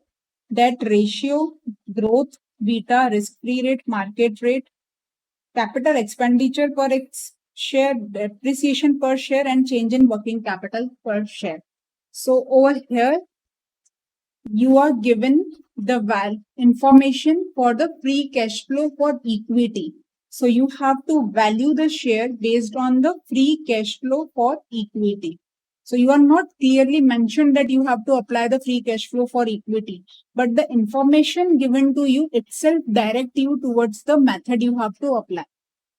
debt ratio, growth, beta, risk-free rate, market rate, capital expenditure per share, depreciation per share, and change in working capital per share. So over here, you are given the information for the free cash flow for equity. So you have to value the share based on the free cash flow for equity. So you are not clearly mentioned that you have to apply the free cash flow for equity, but the information given to you itself direct you towards the method you have to apply.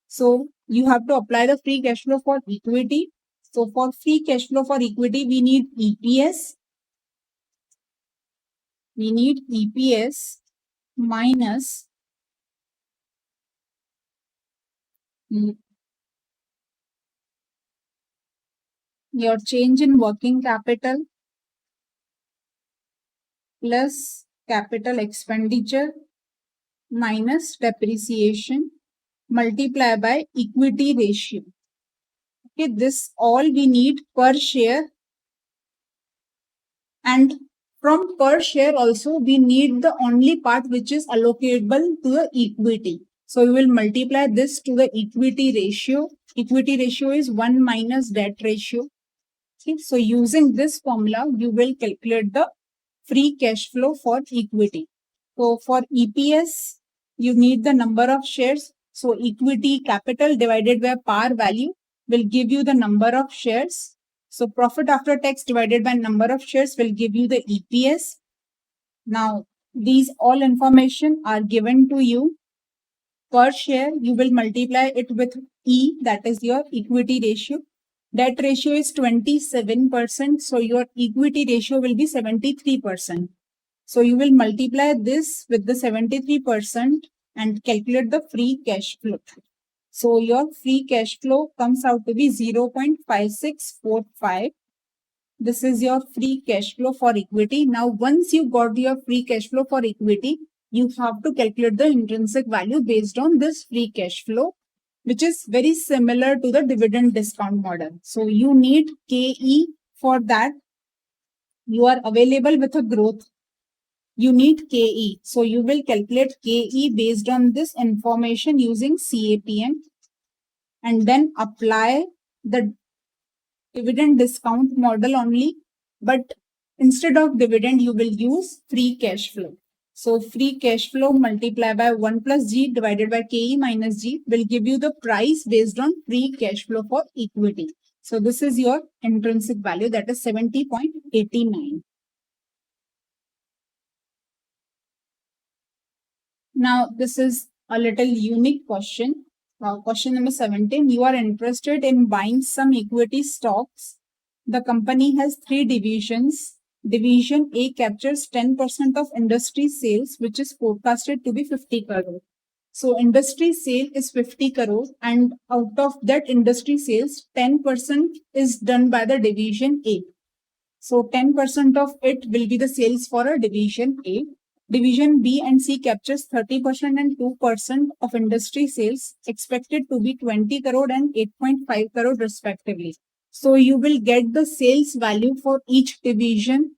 So you have to apply the free cash flow for equity. So for free cash flow for equity, we need EPS. We need EPS minus your change in working capital plus capital expenditure minus depreciation multiply by equity ratio. Okay, this all we need per share, and from per share also we need the only part which is allocable to the equity. So we will multiply this to the equity ratio. Equity ratio is 1 minus debt ratio. Okay, so using this formula, you will calculate the free cash flow for equity. So for EPS, you need the number of shares. So equity capital divided by par value will give you the number of shares. So profit after tax divided by number of shares will give you the EPS. Now, these all information are given to you per share. You will multiply it with E, that is your equity ratio. Debt ratio is 27%. So your equity ratio will be 73%. So you will multiply this with the 73% and calculate the free cash flow. So your free cash flow comes out to be 0.5645. This is your free cash flow for equity. Now, once you got your free cash flow for equity, you have to calculate the intrinsic value based on this free cash flow, which is very similar to the dividend discount model. So you need KE for that. You are available with a growth. You need KE. So you will calculate KE based on this information using CAPM and then apply the dividend discount model only. But instead of dividend, you will use free cash flow. So free cash flow multiplied by 1 plus G divided by KE minus G will give you the price based on free cash flow for equity. So this is your intrinsic value, that is 70.89. Now this is a little unique question. Question number 17. You are interested in buying some equity stocks. The company has 3 divisions. Division A captures 10% of industry sales, which is forecasted to be 50 crore. So industry sale is 50 crore, and out of that industry sales, 10% is done by the division A. So 10% of it will be the sales for a division A. Division B and C captures 30% and 2% of industry sales, expected to be 20 crore and 8.5 crore respectively. So you will get the sales value for each division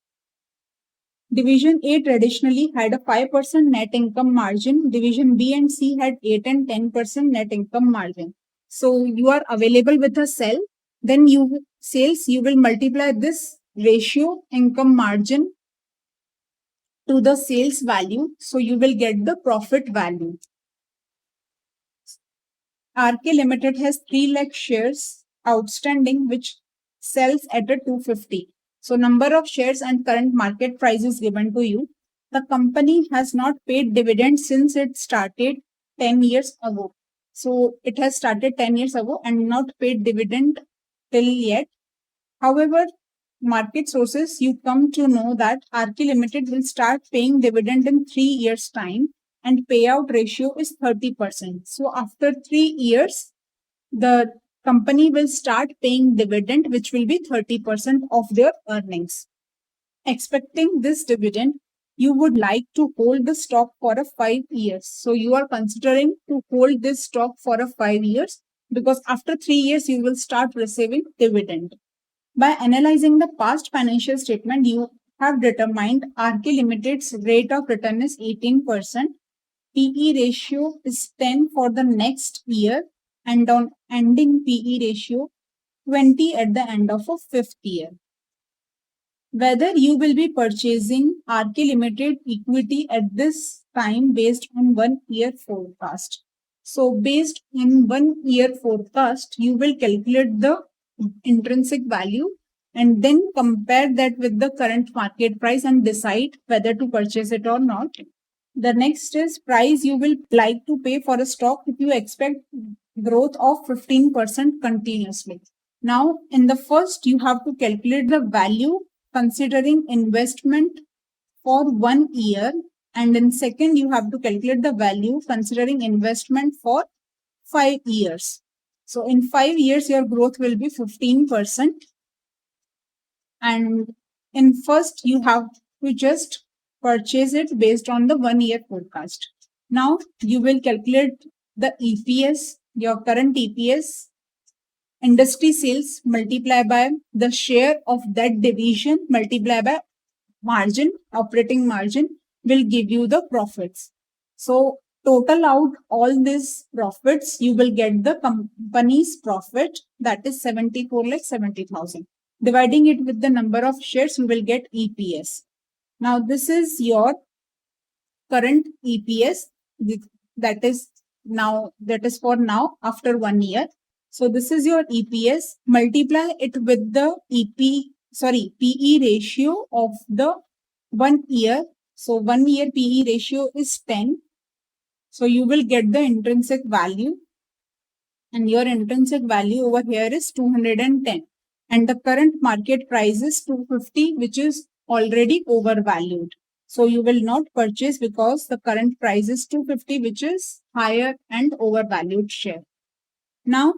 Division A traditionally had a 5% net income margin. Division B and C had 8 and 10% net income margin. So you are available with a cell, then you will multiply this ratio income margin to the sales value. So you will get the profit value. RK Limited has 3 lakh shares outstanding, which sells at a 250. So number of shares and current market price is given to you. The company has not paid dividends since it started 10 years ago. So it has started 10 years ago and not paid dividend till yet. However, market sources, you come to know that RK Limited will start paying dividend in 3 years' time and payout ratio is 30%. So after 3 years, the company will start paying dividend, which will be 30% of their earnings. Expecting this dividend, you would like to hold the stock for a 5 years. So you are considering to hold this stock for a 5 years because after 3 years, you will start receiving dividend. By analyzing the past financial statement, you have determined RK Limited's rate of return is 18%, PE ratio is 10 for the next year, and on ending PE ratio 20 at the end of a fifth year. Whether you will be purchasing RK Limited equity at this time based on 1 year forecast. So based on 1 year forecast, you will calculate the intrinsic value and then compare that with the current market price and decide whether to purchase it or not. The next is price you will like to pay for a stock if you expect growth of 15% continuously. Now, in the first, you have to calculate the value considering investment for 1 year, and in second, you have to calculate the value considering investment for 5 years. So in 5 years, your growth will be 15%. And in first, you have to just purchase it based on the 1 year forecast. Now you will calculate the EPS, your current EPS, industry sales multiply by the share of that division multiply by margin, operating margin will give you the profits. So total out all these profits, you will get the company's profit, that is 74 lakh 70,000. Dividing it with the number of shares, you will get EPS. Now this is your current EPS, that is for now after 1 year. So this is your EPS. Multiply it with the PE ratio of the 1 year. So 1 year PE ratio is 10. So you will get the intrinsic value, and your intrinsic value over here is 210. And the current market price is 250, which is already overvalued. So you will not purchase because the current price is 250, which is higher and overvalued share. Now,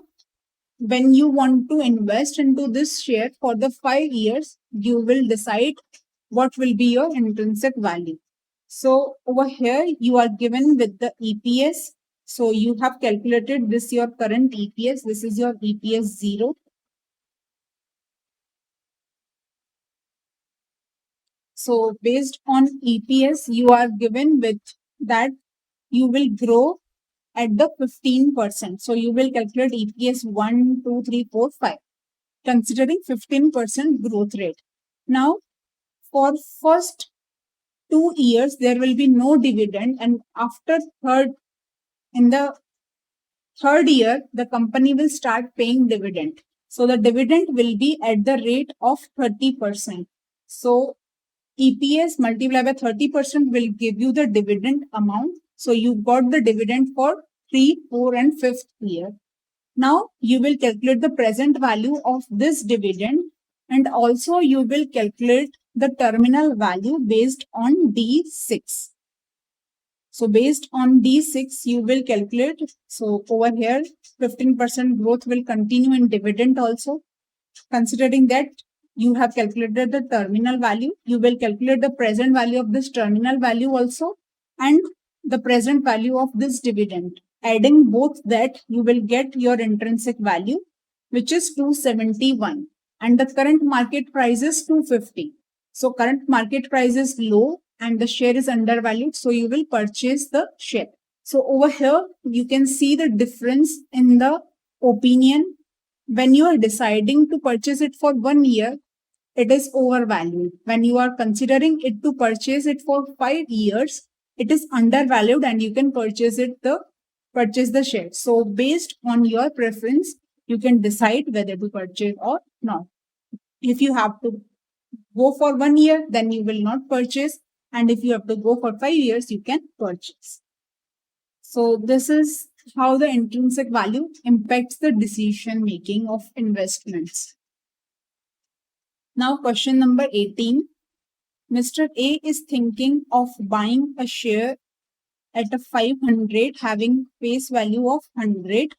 when you want to invest into this share for the 5 years, you will decide what will be your intrinsic value. So over here, you are given with the EPS. So you have calculated this your current EPS. This is your EPS 0. So based on EPS, you are given with that you will grow at the 15%. So you will calculate EPS 1, 2, 3, 4, 5, considering 15% growth rate. Now, for first 2 years, there will be no dividend, and in the third year, the company will start paying dividend. So the dividend will be at the rate of 30%. So EPS multiplied by 30% will give you the dividend amount. So you got the dividend for 3, 4, and 5th year. Now you will calculate the present value of this dividend, and also you will calculate the terminal value based on D6. So based on D6, you will calculate. So over here, 15% growth will continue in dividend also. Considering that you have calculated the terminal value, you will calculate the present value of this terminal value also and the present value of this dividend. Adding both that, you will get your intrinsic value, which is 271, and the current market price is 250. So current market price is low and the share is undervalued. So you will purchase the share. So over here, you can see the difference in the opinion. When you are deciding to purchase it for 1 year, it is overvalued. When you are considering it to purchase it for 5 years, it is undervalued and you can purchase the share. So based on your preference, you can decide whether to purchase or not. If you have to go for 1 year, then you will not purchase. And if you have to go for 5 years, you can purchase. So this is how the intrinsic value impacts the decision making of investments. Now question number 18. Mr. A is thinking of buying a share at a 500 having face value of 100.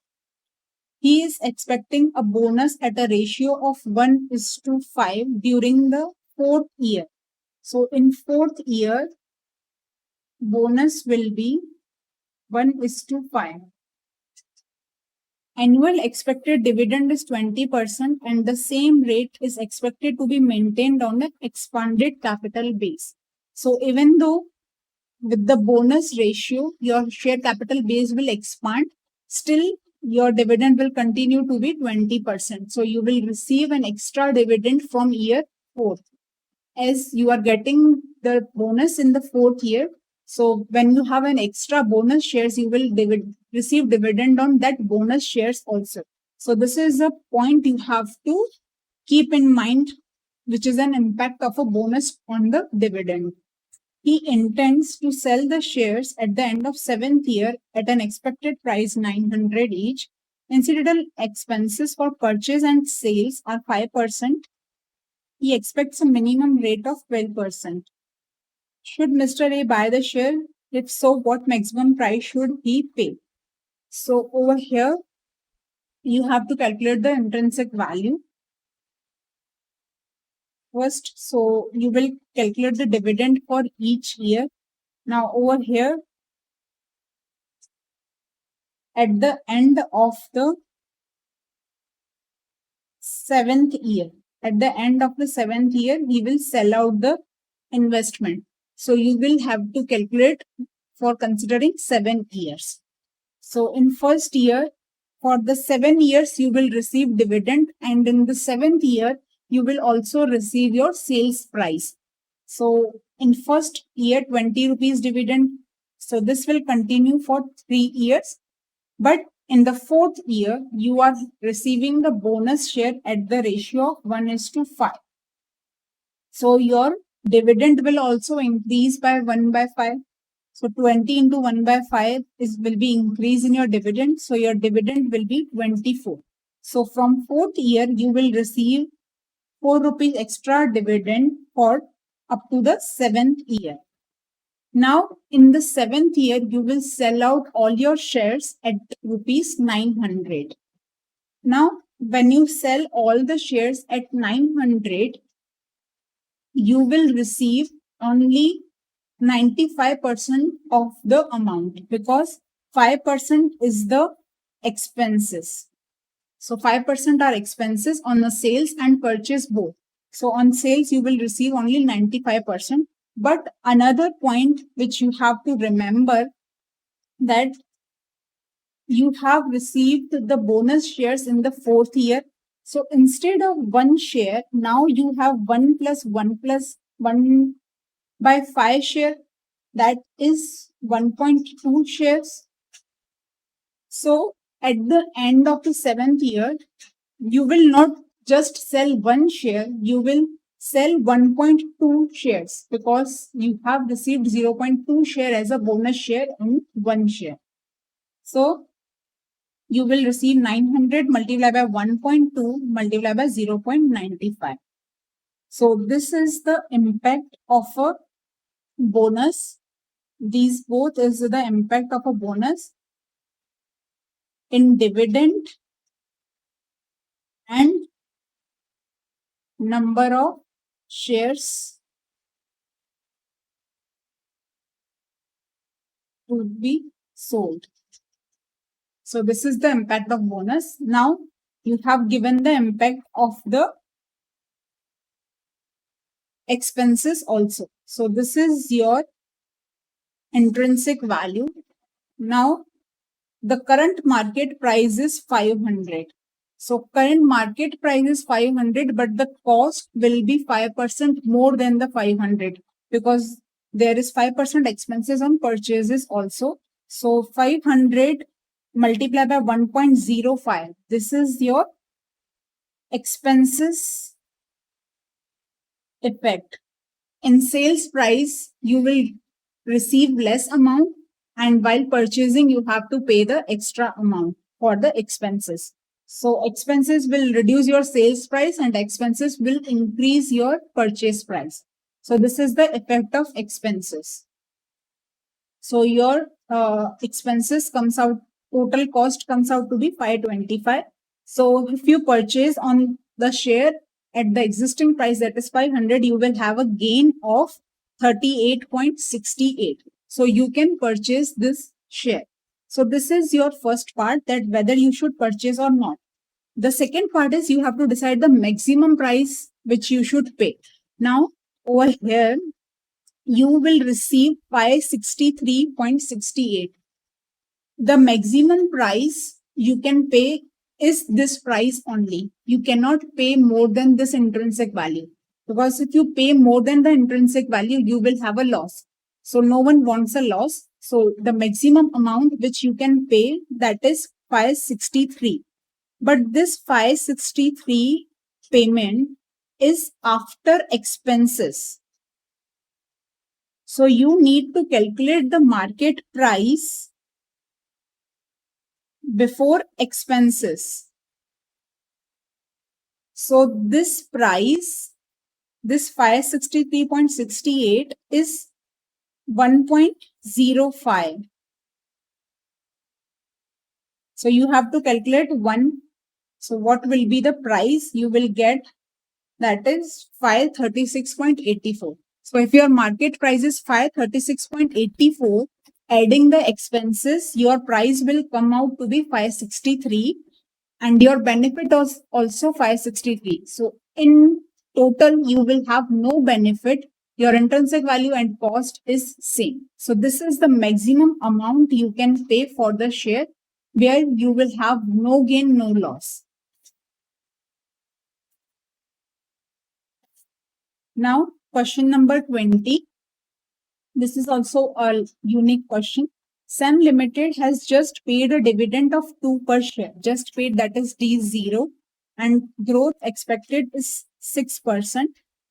He is expecting a bonus at a ratio of 1:5 during the 4th year. So in 4th year, bonus will be 1:5. Annual expected dividend is 20% and the same rate is expected to be maintained on an expanded capital base. So even though with the bonus ratio, your share capital base will expand, still your dividend will continue to be 20%. So you will receive an extra dividend from year 4. As you are getting the bonus in the 4th year, so when you have an extra bonus shares, you will receive dividend on that bonus shares also. So this is a point you have to keep in mind, which is an impact of a bonus on the dividend. He intends to sell the shares at the end of 7th year at an expected price 900 each. Incidental expenses for purchase and sales are 5%. He expects a minimum rate of 12%. Should Mr. A buy the share? If so, what maximum price should he pay? So over here, you have to calculate the intrinsic value. First, so you will calculate the dividend for each year. Now over here, at the end of the 7th year, he will sell out the investment. So you will have to calculate for considering 7 years. So in 1st year, for the 7 years, you will receive dividend, and in the 7th year, you will also receive your sales price. So in 1st year, 20 rupees dividend. So this will continue for 3 years. But in the 4th year, you are receiving the bonus share at the ratio of 1:5. So your dividend will also increase by 1/5. So 20 into 1/5 will be increase in your dividend. So your dividend will be 24. So from 4th year, you will receive 4 rupees extra dividend for up to the 7th year. Now, in the 7th year, you will sell out all your shares at rupees 900. Now, when you sell all the shares at 900, you will receive only 95% of the amount because 5% is the expenses. So 5% are expenses on the sales and purchase both. So on sales, you will receive only 95%. But another point which you have to remember that you have received the bonus shares in the 4th year. So instead of 1 share, now you have 1 plus 1 plus 1/5 share. That is 1.2 shares. So at the end of the 7th year, you will not just sell 1 share, you will sell 1.2 shares because you have received 0.2 share as a bonus share in 1 share. So you will receive 900 multiplied by 1.2 multiplied by 0.95. So this is the impact of a bonus. These both is the impact of a bonus in dividend and number of shares to be sold. So this is the impact of bonus. Now you have given the impact of the expenses also. So this is your intrinsic value. Now the current market price is 500. So current market price is 500, but the cost will be 5% more than the 500 because there is 5% expenses on purchases also. So 500 multiplied by 1.05. This is your expenses effect. In sales price, you will receive less amount, and while purchasing, you have to pay the extra amount for the expenses. So expenses will reduce your sales price and expenses will increase your purchase price. So this is the effect of expenses. So your expenses comes out, total cost comes out to be 525. So if you purchase on the share at the existing price, that is 500, you will have a gain of 38.68. So you can purchase this share. So this is your first part, that whether you should purchase or not. The second part is you have to decide the maximum price which you should pay. Now over here, you will receive 563.68. The maximum price you can pay is this price only. You cannot pay more than this intrinsic value, because if you pay more than the intrinsic value, you will have a loss. So no one wants a loss. So the maximum amount which you can pay, that is 563. But this 563 payment is after expenses. So you need to calculate the market price before expenses. So this price, this 563.68 is 1.05. So you have to calculate 1. So what will be the price you will get? That is 536.84. So if your market price is 536.84, adding the expenses, your price will come out to be 563 and your benefit is also 563. So in total, you will have no benefit. Your intrinsic value and cost is same. So this is the maximum amount you can pay for the share, where you will have no gain, no loss. Now, question number 20. This is also a unique question. Sam Limited has just paid a dividend of 2 per share. Just paid, that is D0. And growth expected is 6%.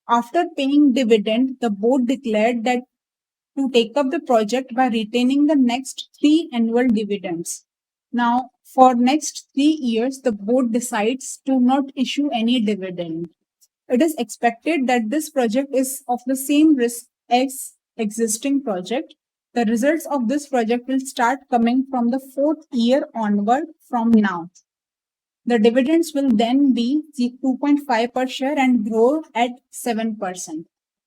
After paying dividend, the board declared that to take up the project by retaining the next 3 annual dividends. Now, for next 3 years, the board decides to not issue any dividend. It is expected that this project is of the same risk as existing project. The results of this project will start coming from the 4th year onward from now. The dividends will then be 2.5 per share and grow at 7%.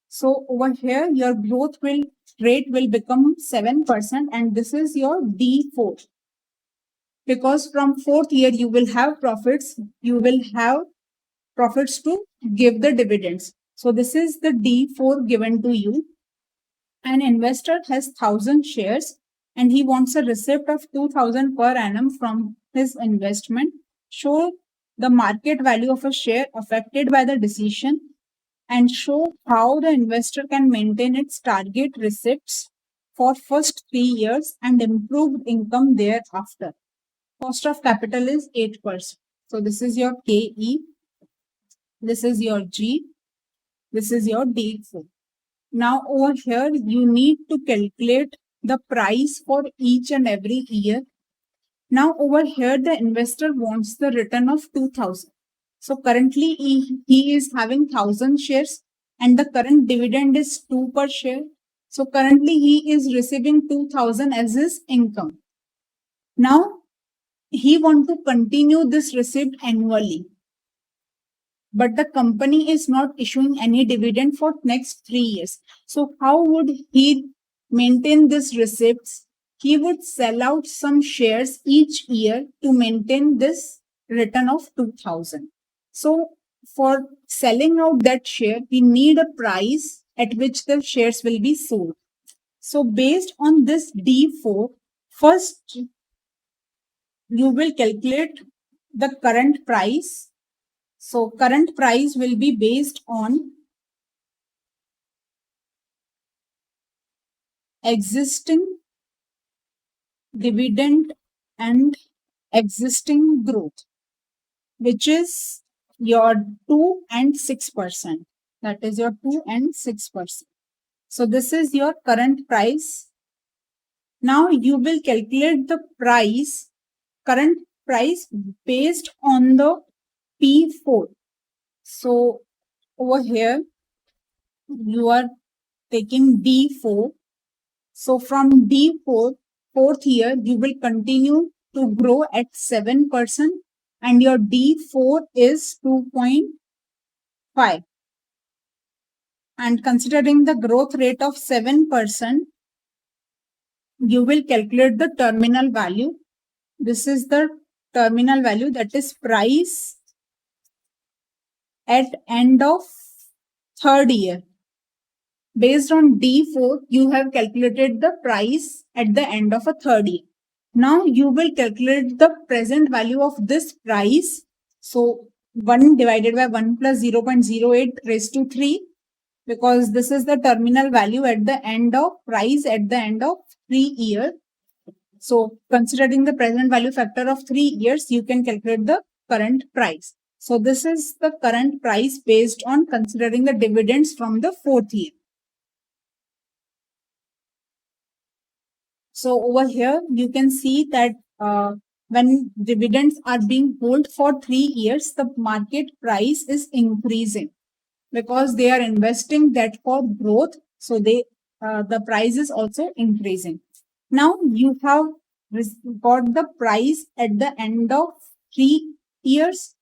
So over here, your growth rate will become 7%, and this is your D4. Because from 4th year, you will have profits. You will have profits to give the dividends. So this is the D4 given to you. An investor has 1,000 shares and he wants a receipt of 2,000 per annum from his investment. Show the market value of a share affected by the decision and show how the investor can maintain its target receipts for first 3 years and improved income thereafter. Cost of capital is 8%. So this is your KE. This is your G. This is your D4. Now over here, you need to calculate the price for each and every year. Now over here, the investor wants the return of 2,000. So currently he is having 1,000 shares and the current dividend is 2 per share. So currently he is receiving 2,000 as his income. Now he wants to continue this receipt annually, but the company is not issuing any dividend for next 3 years. So how would he maintain this receipts? He would sell out some shares each year to maintain this return of 2,000. So for selling out that share, we need a price at which the shares will be sold. So based on this D4, first you will calculate the current price. So current price will be based on existing dividend and existing growth, which is your 2 and 6%. That is your 2 and 6%. So this is your current price. Now you will calculate the price, current price based on the P4. So over here, you are taking D4. So from D4, fourth year, you will continue to grow at 7% and your D4 is 2.5. And considering the growth rate of 7%, you will calculate the terminal value. This is the terminal value, that is price at end of third year. Based on D4, you have calculated the price at the end of a third year. Now you will calculate the present value of this price. So 1 divided by 1 plus 0.08 raised to 3, because this is the terminal value at the end of price at the end of 3 years. So considering the present value factor of 3 years, you can calculate the current price. So this is the current price based on considering the dividends from the fourth year. So over here, you can see that when dividends are being held for 3 years, the market price is increasing because they are investing that for growth. So the price is also increasing. Now you have got the price at the end of 3 years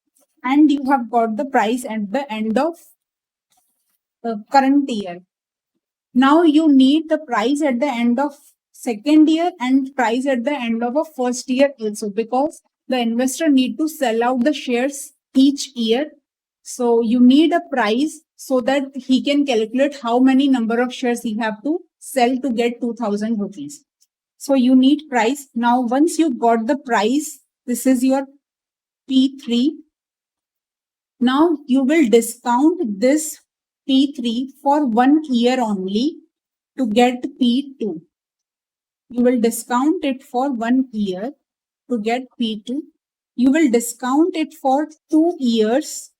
and you have got the price at the end of the current year. Now you need the price at the end of second year and price at the end of a first year also, because the investor need to sell out the shares each year. So you need a price so that he can calculate how many number of shares he have to sell to get 2000 rupees. So you need price. Now once you got the price, this is your P3. Now you will discount this P3 for 1 year only to get P2. You will discount it for 1 year to get P2. You will discount it for 2 years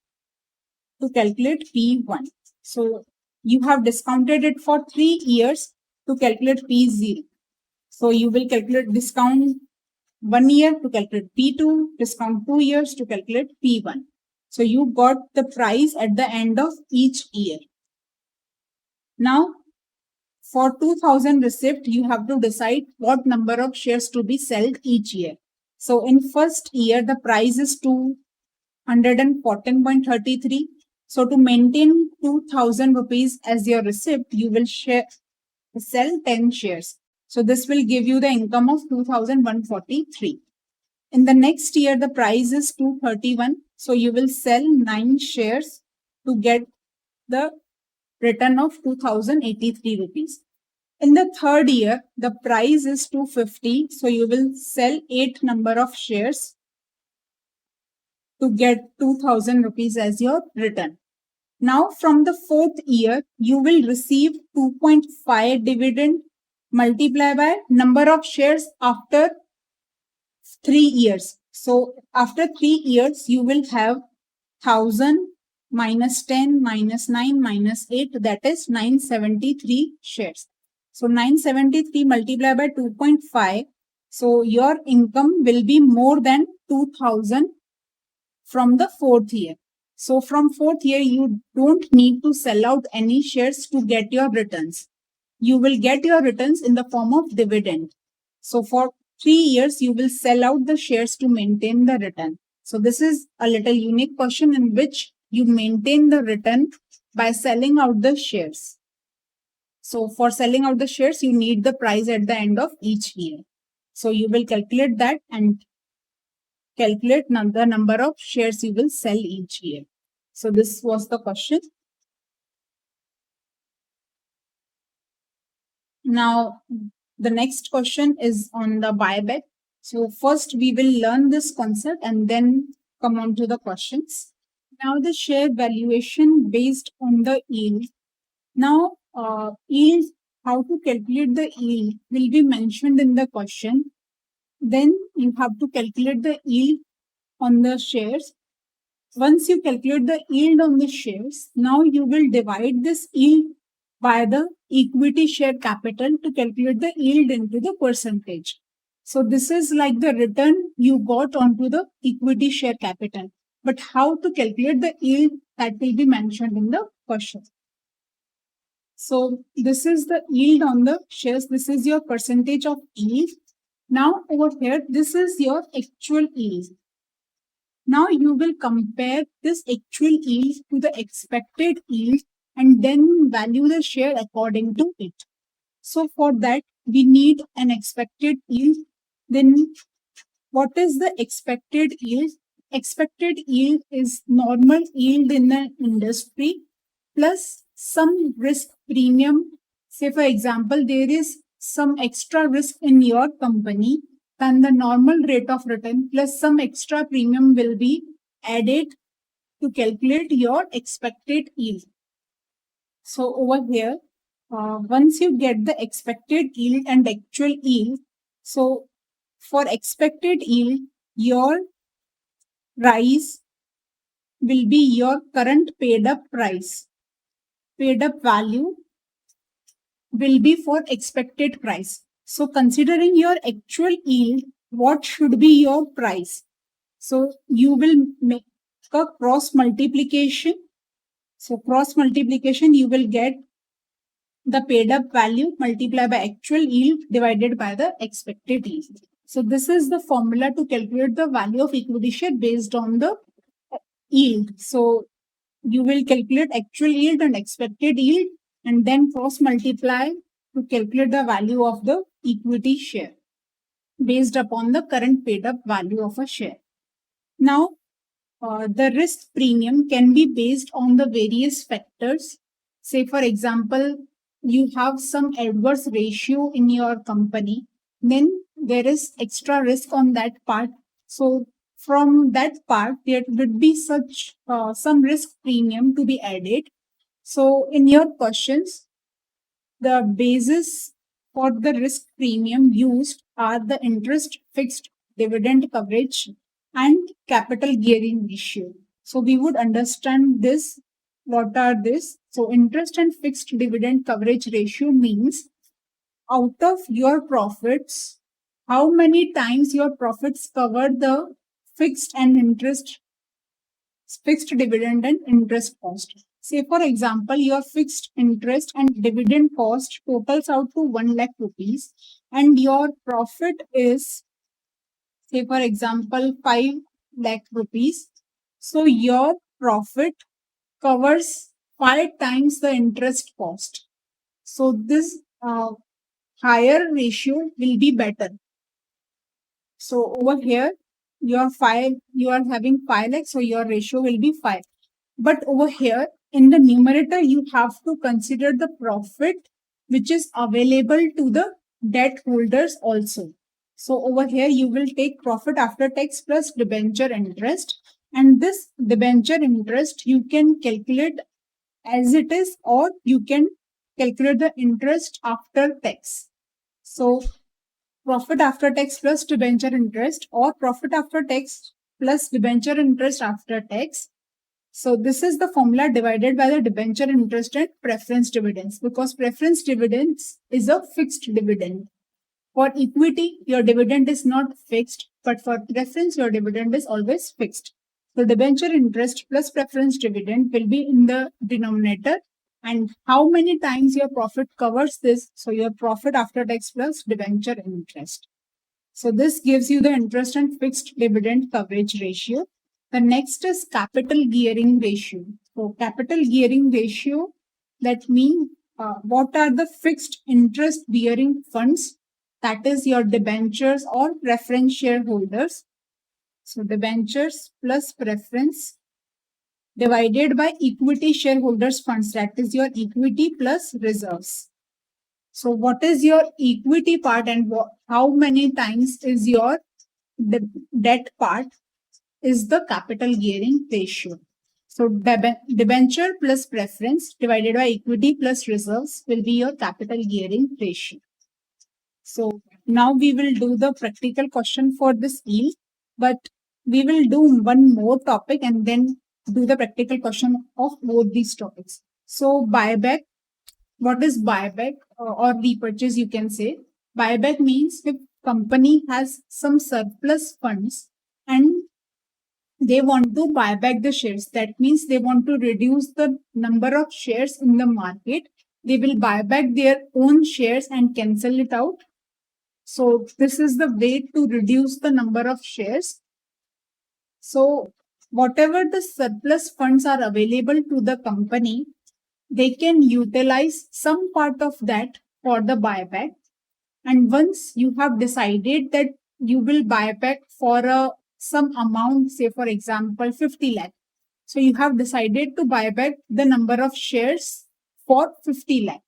to calculate P1. So you have discounted it for 3 years to calculate P0. So you will calculate discount 1 year to calculate P2, discount 2 years to calculate P1. So you got the price at the end of each year. Now, for 2000 receipt, you have to decide what number of shares to be sold each year. So in first year, the price is 214.33. So to maintain 2000 rupees as your receipt, you will sell 10 shares. So this will give you the income of 2143. In the next year, the price is 231. So you will sell 9 shares to get the return of 2083 rupees. In the third year, the price is 250. So you will sell 8 number of shares to get 2000 rupees as your return. Now from the fourth year, you will receive 2.5 dividend multiplied by number of shares after 3 years. So after 3 years, you will have 1000 minus 10 minus 9 minus 8, that is 973 shares. So 973 multiplied by 2.5. So your income will be more than 2000 from the fourth year. So from fourth year, you don't need to sell out any shares to get your returns. You will get your returns in the form of dividend. So for 3 years, you will sell out the shares to maintain the return. So this is a little unique question in which you maintain the return by selling out the shares. So for selling out the shares, you need the price at the end of each year. So you will calculate that and calculate the number of shares you will sell each year. So this was the question. Now, the next question is on the buyback. So first we will learn this concept and then come on to the questions. Now the share valuation based on the yield. Now, yield, how to calculate the yield will be mentioned in the question. Then you have to calculate the yield on the shares. Once you calculate the yield on the shares, now you will divide this yield by the equity share capital to calculate the yield into the percentage. So this is like the return you got onto the equity share capital. But how to calculate the yield, that will be mentioned in the question. So this is the yield on the shares. This is your percentage of yield. Now over here, this is your actual yield. Now you will compare this actual yield to the expected yield and then value the share according to it. So for that, we need an expected yield. Then what is the expected yield? Expected yield is normal yield in the industry plus some risk premium. Say for example, there is some extra risk in your company, then the normal rate of return plus some extra premium will be added to calculate your expected yield. So over here, once you get the expected yield and actual yield, so for expected yield, your price will be your current paid up price. Paid up value will be for expected price. So considering your actual yield, what should be your price? So you will make a cross multiplication. So cross multiplication, you will get the paid up value multiplied by actual yield divided by the expected yield. So this is the formula to calculate the value of equity share based on the yield. So you will calculate actual yield and expected yield and then cross multiply to calculate the value of the equity share based upon the current paid up value of a share. Now, the risk premium can be based on the various factors. Say, for example, you have some adverse ratio in your company, then there is extra risk on that part. So, from that part, there would be such some risk premium to be added. So, in your questions, the basis for the risk premium used are the interest, fixed dividend coverage, and capital gearing ratio. So we would understand this. What are this? So interest and fixed dividend coverage ratio means out of your profits, how many times your profits cover the fixed and interest, fixed dividend and interest cost. Say for example, your fixed interest and dividend cost totals out to 1 lakh rupees and your profit is, say for example, 5 lakh rupees. So your profit covers 5 times the interest cost. So this higher ratio will be better. So over here, you are having 5 lakhs, so your ratio will be 5. But over here, in the numerator, you have to consider the profit which is available to the debt holders also. So over here, you will take profit after tax plus debenture interest. And this debenture interest, you can calculate as it is or you can calculate the interest after tax. So profit after tax plus debenture interest or profit after tax plus debenture interest after tax. So this is the formula divided by the debenture interest and preference dividends because preference dividends is a fixed dividend. For equity, your dividend is not fixed, but for preference, your dividend is always fixed. So debenture interest plus preference dividend will be in the denominator and how many times your profit covers this. So your profit after tax plus debenture interest. So this gives you the interest and fixed dividend coverage ratio. The next is capital gearing ratio. So capital gearing ratio, that means what are the fixed interest bearing funds, that is your debentures or preference shareholders. So debentures plus preference divided by equity shareholders funds, that is your equity plus reserves. So what is your equity part and how many times is your debt part is the capital gearing ratio. So debenture plus preference divided by equity plus reserves will be your capital gearing ratio. So now we will do the practical question for this yield, but we will do one more topic and then do the practical question of both these topics. So buyback, what is buyback or repurchase you can say. Buyback means if company has some surplus funds and they want to buy back the shares. That means they want to reduce the number of shares in the market. They will buy back their own shares and cancel it out. So this is the way to reduce the number of shares. So whatever the surplus funds are available to the company, they can utilize some part of that for the buyback. And once you have decided that you will buy back for some amount, say for example 50 lakh. So you have decided to buy back the number of shares for 50 lakh.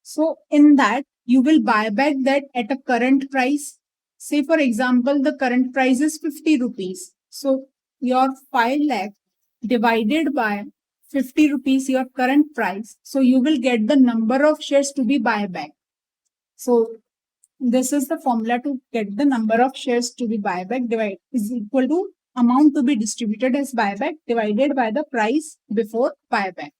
So in that you will buy back that at a current price. Say for example the current price is 50 rupees. So your 5 lakh divided by 50 rupees your current price. So you will get the number of shares to be buy back. So this is the formula to get the number of shares to be buyback is equal to amount to be distributed as buyback divided by the price before buyback.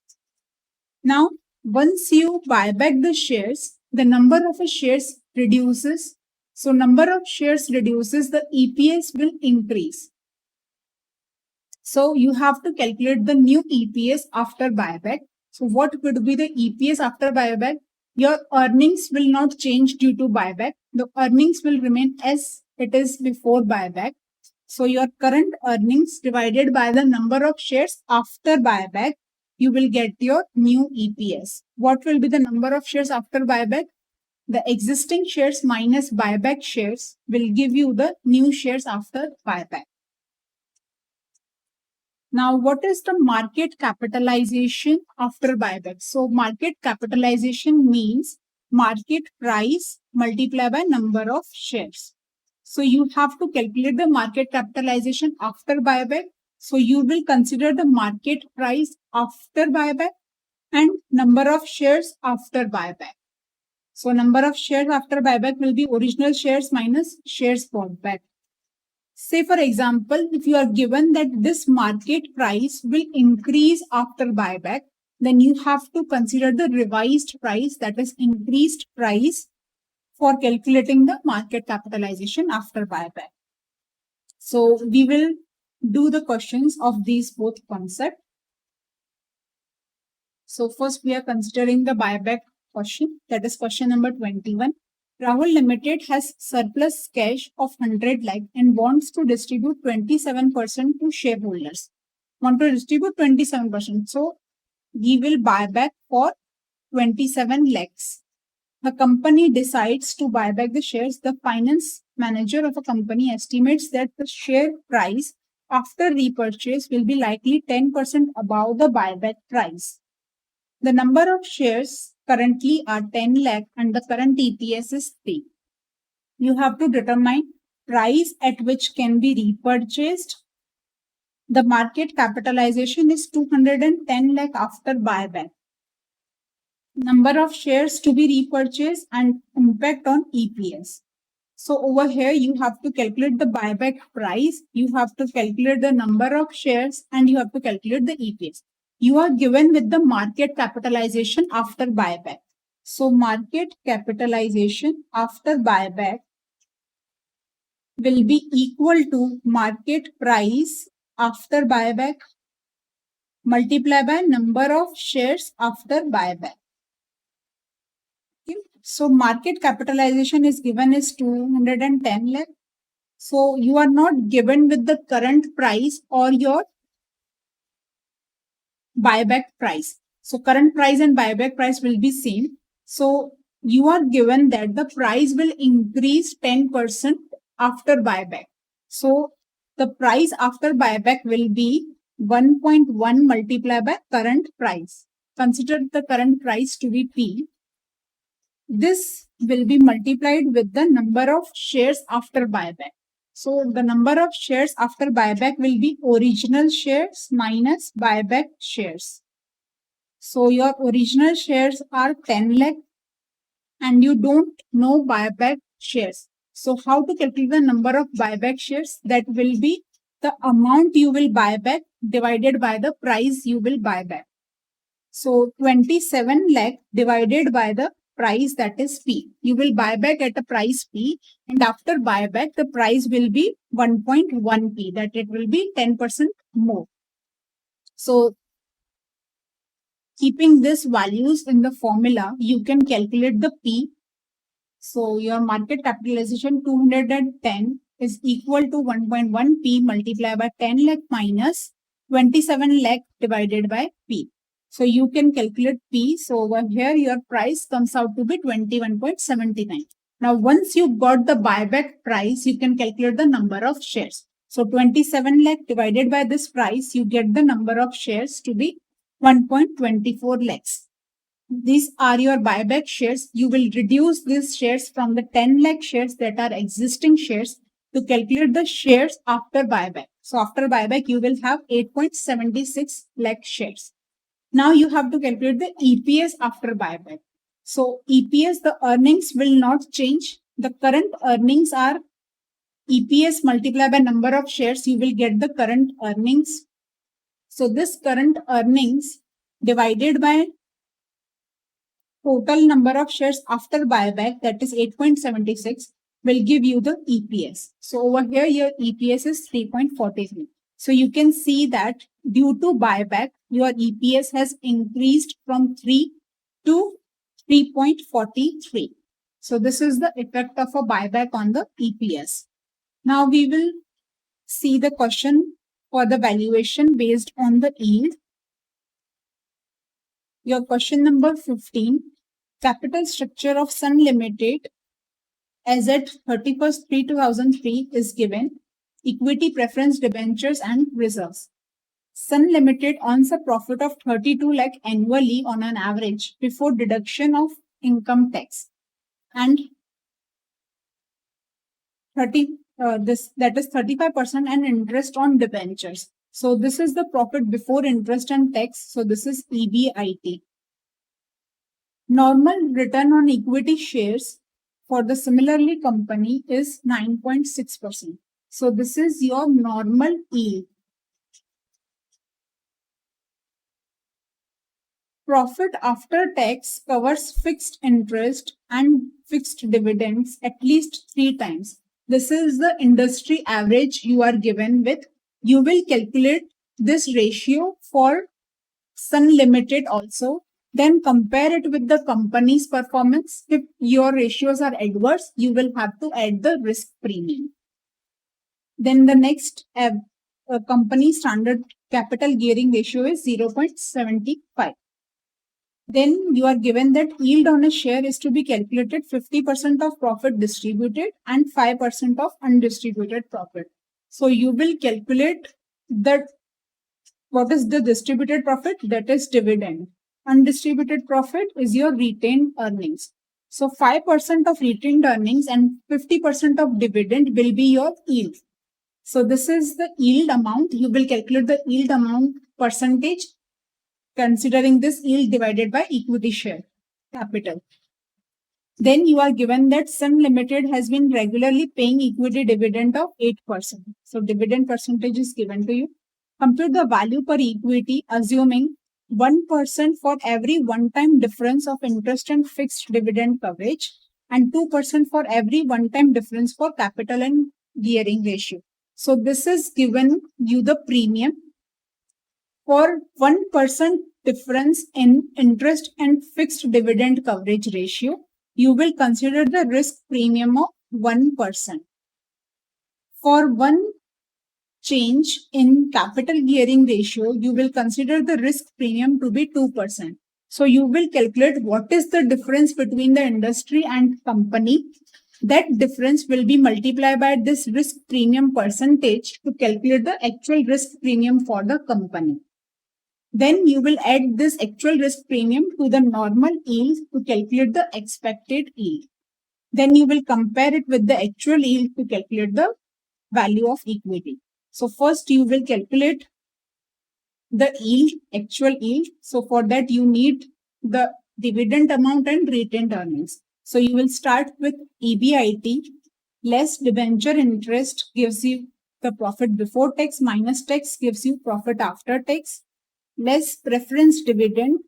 Now, once you buy back the shares, the number of shares reduces. So number of shares reduces, the EPS will increase. So you have to calculate the new EPS after buyback. So what would be the EPS after buyback? Your earnings will not change due to buyback. The earnings will remain as it is before buyback. So your current earnings divided by the number of shares after buyback, you will get your new EPS. What will be the number of shares after buyback? The existing shares minus buyback shares will give you the new shares after buyback. Now, what is the market capitalization after buyback? So, market capitalization means market price multiplied by number of shares. So, you have to calculate the market capitalization after buyback. So, you will consider the market price after buyback and number of shares after buyback. So, number of shares after buyback will be original shares minus shares bought back. Say for example, if you are given that this market price will increase after buyback, then you have to consider the revised price, that is increased price, for calculating the market capitalization after buyback. So we will do the questions of these both concepts. So first we are considering the buyback question, that is question number 21. Rahul Limited has surplus cash of 100 lakh and wants to distribute 27% to shareholders. Want to distribute 27%. So he will buy back for 27 lakhs. The company decides to buy back the shares. The finance manager of a company estimates that the share price after repurchase will be likely 10% above the buyback price. The number of shares currently are 10 lakh and the current EPS is 3. You have to determine price at which can be repurchased. The market capitalization is 210 lakh after buyback. Number of shares to be repurchased and impact on EPS. So over here, you have to calculate the buyback price, you have to calculate the number of shares, and you have to calculate the EPS. You are given with the market capitalization after buyback. So market capitalization after buyback will be equal to market price after buyback multiplied by number of shares after buyback. Okay. So market capitalization is given as 210 lakh. So you are not given with the current price or your buyback price. So current price and buyback price will be same. So you are given that the price will increase 10% after buyback. So the price after buyback will be 1.1 multiplied by current price. Consider the current price to be P. This will be multiplied with the number of shares after buyback. So the number of shares after buyback will be original shares minus buyback shares. So your original shares are 10 lakh and you don't know buyback shares. So how to calculate the number of buyback shares? That will be the amount you will buy back divided by the price you will buy back. So 27 lakh divided by the price, that is P. You will buy back at a price P, and after buyback the price will be 1.1 P, that it will be 10% more. So keeping these values in the formula, you can calculate the P. So your market capitalization 210 is equal to 1.1 P multiplied by 10 lakh minus 27 lakh divided by P. So you can calculate P. So over here your price comes out to be 21.79. Now once you got the buyback price, you can calculate the number of shares. So 27 lakh divided by this price, you get the number of shares to be 1.24 lakhs. These are your buyback shares. You will reduce these shares from the 10 lakh shares that are existing shares to calculate the shares after buyback. So after buyback, you will have 8.76 lakh shares. Now you have to calculate the EPS after buyback. So EPS, the earnings will not change. The current earnings are EPS multiplied by number of shares. You will get the current earnings. So this current earnings divided by total number of shares after buyback, that is 8.76, will give you the EPS. So over here your EPS is 3.43. So you can see that due to buyback, your EPS has increased from 3 to 3.43. So this is the effect of a buyback on the EPS. Now we will see the question for the valuation based on the yield. Your question number 15, capital structure of Sun Limited as at 31st 3 2003 is given. Equity, preference, debentures and reserves. Sun Limited earns a profit of 32 lakh annually on an average before deduction of income tax, and that is 35% and interest on debentures. So this is the profit before interest and tax. So this is EBIT. Normal return on equity shares for the similarly company is 9.6%. So this is your normal yield. Profit after tax covers fixed interest and fixed dividends at least 3 times. This is the industry average you are given with. You will calculate this ratio for Sun Limited also. Then compare it with the company's performance. If your ratios are adverse, you will have to add the risk premium. Then the next company standard capital gearing ratio is 0.75. Then you are given that yield on a share is to be calculated 50% of profit distributed and 5% of undistributed profit. So you will calculate that what is the distributed profit, that is dividend. Undistributed profit is your retained earnings. So 5% of retained earnings and 50% of dividend will be your yield. So this is the yield amount. You will calculate the yield amount percentage considering this yield divided by equity share capital. Then you are given that Sun Limited has been regularly paying equity dividend of 8%. So dividend percentage is given to you. Compute the value per equity assuming 1% for every one-time difference of interest and fixed dividend coverage and 2% for every one-time difference for capital and gearing ratio. So this is given you the premium. For 1% difference in interest and fixed dividend coverage ratio, you will consider the risk premium of 1%. For one change in capital gearing ratio, you will consider the risk premium to be 2%. So you will calculate what is the difference between the industry and company. that difference will be multiplied by this risk premium percentage to calculate the actual risk premium for the company. Then you will add this actual risk premium to the normal yield to calculate the expected yield. Then you will compare it with the actual yield to calculate the value of equity. So first you will calculate the yield, actual yield. So for that you need the dividend amount and retained earnings. So you will start with EBIT less debenture interest gives you the profit before tax minus tax gives you profit after tax, less preference dividend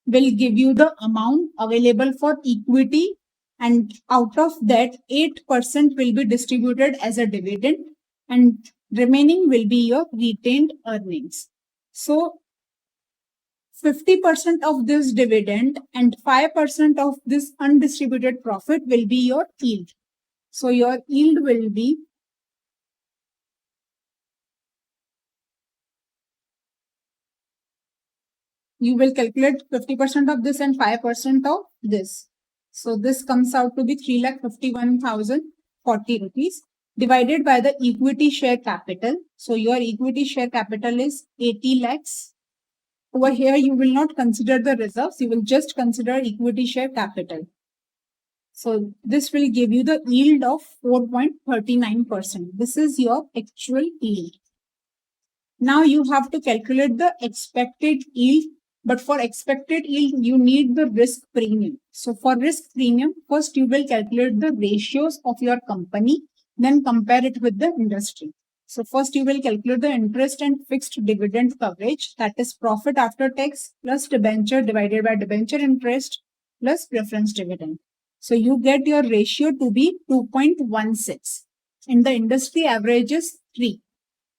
will give you the amount available for equity, and out of that 8% will be distributed as a dividend and remaining will be your retained earnings. So 50% of this dividend and 5% of this undistributed profit will be your yield. So your yield will be you will calculate 50% of this and 5% of this. So this comes out to be 3,51,040 rupees divided by the equity share capital. So your equity share capital is 80 lakhs. Over here, you will not consider the reserves. You will just consider equity share capital. So this will give you the yield of 4.39%. This is your actual yield. Now you have to calculate the expected yield. But for expected yield, you need the risk premium. So for risk premium, first you will calculate the ratios of your company, then compare it with the industry. So first you will calculate the interest and fixed dividend coverage, that is profit after tax plus debenture divided by debenture interest plus preference dividend. So you get your ratio to be 2.16 and the industry average is 3.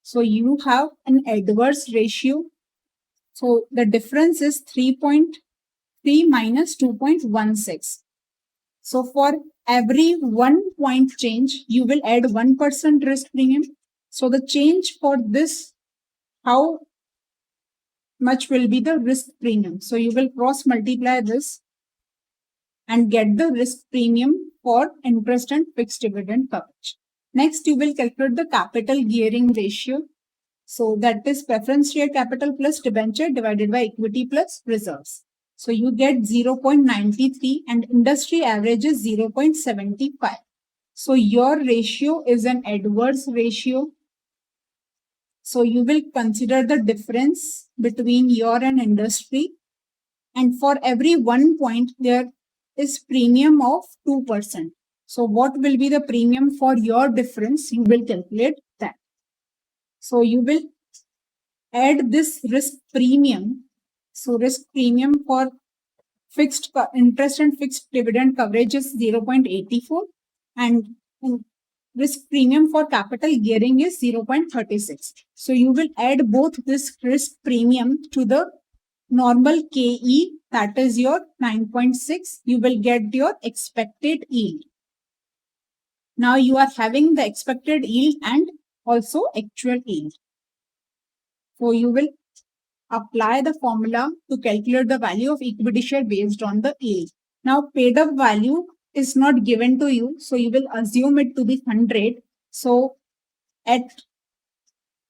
So you have an adverse ratio. So the difference is 3.3 minus 2.16. So for every 1 point change, you will add 1% risk premium. So the change for this, how much will be the risk premium? So you will cross multiply this and get the risk premium for interest and fixed dividend coverage. Next, you will calculate the capital gearing ratio. So that is preference share capital plus debenture divided by equity plus reserves. So you get 0.93 and industry average is 0.75. So your ratio is an adverse ratio. So you will consider the difference between your and industry. And for every 1 point, there is premium of 2%. So what will be the premium for your difference? You will calculate that. So you will add this risk premium. So risk premium for fixed interest and fixed dividend coverage is 0.84 and risk premium for capital gearing is 0.36. So you will add both this risk premium to the normal KE, that is your 9.6. You will get your expected yield. Now you are having the expected yield and also actual yield. So you will apply the formula to calculate the value of equity share based on the yield. Now paid up value is not given to you, so you will assume it to be 100. So at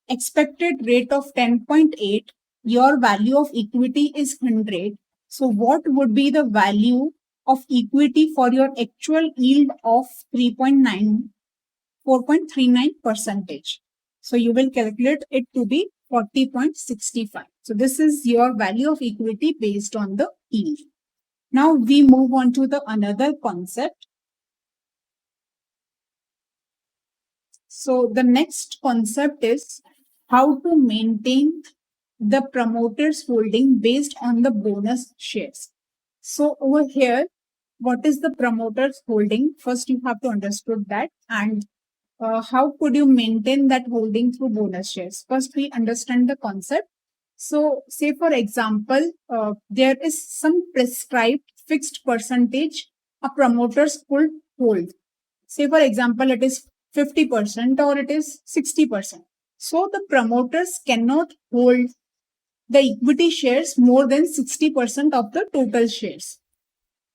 expected rate of 10.8, your value of equity is 100. So what would be the value of equity for your actual yield of 4.39%? So you will calculate it to be 40.65. So this is your value of equity based on the yield. Now we move on to the another concept. So the next concept is how to maintain the promoter's holding based on the bonus shares. So over here, what is the promoter's holding? First, you have to understand that, and how could you maintain that holding through bonus shares? First, we understand the concept. So say for example, there is some prescribed fixed percentage a promoters could hold. Say for example, it is 50% or it is 60%. So the promoters cannot hold the equity shares more than 60% of the total shares.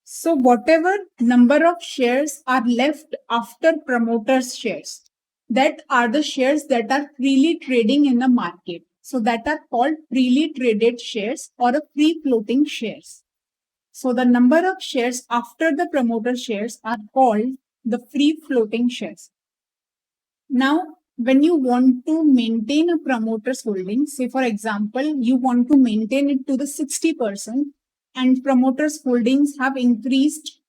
So whatever number of shares are left after promoters' shares, that are the shares that are freely trading in the market. So that are called freely traded shares or a free floating shares. So the number of shares after the promoter shares are called the free floating shares. Now, when you want to maintain a promoter's holding, say for example, you want to maintain it to the 60% and promoters' holdings have increased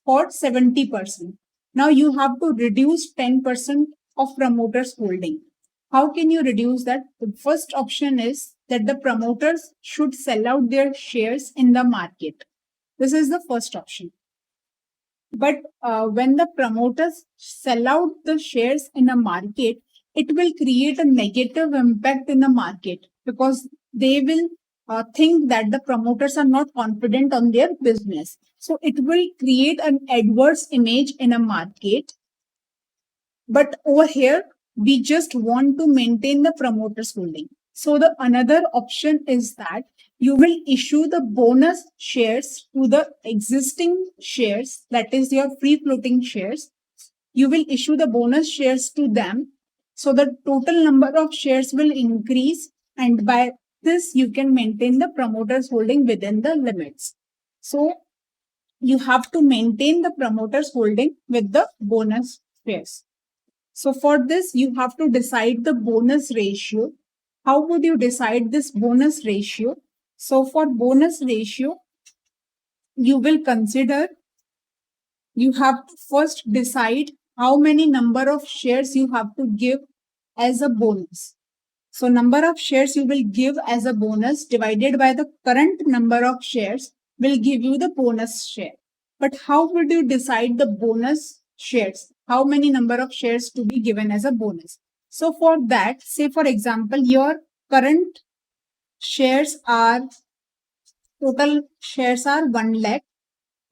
for 70%. Now you have to reduce 10% of promoters' holding. How can you reduce that? The first option is that the promoters should sell out their shares in the market. This is the first option. But when the promoters sell out the shares in a market, it will create a negative impact in the market because they will think that the promoters are not confident on their business. So it will create an adverse image in a market. But over here, we just want to maintain the promoter's holding. So the another option is that you will issue the bonus shares to the existing shares, that is your free floating shares. You will issue the bonus shares to them. So the total number of shares will increase, and by this you can maintain the promoter's holding within the limits. So you have to maintain the promoter's holding with the bonus shares. So for this, you have to decide the bonus ratio. How would you decide this bonus ratio? So for bonus ratio, you will consider, you have to first decide how many number of shares you have to give as a bonus. So number of shares you will give as a bonus divided by the current number of shares will give you the bonus share. But how would you decide the bonus shares? How many number of shares to be given as a bonus? So for that, say for example, your current shares are, total shares are 1 lakh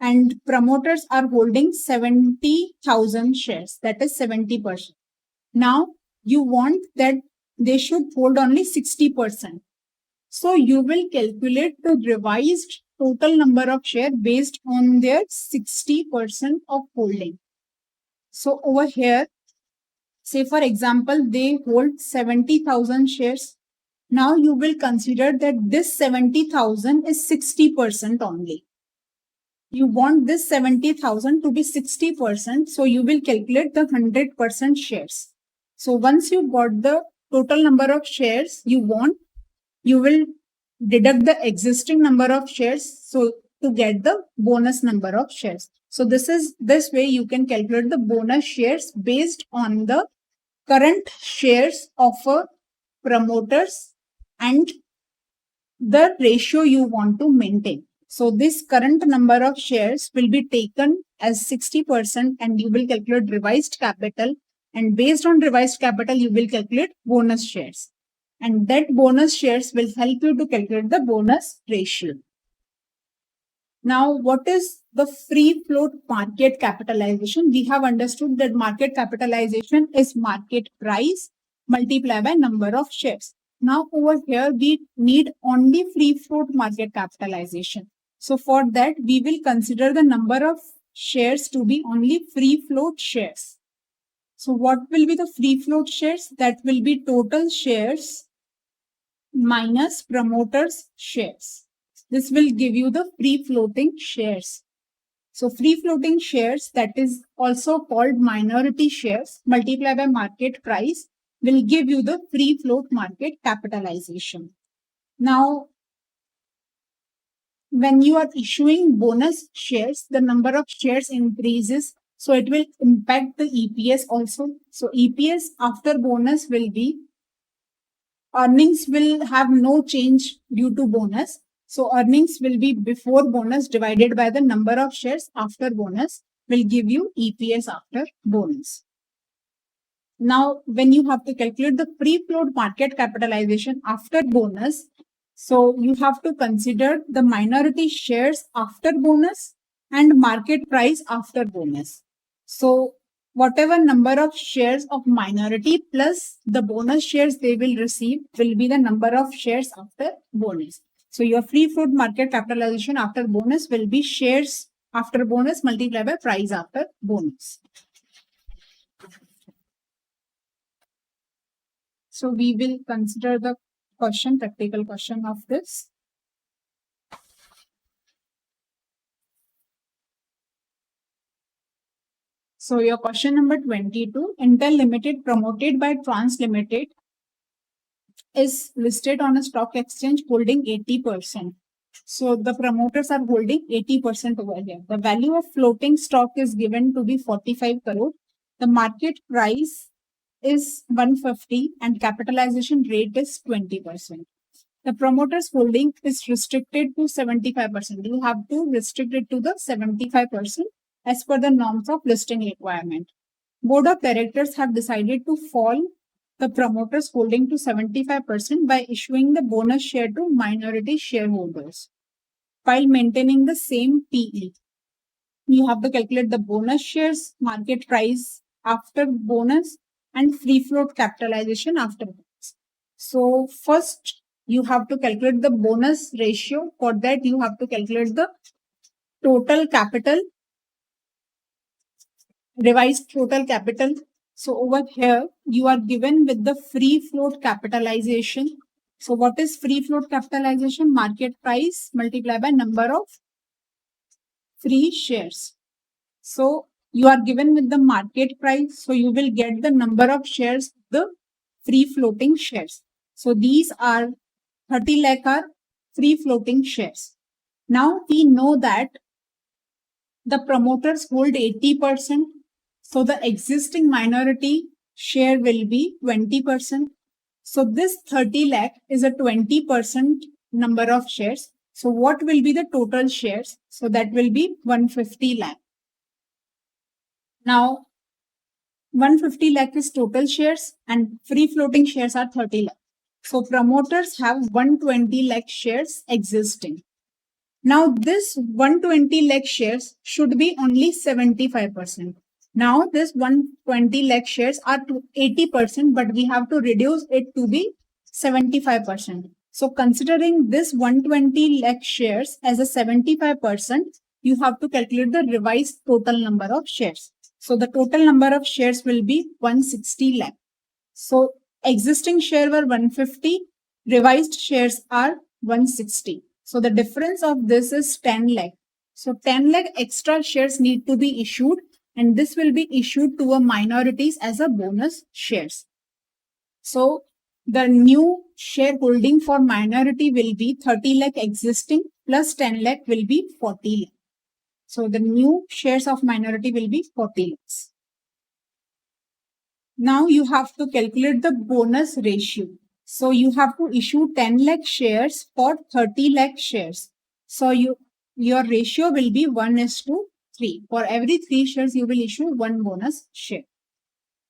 and promoters are holding 70,000 shares, that is 70%. Now you want that they should hold only 60%. So you will calculate the revised total number of shares based on their 60% of holding. So over here, say for example, they hold 70,000 shares. Now you will consider that this 70,000 is 60% only. You want this 70,000 to be 60%. So you will calculate the 100% shares. So once you got the total number of shares you want, you will deduct the existing number of shares so to get the bonus number of shares. So this way you can calculate the bonus shares based on the current shares of a promoters and the ratio you want to maintain. So this current number of shares will be taken as 60% and you will calculate revised capital, and based on revised capital you will calculate bonus shares. And that bonus shares will help you to calculate the bonus ratio. Now, what is the free float market capitalization? We have understood that market capitalization is market price multiplied by number of shares. Now, over here, we need only free float market capitalization. So, for that, we will consider the number of shares to be only free float shares. So, what will be the free float shares? That will be total shares minus promoters shares. This will give you the free floating shares. So free floating shares, that is also called minority shares, multiplied by market price will give you the free float market capitalization. Now, when you are issuing bonus shares, the number of shares increases. So it will impact the EPS also. So EPS after bonus will be, earnings will have no change due to bonus. So earnings will be before bonus divided by the number of shares after bonus will give you EPS after bonus. Now, when you have to calculate the free float market capitalization after bonus, so you have to consider the minority shares after bonus and market price after bonus. So whatever number of shares of minority plus the bonus shares they will receive will be the number of shares after bonus. So your free float market capitalization after bonus will be shares after bonus multiplied by price after bonus. So we will consider the question, practical question of this. So your question number 22, Intel Limited promoted by Trans Limited is listed on a stock exchange holding 80%. So the promoters are holding 80% over here. The value of floating stock is given to be 45 crore. The market price is 150 and capitalization rate is 20%. The promoter's holding is restricted to 75%. You have to restrict it to the 75% as per the norms of listing requirement. Board of directors have decided to fall the promoter's holding to 75% by issuing the bonus share to minority shareholders while maintaining the same PE. You have to calculate the bonus shares, market price after bonus, and free float capitalization after bonus. So first you have to calculate the bonus ratio. For that you have to calculate the total capital, revised total capital. So over here you are given with the free float capitalization. So what is free float capitalization? Market price multiplied by number of free shares. So you are given with the market price. So you will get the number of shares, the free floating shares. So these are 30 lakh are free floating shares. Now we know that the promoters hold 80%. So the existing minority share will be 20%. So this 30 lakh is a 20% number of shares. So what will be the total shares? So that will be 150 lakh. Now 150 lakh is total shares and free floating shares are 30 lakh. So promoters have 120 lakh shares existing. Now this 120 lakh shares should be only 75%. Now this 120 lakh shares are to 80%, but we have to reduce it to be 75%. So considering this 120 lakh shares as a 75%, you have to calculate the revised total number of shares. So the total number of shares will be 160 lakh. So existing share were 150, revised shares are 160. So the difference of this is 10 lakh. So 10 lakh extra shares need to be issued, and this will be issued to a minorities as a bonus shares. So the new shareholding for minority will be 30 lakh existing plus 10 lakh will be 40 lakh. So the new shares of minority will be 40 lakhs. Now you have to calculate the bonus ratio. So you have to issue 10 lakh shares for 30 lakh shares. So your ratio will be 1:3. For every 3 shares, you will issue 1 bonus share.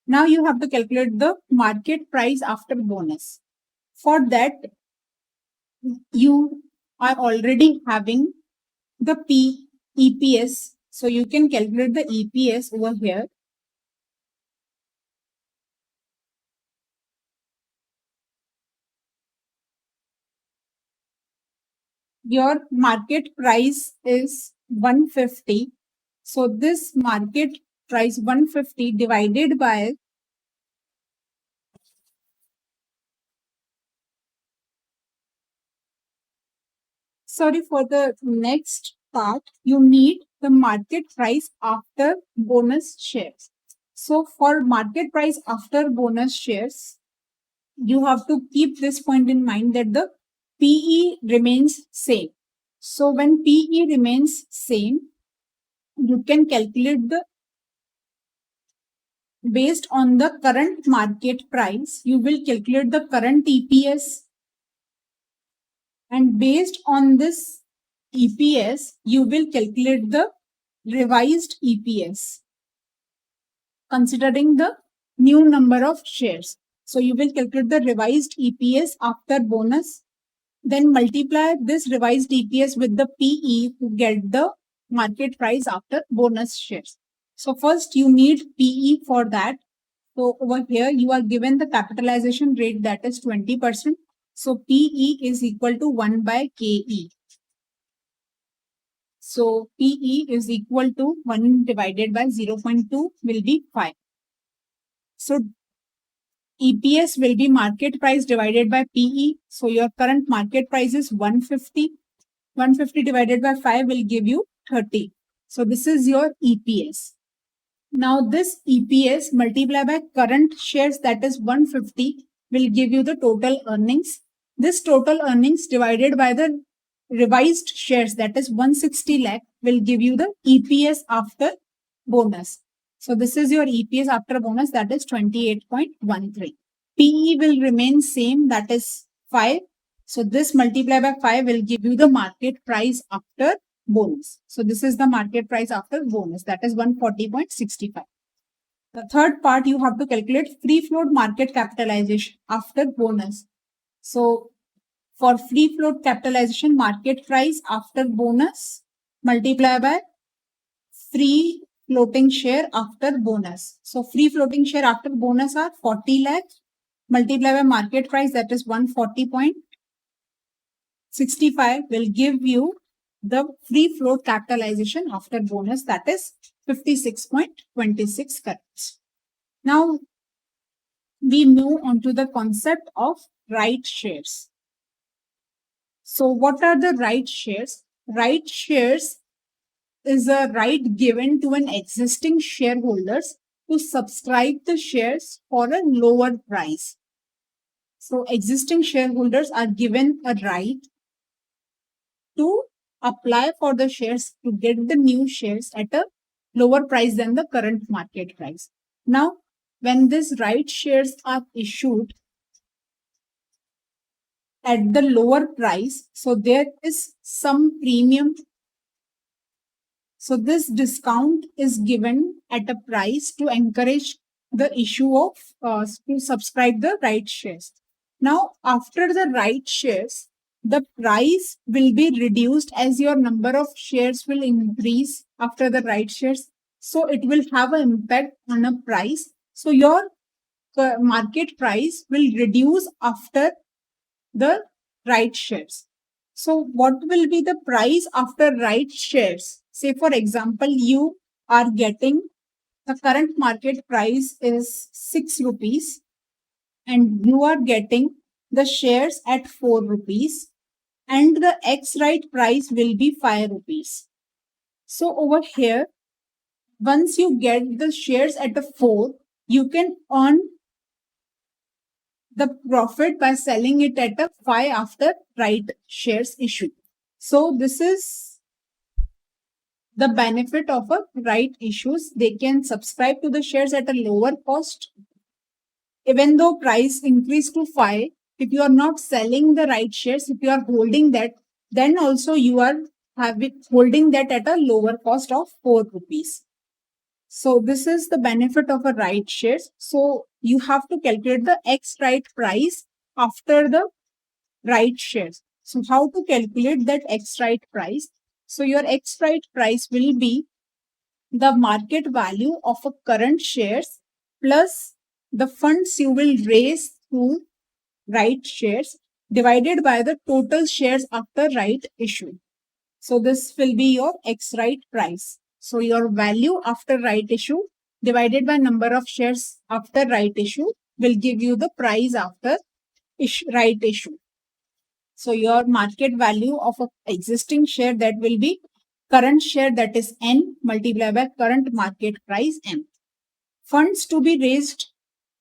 Now you have to calculate the market price after bonus. For that, you are already having the EPS. So you can calculate the EPS over here. Your market price is 150. So this market price 150 divided by for the next part, you need the market price after bonus shares. So for market price after bonus shares, you have to keep this point in mind that the PE remains same. So when PE remains same, you can calculate the based on the current market price, you will calculate the current EPS, and based on this EPS, you will calculate the revised EPS considering the new number of shares. So you will calculate the revised EPS after bonus, then multiply this revised EPS with the PE to get the market price after bonus shares. So first you need PE for that. So over here you are given the capitalization rate, that is 20%. So PE is equal to 1 by KE. So PE is equal to 1 divided by 0.2 will be 5. So EPS will be market price divided by PE. So your current market price is 150. 150 divided by 5 will give you 30. So this is your EPS. Now this EPS multiplied by current shares, that is 150, will give you the total earnings. This total earnings divided by the revised shares, that is 160 lakh, will give you the EPS after bonus. So this is your EPS after bonus, that is 28.13. PE will remain same, that is 5. So this multiplied by 5 will give you the market price after bonus. So this is the market price after bonus, that is 140.65. The third part, you have to calculate free float market capitalization after bonus. So for free float capitalization, market price after bonus multiply by free floating share after bonus. So free floating share after bonus are 40 lakh multiply by market price, that is 140.65, will give you the free float capitalization after bonus, that is 56.26 crores. Now we move on to the concept of right shares. So what are the right shares? Right shares is a right given to an existing shareholders to subscribe the shares for a lower price. So existing shareholders are given a right to apply for the shares to get the new shares at a lower price than the current market price. Now, when these right shares are issued at the lower price, so there is some premium. So this discount is given at a price to encourage the issue of to subscribe the right shares. Now, after the right shares, the price will be reduced as your number of shares will increase after the right shares. So it will have an impact on a price. So your market price will reduce after the right shares. So what will be the price after right shares? Say for example, you are getting the current market price is 6 rupees and you are getting the shares at 4 rupees and the X right price will be 5 rupees. So over here, once you get the shares at a 4, you can earn the profit by selling it at a 5 after right shares issue. So this is the benefit of a right issues. They can subscribe to the shares at a lower cost. Even though price increased to 5, if you are not selling the right shares, if you are holding that, then also you are holding that at a lower cost of 4 rupees. So this is the benefit of a right shares. So you have to calculate the X right price after the right shares. So how to calculate that X right price? So your X right price will be the market value of a current shares plus the funds you will raise through right shares divided by the total shares after right issue. So this will be your X right price. So your value after right issue divided by number of shares after right issue will give you the price after right issue. So your market value of an existing share, that will be current share, that is N multiplied by current market price M. Funds to be raised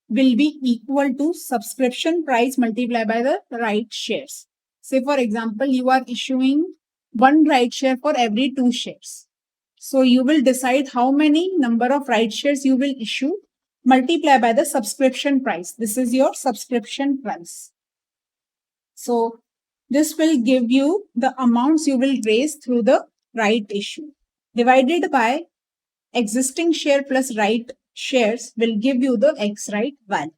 will be equal to subscription price multiplied by the right shares. Say for example, you are issuing one right share for every 2 shares. So you will decide how many number of right shares you will issue, multiply by the subscription price. This is your subscription price. So this will give you the amounts you will raise through the right issue. Divided by existing share plus right shares will give you the X right value.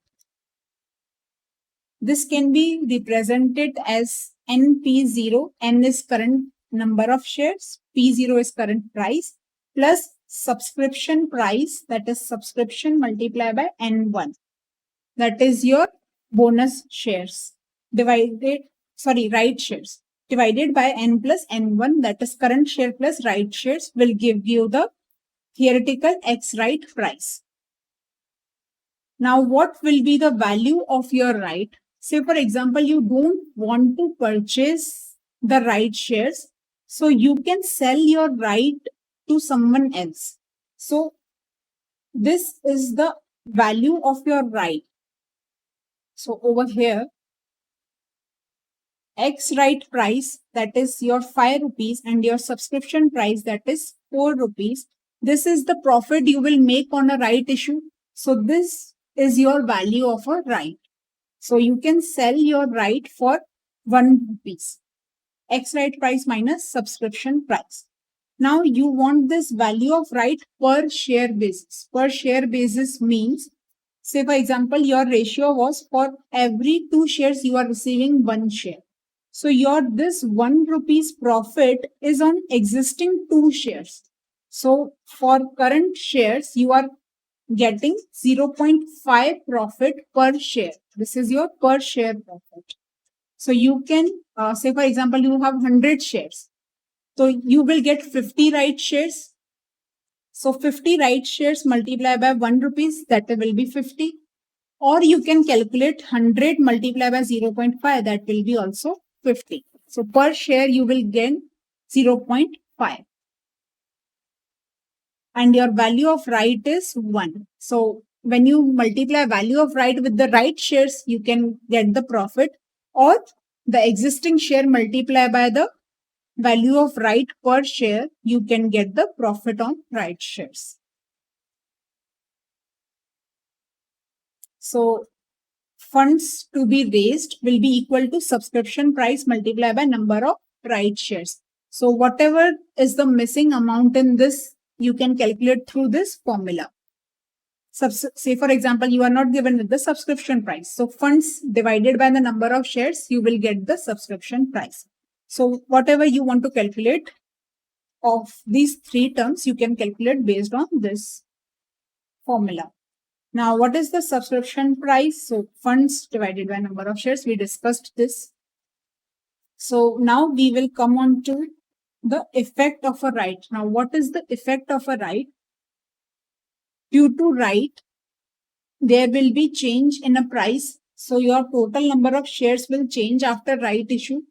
This can be represented as NP0. N is current number of shares, P0 is current price, plus subscription price, that is subscription multiplied by N1. That is your bonus shares right shares. divided by n plus n1, that is current share plus right shares, will give you the theoretical X right price. Now, what will be the value of your right? Say, for example, you don't want to purchase the right shares, so you can sell your right to someone else. So, this is the value of your right. So, over here, X right price, that is your 5 rupees, and your subscription price, that is 4 rupees. This is the profit you will make on a right issue. So, this is your value of a right. So you can sell your right for 1 rupees. X right price minus subscription price. Now you want this value of right per share basis. Per share basis means, say for example, your ratio was for every 2 shares you are receiving 1 share. So your this 1 rupees profit is on existing 2 shares. So for current shares, you are getting 0.5 profit per share. This is your per share profit. So you can say, for example, you have 100 shares. So you will get 50 right shares. So 50 right shares multiplied by 1 rupees, that will be 50. Or you can calculate 100 multiplied by 0.5, that will be also 50. So per share you will gain 0.5. And your value of right is 1. So when you multiply value of right with the right shares, you can get the profit, or the existing share multiply by the value of right per share, you can get the profit on right shares. So funds to be raised will be equal to subscription price multiplied by number of right shares. So whatever is the missing amount in this, you can calculate through this formula. Say for example, you are not given with the subscription price. So funds divided by the number of shares, you will get the subscription price. So whatever you want to calculate of these 3 terms, you can calculate based on this formula. Now, what is the subscription price? So funds divided by number of shares, we discussed this. So now we will come on to the effect of a right. Now, what is the effect of a right? Due to right, there will be change in a price. So your total number of shares will change after right issue.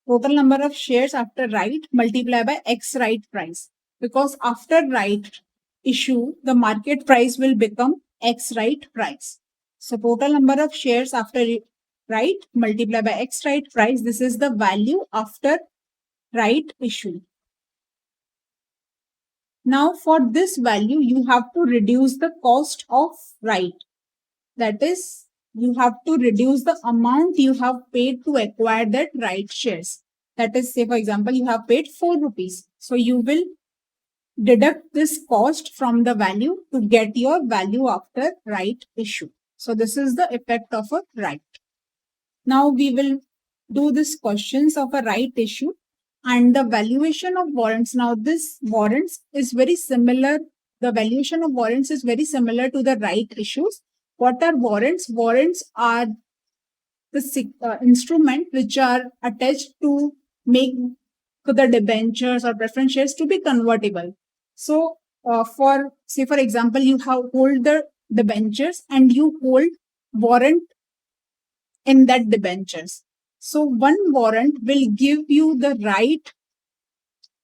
Total number of shares after right multiply by X right price. Because after right issue, the market price will become X right price. So total number of shares after right multiply by X right price. This is the value after right issue. Now for this value, you have to reduce the cost of right. That is, you have to reduce the amount you have paid to acquire that right shares. That is, say for example, you have paid 4 rupees. So you will deduct this cost from the value to get your value after right issue. So this is the effect of a right. Now we will do this questions of a right issue and the valuation of warrants. Now this warrants is very similar. The valuation of warrants is very similar to the right issues. What are warrants? Warrants are the instrument which are attached to make to the debentures or preference shares to be convertible. So for say for example, you have hold the debentures and you hold warrant in that debentures. So one warrant will give you the right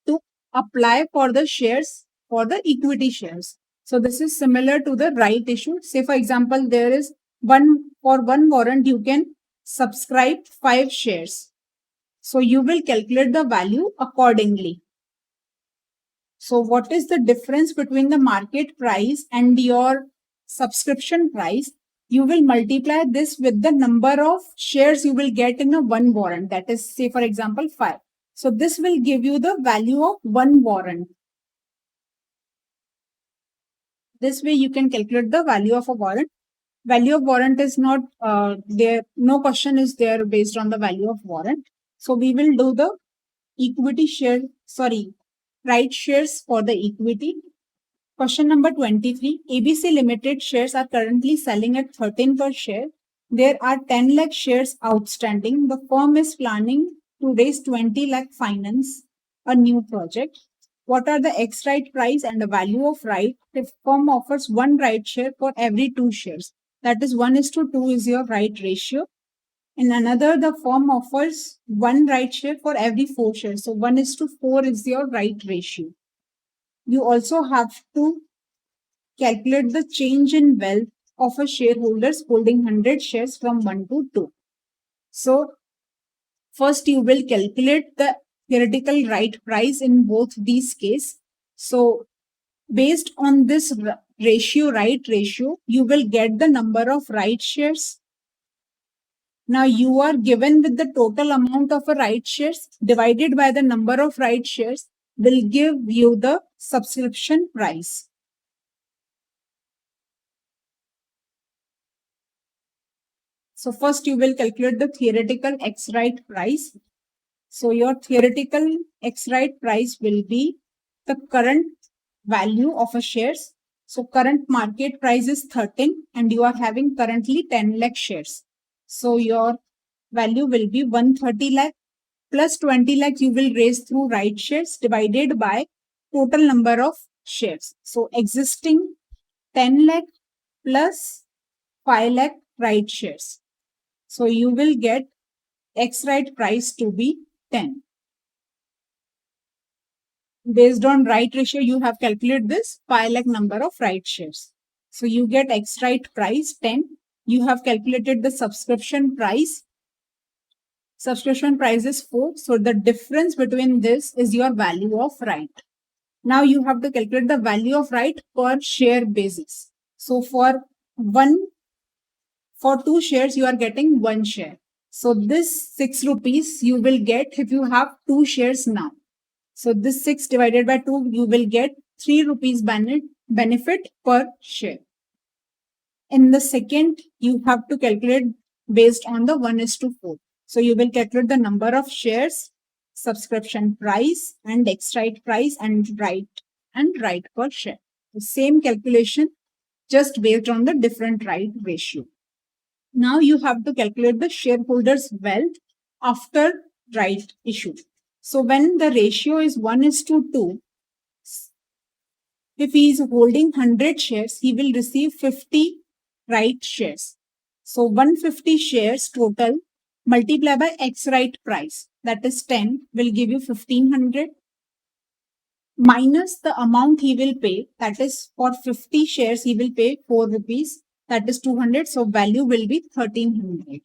to apply for the shares for the equity shares. So this is similar to the right issue. Say for example, there is for one warrant you can subscribe 5 shares. So you will calculate the value accordingly. So what is the difference between the market price and your subscription price? You will multiply this with the number of shares you will get in a one warrant. That is, say for example, 5. So this will give you the value of one warrant. This way you can calculate the value of a warrant. Value of warrant is not there. No question is there based on the value of warrant. So we will do the right shares for the equity. Question number 23. ABC Limited shares are currently selling at 13 per share. There are 10 lakh shares outstanding. The firm is planning to raise 20 lakh finance a new project. What are the X right price and the value of right if firm offers one right share for every two shares? That is 1:2 is your right ratio. In another, the firm offers one right share for every four shares. So 1:4 is your right ratio. You also have to calculate the change in wealth of a shareholders holding 100 shares from 1 to 2. So first you will calculate the theoretical right price in both these cases. So based on this ratio, right ratio, you will get the number of right shares. Now you are given with the total amount of a right shares divided by the number of right shares will give you the subscription price. So first you will calculate the theoretical X right price. So your theoretical X right price will be the current value of a shares. So current market price is 13 and you are having currently 10 lakh shares. So your value will be 130 lakh plus 20 lakh you will raise through right shares divided by total number of shares. So existing 10 lakh plus 5 lakh right shares. So you will get X right price to be 10. Based on right ratio, you have calculated this 5 lakh number of right shares. So you get X right price 10. You have calculated the subscription price. Subscription price is 4. So the difference between this is your value of right. Now you have to calculate the value of right per share basis. So for two shares, you are getting one share. So this 6 rupees you will get if you have two shares now. So this 6 divided by 2, you will get 3 rupees benefit per share. In the second, you have to calculate based on the 1:4. So you will calculate the number of shares, subscription price, and X right price and right per share. The same calculation just based on the different right ratio. Now you have to calculate the shareholders' wealth after right issue. So when the ratio is 1:2, if he is holding 100 shares, he will receive 50 right shares. So 150 shares total multiply by X right price, that is 10, will give you 1500 minus the amount he will pay, that is for 50 shares he will pay 4 rupees, that is 200. So value will be 1300.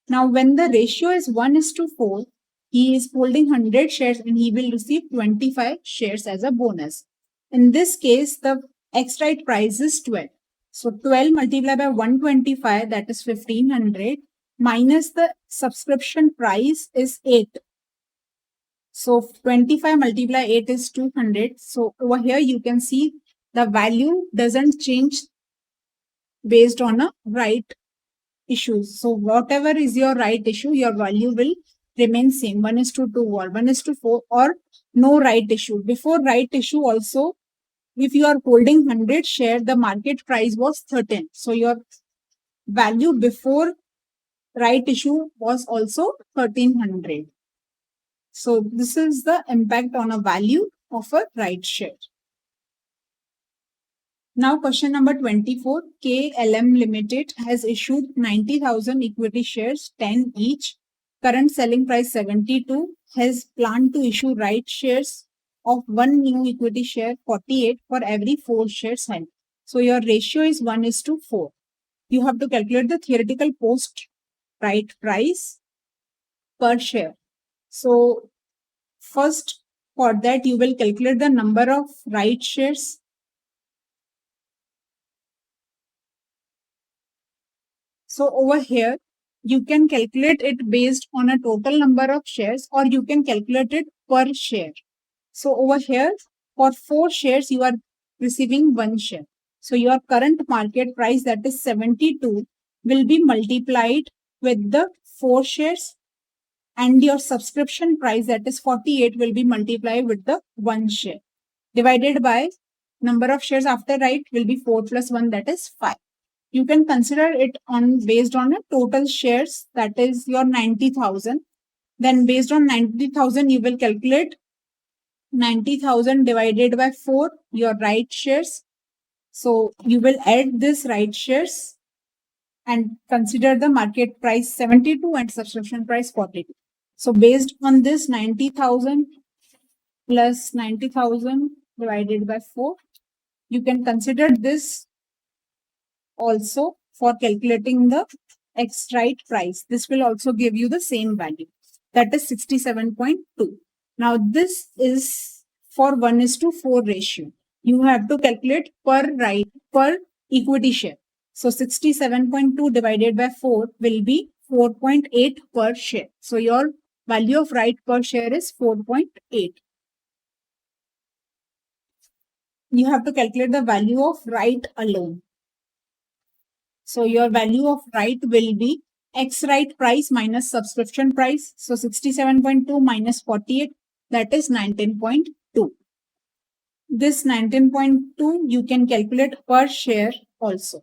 Now when the ratio is 1:4, he is holding 100 shares and he will receive 25 shares as a bonus. In this case, the X right price is 12. So 12 multiplied by 125, that is 1500, minus the subscription price is 8. So 25 multiply 8 is 200. So over here you can see the value doesn't change based on a right issues. So whatever is your right issue, your value will remain same, 1:2 or 1:4 or no right issue. Before right issue also, if you are holding 100 share, the market price was 13. So your value before right issue was also 1300. So this is the impact on a value of a right share. Now question number 24. KLM Limited has issued 90,000 equity shares, 10 each. Current selling price 72. Has planned to issue right shares of one new equity share 48 for every 4 shares held. So your ratio is 1:4. You have to calculate the theoretical post right price per share. So first for that you will calculate the number of right shares. So over here, you can calculate it based on a total number of shares or you can calculate it per share. So over here, for 4 shares, you are receiving 1 share. So your current market price, that is 72, will be multiplied with the 4 shares and your subscription price, that is 48, will be multiplied with the 1 share. Divided by number of shares after right will be 4 plus 1, that is 5. You can consider it on based on a total shares, that is your 90,000. Then based on 90,000, you will calculate 90,000 divided by 4, your right shares. So you will add this right shares and consider the market price 72 and subscription price 42. So based on this 90,000 plus 90,000 divided by 4, you can consider this also for calculating the X right price. This will also give you the same value, that is 67.2. Now this is for 1:4 ratio. You have to calculate per equity share. So 67.2 divided by 4 will be 4.8 per share. So your value of right per share is 4.8. You have to calculate the value of right alone. So your value of right will be X right price minus subscription price. So 67.2 minus 48, that is 19.2. This 19.2 you can calculate per share also.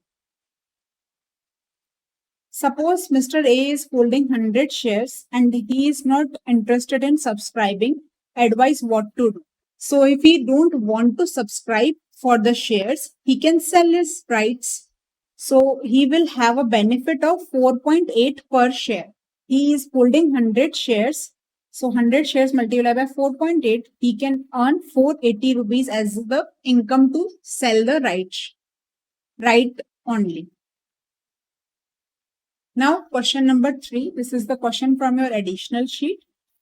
Suppose Mr. A is holding 100 shares and he is not interested in subscribing. Advise what to do. So if he don't want to subscribe for the shares, he can sell his rights. So he will have a benefit of 4.8 per share. He is holding 100 shares. So 100 shares multiplied by 4.8, he can earn 480 rupees as the income to sell the right only. Now question number 3. This is the question from your additional sheet.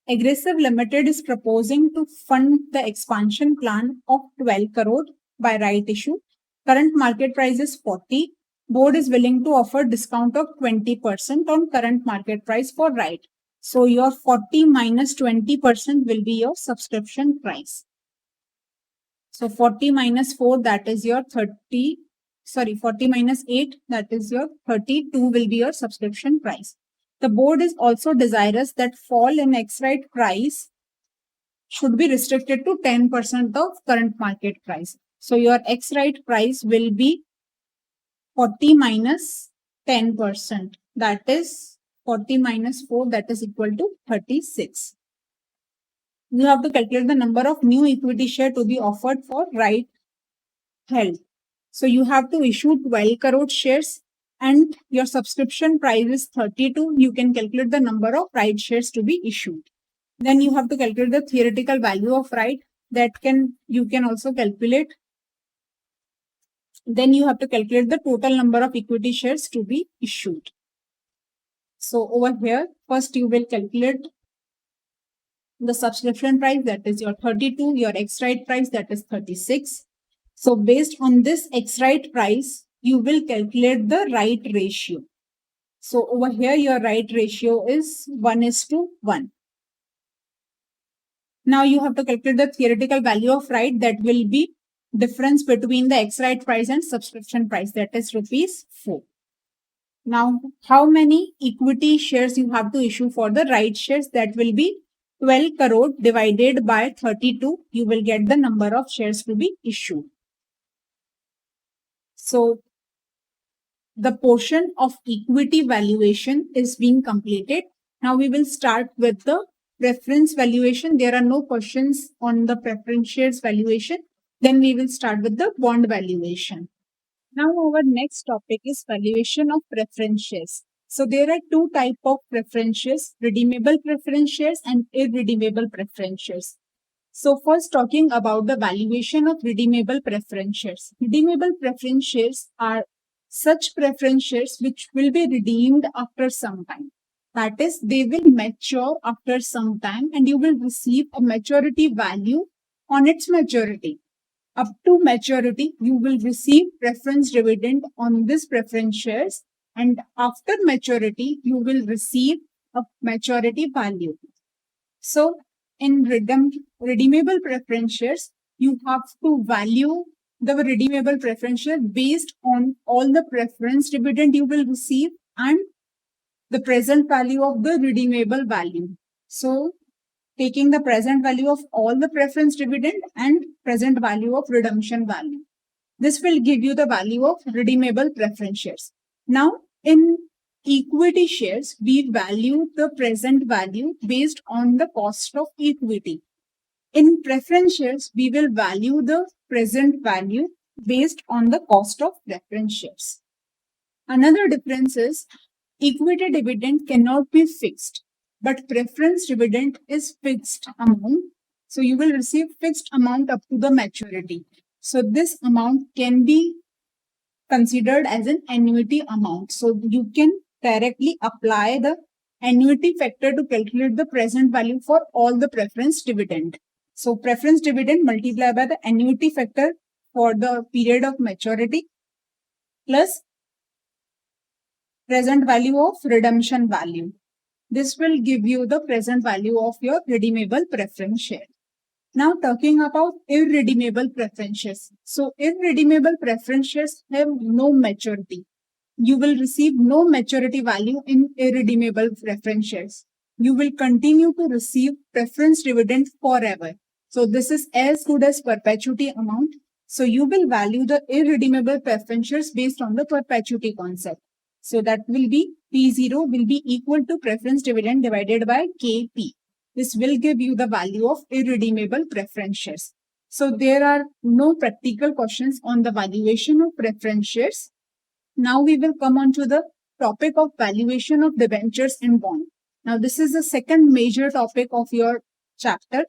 Aggressive Limited is proposing to fund the expansion plan of 12 crore by right issue. Current market price is 40. Board is willing to offer discount of 20% on current market price for right. So your 40 minus 20% will be your subscription price. So 40 minus 4, that is your 30. 40 minus 8, that is your 32 will be your subscription price. The board is also desirous that fall in X-right price should be restricted to 10% of current market price. So your X-right price will be 40 minus 10%. That is 40 minus 4, that is equal to 36. You have to calculate the number of new equity share to be offered for right held. So you have to issue 12 crore shares and your subscription price is 32. You can calculate the number of right shares to be issued. Then you have to calculate the theoretical value of right, you can also calculate. Then you have to calculate the total number of equity shares to be issued. So over here, first you will calculate the subscription price, that is your 32, your X-right price, that is 36. So based on this X-right price, you will calculate the right ratio. So over here, your right ratio is 1:1. Now you have to calculate the theoretical value of right, that will be difference between the X-right price and subscription price, that is rupees 4. Now, how many equity shares you have to issue for the right shares? That will be 12 crore divided by 32. You will get the number of shares to be issued. So the portion of equity valuation is being completed. Now we will start with the preference valuation. There are no questions on the preference shares valuation. Then we will start with the bond valuation. Now our next topic is valuation of preference shares. So there are two types of preference shares, redeemable preference shares and irredeemable preference shares. So first talking about the valuation of redeemable preference shares. Redeemable preference shares are such preference shares which will be redeemed after some time. That is, they will mature after some time and you will receive a maturity value on its maturity. Up to maturity, you will receive preference dividend on this preference shares, and after maturity, you will receive a maturity value. So in redeemable preference shares, you have to value the redeemable preference share based on all the preference dividend you will receive and the present value of the redeemable value. So taking the present value of all the preference dividend and present value of redemption value. This will give you the value of redeemable preference shares. Now, in equity shares, we value the present value based on the cost of equity. In preference shares, we will value the present value based on the cost of preference shares. Another difference is equity dividend cannot be fixed, but preference dividend is fixed amount. So you will receive fixed amount up to the maturity. So this amount can be considered as an annuity amount. So you can directly apply the annuity factor to calculate the present value for all the preference dividend. So preference dividend multiplied by the annuity factor for the period of maturity plus present value of redemption value. This will give you the present value of your redeemable preference share. Now talking about irredeemable preference shares. So irredeemable preference shares have no maturity. You will receive no maturity value in irredeemable preference shares. You will continue to receive preference dividend forever. So this is as good as perpetuity amount. So you will value the irredeemable preference shares based on the perpetuity concept. So that will be P0 will be equal to preference dividend divided by KP. This will give you the value of irredeemable preference shares. So there are no practical questions on the valuation of preference shares. Now we will come on to the topic of valuation of debentures and bond. Now this is the second major topic of your chapter.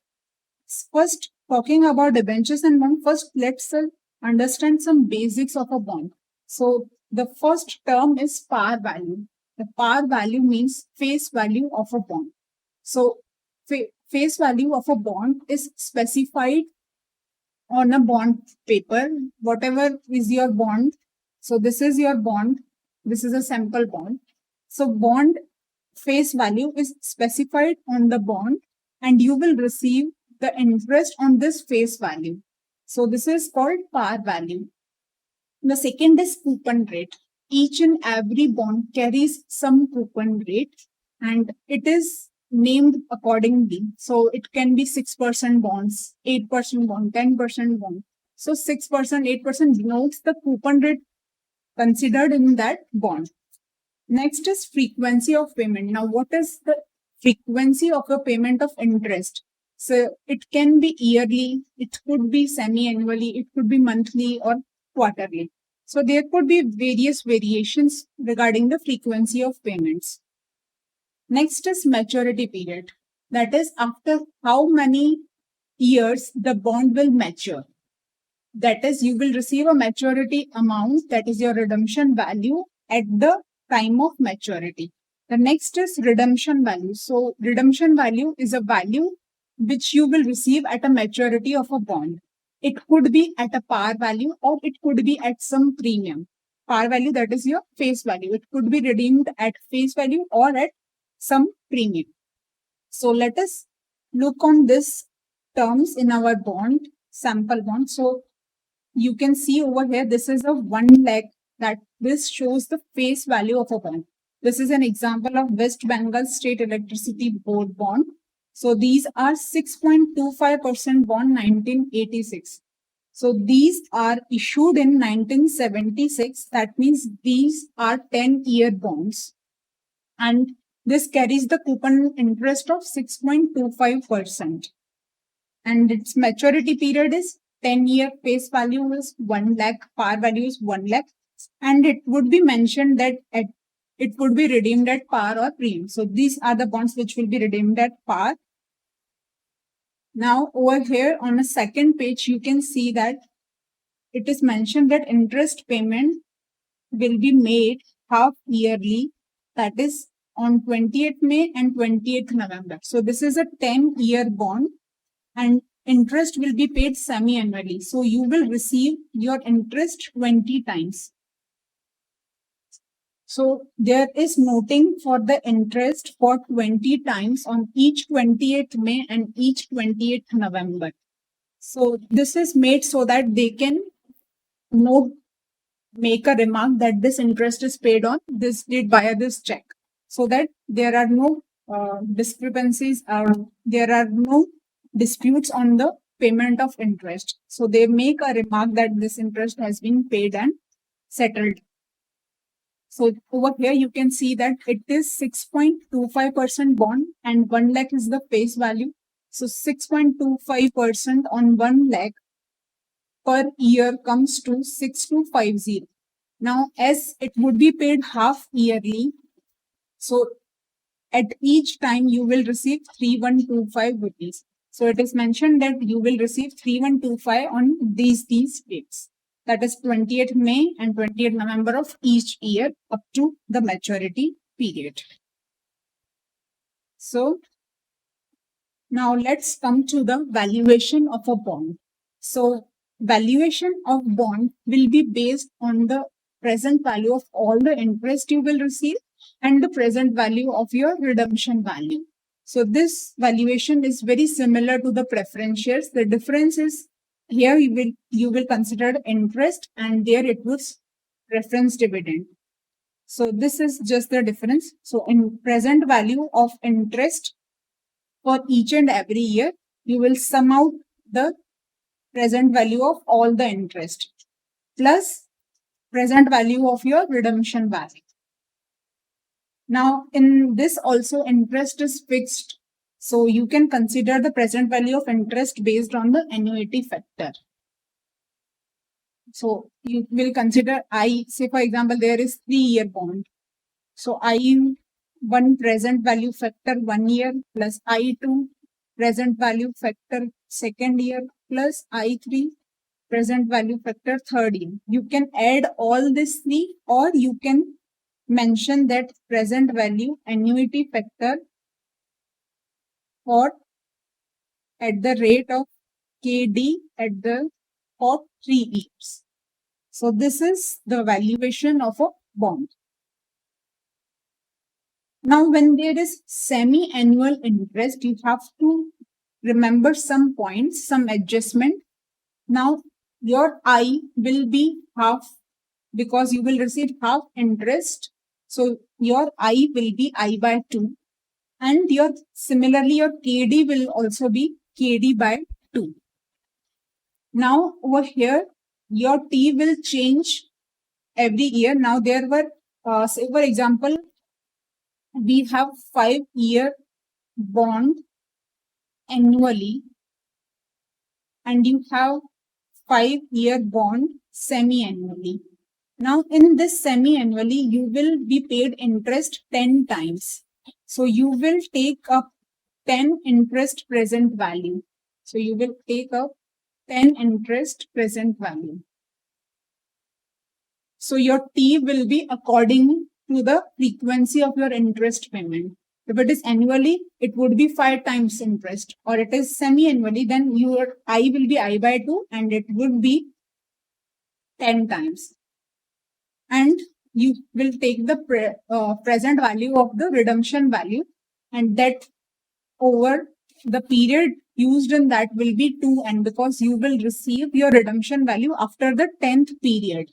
First, talking about debentures and bond, first let's understand some basics of a bond. So the first term is par value. The par value means face value of a bond. So face value of a bond is specified on a bond paper, whatever is your bond. So this is your bond. This is a sample bond. So bond face value is specified on the bond and you will receive the interest on this face value. So this is called par value. The second is coupon rate. Each and every bond carries some coupon rate and it is named accordingly. So it can be 6% bonds, 8% bond, 10% bond. So 6%, 8% denotes the coupon rate considered in that bond. Next is frequency of payment. Now, what is the frequency of a payment of interest? So it can be yearly, it could be semi-annually, it could be monthly or quarterly. So there could be various variations regarding the frequency of payments. Next is maturity period. That is after how many years the bond will mature. That is, you will receive a maturity amount, that is your redemption value at the time of maturity. The next is redemption value. So redemption value is a value which you will receive at a maturity of a bond. It could be at a par value or it could be at some premium. Par value, that is your face value. It could be redeemed at face value or at some premium. So let us look on this terms in our bond, sample bond. So you can see over here, this is a 1 lakh, that this shows the face value of a bond. This is an example of West Bengal State Electricity Board bond. So these are 6.25% bond 1986. So these are issued in 1976. That means these are 10-year bonds. And this carries the coupon interest of 6.25%. And its maturity period is 10-year, face value is 1 lakh, par value is 1 lakh. And it would be mentioned that it would be redeemed at par or premium. So these are the bonds which will be redeemed at par. Now over here on the second page, you can see that it is mentioned that interest payment will be made half yearly, that is on 20th May and 20th November. So this is a 10-year bond and interest will be paid semi-annually. So you will receive your interest 20 times. So there is noting for the interest for 20 times on each 28th May and each 28th November. So this is made so that they can make a remark that this interest is paid on this date via this check, so that there are no discrepancies or there are no disputes on the payment of interest. So they make a remark that this interest has been paid and settled. So over here you can see that it is 6.25% bond and 1 lakh is the face value. So 6.25% on 1 lakh per year comes to 6250. Now as it would be paid half yearly, so at each time you will receive 3125 rupees. So it is mentioned that you will receive 3125 on these dates. That is 20th May and 20th November of each year up to the maturity period. So now let's come to the valuation of a bond. So valuation of bond will be based on the present value of all the interest you will receive and the present value of your redemption value. So this valuation is very similar to the preference shares. The difference is here you will consider interest and there it was preference dividend. So this is just the difference. So in present value of interest for each and every year, you will sum out the present value of all the interest plus present value of your redemption value. Now, in this also interest is fixed. So you can consider the present value of interest based on the annuity factor. So you will consider say for example, there is 3-year bond. So I1 present value factor 1 year plus I2 present value factor 2nd year plus I3 present value factor 3rd year. You can add all these three or you can mention that present value annuity factor for at the rate of KD for 3 years. So this is the valuation of a bond. Now, when there is semi-annual interest, you have to remember some points, some adjustment. Now, your I will be half because you will receive half interest. So, your I will be I by 2. And similarly, your KD will also be KD by 2. Now, over here, your T will change every year. Now, there were, say for example, we have 5-year bond annually and you have 5-year bond semi-annually. Now in this semi-annually, you will be paid interest 10 times. So you will take up 10 interest present value. So you will take up 10 interest present value. So your T will be according to the frequency of your interest payment. If it is annually, it would be 5 times interest, or it is semi-annually, then your I will be I by 2 and it would be 10 times. And you will take the present value of the redemption value and that over the period used in that will be 2n because you will receive your redemption value after the 10th period.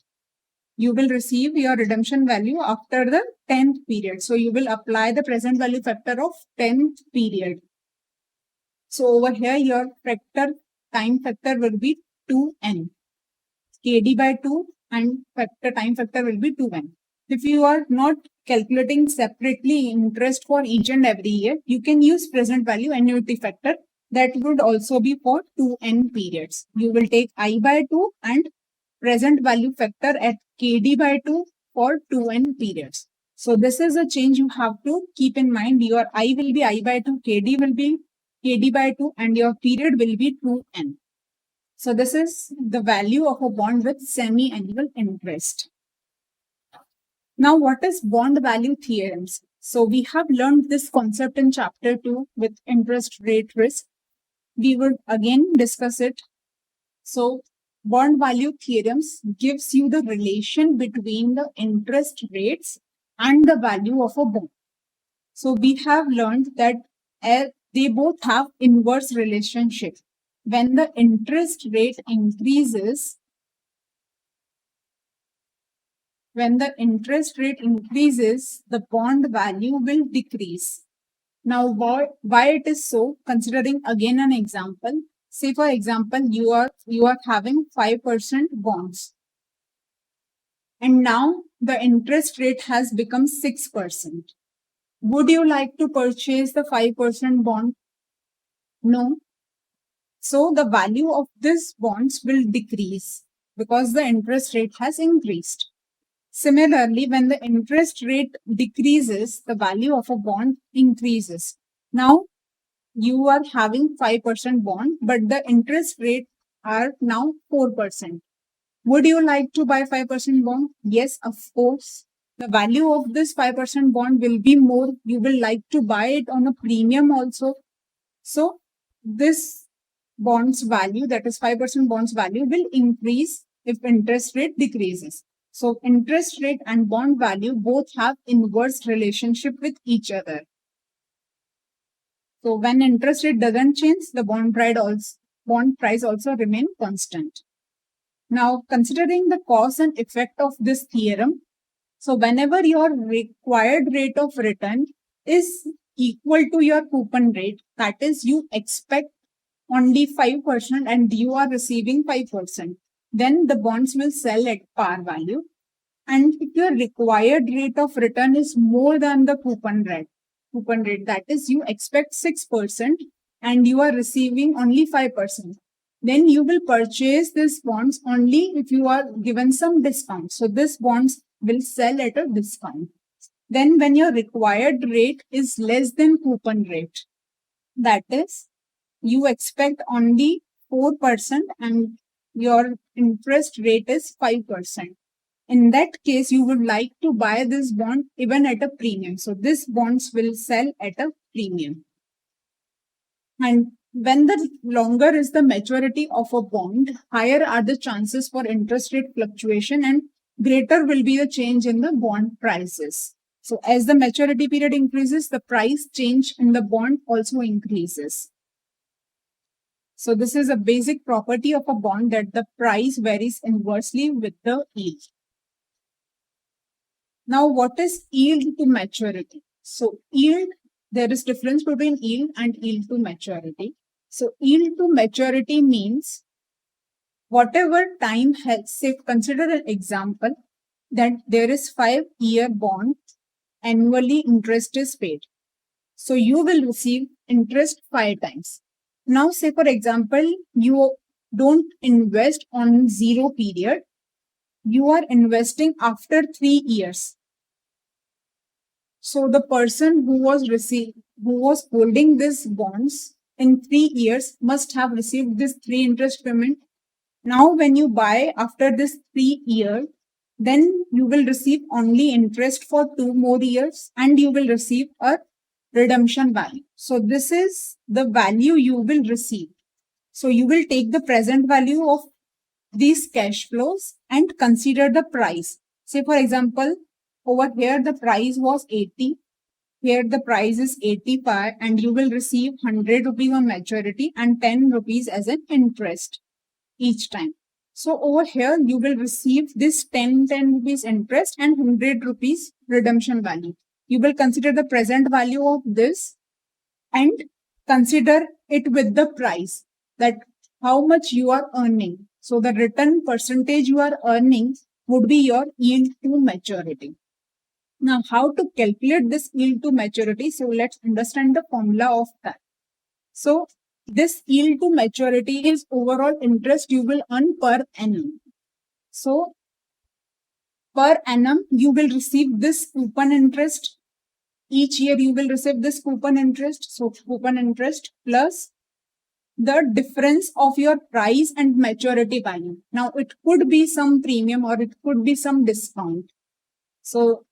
You will receive your redemption value after the 10th period. So you will apply the present value factor of 10th period. So over here, your time factor will be 2n. KD by 2 and time factor will be 2n. If you are not calculating separately interest for each and every year, you can use present value annuity factor. That would also be for 2n periods. You will take I by 2 and present value factor at KD by 2 for 2n periods. So this is a change you have to keep in mind. Your I will be I by 2, KD will be KD by 2 and your period will be 2n. So this is the value of a bond with semi-annual interest. Now what is bond value theorems? So we have learned this concept in chapter 2 with interest rate risk. We would again discuss it. So bond value theorems gives you the relation between the interest rates and the value of a bond. So we have learned that they both have inverse relationship. When the interest rate increases, the bond value will decrease. Now, why it is so? Considering again an example. Say for example, you are having 5% bonds. and now the interest rate has become 6%. Would you like to purchase the 5% bond? No. So the value of these bonds will decrease because the interest rate has increased. Similarly, when the interest rate decreases, the value of a bond increases. Now, you are having 5% bond, but the interest rate are now 4%. Would you like to buy 5% bond? Yes, of course. The value of this 5% bond will be more. You will like to buy it on a premium also. So, this bonds value, that is 5% bonds value, will increase if interest rate decreases. So interest rate and bond value both have inverse relationship with each other. So when interest rate doesn't change, the bond price also remain constant. Now considering the cause and effect of this theorem, so whenever your required rate of return is equal to your coupon rate, that is you expect only 5% and you are receiving 5%, then the bonds will sell at par value. And if your required rate of return is more than the coupon rate, that is you expect 6% and you are receiving only 5%, then you will purchase these bonds only if you are given some discount. So these bonds will sell at a discount. Then when your required rate is less than coupon rate, that is you expect only 4% and your interest rate is 5%. In that case, you would like to buy this bond even at a premium. So these bonds will sell at a premium. And when the longer is the maturity of a bond, higher are the chances for interest rate fluctuation and greater will be the change in the bond prices. So as the maturity period increases, the price change in the bond also increases. So this is a basic property of a bond, that the price varies inversely with the yield. Now, what is yield to maturity? So yield, there is difference between yield and yield to maturity. So yield to maturity means whatever time has, say, consider an example that there is 5-year bond, annually interest is paid. So you will receive interest 5 times. Now, say for example, you don't invest on 0 period, you are investing after 3 years. So the person who was holding these bonds in 3 years must have received this 3 interest payment. Now when you buy after this 3 year, then you will receive only interest for 2 more years and you will receive a redemption value. So this is the value you will receive. So you will take the present value of these cash flows and consider the price. Say for example, over here the price was 80. Here the price is 85 and you will receive 100 rupees on maturity and 10 rupees as an interest each time. So over here you will receive this 10 rupees interest and 100 rupees redemption value. You will consider the present value of this and consider it with the price, that how much you are earning. So the return percentage you are earning would be your yield to maturity. Now, how to calculate this yield to maturity? So let's understand the formula of that. So this yield to maturity is overall interest you will earn per annum. So per annum, you will receive this coupon interest. Each year you will receive this coupon interest. So coupon interest plus the difference of your price and maturity value. Now it could be some premium or it could be some discount. So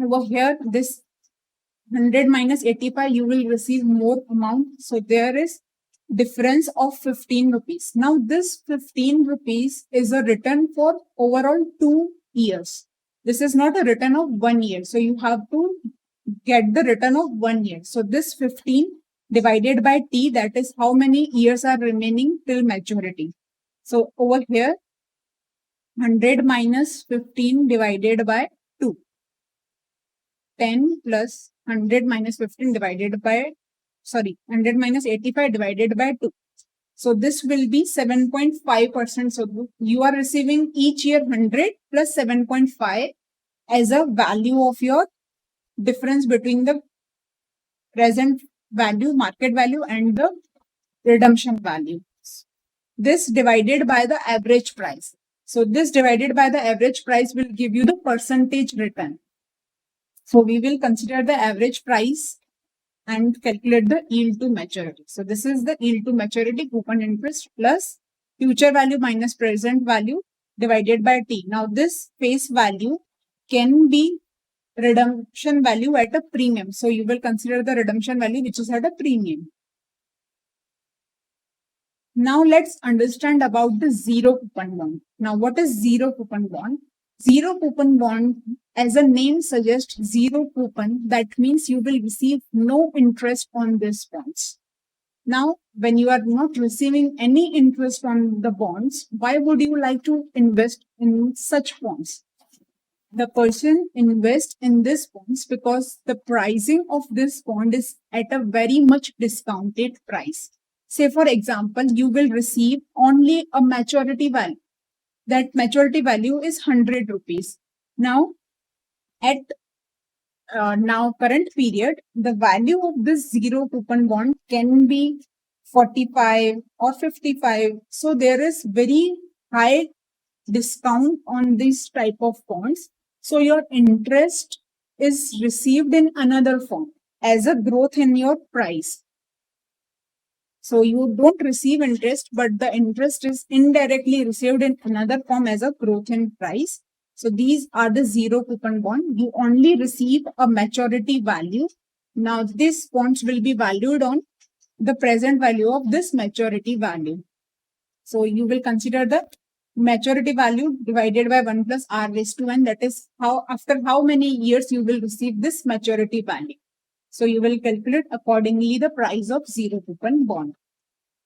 over here, this 100 minus 85, you will receive more amount. So there is difference of 15 rupees. Now this 15 rupees is a return for overall 2 years. This is not a return of 1 year. So you have to get the return of 1 year. So this 15 divided by T, that is how many years are remaining till maturity. So over here, 100 minus 15 divided by 2. 10 plus 100 minus 15 divided by, 100 minus 85 divided by 2. So this will be 7.5%. So you are receiving each year 100 plus 7.5 as a value of your difference between the present value, market value, and the redemption value. This divided by the average price. So this divided by the average price will give you the percentage return. So we will consider the average price and calculate the yield to maturity. So this is the yield to maturity, coupon interest plus future value minus present value divided by T. Now this face value can be redemption value at a premium. So you will consider the redemption value which is at a premium. Now let's understand about the zero coupon bond. Now what is zero coupon bond? Zero coupon bond, as a name suggests, zero coupon. That means you will receive no interest on these bonds. Now, when you are not receiving any interest on the bonds, why would you like to invest in such bonds? The person invests in this bonds because the pricing of this bond is at a very much discounted price. Say for example, you will receive only a maturity value. That maturity value is 100 rupees. Now, at current period, the value of this zero coupon bond can be 45 or 55. So there is very high discount on this type of bonds. So your interest is received in another form as a growth in your price. So you don't receive interest, but the interest is indirectly received in another form as a growth in price. So these are the zero coupon bond. You only receive a maturity value. Now these bonds will be valued on the present value of this maturity value. So you will consider the maturity value divided by 1 plus r raised to n. That is how after how many years you will receive this maturity value. So you will calculate accordingly the price of zero coupon bond.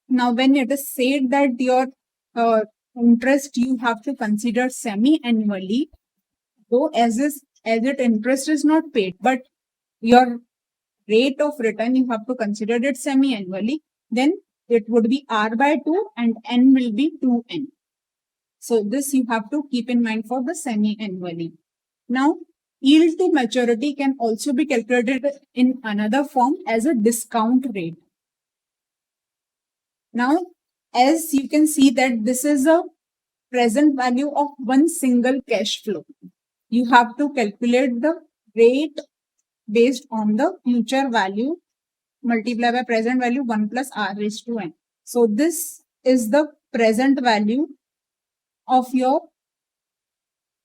Now, when it is said that your interest you have to consider semi-annually, though as it interest is not paid, but your rate of return you have to consider it semi-annually, then it would be r by 2 and n will be 2n. So this you have to keep in mind for the semi-annually. Now, yield to maturity can also be calculated in another form as a discount rate. Now, as you can see that this is a present value of one single cash flow. You have to calculate the rate based on the future value multiplied by present value 1 plus r raised to n. So this is the present value of your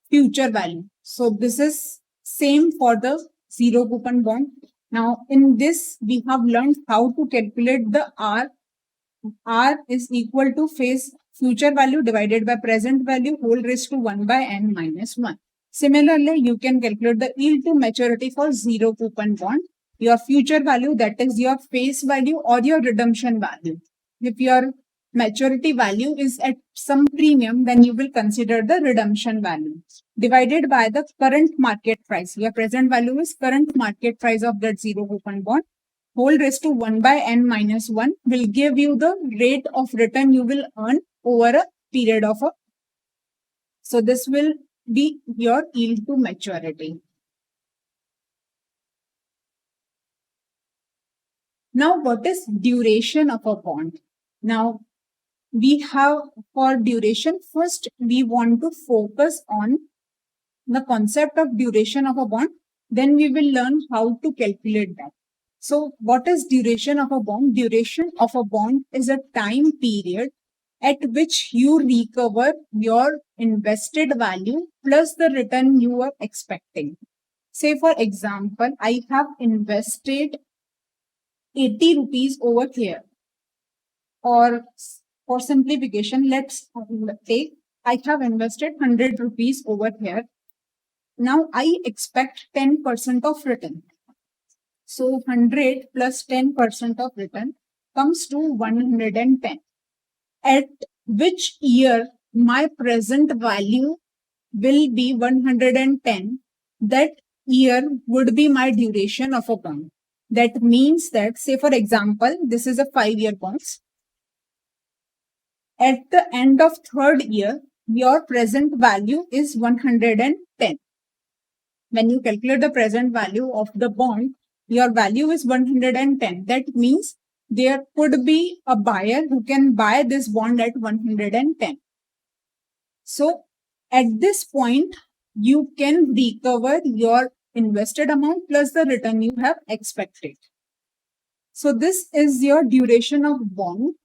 future value. So this is same for the zero coupon bond. Now in this we have learned how to calculate the r. R is equal to face future value divided by present value whole raised to 1 by n minus 1. Similarly, you can calculate the yield to maturity for zero coupon bond. Your future value, that is your face value or your redemption value. If your maturity value is at some premium, then you will consider the redemption value divided by the current market price. Your present value is current market price of that zero coupon bond. Whole raised to 1 by n minus 1 will give you the rate of return you will earn over a period of a. So this will be your yield to maturity. Now, what is duration of a bond? Now, we have for duration, first we want to focus on the concept of duration of a bond. Then we will learn how to calculate that. So what is duration of a bond? Duration of a bond is a time period at which you recover your invested value plus the return you are expecting. Say for example, I have invested 80 rupees over here. Or for simplification, let's take I have invested 100 rupees over here. Now I expect 10% of return. So 100 plus 10% of return comes to 110. At which year my present value will be 110, that year would be my duration of a bond. That means that, say for example, this is a 5-year bond. At the end of third year, your present value is 110. When you calculate the present value of the bond, your value is 110. That means there could be a buyer who can buy this bond at 110. So at this point, you can recover your invested amount plus the return you have expected. So this is your duration of bond.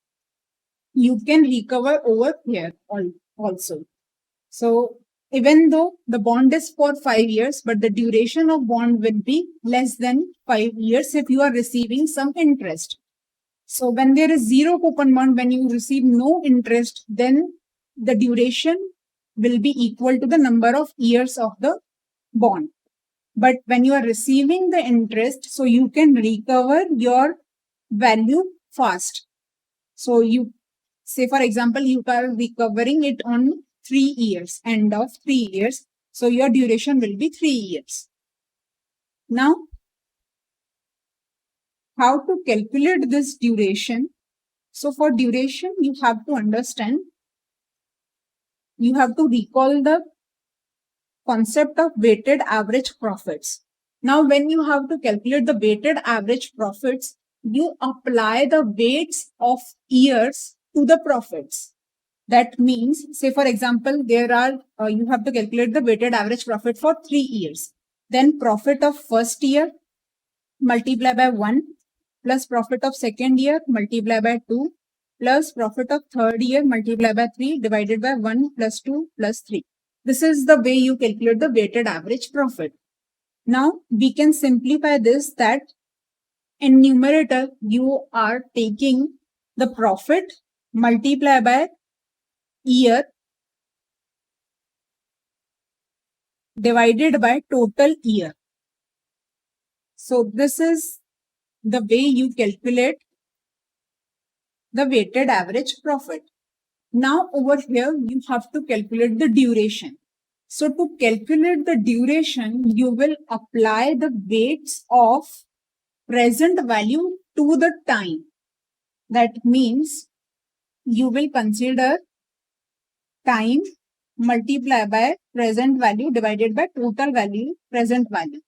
You can recover over here also. So even though the bond is for 5 years, but the duration of bond will be less than 5 years if you are receiving some interest. So when there is zero coupon bond, when you receive no interest, then the duration will be equal to the number of years of the bond. But when you are receiving the interest, so you can recover your value fast. So you say, for example, you are recovering it on 3 years, end of 3 years. So your duration will be 3 years. Now, how to calculate this duration? So for duration, you have to understand, you have to recall the concept of weighted average profits. Now, when you have to calculate the weighted average profits, you apply the weights of years to the profits. That means, say for example, there are you have to calculate the weighted average profit for 3 years. Then profit of first year multiply by 1 plus profit of second year multiply by 2 plus profit of third year multiply by 3 divided by 1 plus 2 plus 3. This is the way you calculate the weighted average profit. Now we can simplify this that in numerator you are taking the profit multiply by year divided by total year. So this is the way you calculate the weighted average profit. Now over here you have to calculate the duration. So to calculate the duration, you will apply the weights of present value to the time. That means you will consider time multiply by present value divided by total value, present value.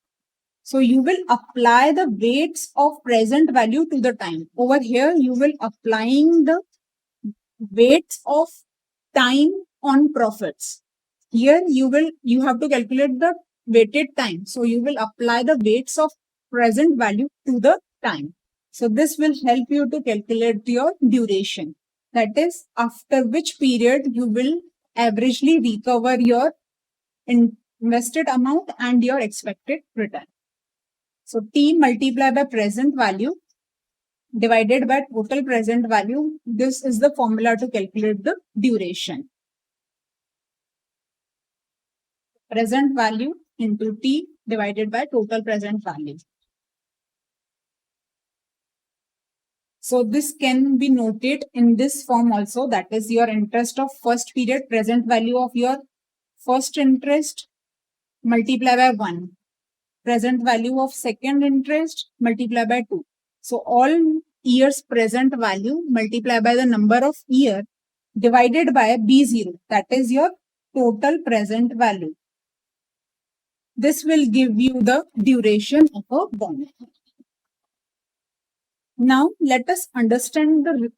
So you will apply the weights of present value to the time. Over here, you will applying the weights of time on profits. Here you have to calculate the weighted time. So you will apply the weights of present value to the time. So this will help you to calculate your duration. That is, after which period you will averagely recover your invested amount and your expected return. So T multiplied by present value divided by total present value. This is the formula to calculate the duration. Present value into T divided by total present value. So this can be noted in this form also, that is your interest of first period, present value of your first interest multiply by 1. Present value of second interest multiply by 2. So all years present value multiply by the number of year divided by B0, that is your total present value. This will give you the duration of a bond. Now let us understand the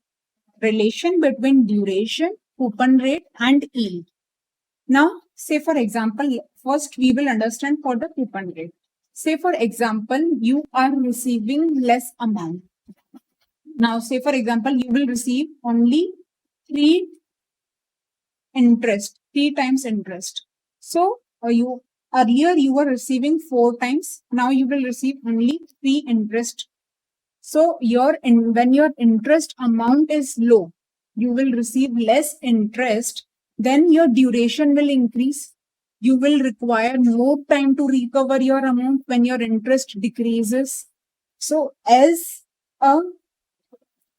relation between duration, coupon rate and yield. Now say for example, first we will understand for the coupon rate. Say for example, you are receiving less amount. Now say for example, you will receive only 3 times interest. So earlier you were receiving 4 times. Now you will receive only 3 interest. So when your interest amount is low, you will receive less interest, then your duration will increase. You will require more time to recover your amount when your interest decreases. So as a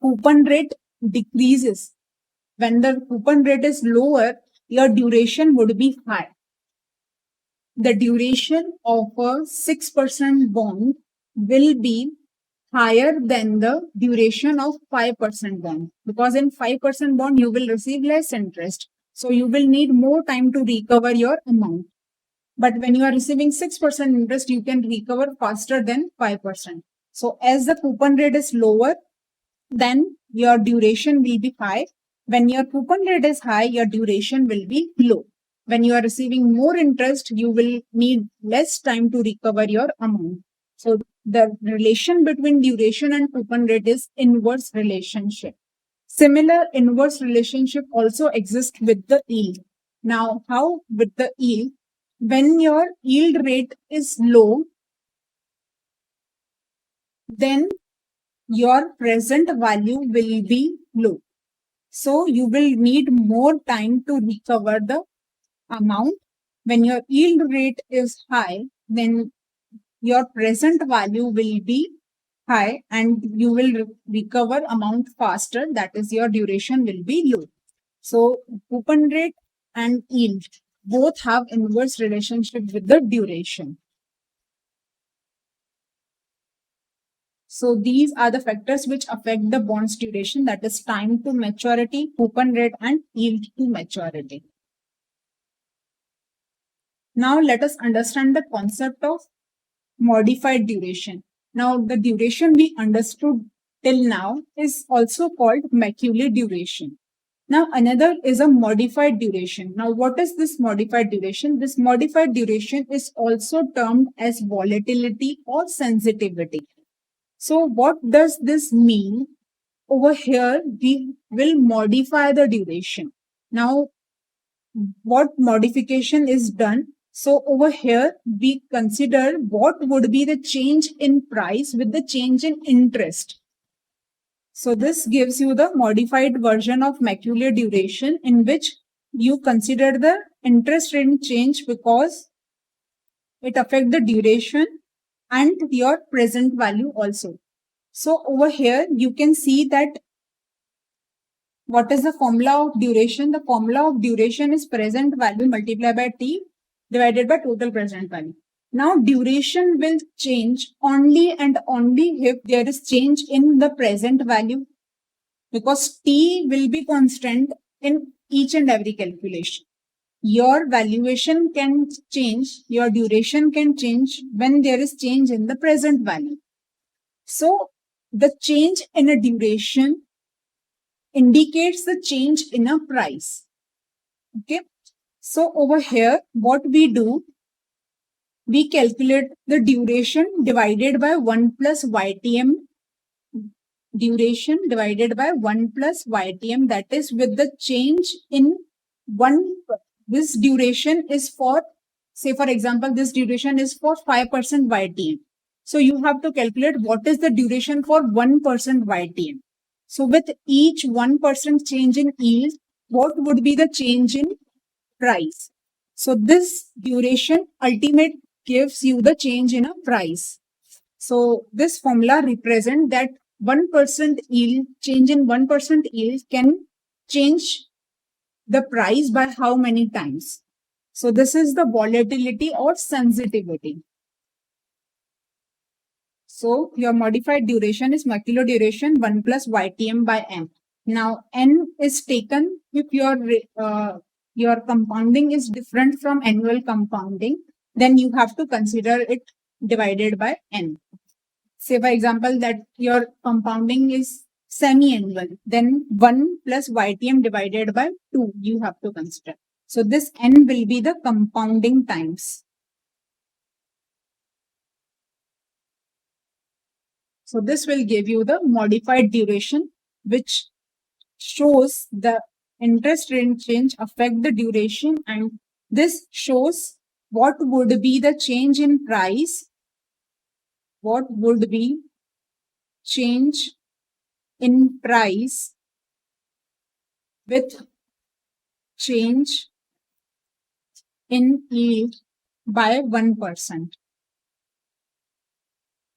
coupon rate decreases, when the coupon rate is lower, your duration would be high. The duration of a 6% bond will be higher than the duration of 5% bond, because in 5% bond you will receive less interest. So you will need more time to recover your amount. But when you are receiving 6% interest, you can recover faster than 5%. So as the coupon rate is lower, then your duration will be high. When your coupon rate is high, your duration will be low. When you are receiving more interest, you will need less time to recover your amount. So the relation between duration and coupon rate is inverse relationship. Similar inverse relationship also exists with the yield. Now, how with the yield? When your yield rate is low, then your present value will be low. So you will need more time to recover the amount. When your yield rate is high, then your present value will be high and you will recover amount faster. That is, your duration will be low. So coupon rate and yield both have inverse relationship with the duration. So these are the factors which affect the bond's duration, that is time to maturity, coupon rate and yield to maturity. Now let us understand the concept of modified duration. Now the duration we understood till now is also called Macaulay duration. Now another is a modified duration. Now what is this modified duration? This modified duration is also termed as volatility or sensitivity. So what does this mean? Over here, we will modify the duration. Now, what modification is done? So over here, we consider what would be the change in price with the change in interest. So this gives you the modified version of Macaulay duration, in which you consider the interest rate change because it affects the duration and your present value also. So over here, you can see that what is the formula of duration? The formula of duration is present value multiplied by T divided by total present value. Now duration will change only and only if there is change in the present value, because T will be constant in each and every calculation. Your valuation can change, your duration can change when there is change in the present value. So the change in a duration indicates the change in a price. Okay. So over here, what we do, we calculate the duration divided by 1 plus YTM. Duration divided by 1 plus YTM, that is with the change in one. This duration is for, say for example, this duration is for 5% YTM. So you have to calculate what is the duration for 1% YTM. So with each 1% change in yield, what would be the change in price? So this duration ultimate gives you the change in a price. So this formula represents that 1% yield, change in 1% yield can change the price by how many times. So this is the volatility or sensitivity. So your modified duration is Macaulay duration 1 plus YTM by N. Now N is taken if your compounding is different from annual compounding, then you have to consider it divided by N. Say for example that your compounding is semi-annual, then 1 plus YTM divided by 2 you have to consider. So this N will be the compounding times. So this will give you the modified duration, which shows the interest rate change affect the duration, and this shows what would be the change in price, what would be change in price with change in yield by 1%.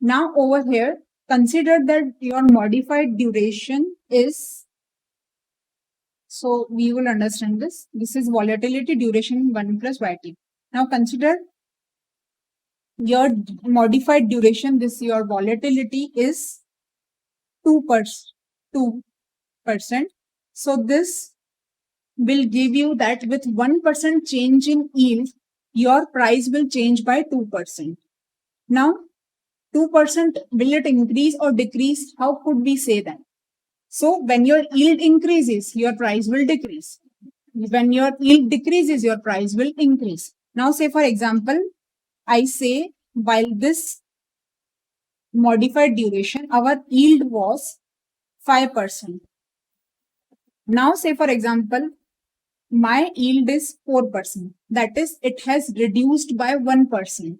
Now over here, consider that your modified duration is, so we will understand this. This is volatility duration 1 plus YT. Now consider your modified duration, this your volatility is 2%. So this will give you that with 1% change in yield, your price will change by 2%. Now, 2% will it increase or decrease? How could we say that? So when your yield increases, your price will decrease. When your yield decreases, your price will increase. Now say for example, I say while this modified duration, our yield was 5%. Now say for example, my yield is 4%. That is, it has reduced by 1%.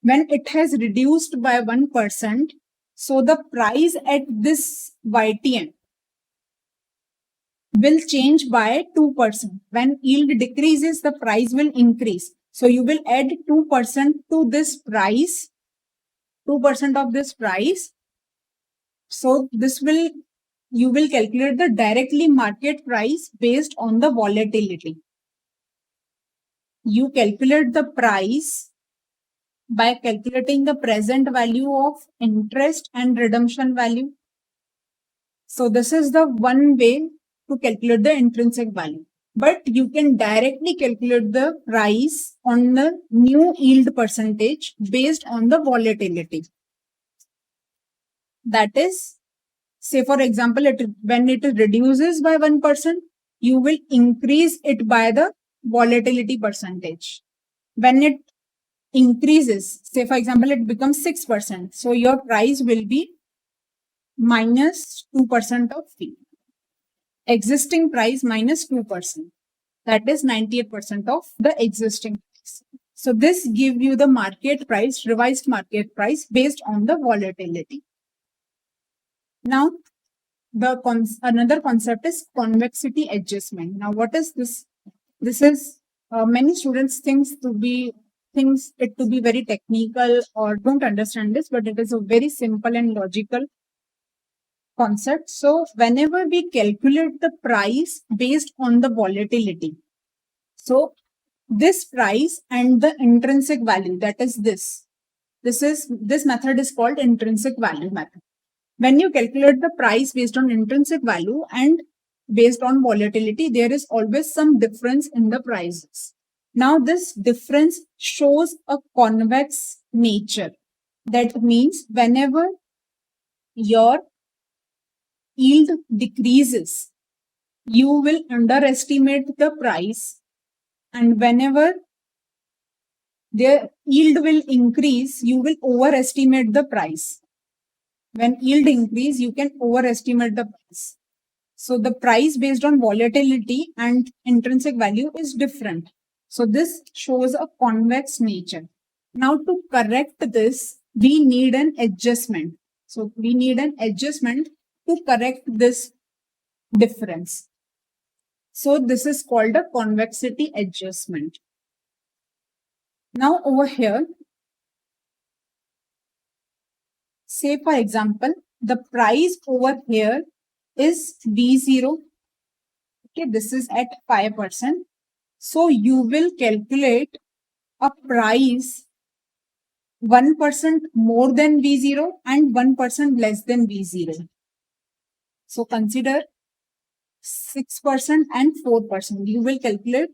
When it has reduced by 1%, so the price at this YTM will change by 2%. When yield decreases, the price will increase. So you will add 2% to this price, 2% of this price. So you will calculate the directly market price based on the volatility. You calculate the price by calculating the present value of interest and redemption value. So this is the one way to calculate the intrinsic value. But you can directly calculate the price on the new yield percentage based on the volatility. That is, say for example, when it reduces by 1%, you will increase it by the volatility percentage. When it increases, say for example, it becomes 6%. So your price will be minus 2% of fee. Existing price minus 2%. That is 98% of the existing price. So this gives you the market price, revised market price based on the volatility. Now, another concept is convexity adjustment. Now, what is this? This is many students thinks it to be very technical or don't understand this, but it is a very simple and logical concept. So whenever we calculate the price based on the volatility, so this price and the intrinsic value, that is this method is called intrinsic value method. When you calculate the price based on intrinsic value and based on volatility, there is always some difference in the prices. Now this difference shows a convex nature. That means whenever your yield decreases, you will underestimate the price, and whenever the yield will increase, you will overestimate the price. When yield increase, you can overestimate the price. So the price based on volatility and intrinsic value is different. So this shows a convex nature. Now to correct this, we need an adjustment. So we need an adjustment to correct this difference. So this is called a convexity adjustment. Now over here, say for example, the price over here is V0. Okay, this is at 5%. So you will calculate a price 1% more than V0 and 1% less than V0. So consider 6% and 4%. You will calculate.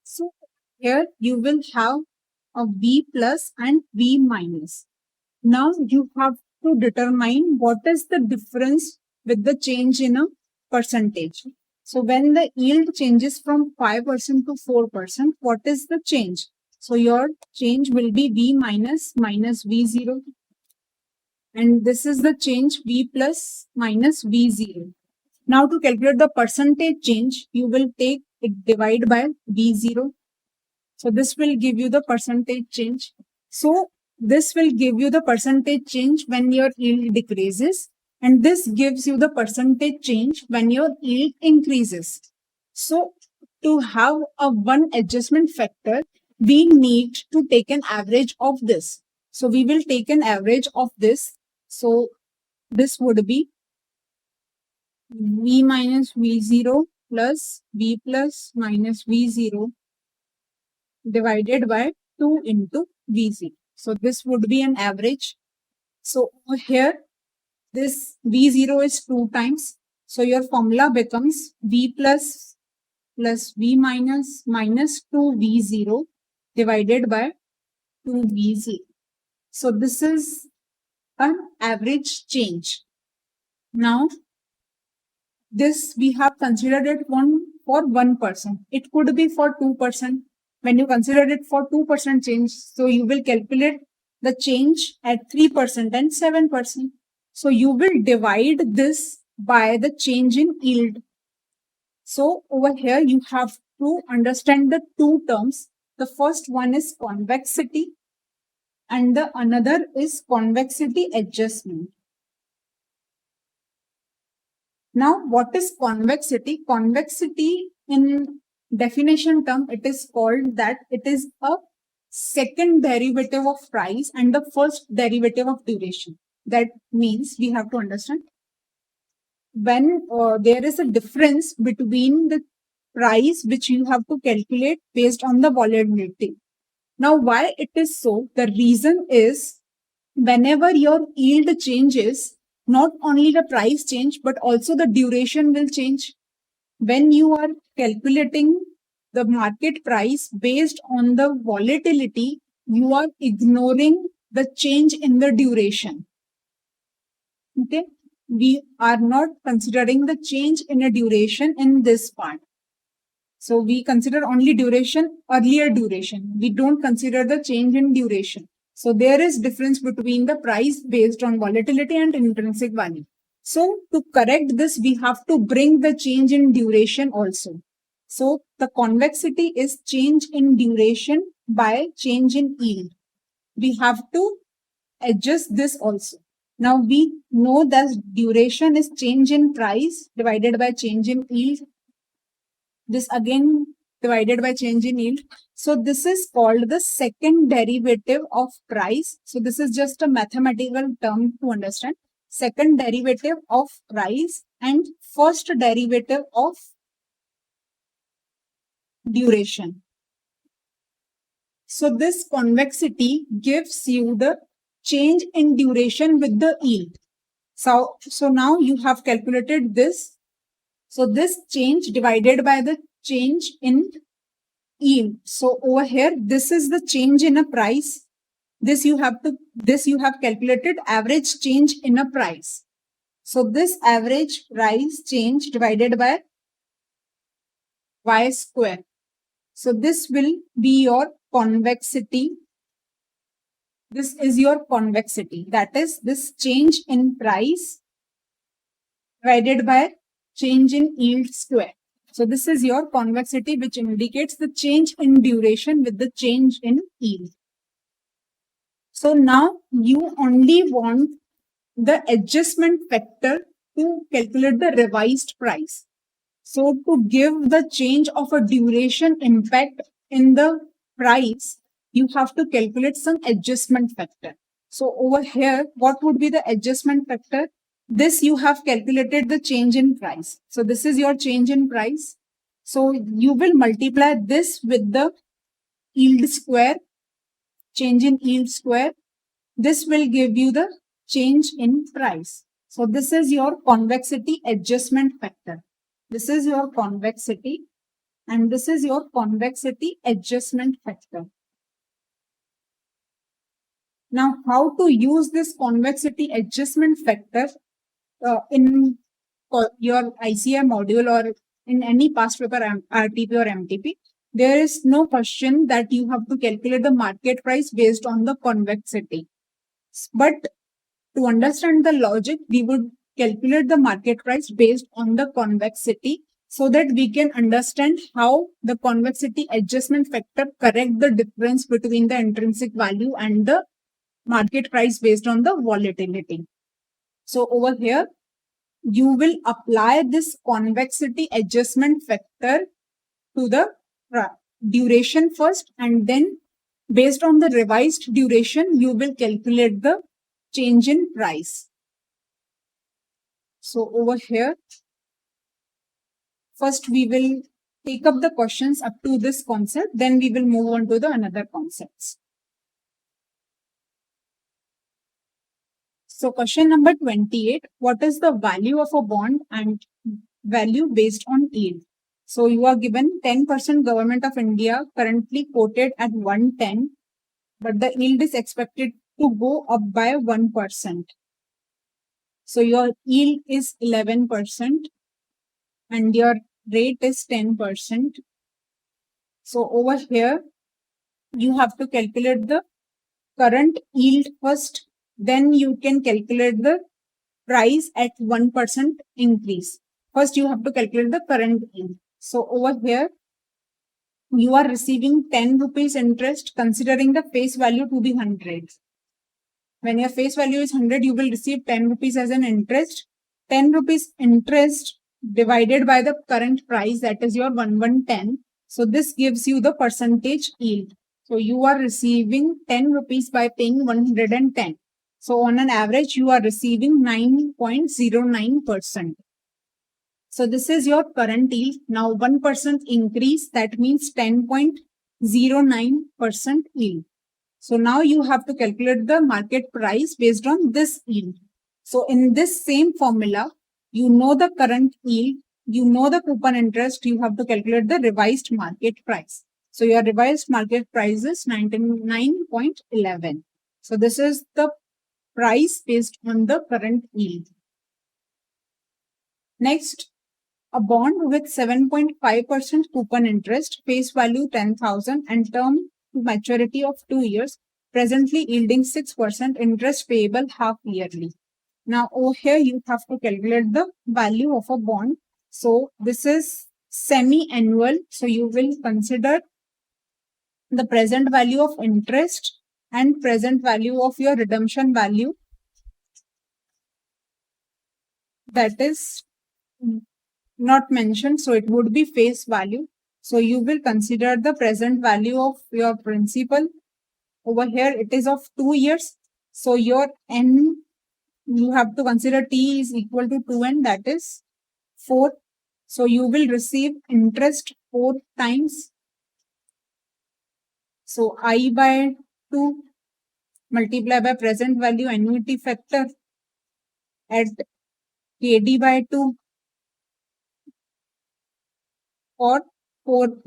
So here you will have a V plus and V minus. Now you have to determine what is the difference with the change in a percentage. So when the yield changes from 5% to 4%, what is the change? So your change will be V minus minus V0. And this is the change V plus minus V0. Now to calculate the percentage change, you will take it divide by V0. So this will give you the percentage change. So this will give you the percentage change when your yield decreases, and this gives you the percentage change when your yield increases. So to have a one adjustment factor, we need to take an average of this. So we will take an average of this. So this would be V minus V0 plus V plus minus V0 divided by 2 into V0. So this would be an average. So over here, this V0 is 2 times. So your formula becomes V plus V minus minus 2V0 divided by 2V0. So this is an average change. Now, this we have considered it for 1%. It could be for 2%. When you consider it for 2% change, so you will calculate the change at 3% and 7%. So you will divide this by the change in yield. So over here, you have to understand the two terms. The first one is convexity and the another is convexity adjustment. Now, what is convexity? Convexity in definition term, it is called that it is a second derivative of price and the first derivative of duration. That means we have to understand when there is a difference between the price which you have to calculate based on the volatility. Now, why it is so? The reason is whenever your yield changes, not only the price change, but also the duration will change. When you are calculating the market price based on the volatility, you are ignoring the change in the duration. Okay. We are not considering the change in a duration in this part. So we consider only duration, earlier duration. We don't consider the change in duration. So there is difference between the price based on volatility and intrinsic value. So to correct this, we have to bring the change in duration also. So the convexity is change in duration by change in yield. We have to adjust this also. Now we know that duration is change in price divided by change in yield. This again divided by change in yield. So this is called the second derivative of price. So this is just a mathematical term to understand. Second derivative of price and first derivative of duration. So this convexity gives you the change in duration with the yield. So now you have calculated this. So this change divided by the change in yield. So over here, this is the change in a price. This you have calculated average change in a price. So this average price change divided by y square. So this will be your convexity. This is your convexity. That is this change in price divided by change in yield square. So this is your convexity, which indicates the change in duration with the change in yield. So now you only want the adjustment factor to calculate the revised price. So to give the change of a duration impact in the price, you have to calculate some adjustment factor. So over here, what would be the adjustment factor? This you have calculated the change in price. So this is your change in price. So you will multiply this with the yield square, change in yield square. This will give you the change in price. So this is your convexity adjustment factor. This is your convexity and this is your convexity adjustment factor. Now, how to use this convexity adjustment factor in your ICI module or in any past paper RTP or MTP? There is no question that you have to calculate the market price based on the convexity. But to understand the logic, we would calculate the market price based on the convexity so that we can understand how the convexity adjustment factor correct the difference between the intrinsic value and the market price based on the volatility. So over here, you will apply this convexity adjustment factor to the duration first, and then based on the revised duration, you will calculate the change in price. So over here, first we will take up the questions up to this concept, then we will move on to the another concepts. So question number 28, what is the value of a bond and value based on yield? So you are given 10% Government of India currently quoted at 110, but the yield is expected to go up by 1%. So your yield is 11% and your rate is 10%. So over here, you have to calculate the current yield first, then you can calculate the price at 1% increase. First, you have to calculate the current yield. So over here, you are receiving 10 rupees interest considering the face value to be 100. When your face value is 100, you will receive 10 rupees as an interest. 10 rupees interest divided by the current price, that is your 1110. So this gives you the percentage yield. So you are receiving 10 rupees by paying 110. So on an average, you are receiving 9.09%. So this is your current yield. Now 1% increase, that means 10.09% yield. So now you have to calculate the market price based on this yield. So in this same formula, you know the current yield, you know the coupon interest, you have to calculate the revised market price. So your revised market price is 99.11. So this is the price based on the current yield. Next, a bond with 7.5% coupon interest, face value 10,000 and term to maturity of 2 years, presently yielding 6%, interest payable half yearly. Now over here you have to calculate the value of a bond. So this is semi-annual. So you will consider the present value of interest and present value of your redemption value, that is not mentioned, so it would be face value. So you will consider the present value of your principal. Over here it is of 2 years. So your n, you have to consider t is equal to 2n, that is 4. So you will receive interest 4 times. So I by 2 multiplied by present value annuity factor at kd by 2 for 4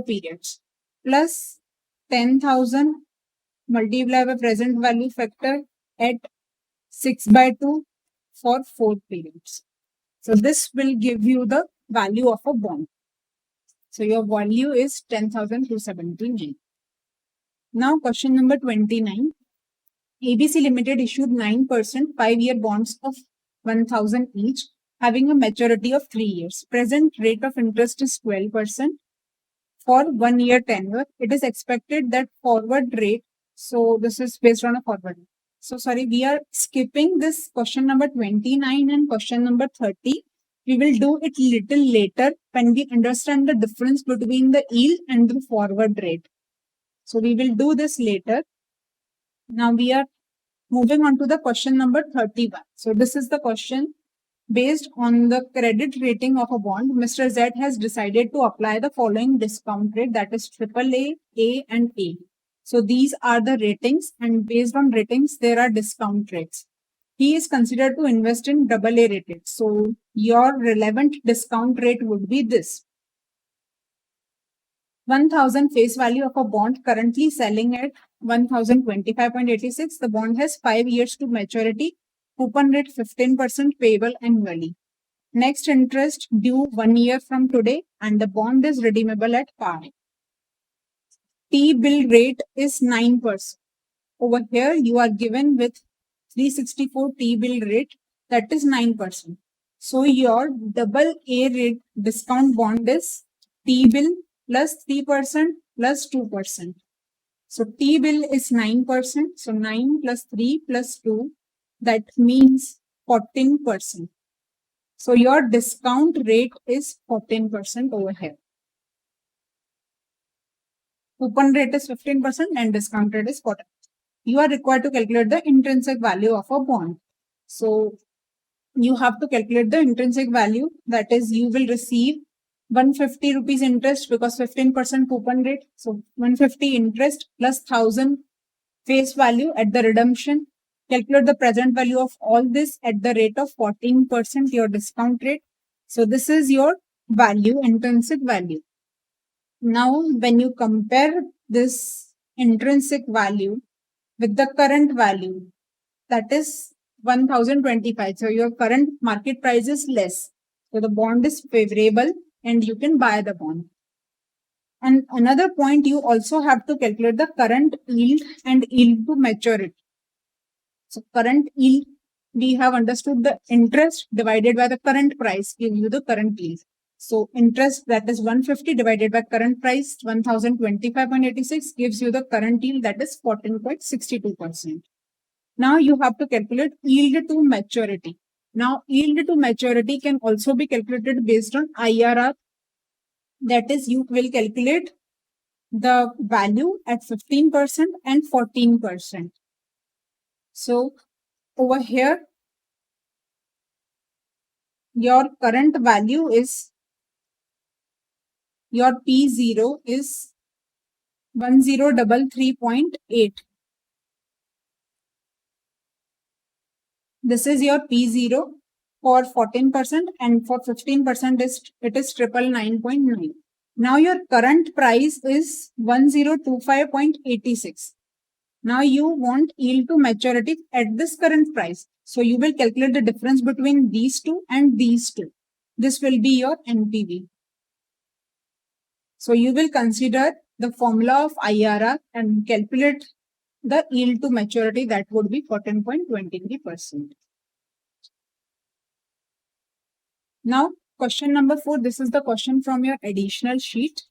periods plus 10,000 multiplied by present value factor at 6 by 2 for 4 periods. So this will give you the value of a bond. So your value is 10,279. Now question number 29. ABC Limited issued 9% 5-year bonds of 1,000 each, having a maturity of 3 years. Present rate of interest is 12% for 1 year tenure. It is expected that forward rate, so this is based on a forward. So sorry, we are skipping this question number 29 and question number 30. We will do it little later when we understand the difference between the yield and the forward rate. So we will do this later. Now we are moving on to the question number 31. So this is the question. Based on the credit rating of a bond, Mr. Z has decided to apply the following discount rate, that is AAA, A and A. So these are the ratings, and based on ratings, there are discount rates. He is considered to invest in AA rated. So your relevant discount rate would be this. 1,000 face value of a bond currently selling at 1,025.86. The bond has 5 years to maturity. Coupon rate 15% payable annually. Next interest due 1 year from today, and the bond is redeemable at par. T-bill rate is 9%. Over here you are given with 364 T-bill rate, that is 9%. So your AA rate discount bond is T-bill plus 3% plus 2%. So T-bill is 9%. So 9 plus 3 plus 2, that means 14%. So your discount rate is 14% over here. Coupon rate is 15% and discount rate is 14%. You are required to calculate the intrinsic value of a bond. So you have to calculate the intrinsic value, that is you will receive 150 rupees interest because 15% coupon rate. So 150 interest plus 1,000 face value at the redemption. calculate the present value of all this at the rate of 14%, your discount rate. So this is your value, intrinsic value. Now, when you compare this intrinsic value with the current value, that is 1025. So your current market price is less. So the bond is favorable and you can buy the bond. And another point, you also have to calculate the current yield and yield to maturity. So current yield, we have understood the interest divided by the current price gives you the current yield. So interest, that is 150 divided by current price 1025.86 gives you the current yield, that is 14.62%. Now you have to calculate yield to maturity. Now yield to maturity can also be calculated based on IRR. That is, you will calculate the value at 15% and 14%. So over here, your current value is, your P0 is 1033.8. This is your P0 for 14% and for 15% it is 999.9. Now your current price is 1025.86. Now you want yield to maturity at this current price. So you will calculate the difference between these two and these two. This will be your NPV. So you will consider the formula of IRR and calculate the yield to maturity, that would be 14.23%. Now, question number 4, this is the question from your additional sheet.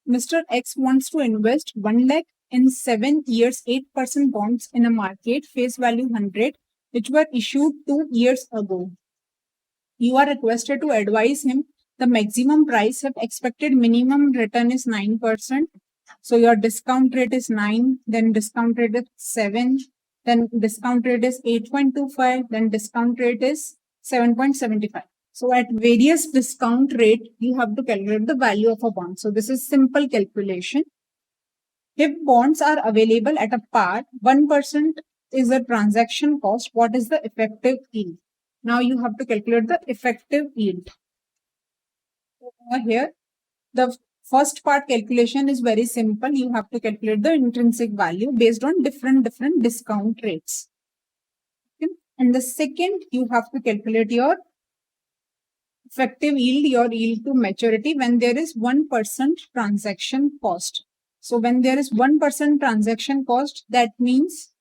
Mr. X wants to invest 1 lakh in 7 years 8% bonds in a market face value 100, which were issued 2 years ago. You are requested to advise him the maximum price if expected minimum return is 9%. So your discount rate is 9, then discount rate is 7, then discount rate is 8.25, then discount rate is 7.75. So at various discount rate, you have to calculate the value of a bond. So this is simple calculation. If bonds are available at a par, 1% is the transaction cost. What is the effective yield? Now you have to calculate the effective yield. Over here, the first part calculation is very simple. You have to calculate the intrinsic value based on different discount rates. Okay. And the second, you have to calculate your effective yield, your yield to maturity when there is 1% transaction cost. So when there is 1% transaction cost, that means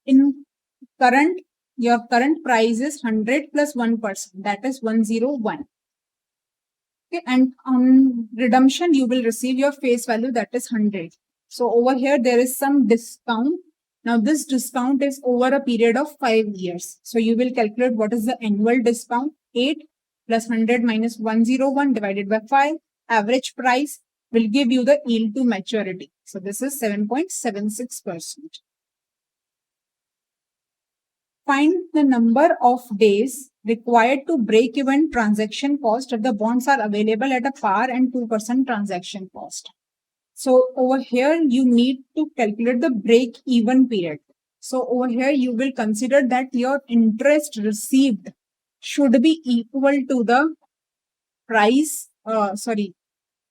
in current, your current price is 100 plus 1%, that is 101. Okay, and on redemption, you will receive your face value, that is 100. So over here, there is some discount. Now this discount is over a period of 5 years. So you will calculate what is the annual discount. 8 plus 100 minus 101 divided by 5. Average price will give you the yield to maturity. So this is 7.76%. Find the number of days required to break even transaction cost if the bonds are available at a par and 2% transaction cost. So over here, you need to calculate the break even period. So over here, you will consider that your interest received should be equal to the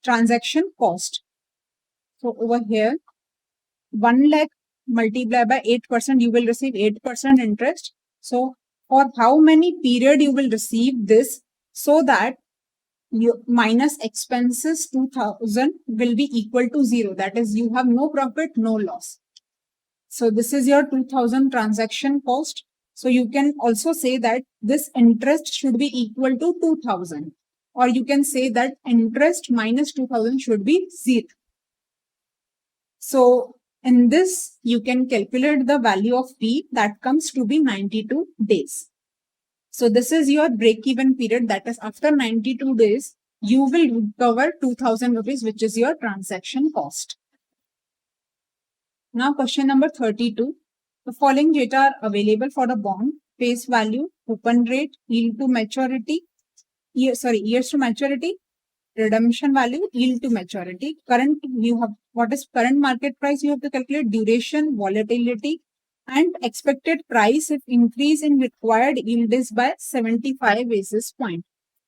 transaction cost. So over here, 1 lakh multiplied by 8%, you will receive 8% interest. So for how many period you will receive this, so that you minus expenses 2000 will be equal to 0. That is, you have no profit, no loss. So this is your 2000 transaction cost. So you can also say that this interest should be equal to 2000, or you can say that interest minus 2000 should be 0. So in this, you can calculate the value of P, that comes to be 92 days. So this is your break-even period, that is after 92 days, you will recover 2000 rupees, which is your transaction cost. Now question number 32. The following data are available for the bond: face value, coupon rate, yield to maturity, years to maturity, redemption value, yield to maturity. Current, you have what is current market price, you have to calculate duration, volatility, and expected price if increase in required yield is by 75 basis point.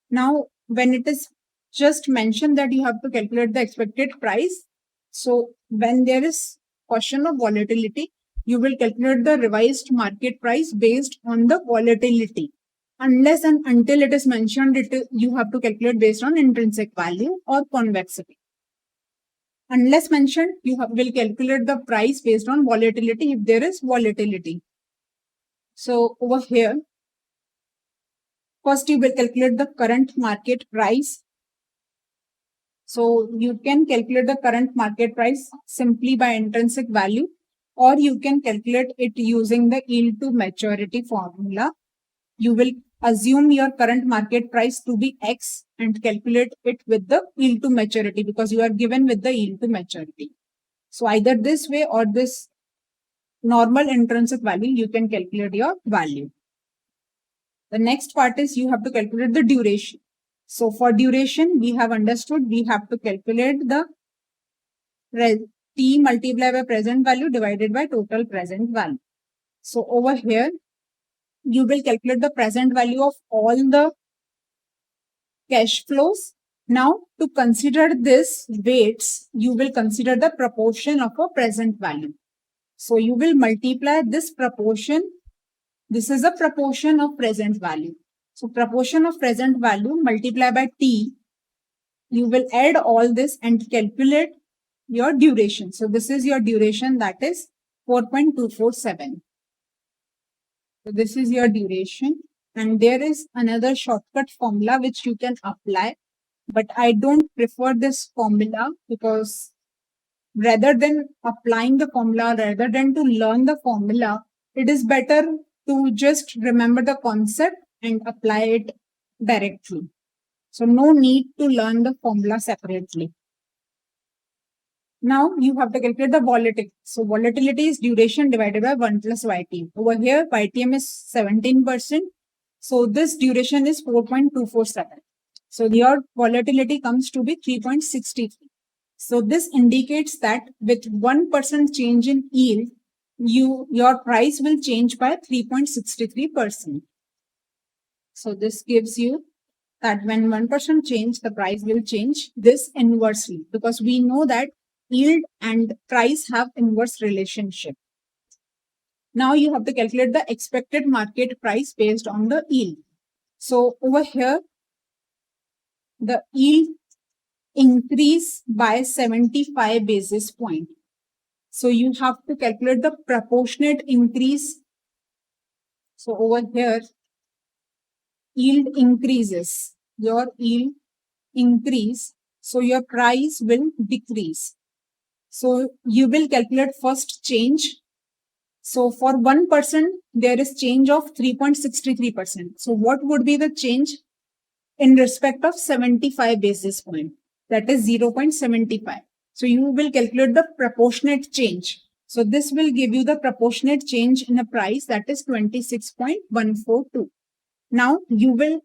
Now, when it is just mentioned that you have to calculate the expected price, so when there is question of volatility, you will calculate the revised market price based on the volatility. Unless and until it is mentioned, you have to calculate based on intrinsic value or convexity. Unless mentioned, will calculate the price based on volatility if there is volatility. So over here, first you will calculate the current market price. So you can calculate the current market price simply by intrinsic value, or you can calculate it using the yield to maturity formula. You will assume your current market price to be X and calculate it with the yield to maturity because you are given with the yield to maturity. So either this way or this normal intrinsic value, you can calculate your value. The next part is you have to calculate the duration. So for duration, we have understood we have to calculate the T multiplied by present value divided by total present value. So over here, you will calculate the present value of all the cash flows. Now to consider this weights, you will consider the proportion of a present value. So you will multiply this proportion. This is a proportion of present value. So proportion of present value multiplied by T. You will add all this and calculate your duration. So this is your duration, that is 4.247. So this is your duration, and there is another shortcut formula which you can apply, but I don't prefer this formula because rather than applying the formula, rather than to learn the formula, it is better to just remember the concept and apply it directly. So no need to learn the formula separately. Now you have to calculate the volatility. So volatility is duration divided by 1 plus YTM. Over here, YTM is 17%. So this duration is 4.247. So your volatility comes to be 3.63. So this indicates that with 1% change in yield, your price will change by 3.63%. So this gives you that when 1% change, the price will change this inversely, because we know that yield and price have inverse relationship. Now you have to calculate the expected market price based on the yield. So over here, the yield increase by 75 basis point. So you have to calculate the proportionate increase. So over here, yield increases, your yield increase, so your price will decrease. So you will calculate first change. So for 1%, there is change of 3.63%. So what would be the change in respect of 75 basis point? That is 0.75. So you will calculate the proportionate change. So this will give you the proportionate change in a price, that is 26.142. Now you will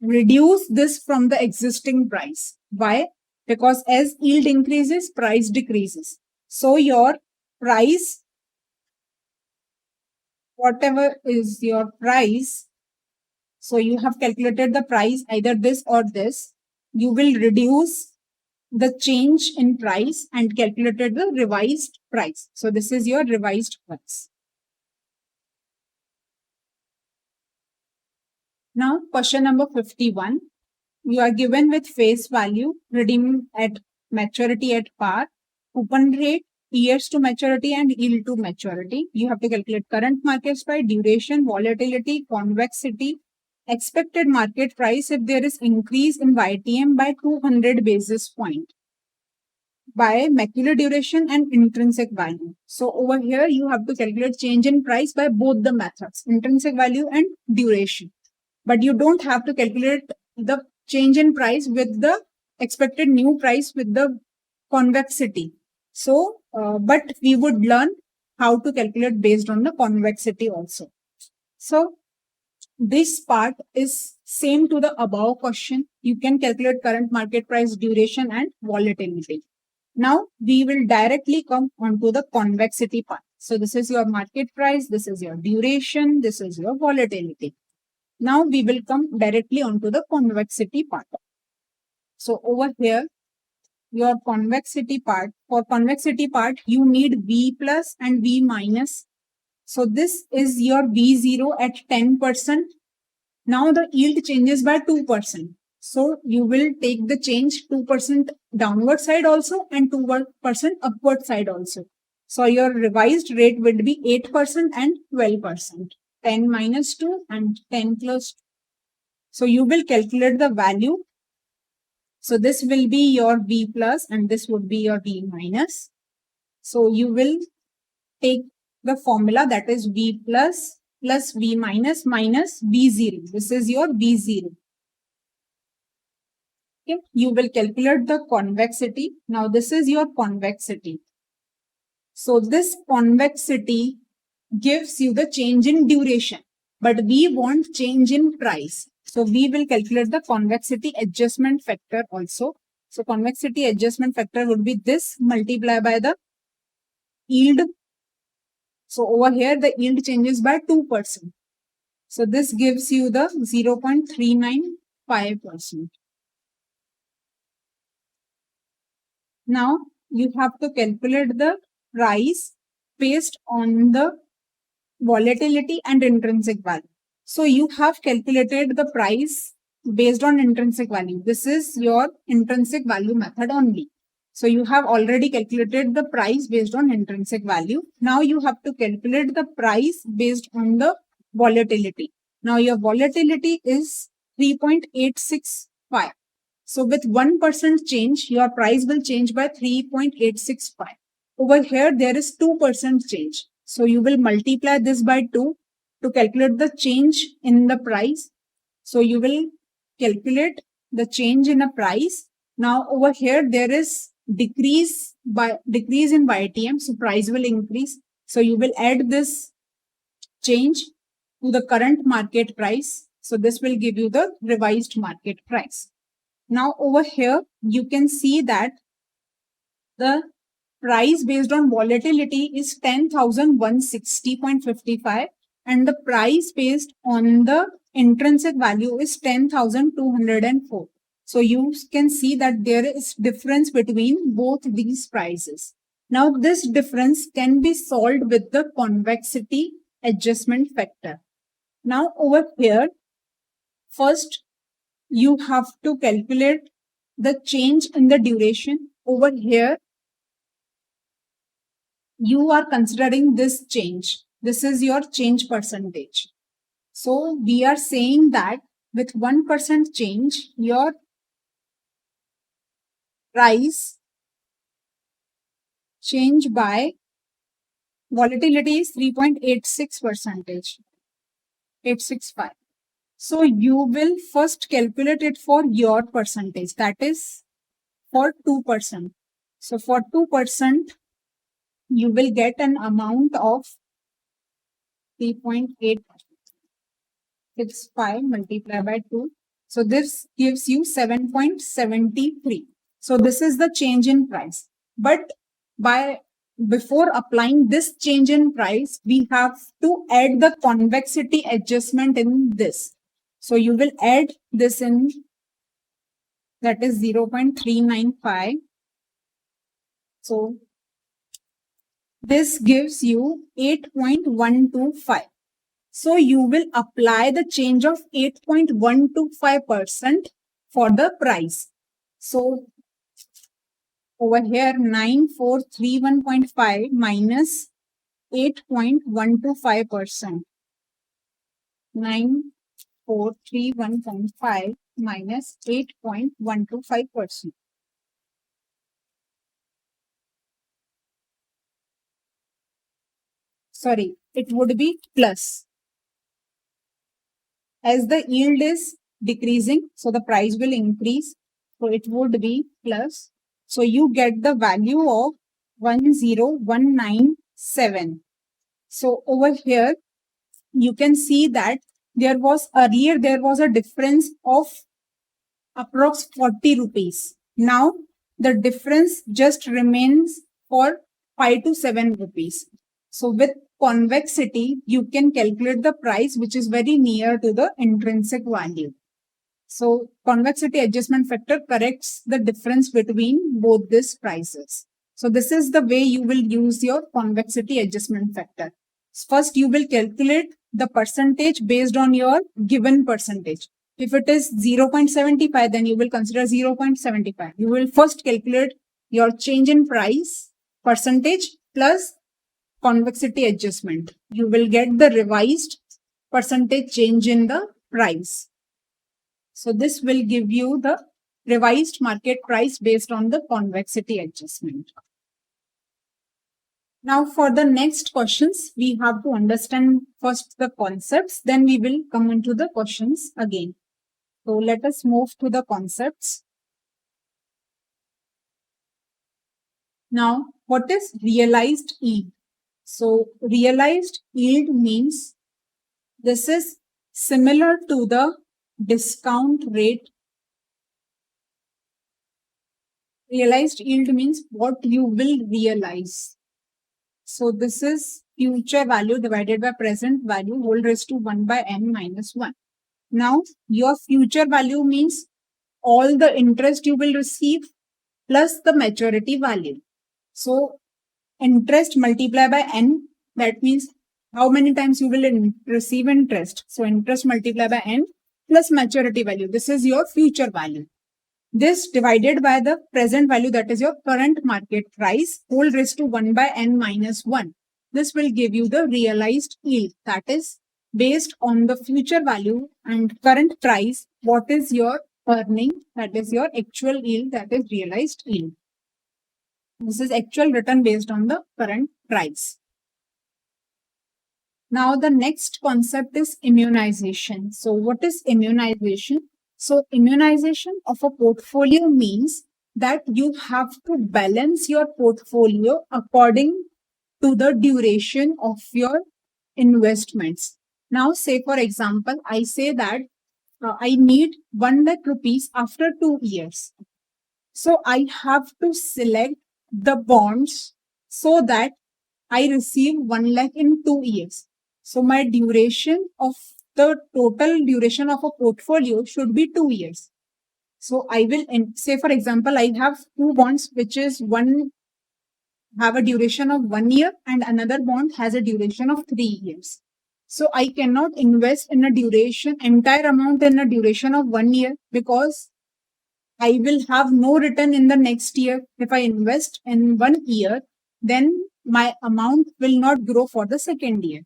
reduce this from the existing price. Why? Because as yield increases, price decreases. So your price, whatever is your price, so you have calculated the price, either this or this, you will reduce the change in price and calculated the revised price. So this is your revised price. Now question number 51. You are given with face value, redeeming at maturity at par, coupon rate, years to maturity and yield to maturity. You have to calculate current market price, duration, volatility, convexity, expected market price if there is increase in YTM by 200 basis point, by macular duration and intrinsic value. So over here, you have to calculate change in price by both the methods, intrinsic value and duration. But you don't have to calculate the change in price with the expected new price with the convexity. So, but we would learn how to calculate based on the convexity also. So, this part is same to the above question. You can calculate current market price, duration and volatility. Now, we will directly come onto the convexity part. So this is your market price, this is your duration, this is your volatility. Now we will come directly onto the convexity part. So over here, your convexity part, for convexity part, you need V plus and V minus. So this is your V0 at 10%. Now the yield changes by 2%. So you will take the change 2% downward side also and 2% upward side also. So your revised rate will be 8% and 12%. 10 minus 2 and 10 plus 2. So you will calculate the value. So this will be your V plus and this would be your V minus. So you will take the formula, that is V plus V minus V0. This is your V0. Okay. You will calculate the convexity. Now this is your convexity. So this convexity gives you the change in duration, but we want change in price. So we will calculate the convexity adjustment factor also. So convexity adjustment factor would be this multiplied by the yield. So over here the yield changes by 2%. So this gives you the 0.395%. Now you have to calculate the price based on the volatility and intrinsic value. So you have calculated the price based on intrinsic value. This is your intrinsic value method only. So you have already calculated the price based on intrinsic value. Now you have to calculate the price based on the volatility. Now your volatility is 3.865. So with 1% change, your price will change by 3.865. Over here, there is 2% change. So you will multiply this by 2 to calculate the change in the price. So you will calculate the change in a price. Now over here, there is decrease in YTM. So price will increase. So you will add this change to the current market price. So this will give you the revised market price. Now over here, you can see that the price based on volatility is 10,160.55 and the price based on the intrinsic value is 10,204. So you can see that there is difference between both these prices. Now this difference can be solved with the convexity adjustment factor. Now over here, first you have to calculate the change in the duration. Over here, you are considering this change. This is your change percentage. So we are saying that with 1% change, your price change by volatility is 3.86%, 865. So you will first calculate it for your percentage, that is for 2%. So for 2%, you will get an amount of 3.865 multiplied by 2. So this gives you 7.73. So this is the change in price. But before applying this change in price, we have to add the convexity adjustment in this. So you will add this in, that is 0.395. So this gives you 8.125. So you will apply the change of 8.125% for the price. So over here 9431.5 minus 8.125%. 9431.5 minus 8.125%. Sorry, it would be plus. As the yield is decreasing, so the price will increase. So it would be plus. So you get the value of 10197. So over here, you can see that there was a difference of approx 40 rupees. Now the difference just remains for 5 to 7 rupees. So with convexity, you can calculate the price which is very near to the intrinsic value. So convexity adjustment factor corrects the difference between both these prices. So this is the way you will use your convexity adjustment factor. First, you will calculate the percentage based on your given percentage. If it is 0.75, then you will consider 0.75. You will first calculate your change in price percentage plus convexity adjustment. You will get the revised percentage change in the price. So this will give you the revised market price based on the convexity adjustment. Now for the next questions, we have to understand first the concepts, then we will come into the questions again. So let us move to the concepts. Now, what is realized yield? So realized yield means this is similar to the discount rate. Realized yield means what you will realize. So this is future value divided by present value whole raised to 1 by n minus 1. Now your future value means all the interest you will receive plus the maturity value. So interest multiplied by n, that means how many times you will receive interest. So interest multiplied by n plus maturity value. This is your future value. This divided by the present value, that is your current market price, whole raised to 1 by n minus 1. This will give you the realized yield, that is based on the future value and current price, what is your earning, that is your actual yield, that is realized yield. This is actual return based on the current price. Now the next concept is immunization. So what is immunization? So immunization of a portfolio means that you have to balance your portfolio according to the duration of your investments. Now say for example, I say that I need 1 lakh rupees after 2 years. So I have to select the bonds so that I receive 1 lakh in 2 years. So my duration of the total duration of a portfolio should be 2 years. So I will say for example, I have two bonds which is one have a duration of 1 year and another bond has a duration of 3 years. So I cannot invest in a duration, entire amount in a duration of 1 year because I will have no return in the next year. If I invest in 1 year, then my amount will not grow for the second year.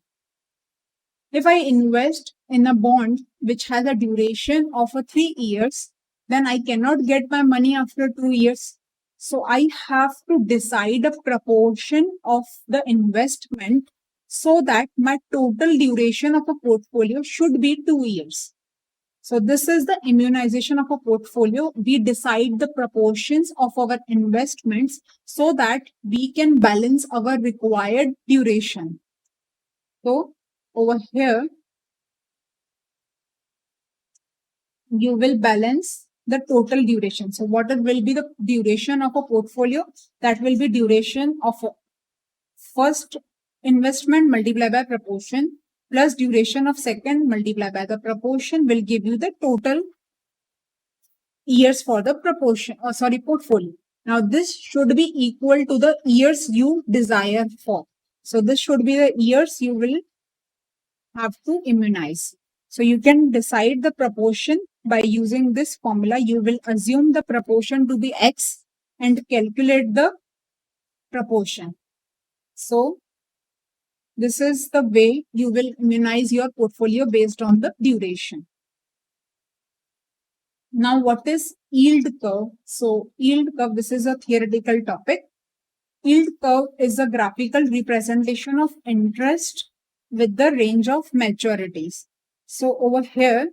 If I invest in a bond which has a duration of 3 years, then I cannot get my money after 2 years. So I have to decide a proportion of the investment so that my total duration of a portfolio should be 2 years. So this is the immunization of a portfolio. We decide the proportions of our investments so that we can balance our required duration. So over here, you will balance the total duration. So what will be the duration of a portfolio? That will be duration of first investment multiplied by proportion plus duration of second multiplied by the proportion will give you the total years for the portfolio. Now this should be equal to the years you desire for. So this should be the years you will have to immunize. So you can decide the proportion by using this formula. You will assume the proportion to be X and calculate the proportion. So this is the way you will immunize your portfolio based on the duration. Now what is yield curve? So yield curve, this is a theoretical topic. Yield curve is a graphical representation of interest with the range of maturities. So over here,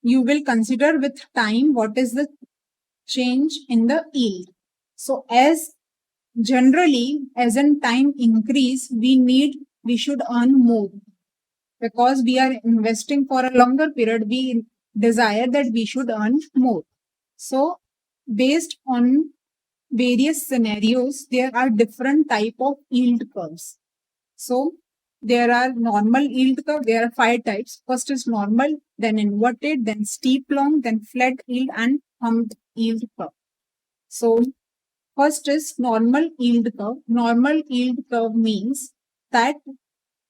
you will consider with time what is the change in the yield. So as generally, as in time increase, we should earn more because we are investing for a longer period. We desire that we should earn more. So based on various scenarios, there are different type of yield curves. So there are normal yield curve. There are 5 types. First is normal, then inverted, then steep long, then flat yield, and humped yield curve. So first is normal yield curve. Normal yield curve means that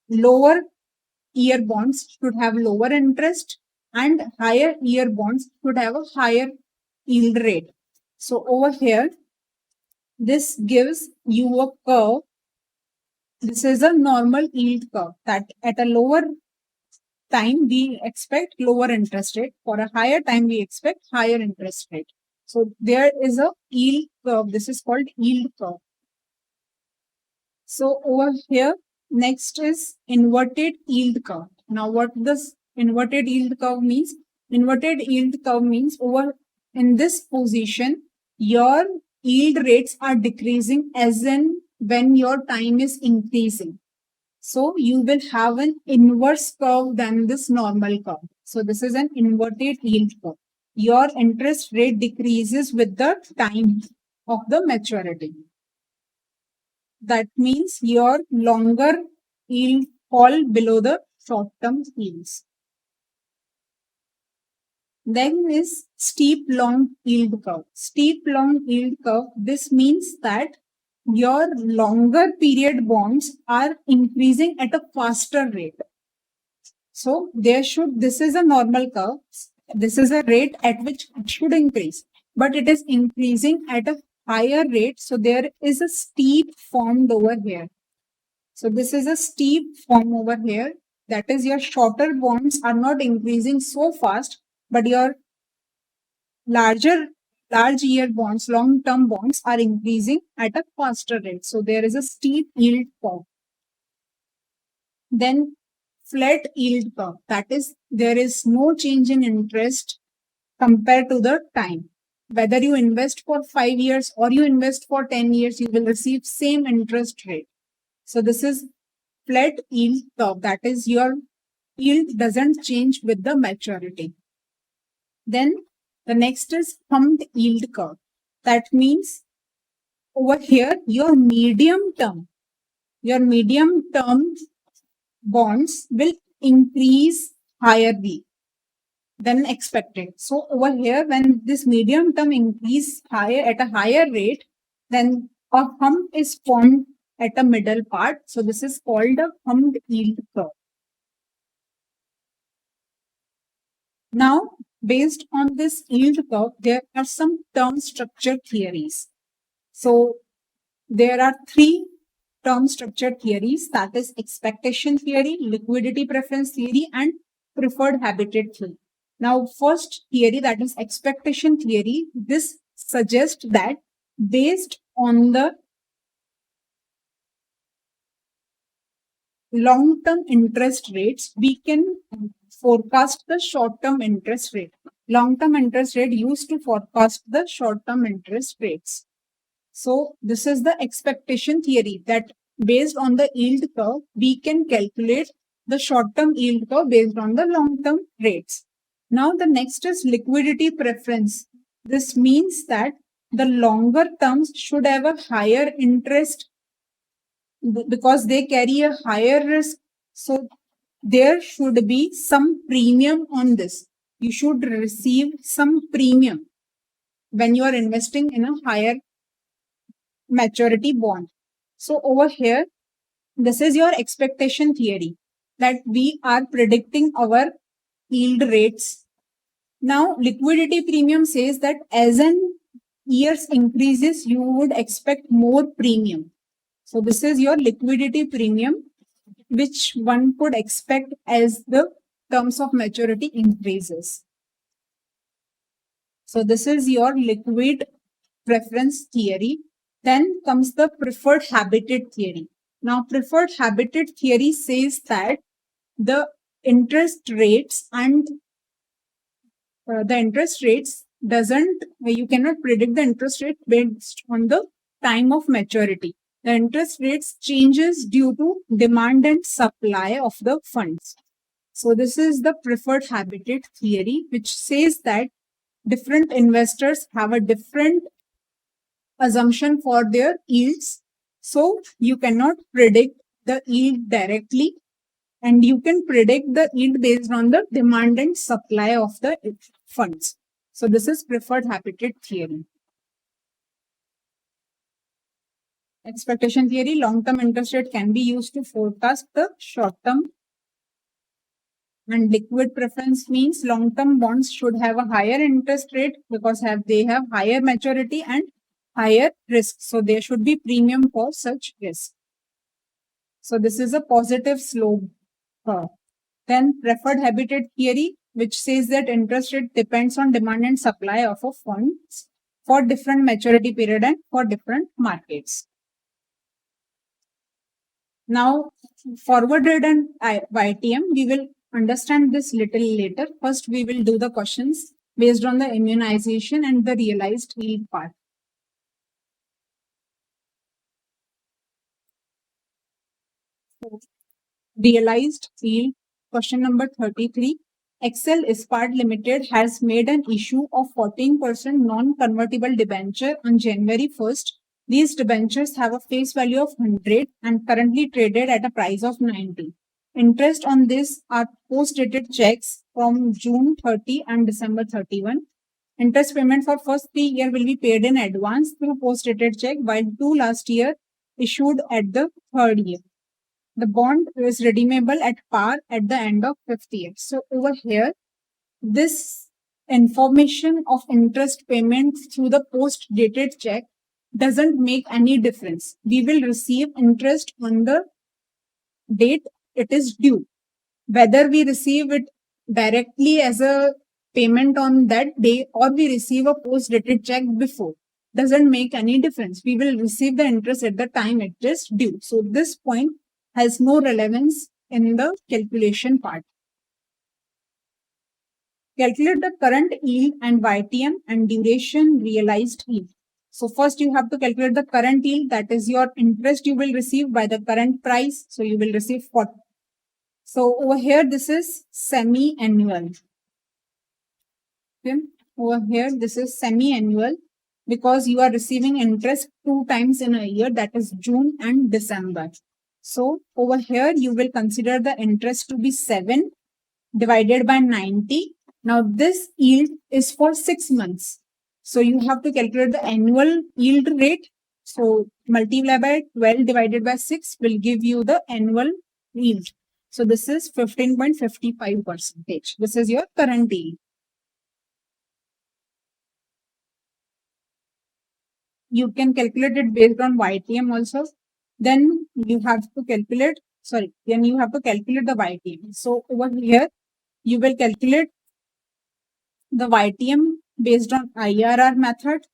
lower year bonds should have lower interest and higher year bonds should have a higher yield rate. So over here, this gives you a curve. This is a normal yield curve that at a lower time we expect lower interest rate. For a higher time we expect higher interest rate. So there is a yield curve. This is called yield curve. So over here, next is inverted yield curve. Now what this inverted yield curve means? Inverted yield curve means over in this position, your yield rates are decreasing as in when your time is increasing. So you will have an inverse curve than this normal curve. So this is an inverted yield curve. Your interest rate decreases with the time of the maturity. That means your longer yield fall below the short-term yields. Then is steep long yield curve. Steep long yield curve, this means that your longer period bonds are increasing at a faster rate. So this is a normal curve. This is a rate at which it should increase, but it is increasing at a higher rate. So there is a steep formed over here. So this is a steep form over here. That is, your shorter bonds are not increasing so fast, but your large year bonds, long-term bonds are increasing at a faster rate. So there is a steep yield curve. Then flat yield curve. That is, there is no change in interest compared to the time. Whether you invest for 5 years or you invest for 10 years, you will receive same interest rate. So this is flat yield curve. That is, your yield doesn't change with the maturity. Then the next is humped yield curve. That means over here, your medium term bonds will increase higherly than expected. So over here, when this medium term increase higher at a higher rate, then a hump is formed at a middle part. So this is called a humped yield curve. Now, based on this yield curve, there are some term structure theories. So there are 3 term structure theories, that is expectation theory, liquidity preference theory, and preferred habitat theory. Now, first theory, that is expectation theory, this suggests that based on the long-term interest rates, we can forecast the short-term interest rate. Long-term interest rate used to forecast the short-term interest rates. So this is the expectation theory, that based on the yield curve, we can calculate the short-term yield curve based on the long-term rates. Now the next is liquidity preference. This means that the longer terms should have a higher interest because they carry a higher risk. So there should be some premium on this. You should receive some premium when you are investing in a higher maturity bond. So over here, this is your expectation theory, that we are predicting our yield rates. Now liquidity premium says that as an years increases, you would expect more premium. So this is your liquidity premium, which one could expect as the terms of maturity increases. So this is your liquid preference theory. Then comes the preferred habitat theory. Now, preferred habitat theory says that the interest rates and you cannot predict the interest rate based on the time of maturity. The interest rates changes due to demand and supply of the funds. So this is the preferred habitat theory, which says that different investors have a different assumption for their yields. So you cannot predict the yield directly, and you can predict the yield based on the demand and supply of the funds. So this is preferred habitat theory. Expectation theory, long-term interest rate can be used to forecast the short-term. And liquid preference means long-term bonds should have a higher interest rate because they have higher maturity and higher risk. So there should be premium for such risk. So this is a positive slope curve. Then preferred habitat theory, which says that interest rate depends on demand and supply of a funds for different maturity period and for different markets. Now, forwarded and YTM, we will understand this little later. First, we will do the questions based on the immunization and the realized yield part. Realized yield, question number 33. Excel Ispart Limited has made an issue of 14% non-convertible debenture on January 1st. These debentures have a face value of 100 and currently traded at a price of 90. Interest on this are post-dated checks from June 30 and December 31. Interest payment for first 3 years will be paid in advance through post-dated check, while 2 last year issued at the 3rd year. The bond is redeemable at par at the end of 5th year. So over here, this information of interest payment through the post-dated check doesn't make any difference. We will receive interest on the date it is due. Whether we receive it directly as a payment on that day or we receive a post-dated check before, doesn't make any difference. We will receive the interest at the time it is due. So this point has no relevance in the calculation part. Calculate the current yield and YTM and duration realized yield. So first you have to calculate the current yield, that is your interest you will receive by the current price. So you will receive 40. So over here this is semi-annual. Okay. Over here this is semi-annual because you are receiving interest 2 times in a year, that is June and December. So over here you will consider the interest to be 7 divided by 90. Now this yield is for 6 months. So you have to calculate the annual yield rate. So multiply by 12 divided by 6 will give you the annual yield. So this is 15.55%. This is your current yield. You can calculate it based on YTM also. Then you have to calculate, the YTM. So over here, you will calculate the YTM based on IRR method.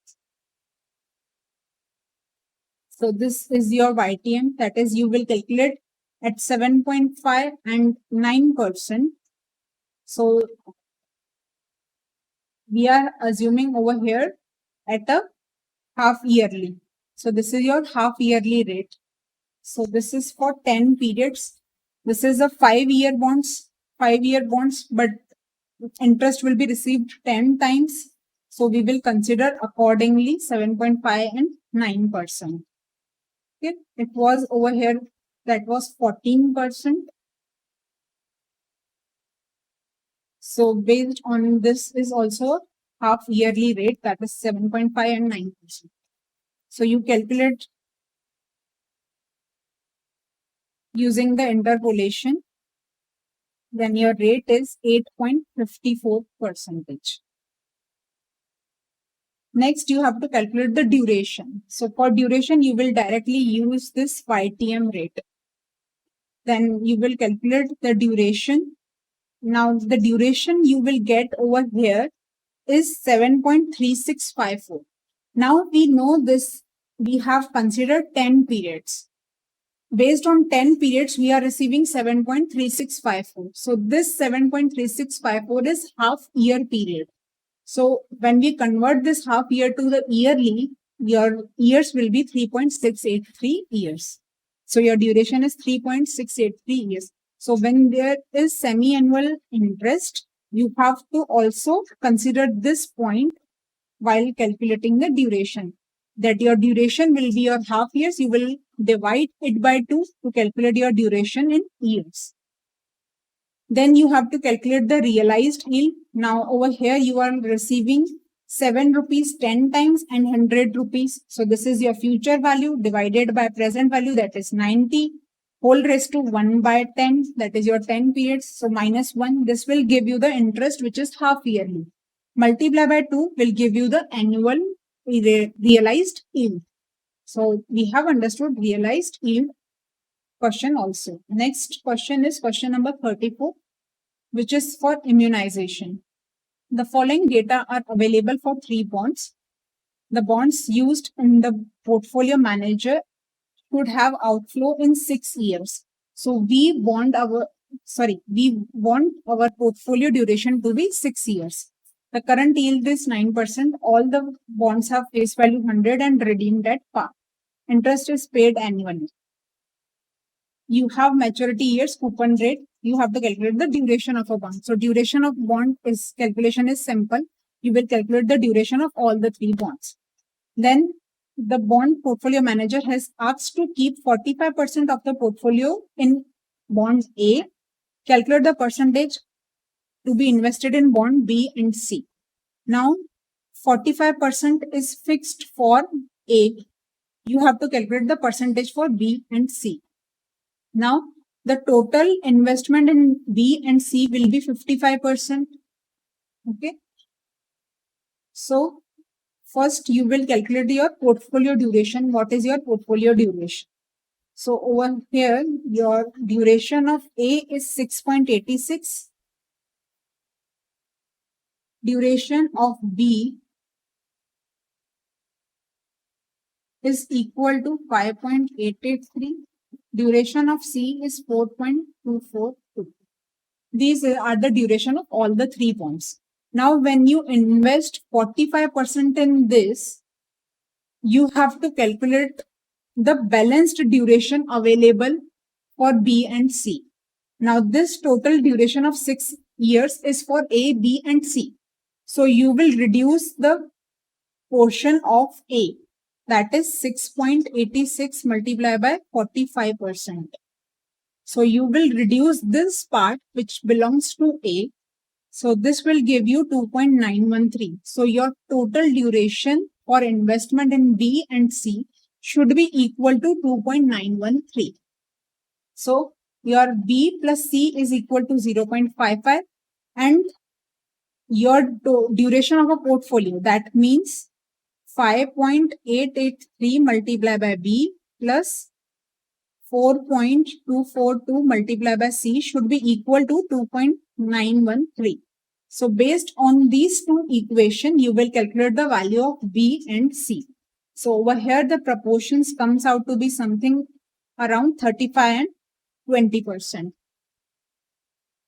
So this is your YTM, that is you will calculate at 7.5 and 9%. So we are assuming over here at a half yearly. So this is your half yearly rate. So this is for 10 periods. This is a 5-year bonds, but interest will be received 10 times. So we will consider accordingly 7.5 and 9%. Okay. It was over here, that was 14%. So based on this is also half yearly rate, that is 7.5 and 9%. So you calculate using the interpolation, then your rate is 8.54%. Next, you have to calculate the duration. So for duration, you will directly use this YTM rate. Then you will calculate the duration. Now the duration you will get over here is 7.3654. Now we know this, we have considered 10 periods. Based on 10 periods, we are receiving 7.3654. So this 7.3654 is half year period. So when we convert this half year to the yearly, your years will be 3.683 years. So your duration is 3.683 years. So when there is semi-annual interest, you have to also consider this point while calculating the duration. That your duration will be your half years, you will divide it by 2 to calculate your duration in years. Then you have to calculate the realized yield. Now over here you are receiving 7 rupees 10 times and 100 rupees. So this is your future value divided by present value, that is 90, whole raised to 1 by 10, that is your 10 periods. So minus 1, this will give you the interest which is half yearly. Multiply by 2 will give you the annual realized yield. So we have understood realized yield question also. Next question is question number 34, which is for immunization. The following data are available for 3 bonds. The bonds used in the portfolio manager should have outflow in 6 years. So we want our portfolio duration to be 6 years. The current yield is 9%. All the bonds have face value 100 and redeemed at par. Interest is paid annually. You have maturity years, coupon rate. You have to calculate the duration of a bond. So duration of bond is calculation is simple. You will calculate the duration of all the 3 bonds. Then the bond portfolio manager has asked to keep 45% of the portfolio in bond A. Calculate the percentage to be invested in bond B and C. Now 45% is fixed for A. You have to calculate the percentage for B and C. Now the total investment in B and C will be 55%. Okay. So first you will calculate your portfolio duration. What is your portfolio duration? So over here your duration of A is 6.86. Duration of B is equal to 5.883. Duration of C is 4.242. These are the duration of all the 3 bonds. Now when you invest 45% in this, you have to calculate the balanced duration available for B and C. Now this total duration of 6 years is for A, B and C. So you will reduce the portion of A, that is 6.86 multiplied by 45%. So you will reduce this part which belongs to A. So this will give you 2.913. So your total duration for investment in B and C should be equal to 2.913. So your B plus C is equal to 0.55 and your duration of a portfolio, that means 5.883 multiplied by B plus 4.242 multiplied by C should be equal to 2.913. So based on these two equations, you will calculate the value of B and C. So over here, the proportions comes out to be something around 35 and 20%.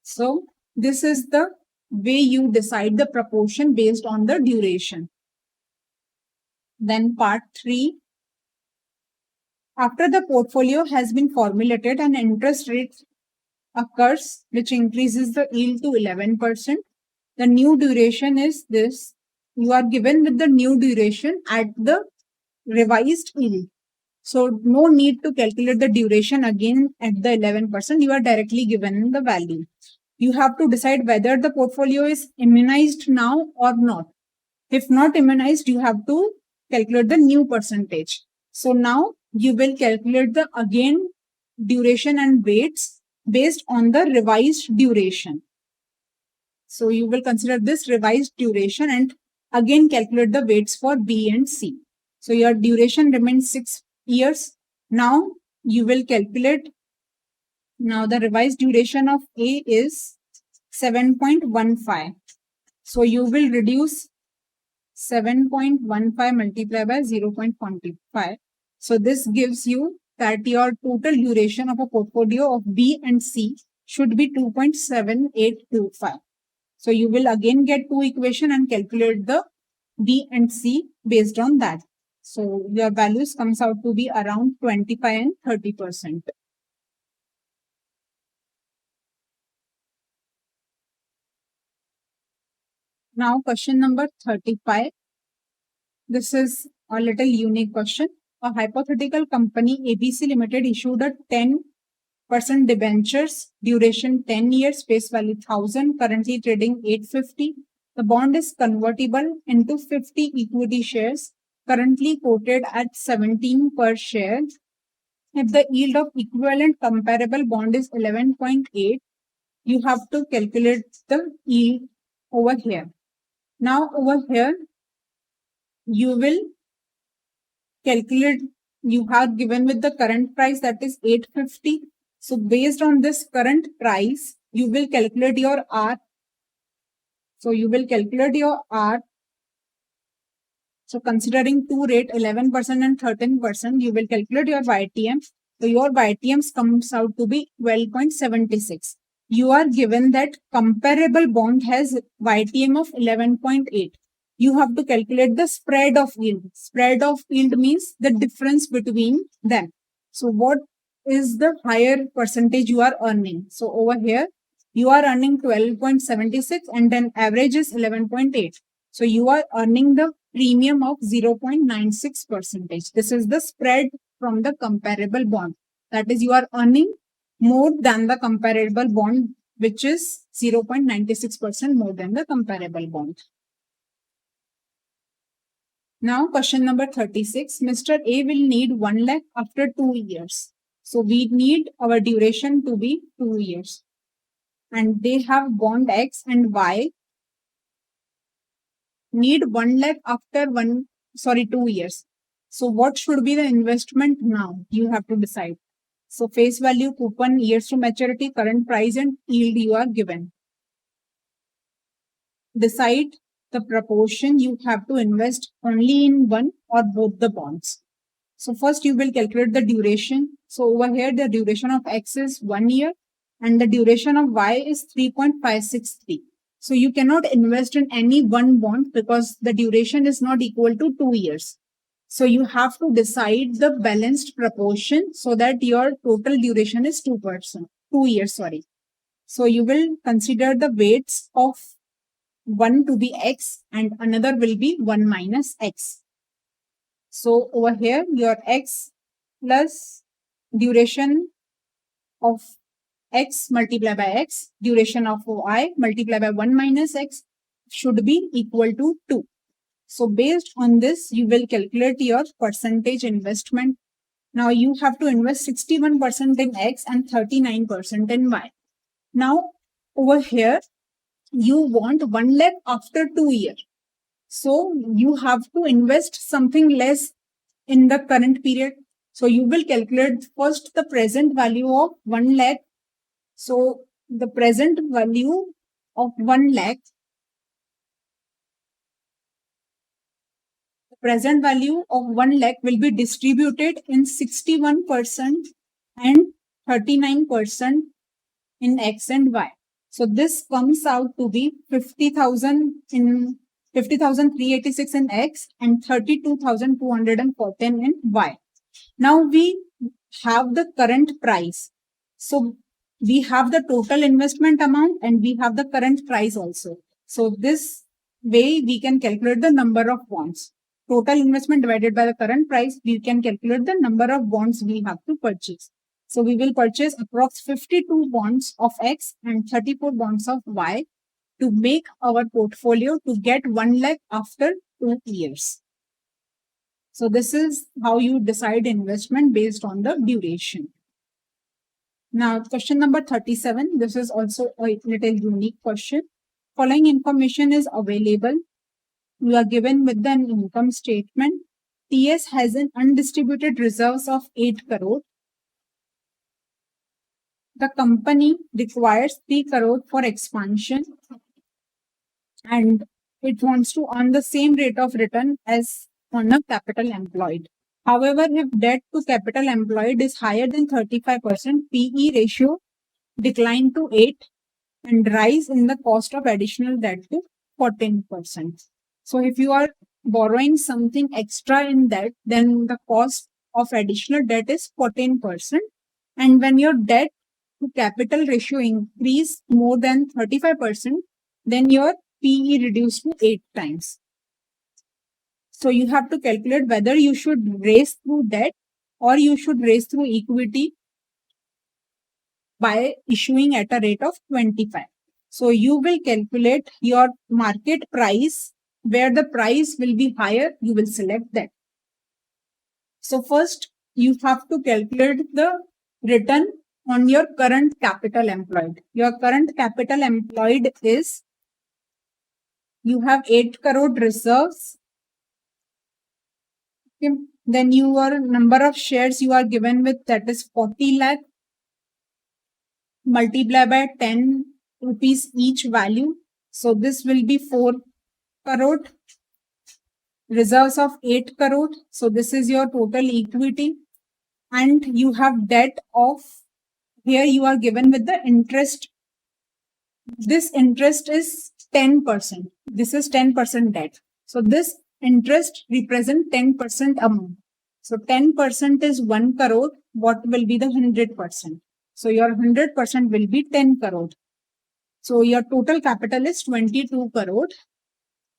So this is the way you decide the proportion based on the duration. Then part 3. After the portfolio has been formulated, an interest rate occurs which increases the yield to 11%. The new duration is this. You are given with the new duration at the revised yield. So no need to calculate the duration again at the 11%. You are directly given the value. You have to decide whether the portfolio is immunized now or not. If not immunized, you have to calculate the new percentage. So now you will calculate the again duration and weights based on the revised duration. So you will consider this revised duration and again calculate the weights for B and C. So your duration remains 6 years. Now you will calculate. Now the revised duration of A is 7.15. So you will reduce 7.15 multiplied by 0.25. So this gives you that your total duration of a portfolio of B and C should be 2.7825. So you will again get two equations and calculate the B and C based on that. So your values comes out to be around 25 and 30%. Now question number 35. This is a little unique question. A hypothetical company ABC Limited issued a 10% debentures, duration 10 years, face value 1000, currently trading 850. The bond is convertible into 50 equity shares, currently quoted at 17 per share. If the yield of equivalent comparable bond is 11.8, you have to calculate the yield over here. Now over here, you will calculate, you have given with the current price, that is 850. So based on this current price, you will calculate your R. So you will calculate your R. So considering two rate, 11% and 13%, you will calculate your YTM. So your YTMs comes out to be 12.76. You are given that comparable bond has YTM of 11.8. You have to calculate the spread of yield. Spread of yield means the difference between them. So what is the higher percentage you are earning? So over here, you are earning 12.76 and then average is 11.8. So you are earning the premium of 0.96 percentage. This is the spread from the comparable bond. That is, you are earning more than the comparable bond, which is 0.96% more than the comparable bond. Now question number 36. Mr. A will need 1 lakh after 2 years. So we need our duration to be 2 years. And they have bond X and Y. Need 1 lakh after 2 years. So what should be the investment now? You have to decide. So face value, coupon, years to maturity, current price and yield you are given. Decide the proportion you have to invest only in one or both the bonds. So first you will calculate the duration. So over here the duration of X is 1 year and the duration of Y is 3.563. So you cannot invest in any one bond because the duration is not equal to 2 years. So you have to decide the balanced proportion so that your total duration is 2 years. So you will consider the weights of one to be X and another will be 1 minus X. So over here, your X plus duration of X multiplied by X, duration of Y multiplied by 1 minus X should be equal to 2. So based on this, you will calculate your percentage investment. Now you have to invest 61% in X and 39% in Y. Now over here, you want 1 lakh after 2 years. So you have to invest something less in the current period. So you will calculate first the present value of 1 lakh. So the present value of 1 lakh, will be distributed in 61% and 39% in X and Y. So this comes out to be 50,386 in X and 32,214 in Y. Now we have the current price. So we have the total investment amount and we have the current price also. So this way we can calculate the number of bonds. Total investment divided by the current price, we can calculate the number of bonds we have to purchase. So we will purchase approx 52 bonds of X and 34 bonds of Y to make our portfolio to get 1 lakh after 2 years. So this is how you decide investment based on the duration. Now question number 37. This is also a little unique question. Following information is available. You are given with an income statement. TS has an undistributed reserves of 8 crore. The company requires 3 crore for expansion and it wants to earn the same rate of return as on a capital employed. However, if debt to capital employed is higher than 35%, PE ratio decline to 8 and rise in the cost of additional debt to 14%. So if you are borrowing something extra in debt, then the cost of additional debt is 14%. And when your debt to capital ratio increase more than 35%, then your PE reduced to 8 times. So you have to calculate whether you should raise through debt or you should raise through equity by issuing at a rate of 25. So you will calculate your market price, where the price will be higher, you will select that. So first you have to calculate the return on your current capital employed. Your current capital employed is, you have 8 crore reserves. Okay. Then your number of shares you are given with, that is 40 lakh, multiply by 10 rupees each value. So this will be 4 crore. Reserves of 8 crore. So this is your total equity. And you have debt of, here you are given with the interest. This interest is 10%. This is 10% debt. So this interest represents 10% amount. So 10% is 1 crore. What will be the 100%? So your 100% will be 10 crore. So your total capital is 22 crore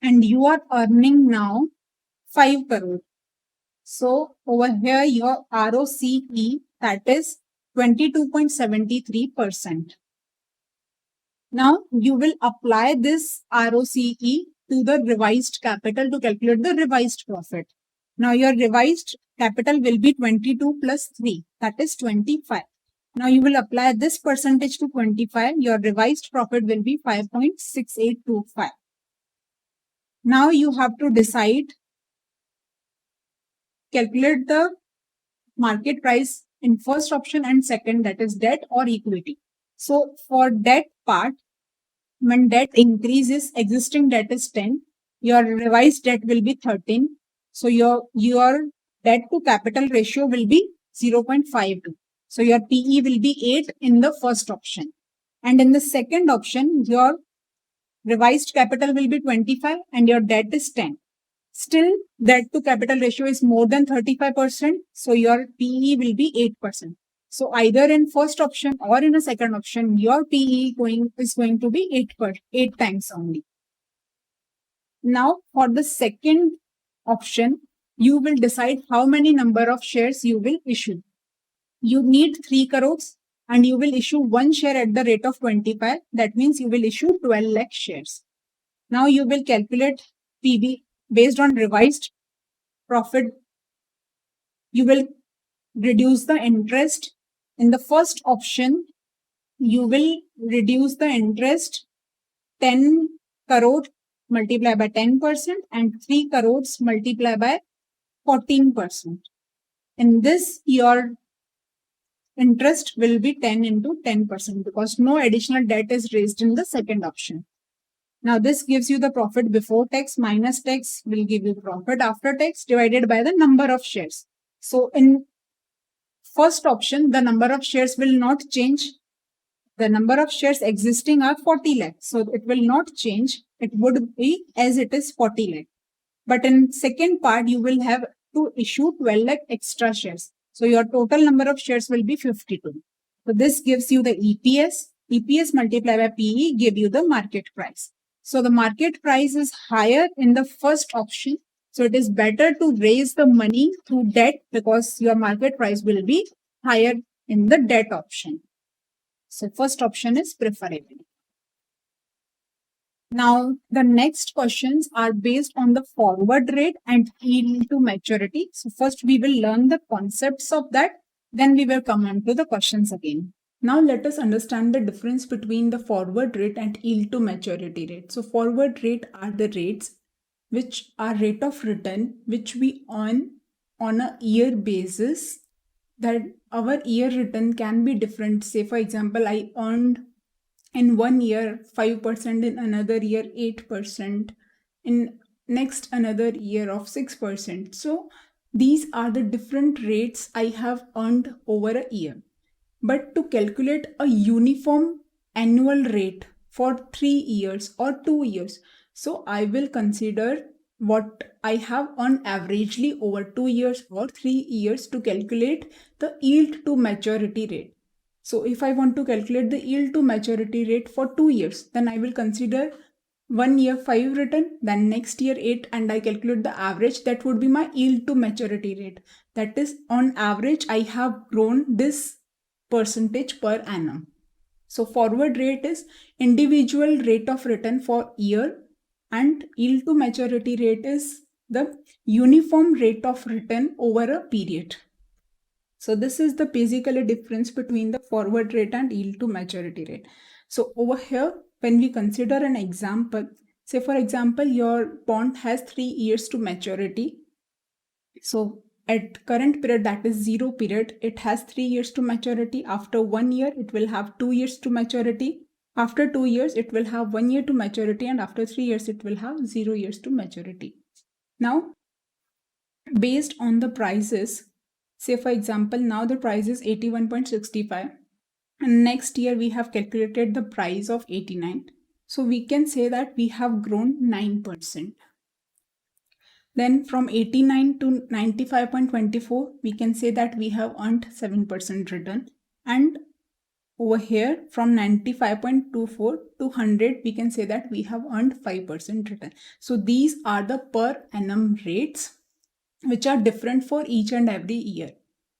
and you are earning now 5 crore. So over here your ROCE, that is 22.73%. Now you will apply this ROCE to the revised capital to calculate the revised profit. Now your revised capital will be 22 plus 3, that is 25. Now you will apply this percentage to 25. Your revised profit will be 5.6825. Now you have to decide, calculate the market price in first option and second, that is debt or equity. So for debt part, when debt increases, existing debt is 10, your revised debt will be 13. So your debt to capital ratio will be 0.52. So your PE will be 8 in the first option. And in the second option, your revised capital will be 25 and your debt is 10. Still, debt to capital ratio is more than 35%. So your PE will be 8%. So either in first option or in a second option, your PE is going to be 8 times only. Now for the second option, you will decide how many number of shares you will issue. You need 3 crores and you will issue 1 share at the rate of 25. That means you will issue 12 lakh shares. Now you will calculate PB based on revised profit. You will reduce the interest. In the first option, you will reduce the interest 10 crore multiply by 10% and 3 crores multiply by 14%. In this, your interest will be 10 into 10% because no additional debt is raised in the second option. Now this gives you the profit before tax minus tax will give you profit after tax divided by the number of shares. So in first option, the number of shares will not change. The number of shares existing are 40 lakh. So it will not change. It would be as it is 40 lakh. But in second part, you will have to issue 12 lakh extra shares. So your total number of shares will be 52. So this gives you the EPS. EPS multiplied by PE give you the market price. So the market price is higher in the first option. So it is better to raise the money through debt because your market price will be higher in the debt option. So first option is preferable. Now the next questions are based on the forward rate and yield to maturity. So first we will learn the concepts of that. Then we will come on to the questions again. Now let us understand the difference between the forward rate and yield to maturity rate. So forward rate are the rates which are rate of return which we earn on a year basis, that our year return can be different. Say for example, I earned in 1 year 5%, in another year 8%, in next another year of 6%. So these are the different rates I have earned over a year. But to calculate a uniform annual rate for 3 years or 2 years, so I will consider what I have earned averagely over 2 years or 3 years to calculate the yield to maturity rate. So if I want to calculate the yield to maturity rate for 2 years, then I will consider 1 year 5 written, then next year 8, and I calculate the average, that would be my yield to maturity rate. That is, on average, I have grown this percentage per annum. So forward rate is individual rate of return for year, and yield to maturity rate is the uniform rate of return over a period. So this is the basically difference between the forward rate and yield to maturity rate. So over here, when we consider an example, say for example, your bond has 3 years to maturity. So at current period, that is 0 period, it has 3 years to maturity. After 1 year, it will have 2 years to maturity. After 2 years, it will have 1 year to maturity, and after 3 years, it will have 0 years to maturity. Now, based on the prices, say for example, now the price is 81.65, and next year we have calculated the price of 89. So we can say that we have grown 9%. Then from 89 to 95.24, we can say that we have earned 7% return. And over here from 95.24 to 100, we can say that we have earned 5% return. So these are the per annum rates which are different for each and every year.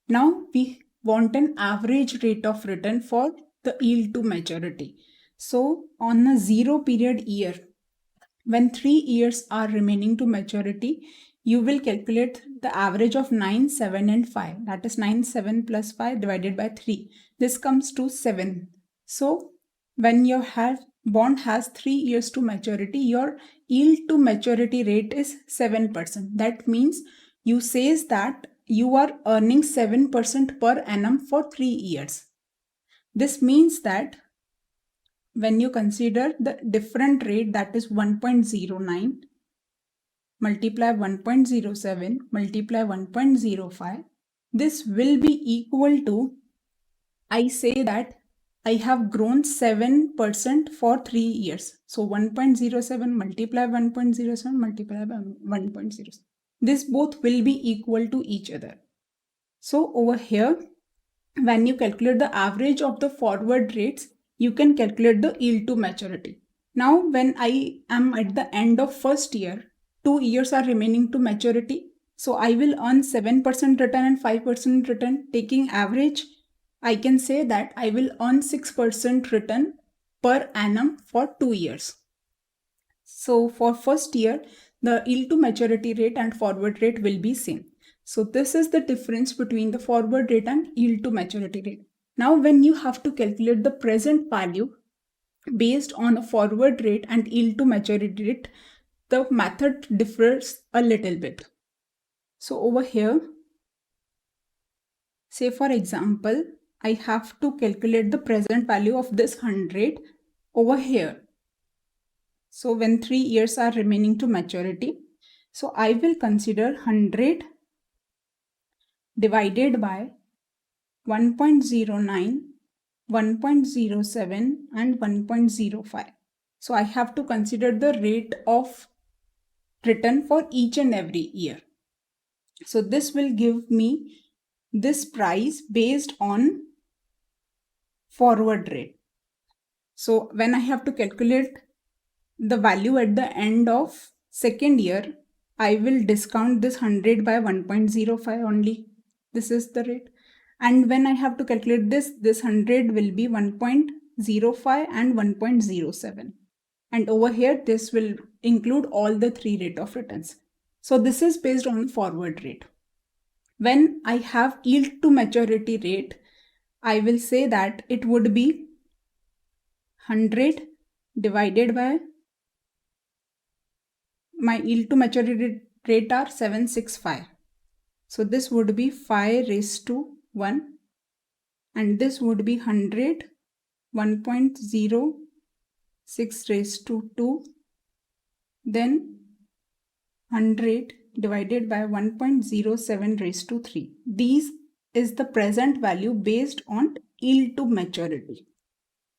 Now we want an average rate of return for the yield to maturity. So on a 0 period year, when 3 years are remaining to maturity, you will calculate the average of 9, 7 and 5. That is 9, 7 plus 5 divided by 3. This comes to 7. So when your bond has 3 years to maturity, your yield to maturity rate is 7%. That means you says that you are earning 7% per annum for 3 years. This means that when you consider the different rate, that is 1.09 multiply 1.07 multiply 1.05, this will be equal to, I say that I have grown 7% for 3 years. So 1.07 multiply 1.07 multiply by 1.07. This both will be equal to each other. So over here, when you calculate the average of the forward rates, you can calculate the yield to maturity. Now, when I am at the end of first year, 2 years are remaining to maturity. So I will earn 7% return and 5% return. Taking average, I can say that I will earn 6% return per annum for 2 years. So for first year, the yield to maturity rate and forward rate will be same. So this is the difference between the forward rate and yield to maturity rate. Now when you have to calculate the present value based on a forward rate and yield to maturity rate, the method differs a little bit. So over here, say for example, I have to calculate the present value of this 100 over here. So when 3 years are remaining to maturity, so I will consider 100 divided by 1.09, 1.07 and 1.05. So I have to consider the rate of return for each and every year. So this will give me this price based on forward rate. So when I have to calculate the value at the end of second year, I will discount this 100 by 1.05 only. This is the rate. And when I have to calculate this 100 will be 1.05 and 1.07. And over here, this will include all the 3 rate of returns. So this is based on forward rate. When I have yield to maturity rate, I will say that it would be 100 divided by my yield to maturity rate are 765. So this would be 5 raised to 1, and this would be 100, 1.06 raised to 2, then 100 divided by 1.07 raised to 3. These is the present value based on yield to maturity.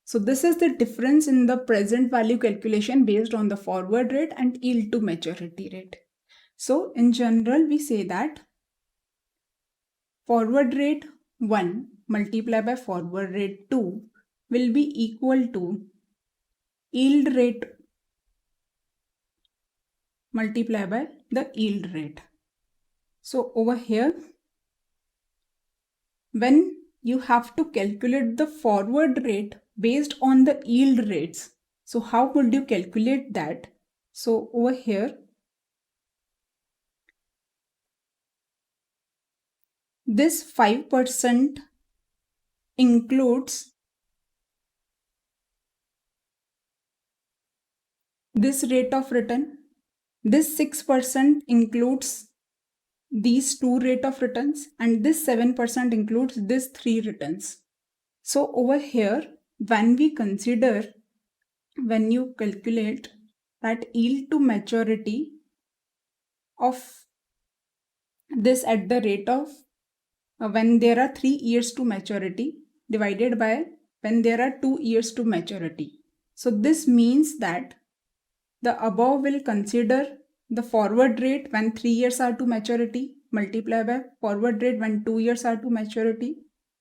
So this is the difference in the present value calculation based on the forward rate and yield to maturity rate. So in general, we say that forward rate 1 multiplied by forward rate 2 will be equal to yield rate multiply by the yield rate. So over here, when you have to calculate the forward rate based on the yield rates, so how would you calculate that? So over here, this 5% includes this rate of return. This 6% includes these two rate of returns, and this 7% includes this three returns. So over here, when you calculate that yield to maturity of this at the rate of when there are 3 years to maturity divided by when there are 2 years to maturity. So this means that the above will consider the forward rate when 3 years are to maturity, multiply by forward rate when 2 years are to maturity,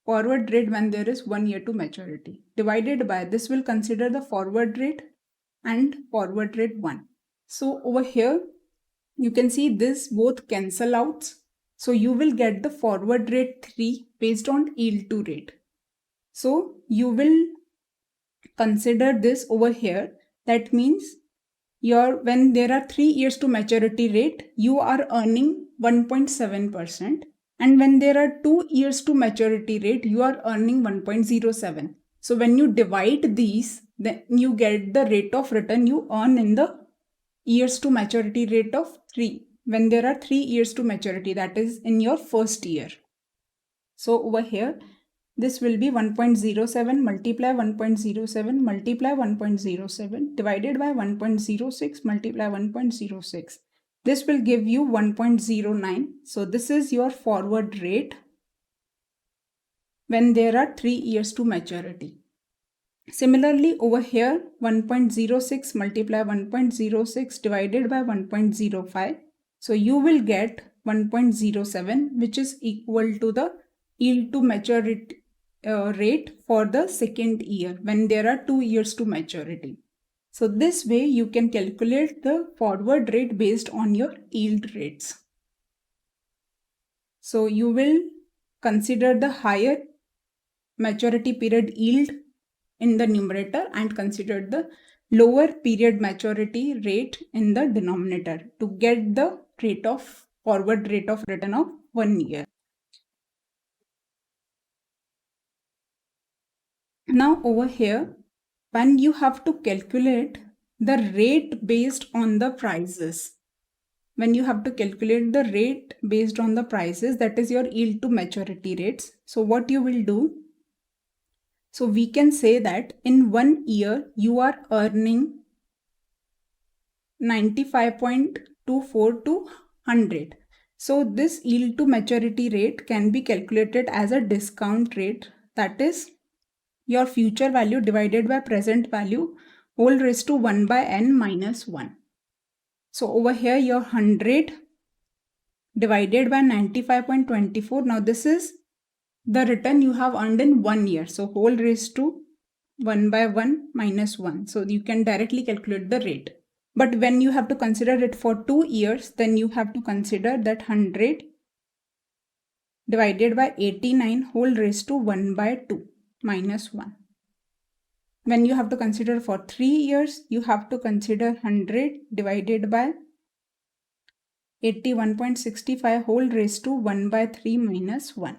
forward rate when there is 1 year to maturity, divided by this will consider the forward rate and forward rate 1. So over here, you can see this both cancel out. So you will get the forward rate 3 based on yield to rate. So you will consider this over here. That means when there are 3 years to maturity rate, you are earning 1.7%. And when there are 2 years to maturity rate, you are earning 1.07. So when you divide these, then you get the rate of return you earn in the years to maturity rate of 3. When there are 3 years to maturity, that is in your first year. So over here, this will be 1.07 multiply 1.07 multiply 1.07 divided by 1.06 multiply 1.06. This will give you 1.09. So this is your forward rate when there are 3 years to maturity. Similarly, over here, 1.06 multiply 1.06 divided by 1.05. So you will get 1.07, which is equal to the yield to maturity rate for the second year when there are 2 years to maturity. So this way you can calculate the forward rate based on your yield rates. So you will consider the higher maturity period yield in the numerator and consider the lower period maturity rate in the denominator to get the forward rate of return of 1 year. Now over here, when you have to calculate the rate based on the prices, that is your yield to maturity rates. So what you will do? So we can say that in 1 year, you are earning 95.24 to 100. So this yield to maturity rate can be calculated as a discount rate, that is your future value divided by present value whole raised to 1 by n minus 1. So over here your 100 divided by 95.24. Now this is the return you have earned in 1 year. So whole raised to 1 by 1 minus 1. So you can directly calculate the rate. But when you have to consider it for 2 years, then you have to consider that 100 divided by 89 whole raised to 1 by 2 minus 1. When you have to consider for 3 years, you have to consider 100 divided by 81.65 whole raised to 1 by 3 minus 1.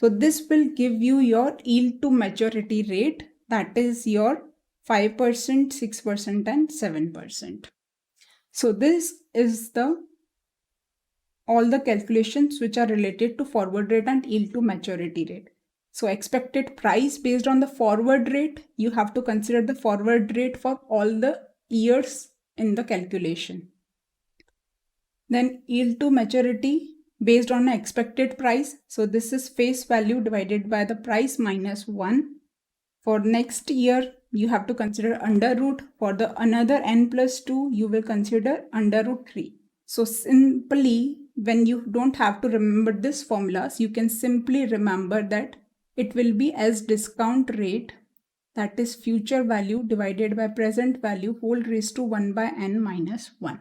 So this will give you your yield to maturity rate, that is your 5%, 6% and 7%. So this is all the calculations which are related to forward rate and yield to maturity rate. So expected price based on the forward rate, you have to consider the forward rate for all the years in the calculation. Then yield to maturity based on an expected price. So this is face value divided by the price minus 1. For next year, you have to consider under root. For the another n plus 2, you will consider under root 3. So simply, when you don't have to remember this formulas, you can simply remember that it will be as discount rate, that is future value divided by present value whole raised to 1 by n minus 1.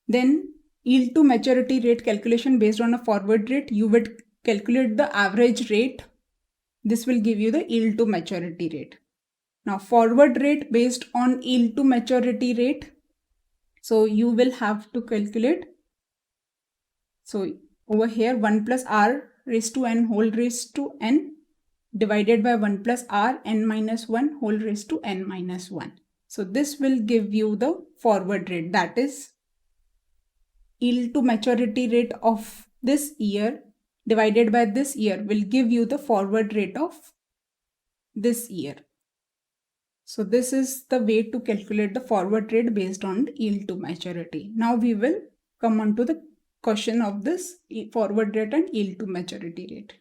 Then yield to maturity rate calculation based on a forward rate. You would calculate the average rate. This will give you the yield to maturity rate. Now forward rate based on yield to maturity rate. So you will have to calculate. So over here 1 plus r raised to n whole raised to n divided by 1 plus r n minus 1 whole raised to n minus 1. So this will give you the forward rate, that is yield to maturity rate of this year divided by this year will give you the forward rate of this year. So this is the way to calculate the forward rate based on yield to maturity. Now we will come on to the question of this forward rate and yield to maturity rate.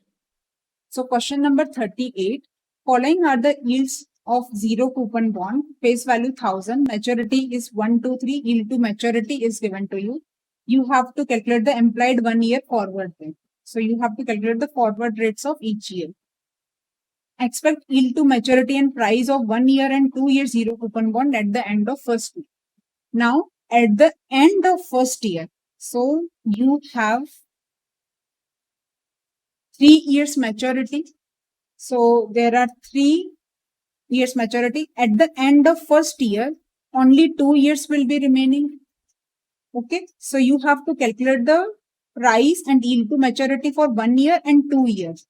So question number 38. Following are the yields of zero coupon bond. Face value 1000. Maturity is 1, 2, 3. Yield to maturity is given to you. You have to calculate the implied 1 year forward rate. So you have to calculate the forward rates of each year. Expect yield to maturity and price of 1 year and 2 year zero coupon bond at the end of first year. Now at the end of first year, so you have 3 years maturity. So there are 3 years maturity. At the end of first year, only 2 years will be remaining. Okay, so you have to calculate the price and yield to maturity for 1 year and 2 years.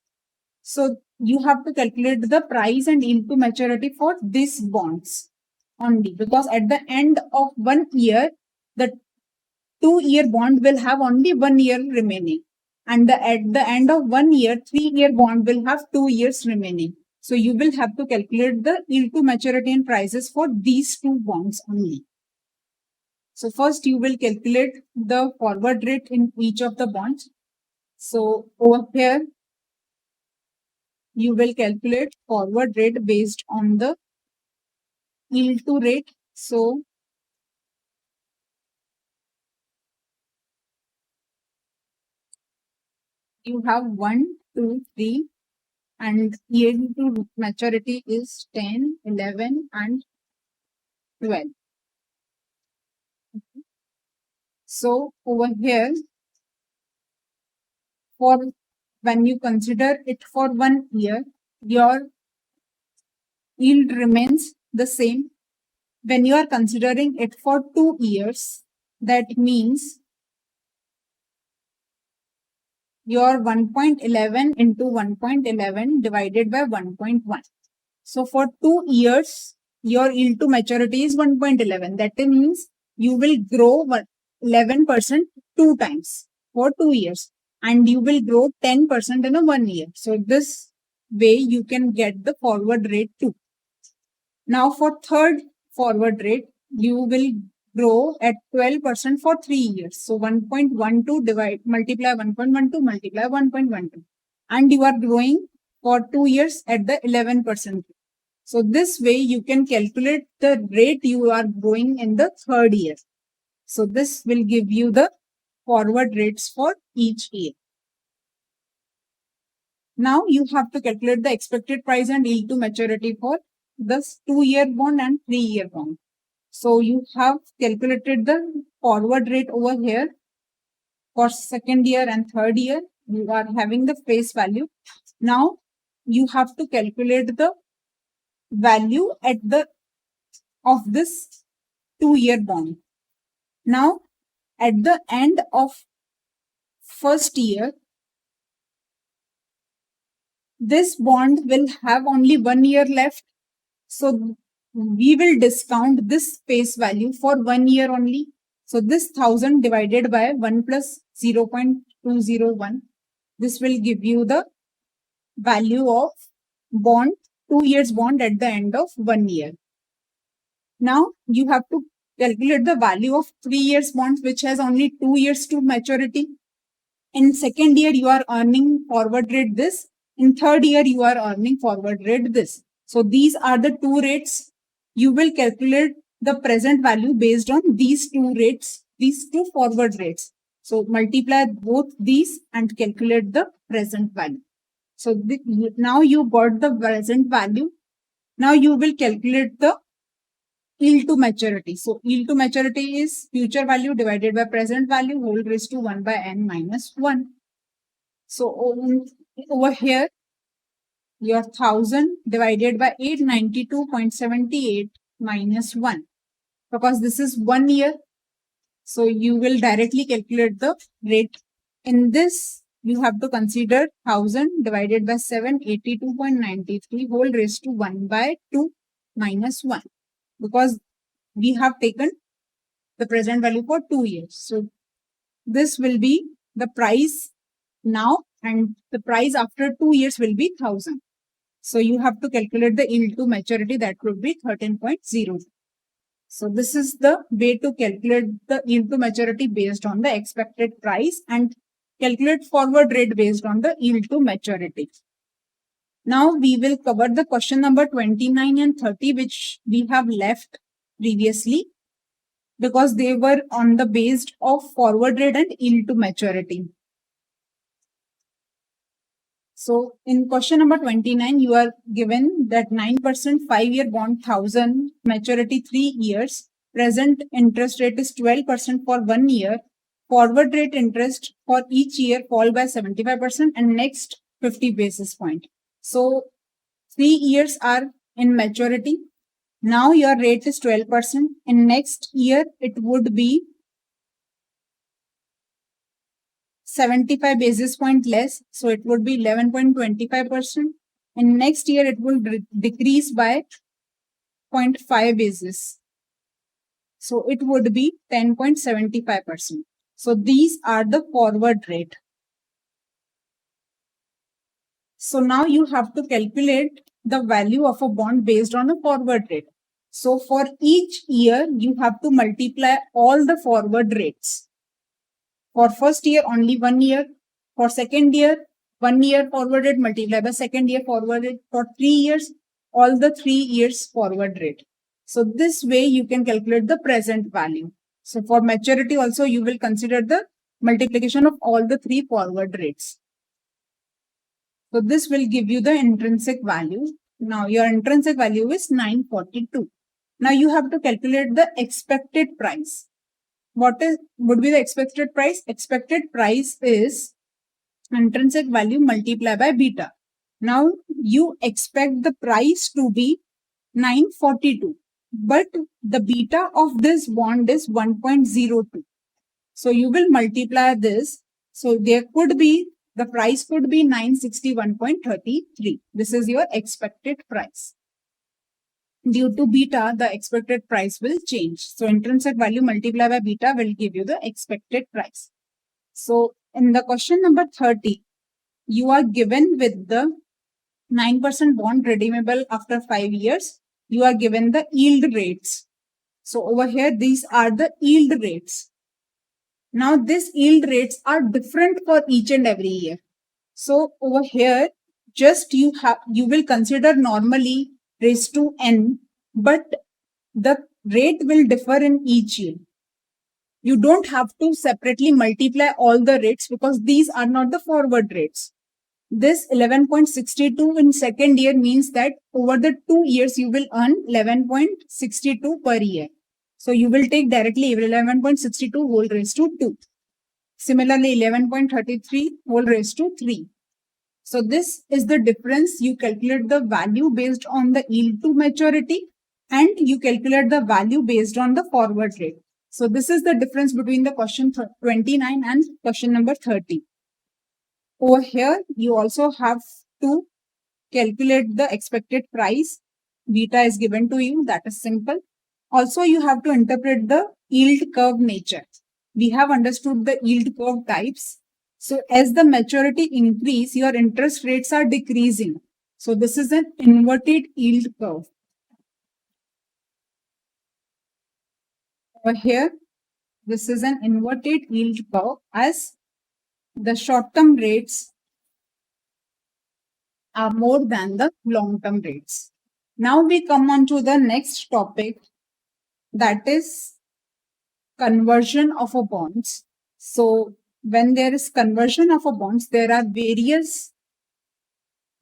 So you have to calculate the price and yield to maturity for these bonds only, because at the end of 1 year, the 2-year bond will have only 1 year remaining. And at the end of 1 year, 3-year bond will have 2 years remaining. So you will have to calculate the yield to maturity and prices for these 2 bonds only. So first you will calculate the forward rate in each of the bonds. So over here, you will calculate forward rate based on the yield to rate. So you have 1, 2, 3, and yield to maturity is 10, 11, and 12. So over here, for when you consider it for 1 year, your yield remains the same. When you are considering it for 2 years, that means your 1.11 into 1.11 divided by 1.1. So for 2 years, your yield to maturity is 1.11. That means you will grow 11% 2 times for 2 years, and you will grow 10% in a 1 year. So this way you can get the forward rate too. Now for third forward rate, you will grow at 12% for 3 years. So 1.12 multiply 1.12 multiply 1.12. And you are growing for 2 years at the 11%. So this way you can calculate the rate you are growing in the third year. So this will give you the forward rates for each year. Now you have to calculate the expected price and yield to maturity for this 2-year bond and 3-year bond. So you have calculated the forward rate over here for second year and third year. You are having the face value. Now you have to calculate the value at the of this 2-year bond. Now at the end of first year, this bond will have only 1 year left. So we will discount this face value for 1 year only. So this 1000 divided by 1 plus 0.201, this will give you the value of bond, 2 years bond at the end of 1 year. Now you have to calculate the value of 3 years bond, which has only 2 years to maturity. In second year, you are earning forward rate this. In third year, you are earning forward rate this. So these are the 2 rates. You will calculate the present value based on these 2 rates, these 2 forward rates. So multiply both these and calculate the present value. So now you got the present value. Now you will calculate the yield to maturity. So yield to maturity is future value divided by present value whole raised to 1 by n minus 1. So over here, your 1000 divided by 892.78 minus 1. Because this is 1 year, so you will directly calculate the rate. In this, you have to consider 1000 divided by 782.93 whole raised to 1 by 2 minus 1. Because we have taken the present value for 2 years. So this will be the price now, and the price after 2 years will be 1000. So you have to calculate the yield to maturity, that would be 13.0. So this is the way to calculate the yield to maturity based on the expected price and calculate forward rate based on the yield to maturity. Now we will cover the question number 29 and 30, which we have left previously because they were on the based of forward rate and yield to maturity. So in question number 29, you are given that 9% 5-year bond 1000, maturity 3 years, present interest rate is 12% for 1 year, forward rate interest for each year fall by 75% and next 50 basis point. So 3 years are in maturity. Now your rate is 12%. In next year, it would be 75 basis point less. So it would be 11.25%. And next year, it will decrease by 0.5 basis. So it would be 10.75%. So these are the forward rate. So now you have to calculate the value of a bond based on a forward rate. So for each year, you have to multiply all the forward rates. For first year, only 1 year. For second year, 1 year forward rate multiplied by second year forward rate. For 3 years, all the 3 years forward rate. So this way you can calculate the present value. So for maturity also, you will consider the multiplication of all the 3 forward rates. So this will give you the intrinsic value. Now your intrinsic value is 942. Now you have to calculate the expected price. What would be the expected price? Expected price is intrinsic value multiplied by beta. Now you expect the price to be 942, but the beta of this bond is 1.02. So you will multiply this. So there could be, the price could be 961.33. This is your expected price. Due to beta, the expected price will change. So intrinsic value multiplied by beta will give you the expected price. So in the question number 30, you are given with the 9% bond redeemable after 5 years. You are given the yield rates. So over here, these are the yield rates. Now these yield rates are different for each and every year. So over here, just you will consider normally raised to n, but the rate will differ in each year. You don't have to separately multiply all the rates because these are not the forward rates. This 11.62 in second year means that over the 2 years, you will earn 11.62 per year. So you will take directly 11.62 whole raised to 2. Similarly, 11.33 whole raised to 3. So this is the difference. You calculate the value based on the yield to maturity and you calculate the value based on the forward rate. So this is the difference between the question 29 and question number 30. Over here, you also have to calculate the expected price. Beta is given to you. That is simple. Also, you have to interpret the yield curve nature. We have understood the yield curve types. So as the maturity increase, your interest rates are decreasing. So this is an inverted yield curve. Over here, this is an inverted yield curve as the short-term rates are more than the long-term rates. Now we come on to the next topic, that is conversion of a bonds. So when there is conversion of a bonds, there are various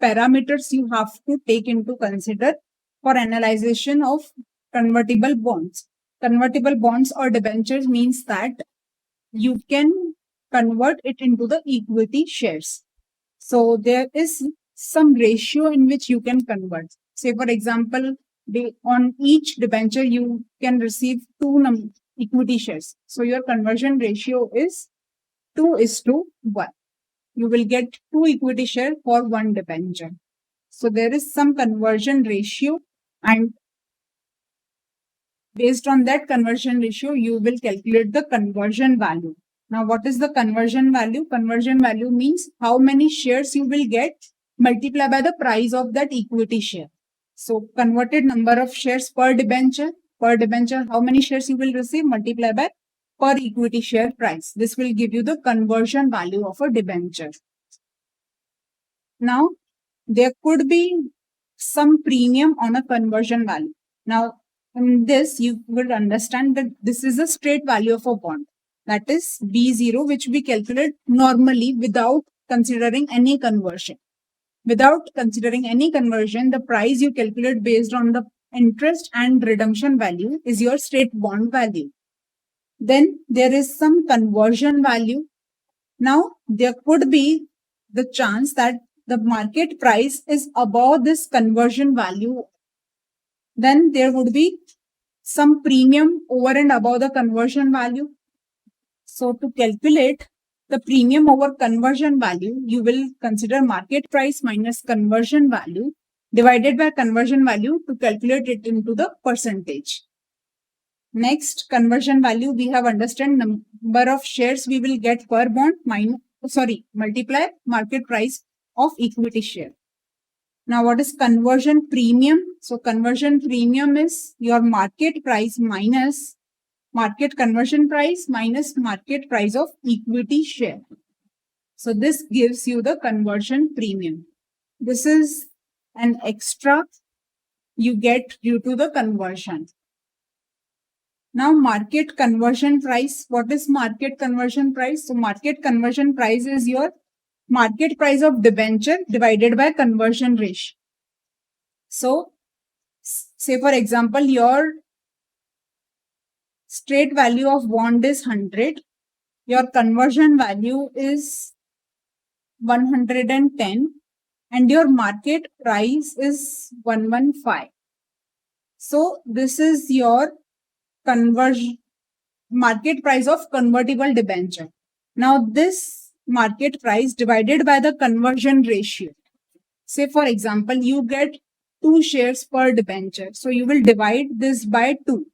parameters you have to take into consider for analyzation of convertible bonds. Convertible bonds or debentures means that you can convert it into the equity shares. So there is some ratio in which you can convert. Say for example, on each debenture you can receive two equity shares. So your conversion ratio is 2:1. You will get two equity shares for one debenture. So there is some conversion ratio, and based on that conversion ratio, you will calculate the conversion value. Now, what is the conversion value? Conversion value means how many shares you will get multiplied by the price of that equity share. So, converted number of shares per debenture, how many shares you will receive multiplied by per equity share price. This will give you the conversion value of a debenture. Now, there could be some premium on a conversion value. Now, in this, you will understand that this is a straight value of a bond. That is B0, which we calculate normally without considering any conversion. Without considering any conversion, the price you calculate based on the interest and redemption value is your straight bond value. Then there is some conversion value. Now, there could be the chance that the market price is above this conversion value. Then there would be some premium over and above the conversion value. So to calculate the premium over conversion value, you will consider market price minus conversion value divided by conversion value to calculate it into the percentage. Next, conversion value, we have understand number of shares we will get per bond multiply market price of equity share. Now, what is conversion premium? So, conversion premium is your market price minus market conversion price minus market price of equity share. So, this gives you the conversion premium. This is an extra you get due to the conversion. Now, market conversion price. What is market conversion price? So, market conversion price is your market price of debenture divided by conversion ratio. So, say for example, your straight value of bond is 100. Your conversion value is 110 and your market price is 115. So, this is your conversion market price of convertible debenture. Now, this market price divided by the conversion ratio. Say, for example, you get 2 shares per debenture. So, you will divide this by 2.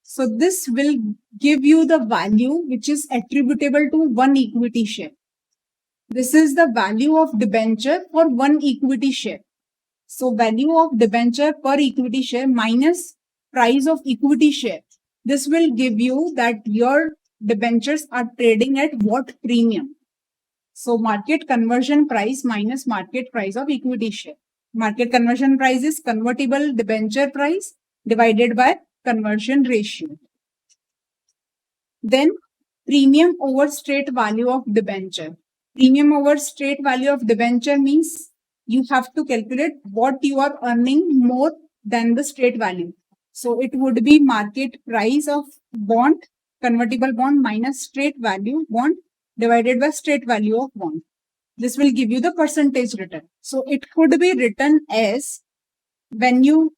So, this will give you the value which is attributable to one equity share. This is the value of debenture for one equity share. So, value of debenture per equity share minus price of equity share. This will give you that your debentures are trading at what premium. So, market conversion price minus market price of equity share. Market conversion price is convertible debenture price divided by conversion ratio. Then, premium over straight value of debenture. Premium over straight value of debenture means you have to calculate what you are earning more than the straight value. So it would be market price of bond, convertible bond minus straight value bond divided by straight value of bond. This will give you the percentage return. So it could be written as, when you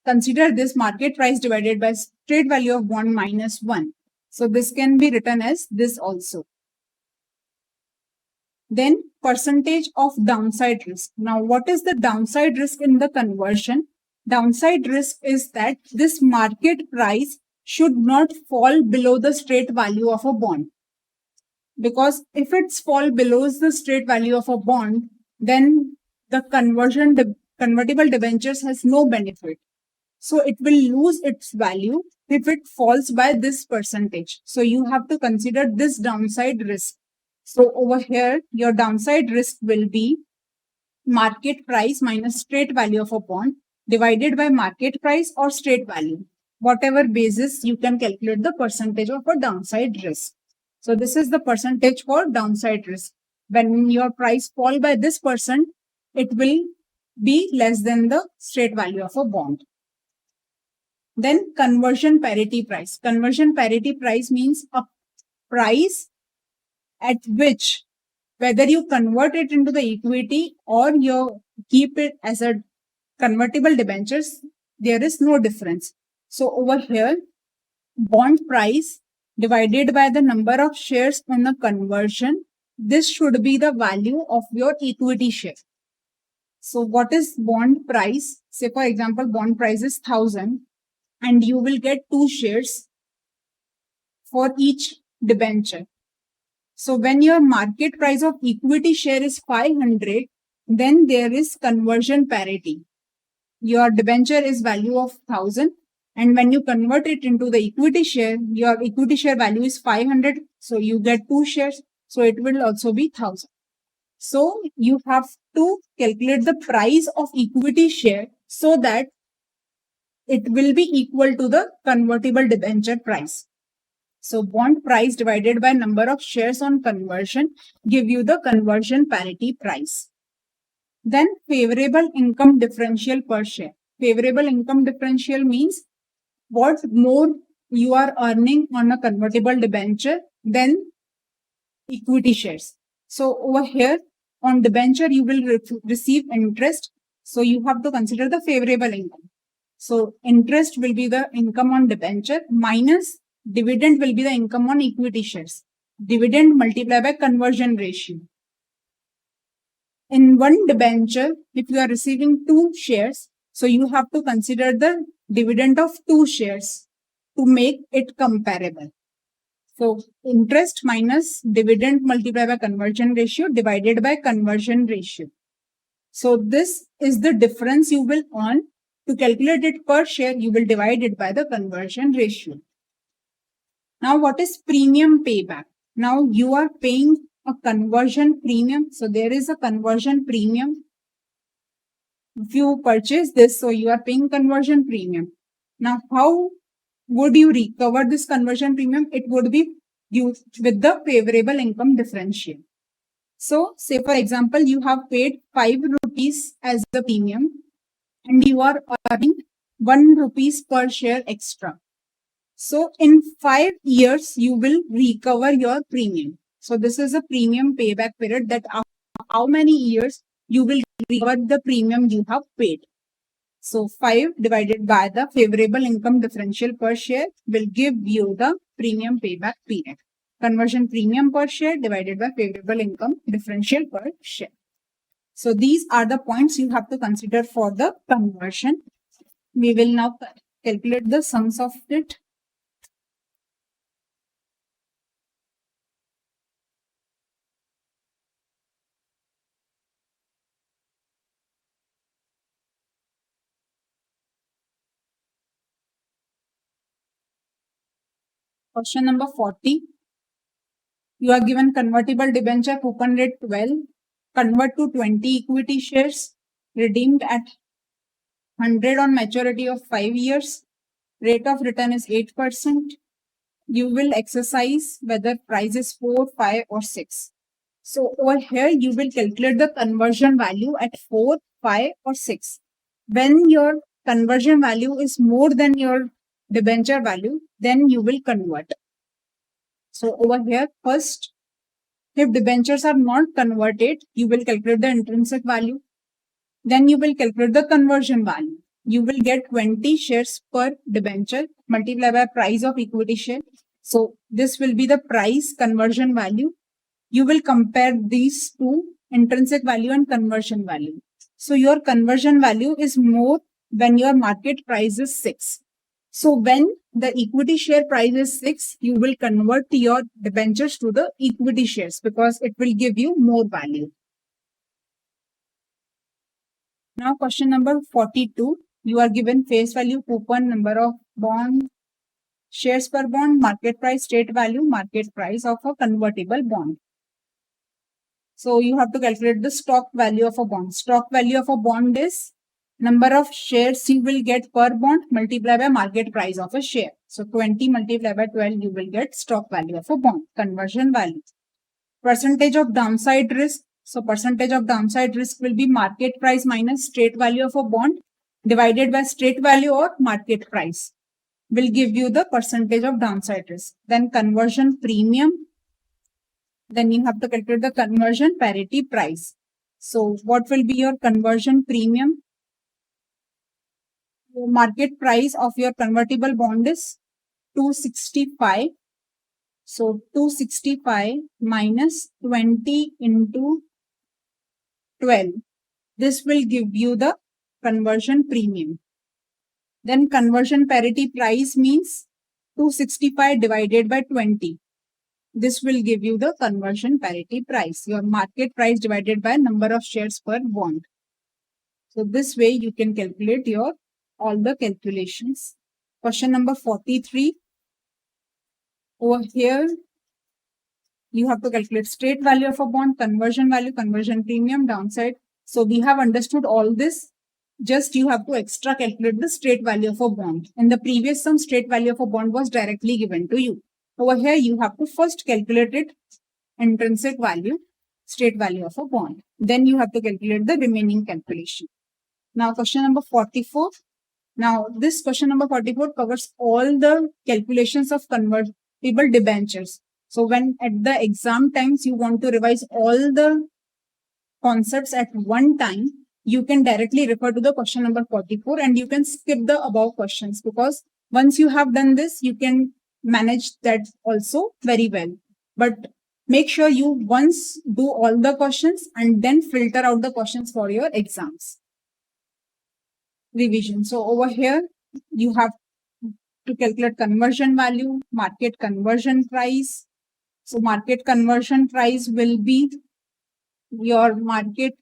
consider this market price divided by straight value of bond minus 1. So this can be written as this also. Then percentage of downside risk. Now, what is the downside risk in the conversion? Downside risk is that this market price should not fall below the straight value of a bond. Because if it's fall below the straight value of a bond, then the convertible debentures has no benefit. So it will lose its value if it falls by this percentage. So you have to consider this downside risk. So over here, your downside risk will be market price minus straight value of a bond divided by market price or straight value. Whatever basis, you can calculate the percentage of a downside risk. So this is the percentage for downside risk. When your price fall by this percent, it will be less than the straight value of a bond. Then conversion parity price. Conversion parity price means a price at which whether you convert it into the equity or you keep it as a convertible debentures, there is no difference. So over here, bond price divided by the number of shares on the conversion, this should be the value of your equity share. So what is bond price? Say for example, bond price is 1000 and you will get 2 shares for each debenture. So when your market price of equity share is 500, then there is conversion parity. Your debenture is value of 1000 and when you convert it into the equity share, your equity share value is 500. So you get 2 shares. So it will also be 1000. So you have to calculate the price of equity share so that it will be equal to the convertible debenture price. So bond price divided by number of shares on conversion give you the conversion parity price. Then favorable income differential per share. Favorable income differential means what more you are earning on a convertible debenture than equity shares. So over here on debenture you will receive interest. So you have to consider the favorable income. So interest will be the income on debenture minus dividend will be the income on equity shares. Dividend multiplied by conversion ratio. In one debenture, if you are receiving 2 shares, so you have to consider the dividend of 2 shares to make it comparable. So interest minus dividend multiplied by conversion ratio divided by conversion ratio. So this is the difference you will earn. To calculate it per share, you will divide it by the conversion ratio. Now what is premium payback? Now you are paying a conversion premium. So there is a conversion premium. If you purchase this, so you are paying conversion premium. Now how would you recover this conversion premium? It would be used with the favorable income differential. So say for example, you have paid 5 rupees as the premium and you are earning 1 rupees per share extra. So in 5 years, you will recover your premium. So this is a premium payback period that after how many years you will recover the premium you have paid. So 5 divided by the favorable income differential per share will give you the premium payback period. Conversion premium per share divided by favorable income differential per share. So these are the points you have to consider for the conversion. We will now calculate the sums of it. Question number 40. You are given convertible debenture coupon rate 12. Convert to 20 equity shares redeemed at 100 on maturity of 5 years. Rate of return is 8%. You will exercise whether price is 4, 5 or 6. So over here you will calculate the conversion value at 4, 5 or 6. When your conversion value is more than your debenture value, then you will convert. So over here, first, if debentures are not converted, you will calculate the intrinsic value. Then you will calculate the conversion value. You will get 20 shares per debenture multiplied by price of equity share. So this will be the price conversion value. You will compare these two, intrinsic value and conversion value. So your conversion value is more when your market price is 6. So when the equity share price is 6, you will convert your debentures to the equity shares because it will give you more value. Now question number 42. You are given face value, coupon, number of bond, shares per bond, market price, state value, market price of a convertible bond. So you have to calculate the stock value of a bond. Stock value of a bond is number of shares you will get per bond multiplied by market price of a share. So 20 multiplied by 12, you will get stock value of a bond, conversion value. Percentage of downside risk. So percentage of downside risk will be market price minus straight value of a bond divided by straight value or market price. will give you the percentage of downside risk. Then conversion premium. Then you have to calculate the conversion parity price. So what will be your conversion premium? The market price of your convertible bond is 265. So 265 minus 20 into 12. This will give you the conversion premium. Then conversion parity price means 265 divided by 20. This will give you the conversion parity price, your market price divided by number of shares per bond. So this way you can calculate your all the calculations. Question number 43. Over here, you have to calculate straight value of a bond, conversion value, conversion premium, downside. So we have understood all this. Just you have to extra calculate the straight value of a bond. In the previous sum, straight value of a bond was directly given to you. Over here, you have to first calculate it, intrinsic value, straight value of a bond. Then you have to calculate the remaining calculation. Now, question number 44. Now, this question number 44 covers all the calculations of convertible debentures. So, when at the exam times you want to revise all the concepts at one time, you can directly refer to the question number 44 and you can skip the above questions, because once you have done this, you can manage that also very well. But make sure you once do all the questions and then filter out the questions for your exams. Revision. So over here, you have to calculate conversion value, market conversion price. So market conversion price will be your market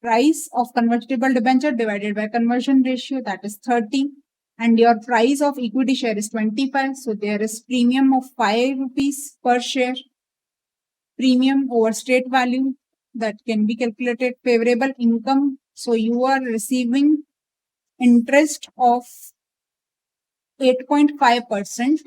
price of convertible debenture divided by conversion ratio, that is 30. And your price of equity share is 25. So there is premium of 5 rupees per share. Premium over straight value, that can be calculated. Favorable income. So you are receiving interest of 8.5%.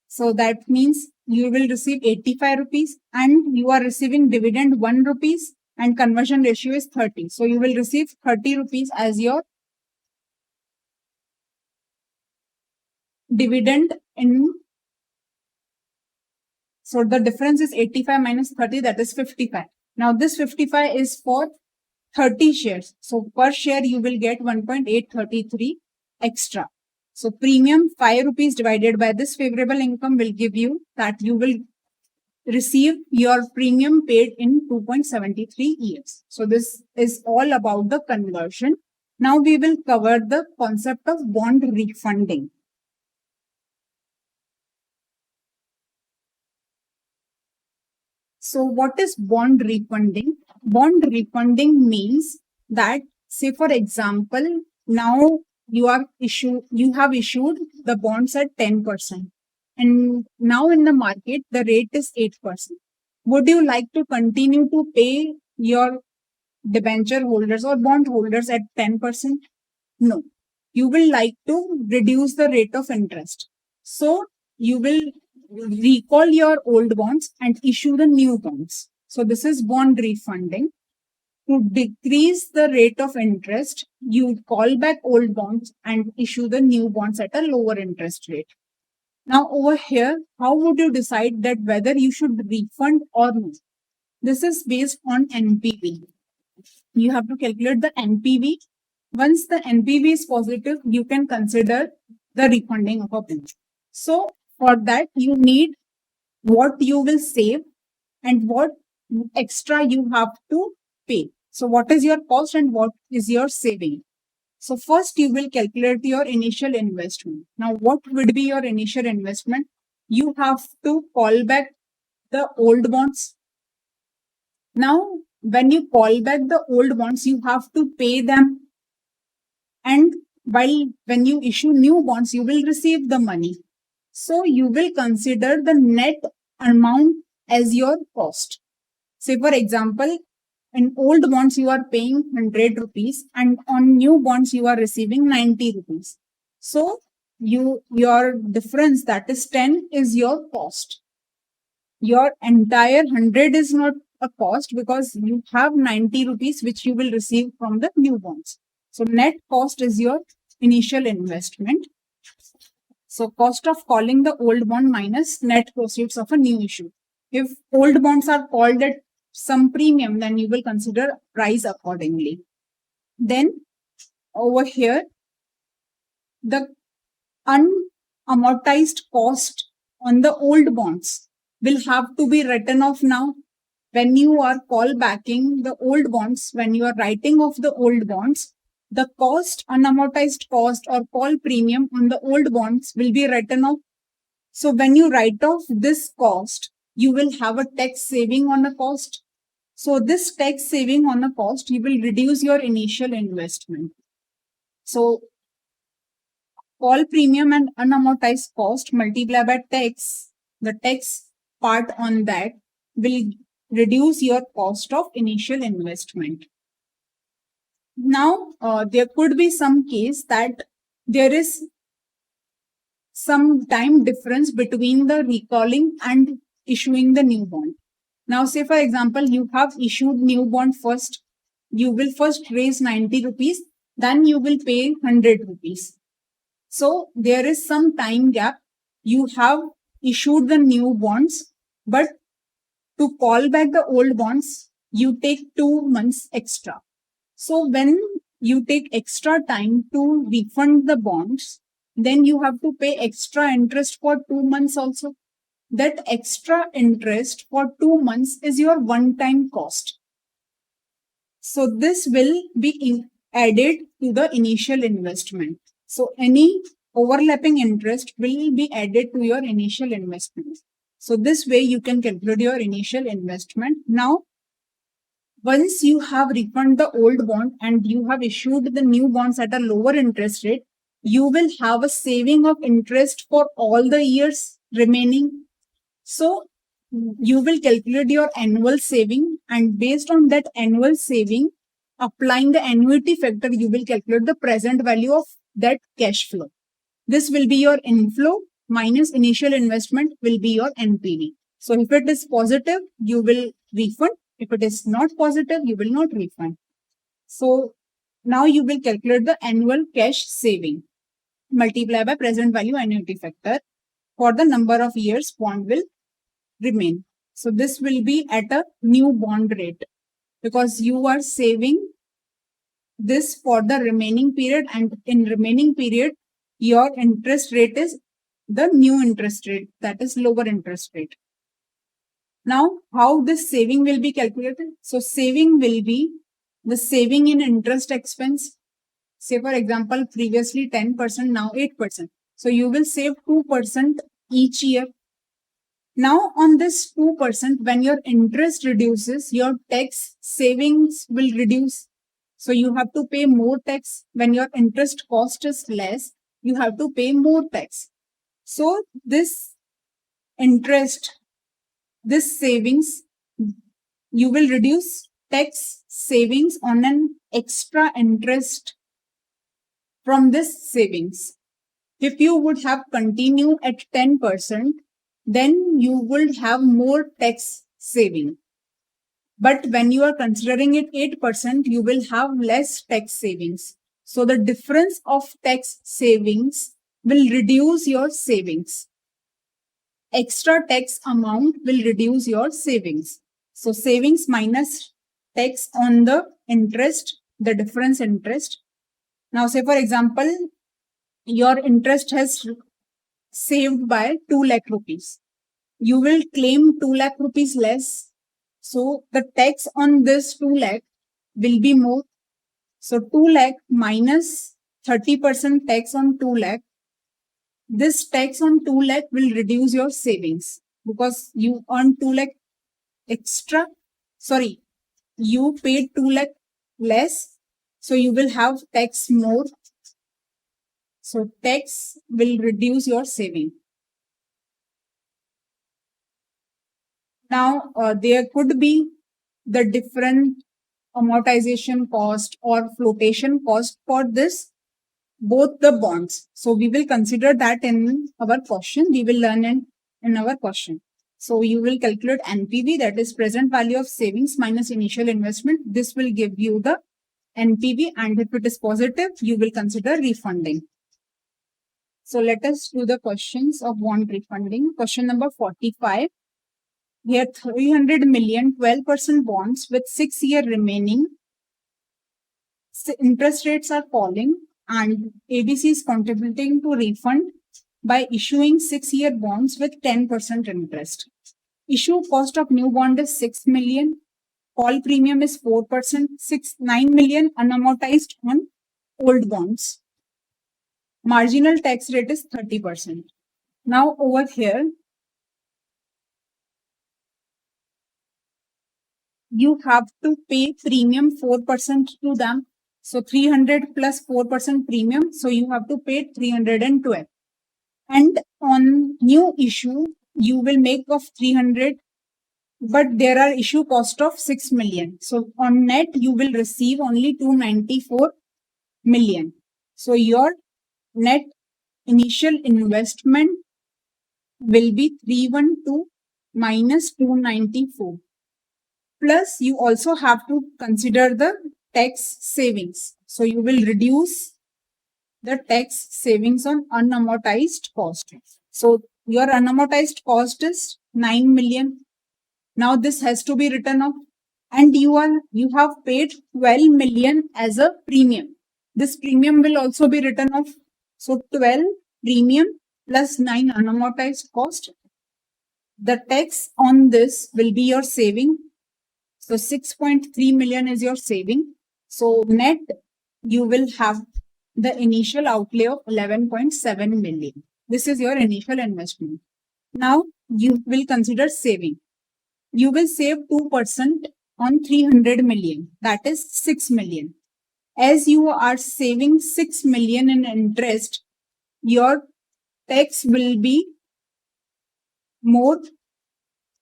So that means you will receive 85 rupees and you are receiving dividend 1 rupees and conversion ratio is 30. So you will receive 30 rupees as your dividend in. So the difference is 85 minus 30, that is 55. Now this 55 is for 30 shares. So per share you will get 1.833 extra. So premium 5 rupees divided by this favorable income will give you that you will receive your premium paid in 2.73 years. So this is all about the conversion. Now we will cover the concept of bond refunding. So what is bond refunding? Bond refunding means that, say for example, now you have issued the bonds at 10%. And now in the market, the rate is 8%. Would you like to continue to pay your debenture holders or bond holders at 10%? No. You will like to reduce the rate of interest. So you will recall your old bonds and issue the new bonds. So this is bond refunding. To decrease the rate of interest, you call back old bonds and issue the new bonds at a lower interest rate. Now over here, how would you decide that whether you should refund or not? This is based on NPV. You have to calculate the NPV. Once the NPV is positive, you can consider the refunding of a bond. So for that, you need what you will save and what extra you have to pay. So what is your cost and what is your saving? So first you will calculate your initial investment. Now what would be your initial investment? You have to call back the old bonds. Now when you call back the old bonds, you have to pay them. And when you issue new bonds, you will receive the money. So you will consider the net amount as your cost. Say for example, in old bonds you are paying 100 rupees and on new bonds you are receiving 90 rupees. So your difference, that is 10, is your cost. Your entire 100 is not a cost because you have 90 rupees which you will receive from the new bonds. So net cost is your initial investment. So cost of calling the old bond minus net proceeds of a new issue. If old bonds are called at some premium, then you will consider price accordingly. Then over here, the unamortized cost on the old bonds will have to be written off now. When you are call backing the old bonds, when you are writing off the old bonds, the cost, unamortized cost or call premium on the old bonds will be written off. So when you write off this cost, you will have a tax saving on the cost. So this tax saving on the cost, you will reduce your initial investment. So call premium and unamortized cost multiplied by tax, the tax part on that will reduce your cost of initial investment. Now, there could be some case that there is some time difference between the recalling and issuing the new bond. Now, say for example, you have issued new bond first. You will first raise 90 rupees, then you will pay 100 rupees. So there is some time gap. You have issued the new bonds, but to call back the old bonds, you take 2 months extra. So when you take extra time to refund the bonds, then you have to pay extra interest for 2 months also. That extra interest for 2 months is your one-time cost. So this will be added to the initial investment. So any overlapping interest will be added to your initial investment. So this way you can calculate your initial investment. Now, once you have refunded the old bond and you have issued the new bonds at a lower interest rate, you will have a saving of interest for all the years remaining. So you will calculate your annual saving, and based on that annual saving, applying the annuity factor, you will calculate the present value of that cash flow. This will be your inflow minus initial investment will be your NPV. So if it is positive, you will refund. If it is not positive, you will not refund. So now you will calculate the annual cash saving multiplied by present value annuity factor for the number of years bond will remain. So this will be at a new bond rate because you are saving this for the remaining period, and in remaining period your interest rate is the new interest rate, that is lower interest rate. Now how this saving will be calculated? So saving will be the saving in interest expense. Say for example, previously 10%, now 8%. So you will save 2% each year. Now on this 2%, when your interest reduces, your tax savings will reduce. So you have to pay more tax. When your interest cost is less, you have to pay more tax. So this interest, this savings, you will reduce tax savings on an extra interest from this savings. If you would have continued at 10%, then you would have more tax saving. But when you are considering it 8%, you will have less tax savings. So the difference of tax savings will reduce your savings. Extra tax amount will reduce your savings. So savings minus tax on the interest, the difference interest. Now say for example, your interest has saved by 2 lakh rupees. You will claim 2 lakh rupees less. So the tax on this 2 lakh will be more. So 2 lakh minus 30% tax on 2 lakh. This tax on 2 lakh will reduce your savings because you earn 2 lakh extra. Sorry, you paid 2 lakh less. So you will have tax more. So tax will reduce your saving. Now there could be the different amortization cost or flotation cost for this, both the bonds. So we will consider that in our question. We will learn in our question. So you will calculate NPV, that is present value of savings minus initial investment. This will give you the NPV, and if it is positive, you will consider refunding. So let us do the questions of bond refunding. Question number 45. Here 300 million 12% bonds with 6 years remaining. Interest rates are falling and ABC is contributing to refund by issuing 6-year bonds with 10% interest. Issue cost of new bond is 6 million. Call premium is 4%, 9 million unamortized on old bonds. Marginal tax rate is 30%. Now over here, you have to pay premium 4% to them. So 300 plus 4% premium. So you have to pay 312. And on new issue, you will make of 300, but there are issue cost of 6 million. So on net, you will receive only 294 million. So your net initial investment will be 312 minus 294. Plus, you also have to consider the tax savings. So you will reduce the tax savings on unamortized cost. So your unamortized cost is 9 million. Now this has to be written off, and you have paid 12 million as a premium. This premium will also be written off. So 12 premium plus 9 unamortized cost. The tax on this will be your saving. So 6.3 million is your saving. So net, you will have the initial outlay of 11.7 million. This is your initial investment. Now you will consider saving. You will save 2% on 300 million. That is 6 million. As you are saving 6 million in interest, your tax will be more.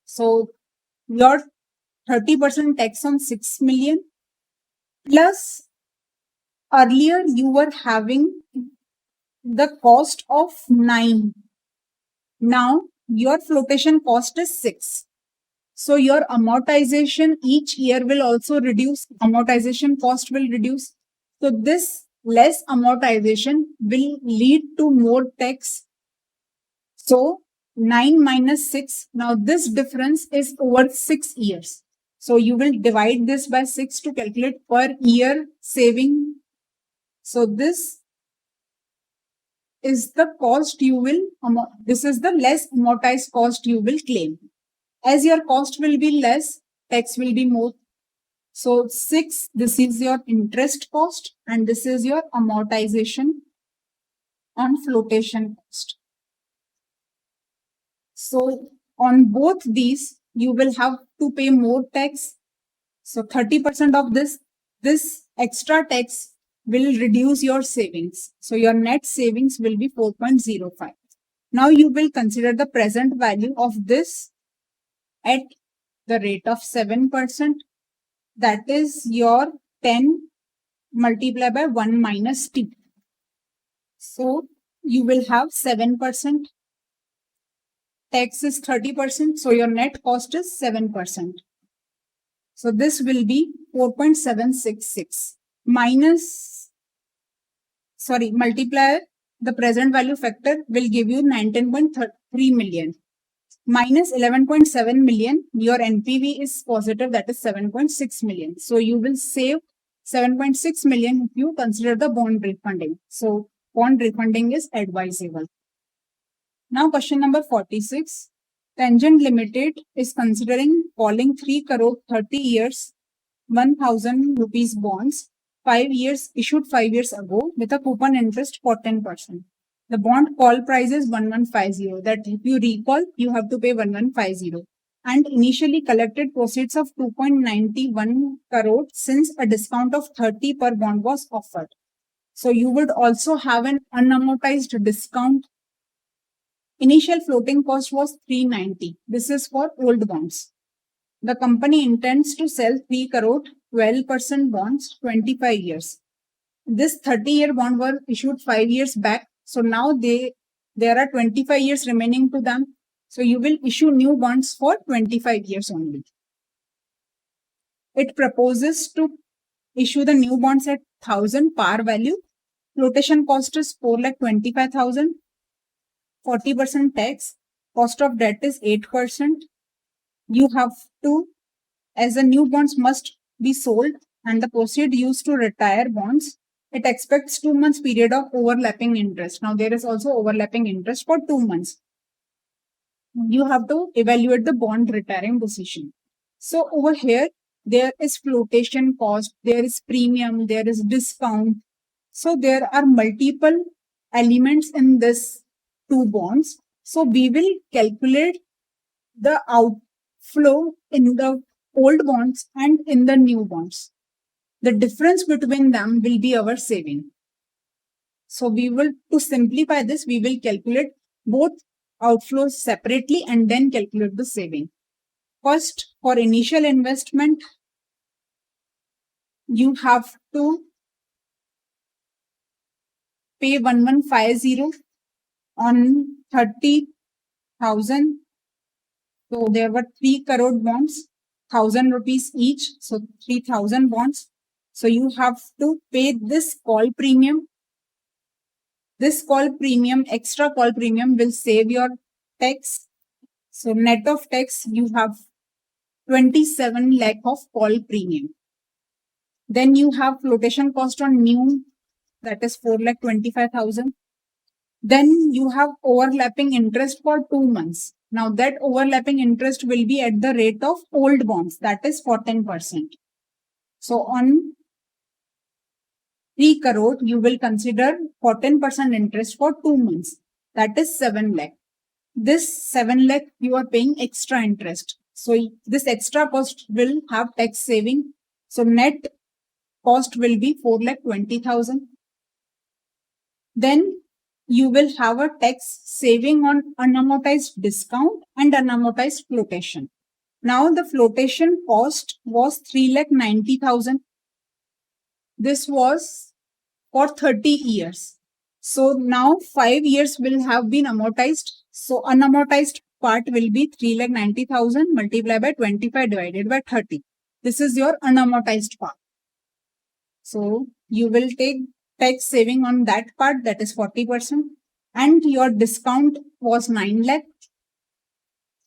So your 30% tax on 6 million plus earlier you were having the cost of 9. Now your flotation cost is 6. So your amortization each year will also reduce. Amortization cost will reduce. So this less amortization will lead to more tax. So 9 minus 6. Now this difference is over 6 years. So you will divide this by 6 to calculate per year saving. So this is the cost you will, this is the less amortized cost you will claim. As your cost will be less, tax will be more. So 6, this is your interest cost and this is your amortization on flotation cost. So on both these, you will have to pay more tax. So 30% of this extra tax will reduce your savings. So your net savings will be 4.05. Now you will consider the present value of this at the rate of 7%. That is your 10 multiplied by 1 minus t. So you will have 7%. Tax is 30%. So your net cost is 7%. So this will be 4.766 minus, multiply the present value factor will give you 19.3 million. Minus 11.7 million, your NPV is positive, that is 7.6 million. So you will save 7.6 million if you consider the bond refunding. So bond refunding is advisable. Now question number 46. Tangent Limited is considering calling 3 crore 30 years 1000 rupees bonds 5 years issued 5 years ago with a coupon interest for 10%. The bond call price is 1150. That if you recall, you have to pay 1150. And initially collected proceeds of 2.91 crore since a discount of 30 per bond was offered. So you would also have an unamortized discount. Initial floating cost was 390. This is for old bonds. The company intends to sell 3 crore 12% bonds 25 years. This 30-year bond were issued 5 years back. So now there are 25 years remaining to them. So you will issue new bonds for 25 years only. It proposes to issue the new bonds at 1000 par value. Flotation cost is 4,25,000. 40% tax. Cost of debt is 8%. You have to, as the new bonds must be sold and the proceeds used to retire bonds, it expects 2 months period of overlapping interest. Now there is also overlapping interest for 2 months. You have to evaluate the bond retiring decision. So over here, there is flotation cost, there is premium, there is discount. So there are multiple elements in this two bonds. So we will calculate the outflow in the old bonds and in the new bonds. The difference between them will be our saving. So we will, to simplify this, we will calculate both outflows separately and then calculate the saving. First, for initial investment, you have to pay 1150 on 30,000. So there were 3 crore bonds, 1,000 rupees each. So 3,000 bonds. So you have to pay this call premium. This call premium, extra call premium will save your tax. So net of tax, you have 27 lakh of call premium. Then you have flotation cost on new, that is 4,25,000. Then you have overlapping interest for 2 months. Now that overlapping interest will be at the rate of old bonds, that is 14%. So on 3 crore, you will consider 14% interest for 2 months. That is 7 lakh. This 7 lakh you are paying extra interest. So this extra cost will have tax saving. So net cost will be 4,20,000. Then you will have a tax saving on unamortized discount and unamortized flotation. Now the flotation cost was 3,90,000. This was for 30 years. So now 5 years will have been amortized. So unamortized part will be 3,90,000 multiplied by 25 divided by 30. This is your unamortized part. So you will take tax saving on that part, that is 40%, and your discount was 9 lakh,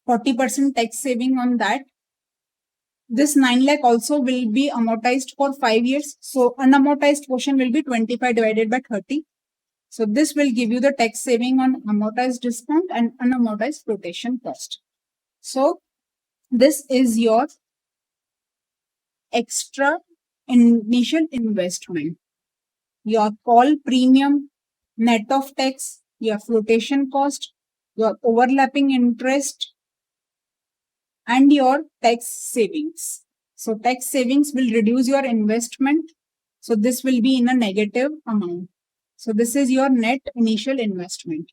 40% tax saving on that. This 9 lakh also will be amortized for 5 years. So unamortized portion will be 25 divided by 30. So this will give you the tax saving on amortized discount and unamortized flotation cost. So this is your extra initial investment. Your call premium, net of tax, your flotation cost, your overlapping interest, and your tax savings. So tax savings will reduce your investment. So this will be in a negative amount. So this is your net initial investment.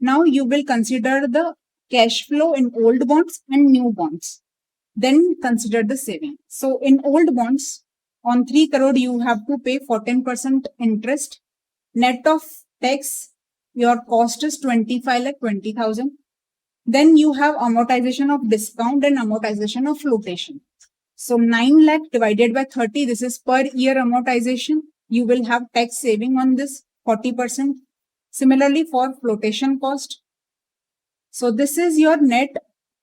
Now you will consider the cash flow in old bonds and new bonds. Then consider the saving. So in old bonds, on 3 crore, you have to pay 14% interest. Net of tax, your cost is 25,20,000. Then you have amortization of discount and amortization of flotation. So 9 lakh divided by 30, this is per year amortization. You will have tax saving on this 40%. Similarly for flotation cost. So this is your net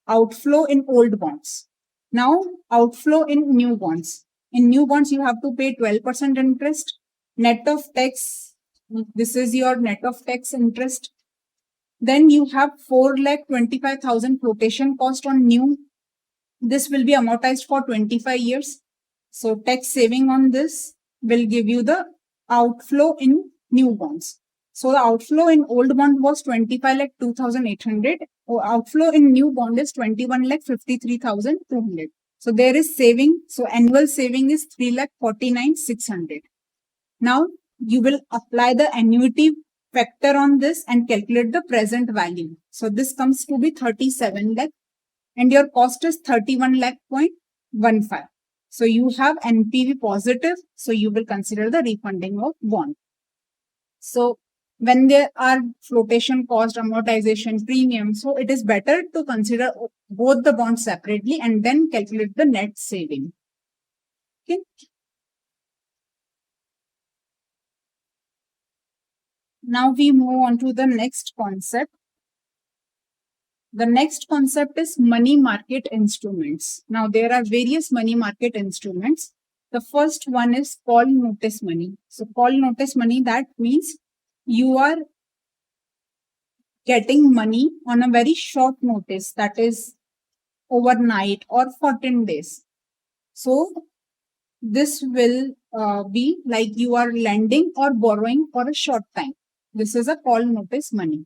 outflow in old bonds. Now outflow in new bonds. In new bonds, you have to pay 12% interest. Net of tax, this is your net of tax interest. Then you have 4,25,000 flotation cost on new. This will be amortized for 25 years. So tax saving on this will give you the outflow in new bonds. So the outflow in old bond was 25,02,800. Outflow in new bond is 21,53,200. So there is saving. So annual saving is 3,49,600. Now you will apply the annuity factor on this and calculate the present value. So this comes to be 37 lakh and your cost is 31 lakh.15. So you have NPV positive. So you will consider the refunding of bond. So when there are flotation cost, amortization, premium, so it is better to consider both the bonds separately and then calculate the net saving. Okay. Now we move on to the next concept. The next concept is money market instruments. Now there are various money market instruments. The first one is call notice money. So call notice money, that means you are getting money on a very short notice, that is overnight or 14 days. So this will be like you are lending or borrowing for a short time. This is a call notice money.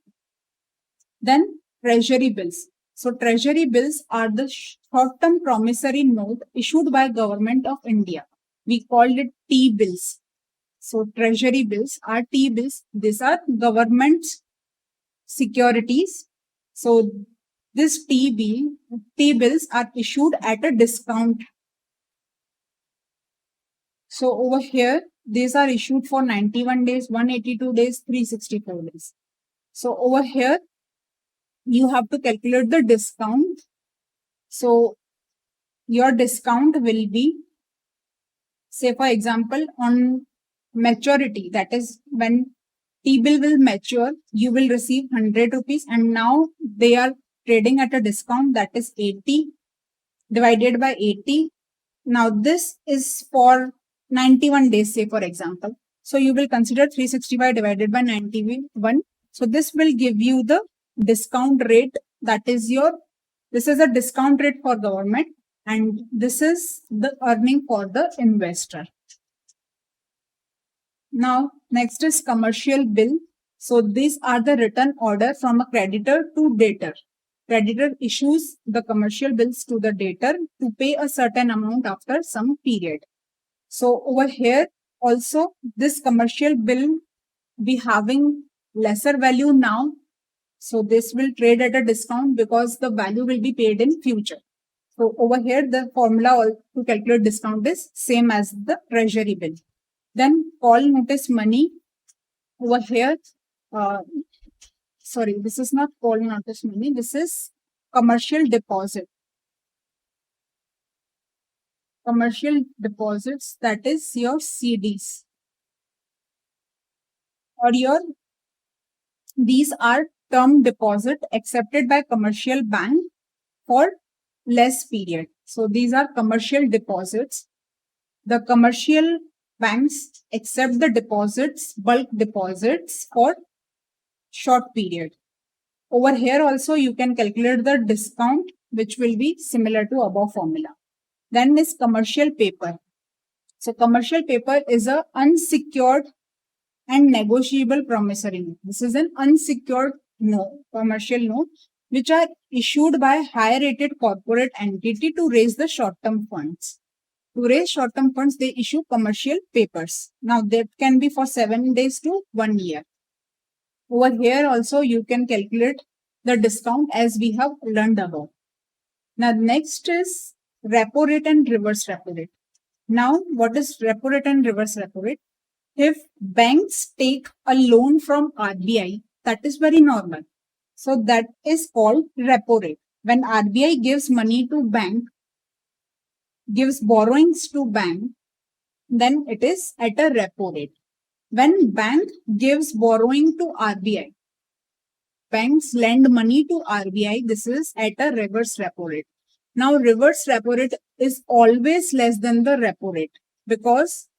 Then treasury bills. So treasury bills are the short-term promissory note issued by Government of India. We called it T-bills. So treasury bills are T-bills. These are government securities. So this T-bills are issued at a discount. So over here, these are issued for 91 days, 182 days, 364 days. So over here, you have to calculate the discount. So your discount will be, say for example, on maturity, that is when T-bill will mature, you will receive 100 rupees, and now they are trading at a discount, that is 80 divided by 80. Now this is for 91 days, say for example. So you will consider 365 divided by 91. So this will give you the discount rate, that is this is a discount rate for government, and this is the earning for the investor. Now next is commercial bill. So these are the written order from a creditor to debtor. Creditor issues the commercial bills to the debtor to pay a certain amount after some period. So over here also this commercial bill be having lesser value now. So this will trade at a discount because the value will be paid in future. So over here the formula to calculate discount is same as the treasury bill. Then call notice money. Over here, sorry, this is not call notice money. This is commercial deposit. Commercial deposits, that is your CDs. Or these are term deposit accepted by commercial bank for less period. So these are commercial deposits. The commercial banks accept the deposits, bulk deposits for short period. Over here also you can calculate the discount, which will be similar to above formula. Then is commercial paper. So commercial paper is a unsecured and negotiable promissory note. This is an unsecured note, commercial note, which are issued by higher rated corporate entity to raise the short-term funds. To raise short-term funds, they issue commercial papers. Now that can be for 7 days to 1 year. Over here also you can calculate the discount as we have learned above. Now next is repo rate and reverse repo rate. Now what is repo rate and reverse repo rate? If banks take a loan from RBI, that is very normal. So that is called repo rate. When RBI gives money to bank, gives borrowings to bank, then it is at a repo rate. When bank gives borrowing to RBI, banks lend money to RBI, this is at a reverse repo rate. Now reverse repo rate is always less than the repo rate because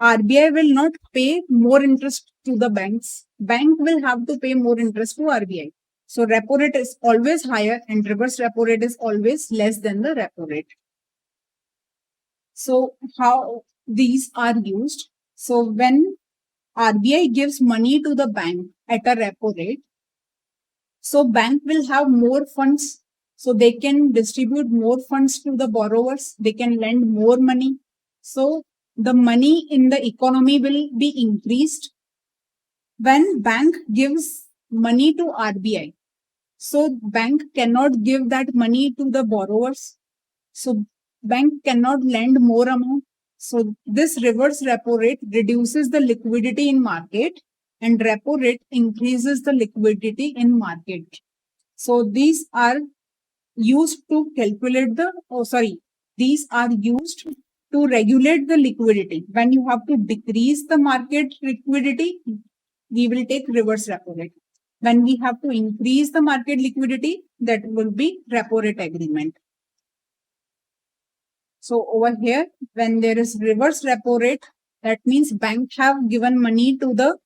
RBI will not pay more interest to the banks. Bank will have to pay more interest to RBI. So repo rate is always higher and reverse repo rate is always less than the repo rate. So how these are used? So when RBI gives money to the bank at a repo rate, so bank will have more funds, so they can distribute more funds to the borrowers, they can lend more money. So the money in the economy will be increased. When bank gives money to RBI, so bank cannot give that money to the borrowers. So bank cannot lend more amount. So this reverse repo rate reduces the liquidity in market and repo rate increases the liquidity in market. So these are used to calculate these are used to regulate the liquidity. When you have to decrease the market liquidity, we will take reverse repo rate. When we have to increase the market liquidity, that will be repo rate agreement. So over here, when there is reverse repo rate, that means bank gives money to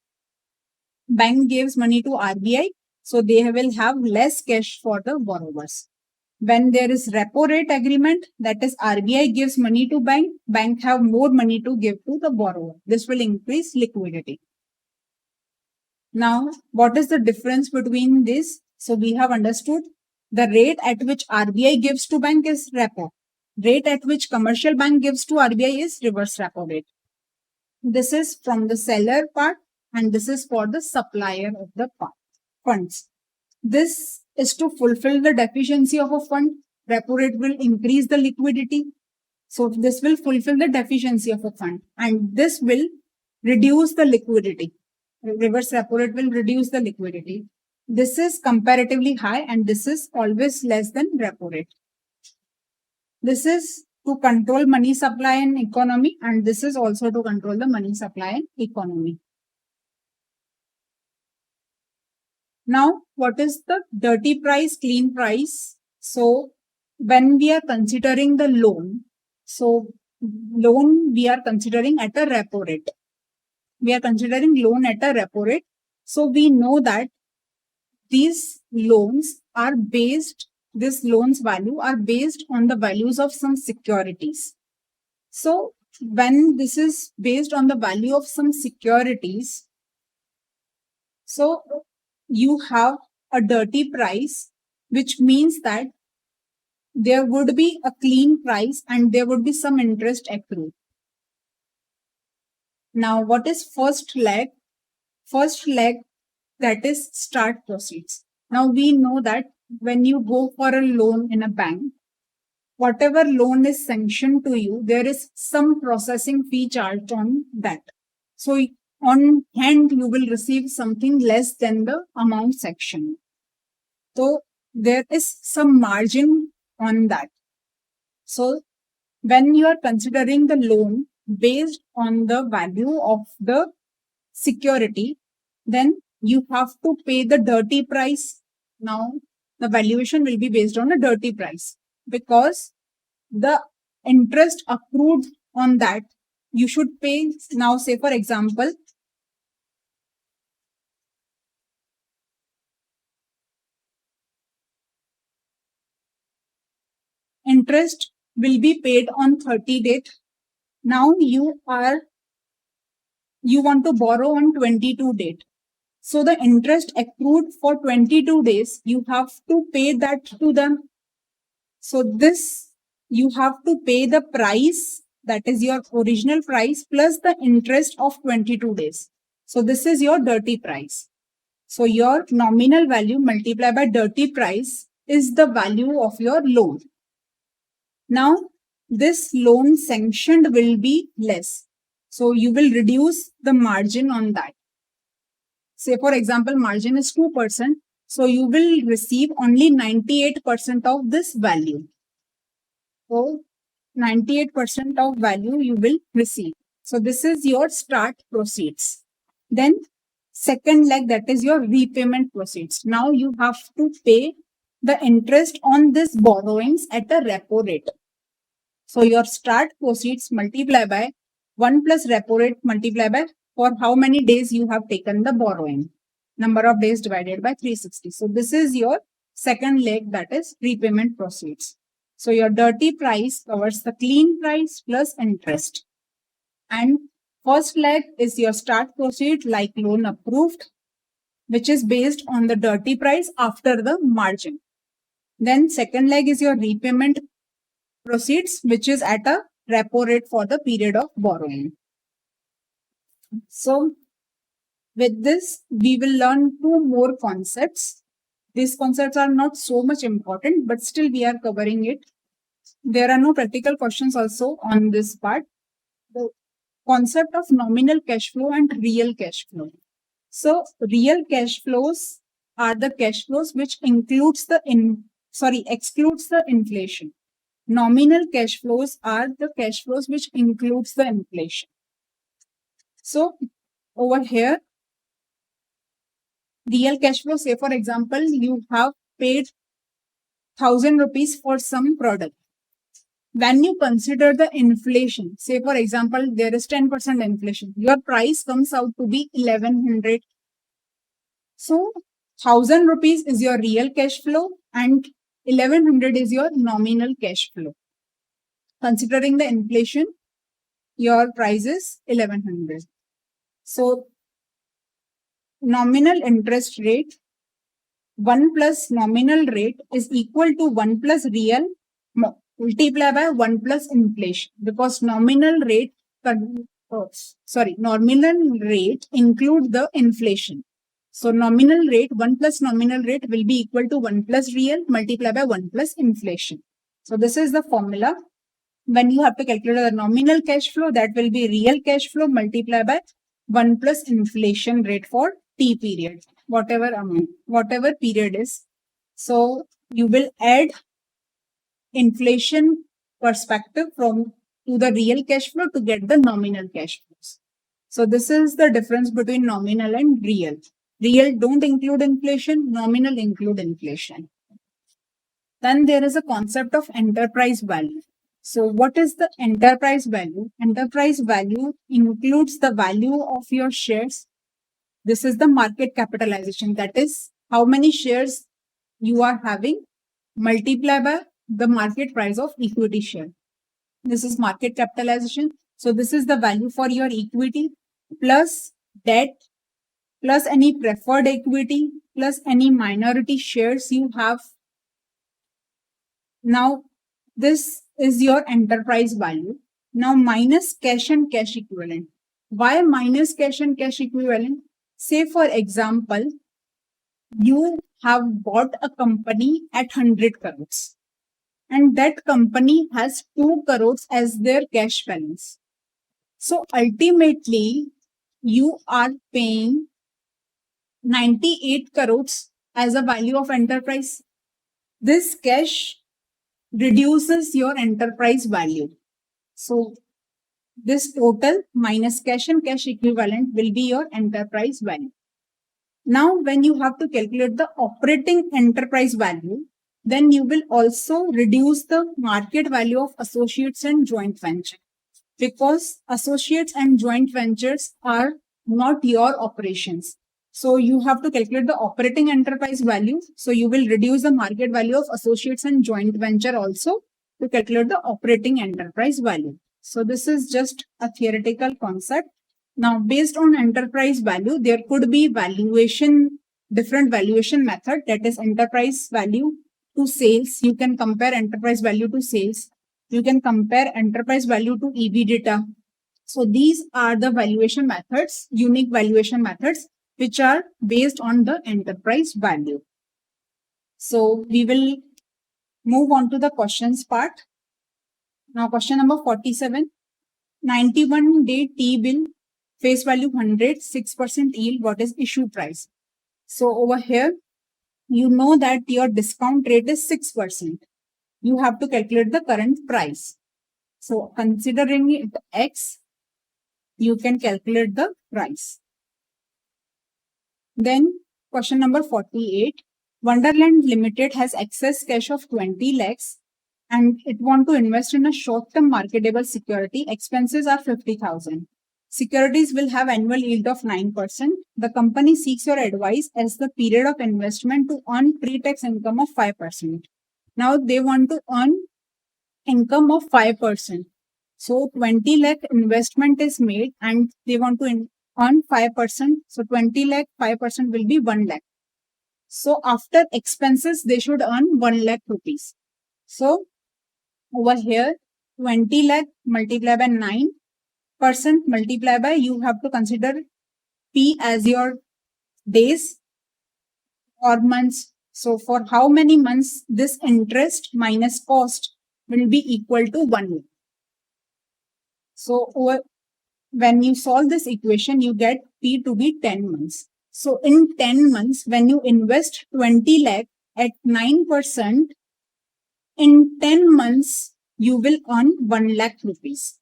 RBI, so they will have less cash for the borrowers. When there is repo rate agreement, that is RBI gives money to bank have more money to give to the borrower. This will increase liquidity. Now, what is the difference between this? So we have understood the rate at which RBI gives to bank is repo. Rate at which commercial bank gives to RBI is reverse repo rate. This is from the seller part and this is for the supplier of the funds. This is to fulfill the deficiency of a fund. Repo rate will increase the liquidity. So this will fulfill the deficiency of a fund and this will reduce the liquidity. Reverse repo rate will reduce the liquidity. This is comparatively high and this is always less than repo rate. This is to control money supply and economy and this is also to control the money supply and economy. Now, what is the dirty price, clean price? So, when we are considering the loan, we are considering at a repo rate. We are considering loan at a repo rate. So, we know that these loans value are based on the values of some securities. So, when this is based on the value of some securities, so you have a dirty price, which means that there would be a clean price and there would be some interest accrued. Now, what is first leg? First leg, that is start proceeds. Now, we know that when you go for a loan in a bank, whatever loan is sanctioned to you, there is some processing fee charged on that. So, on hand, you will receive something less than the amount sanctioned. So, there is some margin on that. So, when you are considering the loan based on the value of the security, then you have to pay the dirty price. Now, the valuation will be based on a dirty price because the interest accrued on that you should pay. Now, say for example, interest will be paid on 30 date. Now you want to borrow on 22 date. So the interest accrued for 22 days, you have to pay that to them. So this, you have to pay the price, that is your original price plus the interest of 22 days. So this is your dirty price. So your nominal value multiplied by dirty price is the value of your loan. Now, this loan sanctioned will be less. So you will reduce the margin on that. Say for example, margin is 2%. So you will receive only 98% of this value. So 98% of value you will receive. So this is your start proceeds. Then second leg, that is your repayment proceeds. Now you have to pay the interest on this borrowings at a repo rate. So your start proceeds multiply by 1 plus repo rate multiply by for how many days you have taken the borrowing. Number of days divided by 360. So this is your second leg, that is repayment proceeds. So your dirty price covers the clean price plus interest. And first leg is your start proceed like loan approved, which is based on the dirty price after the margin. Then second leg is your repayment proceeds, which is at a repo rate for the period of borrowing. So with this, we will learn two more concepts. These concepts are not so much important, but still we are covering it. There are no practical questions also on this part. The concept of nominal cash flow and real cash flow. So real cash flows are the cash flows which excludes the inflation. Nominal cash flows are the cash flows which includes the inflation. So over here, real cash flow, say for example, you have paid 1,000 rupees for some product. When you consider the inflation, say for example, there is 10% inflation, your price comes out to be 1100. So 1,000 rupees is your real cash flow and 1100 is your nominal cash flow. Considering the inflation, your price is 1100. So nominal interest rate 1 plus nominal rate is equal to 1 plus real multiplied by 1 plus inflation, because nominal rate include the inflation. So nominal rate 1 plus nominal rate will be equal to 1 plus real multiplied by 1 plus inflation. So this is the formula. When you have to calculate the nominal cash flow, that will be real cash flow multiplied by 1 plus inflation rate for T period, whatever amount, whatever period is. So you will add inflation perspective to the real cash flow to get the nominal cash flows. So this is the difference between nominal and real. Real don't include inflation, nominal include inflation. Then there is a concept of enterprise value. So what is the enterprise value? Enterprise value includes the value of your shares. This is the market capitalization. That is how many shares you are having multiplied by the market price of equity share. This is market capitalization. So this is the value for your equity plus debt plus any preferred equity plus any minority shares you have. Now this is your enterprise value. Now minus cash and cash equivalent. Why minus cash and cash equivalent? Say for example, you have bought a company at 100 crores and that company has 2 crores as their cash balance. So ultimately, you are paying 98 crores as a value of enterprise. This cash reduces your enterprise value. So this total minus cash and cash equivalent will be your enterprise value. Now, when you have to calculate the operating enterprise value, then you will also reduce the market value of associates and joint venture, because associates and joint ventures are not your operations. So you have to calculate the operating enterprise value. So you will reduce the market value of associates and joint venture also to calculate the operating enterprise value. So this is just a theoretical concept. Now, based on enterprise value, there could be different valuation method, that is enterprise value to sales. You can compare enterprise value to sales. You can compare enterprise value to EBITDA. So these are the valuation methods, unique valuation methods, which are based on the enterprise value. So we will move on to the questions part. Now question number 47, 91-day T-bill, face value 100, 6% yield, what is issue price? So over here, you know that your discount rate is 6%. You have to calculate the current price. So considering it X, you can calculate the price. Then question number 48, Wonderland Limited has excess cash of 20 lakhs and it want to invest in a short-term marketable security. Expenses are 50,000. Securities will have annual yield of 9%. The company seeks your advice as the period of investment to earn pre-tax income of 5%. Now they want to earn income of 5%. So 20 lakh investment is made and they want to earn 5%. So 20 lakh, 5% will be 1 lakh. So after expenses, they should earn 1 lakh rupees. So over here, 20 lakh multiplied by 9% multiplied by, you have to consider P as your days or months. So for how many months this interest minus cost will be equal to 1 lakh. So when you solve this equation, you get P to be 10 months. So in 10 months, when you invest 20 lakh at 9%, in 10 months, you will earn 1 lakh rupees.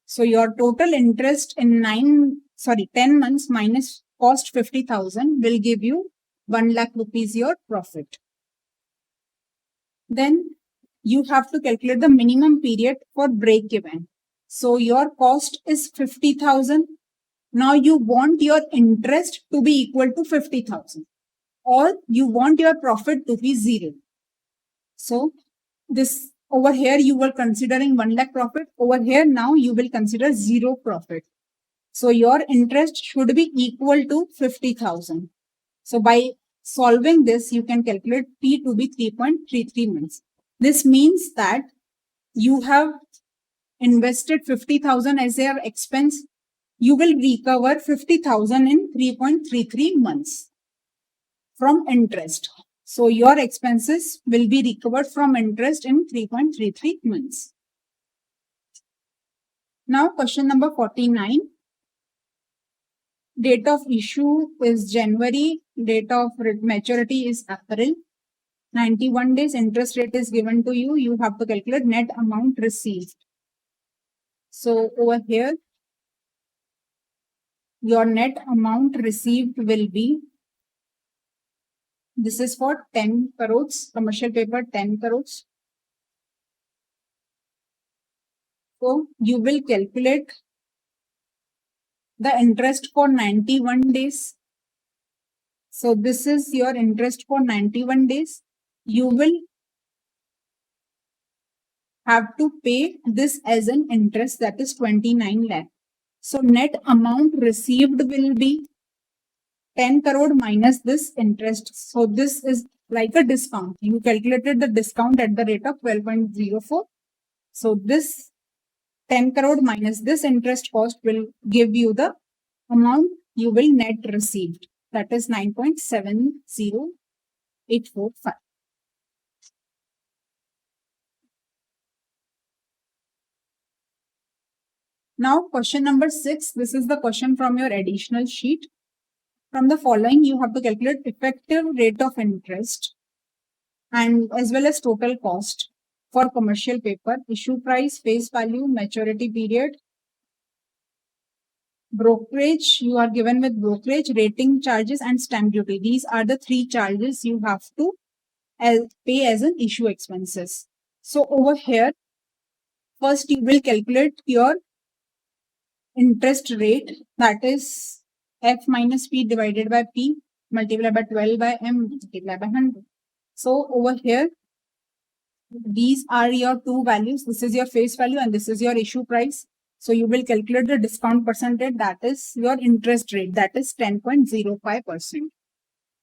So your total interest in 10 months minus cost 50,000 will give you 1 lakh rupees your profit. Then you have to calculate the minimum period for break even. So your cost is 50,000. Now you want your interest to be equal to 50,000 or you want your profit to be 0. So this over here you were considering 1 lakh profit. Over here now you will consider 0 profit. So your interest should be equal to 50,000. So by solving this, you can calculate P to be 3.33 months. This means that you have invested 50,000 as your expense. You will recover 50,000 in 3.33 months from interest. So your expenses will be recovered from interest in 3.33 months. Now question number 49. Date of issue is January. Date of maturity is April. 91 days interest rate is given to you. You have to calculate net amount received. So over here, your net amount received will be, this is for 10 crores, commercial paper 10 crores. So you will calculate the interest for 91 days. So this is your interest for 91 days. You will have to pay this as an interest, that is 29 lakh. So net amount received will be 10 crore minus this interest. So this is like a discount. You calculated the discount at the rate of 12.04. So this 10 crore minus this interest cost will give you the amount you will net received. That is 9.70845. Now question number 6. This is the question from your additional sheet. From the following, you have to calculate effective rate of interest and as well as total cost for commercial paper, issue price, face value, maturity period, brokerage. You are given with brokerage, rating charges and stamp duty. These are the 3 charges you have to pay as an issue expenses. So over here, first you will calculate your interest rate, that is F minus P divided by P multiplied by 12 by M multiplied by 100. So over here, these are your 2 values. This is your face value and this is your issue price. So you will calculate the discount percentage, that is your interest rate, that is 10.05%.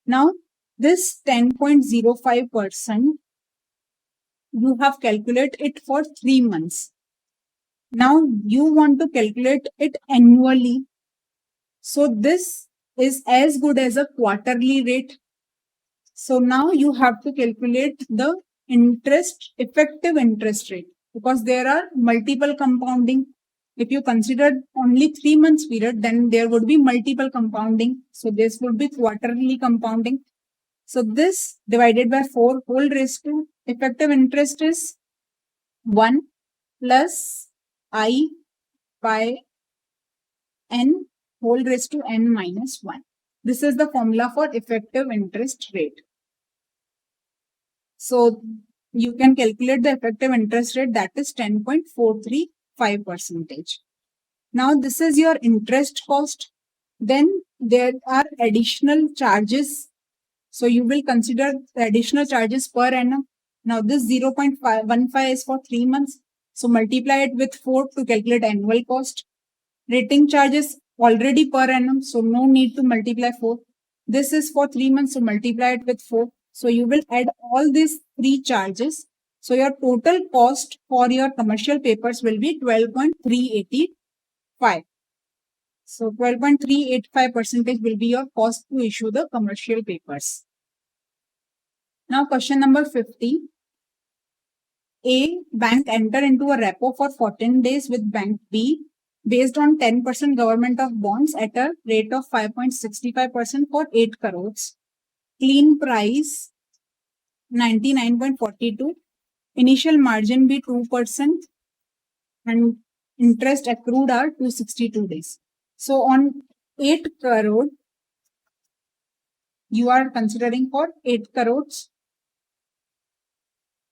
Now this 10.05%, you have calculated it for 3 months. Now you want to calculate it annually. So this is as good as a quarterly rate. So now you have to calculate the effective interest rate, because there are multiple compounding. If you consider only 3 months period, then there would be multiple compounding. So this would be quarterly compounding. So this divided by 4 whole raised to effective interest is 1 plus I by n whole raised to n minus 1. This is the formula for effective interest rate. So you can calculate the effective interest rate, that is 10.435%. Now this is your interest cost. Then there are additional charges. So you will consider the additional charges per annum. Now this 0.15 is for 3 months. So multiply it with 4 to calculate annual cost. Rating charges already per annum, so no need to multiply 4. This is for 3 months, so multiply it with 4. So you will add all these 3 charges. So your total cost for your commercial papers will be 12.385. So 12.385% will be your cost to issue the commercial papers. Now question number 50. A bank enter into a repo for 14 days with bank B based on 10% government of bonds at a rate of 5.65% for 8 crores. Clean price 99.42. Initial margin be 2% and interest accrued are 262 days. So on 8 crore, you are considering for 8 crores.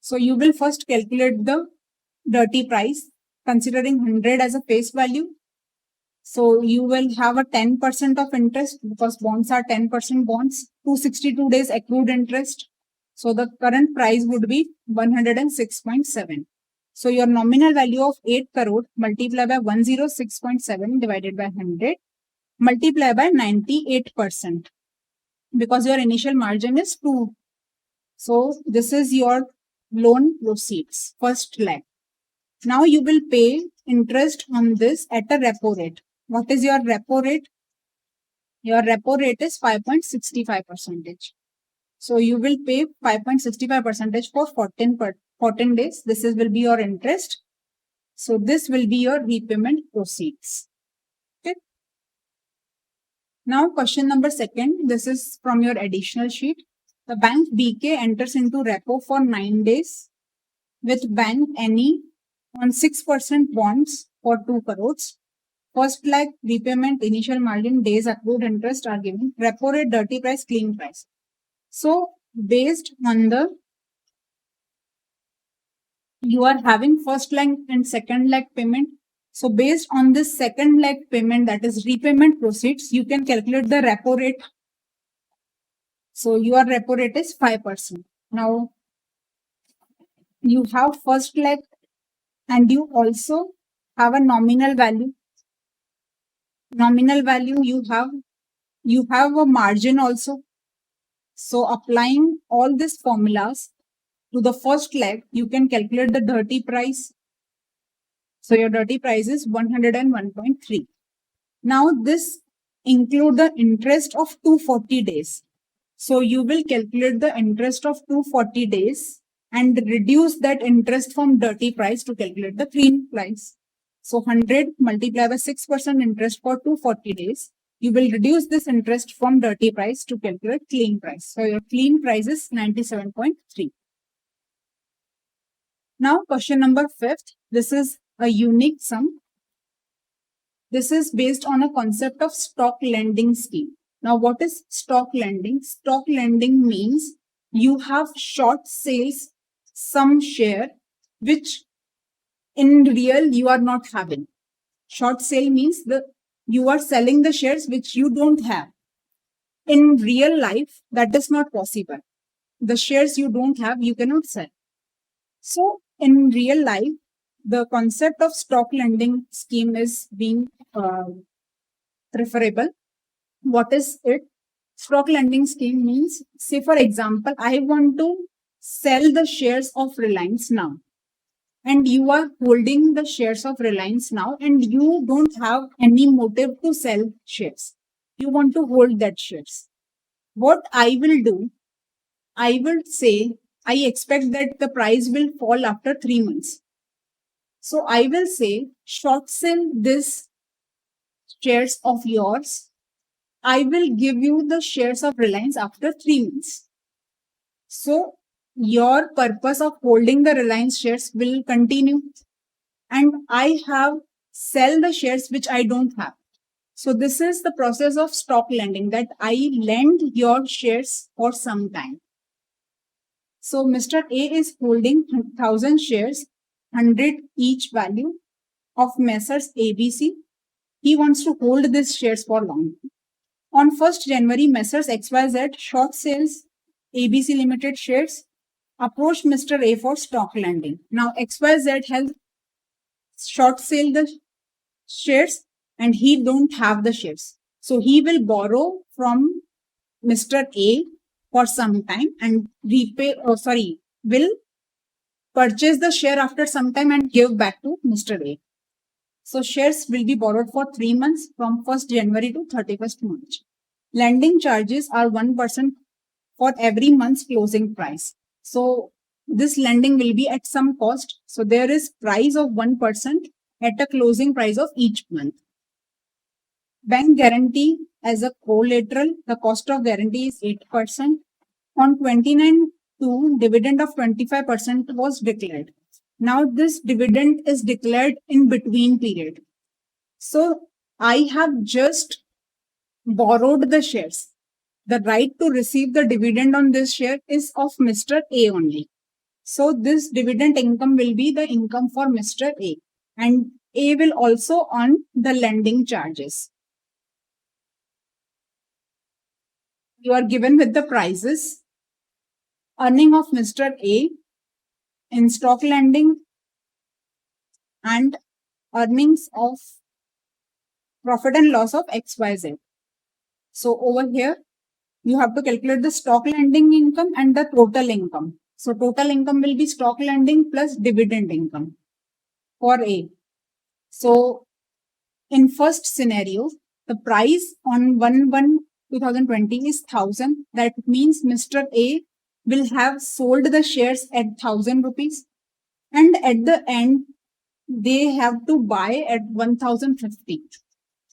So you will first calculate the dirty price considering 100 as a face value. So you will have a 10% of interest because bonds are 10% bonds, 262 days accrued interest. So the current price would be 106.7. So your nominal value of 8 crore multiplied by 106.7 divided by 100 multiplied by 98% because your initial margin is 2. So this is your loan proceeds, first leg. Now you will pay interest on this at a repo rate. What is your repo rate? Your repo rate is 5.65%. So you will pay 5.65% for 14 days. This will be your interest. So this will be your repayment proceeds. Okay. Now question number 2. This is from your additional sheet. The bank BK enters into repo for 9 days with bank NE on 6% bonds for 2 crores. First leg, repayment, initial margin, days accrued interest are given. Repo rate, dirty price, clean price. So based on the, you are having first leg and second leg payment. So based on this second leg payment, that is repayment proceeds, you can calculate the repo rate. So your repo rate is 5%. Now you have first leg and you also have a nominal value. Nominal value you have a margin also. So applying all these formulas to the first leg, you can calculate the dirty price. So your dirty price is 101.3. Now this include the interest of 240 days. So you will calculate the interest of 240 days and reduce that interest from dirty price to calculate the clean price. So 100 multiplied by 6% interest for 240 days. You will reduce this interest from dirty price to calculate clean price. So your clean price is 97.3. Now question number 5. This is a unique sum. This is based on a concept of stock lending scheme. Now what is stock lending? Stock lending means you have short sales some share which in real you are not having. Short sale means you are selling the shares which you don't have. In real life, that is not possible. The shares you don't have, you cannot sell. So in real life, the concept of stock lending scheme is being preferable. What is it? Stock lending scheme means, say for example, I want to sell the shares of Reliance now. And you are holding the shares of Reliance now and you don't have any motive to sell shares. You want to hold that shares. What I will do, I will say, I expect that the price will fall after 3 months. So I will say, short sell this shares of yours. I will give you the shares of Reliance after 3 months. So your purpose of holding the Reliance shares will continue. And I have sell the shares which I don't have. So this is the process of stock lending, that I lend your shares for some time. So Mr. A is holding 1000 shares, 100 each value of Messrs ABC. He wants to hold these shares for long. On 1st January, Messrs XYZ short sales ABC Limited shares approached Mr. A for stock lending. Now XYZ has short sale the shares and he don't have the shares. So he will borrow from Mr. A for some time and will purchase the share after some time and give back to Mr. A. So shares will be borrowed for 3 months from 1st January to 31st March. Lending charges are 1% for every month's closing price. So this lending will be at some cost. So there is price of 1% at a closing price of each month. Bank guarantee as a collateral, the cost of guarantee is 8%. On 29/2, dividend of 25% was declared. Now this dividend is declared in between period. So I have just borrowed the shares. the right to receive the dividend on this share is of Mr. A only. So this dividend income will be the income for Mr. A, and A will also earn the lending charges. You are given with the prices. Earning of Mr. A in stock lending and earnings of profit and loss of XYZ. So over here, you have to calculate the stock lending income and the total income. So total income will be stock lending plus dividend income for A. So in first scenario, the price on 1/1/2020 is 1000. That means Mr. A will have sold the shares at 1000 rupees, and at the end they have to buy at 1050.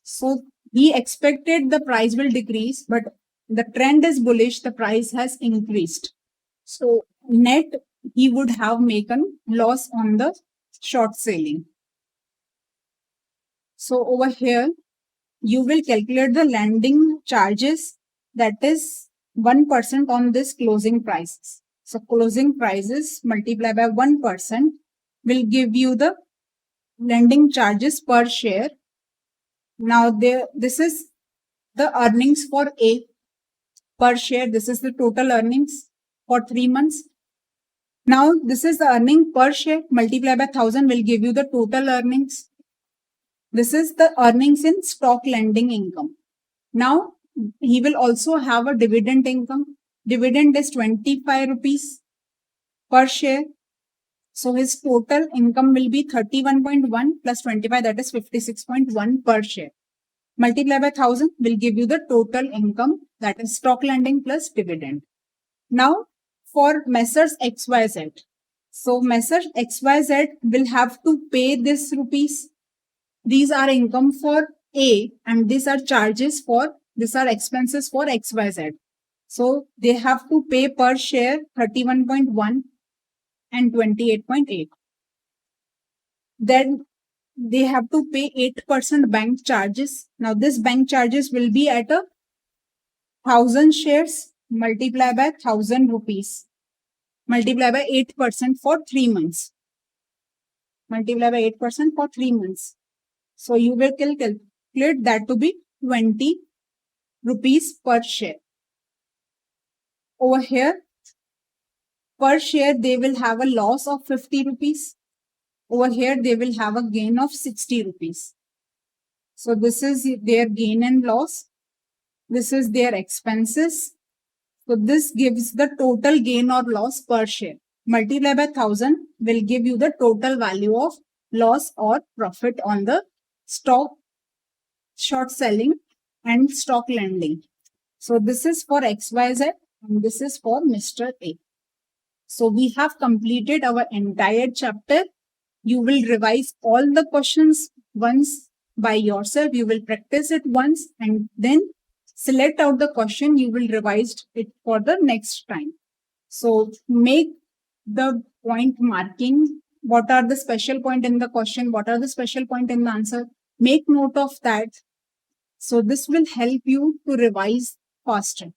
So he expected the price will decrease, but the trend is bullish, the price has increased. So net he would have making loss on the short selling. So over here, you will calculate the lending charges, that is 1% on this closing prices. So closing prices multiplied by 1% will give you the lending charges per share. Now this is the earnings for A per share. This is the total earnings for 3 months. Now this is the earning per share multiplied by 1000 will give you the total earnings. This is the earnings in stock lending income. Now he will also have a dividend income. Dividend is 25 rupees per share. So his total income will be 31.1 plus 25, that is 56.1 per share. Multiply by 1000 will give you the total income, that is stock lending plus dividend. Now for Messrs XYZ. So Messrs XYZ will have to pay this rupees. These are income for A and these are expenses for XYZ. So they have to pay per share 31.1 and 28.8. Then they have to pay 8% bank charges. Now this bank charges will be at 1000 shares multiplied by 1000 rupees. Multiply by 8% for 3 months. Multiply by 8% for 3 months. So you will calculate that to be 20 rupees per share. Over here, per share they will have a loss of 50 rupees. Over here they will have a gain of 60 rupees. So this is their gain and loss. This is their expenses. So this gives the total gain or loss per share. Multiply by 1000 will give you the total value of loss or profit on the stock, short selling and stock lending. So this is for XYZ and this is for Mr. A. So we have completed our entire chapter. You will revise all the questions once by yourself. You will practice it once and then select out the question. You will revise it for the next time. So make the point marking. What are the special point in the question? What are the special point in the answer? Make note of that. So this will help you to revise faster.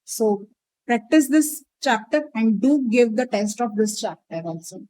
So practice this chapter and do give the test of this chapter also.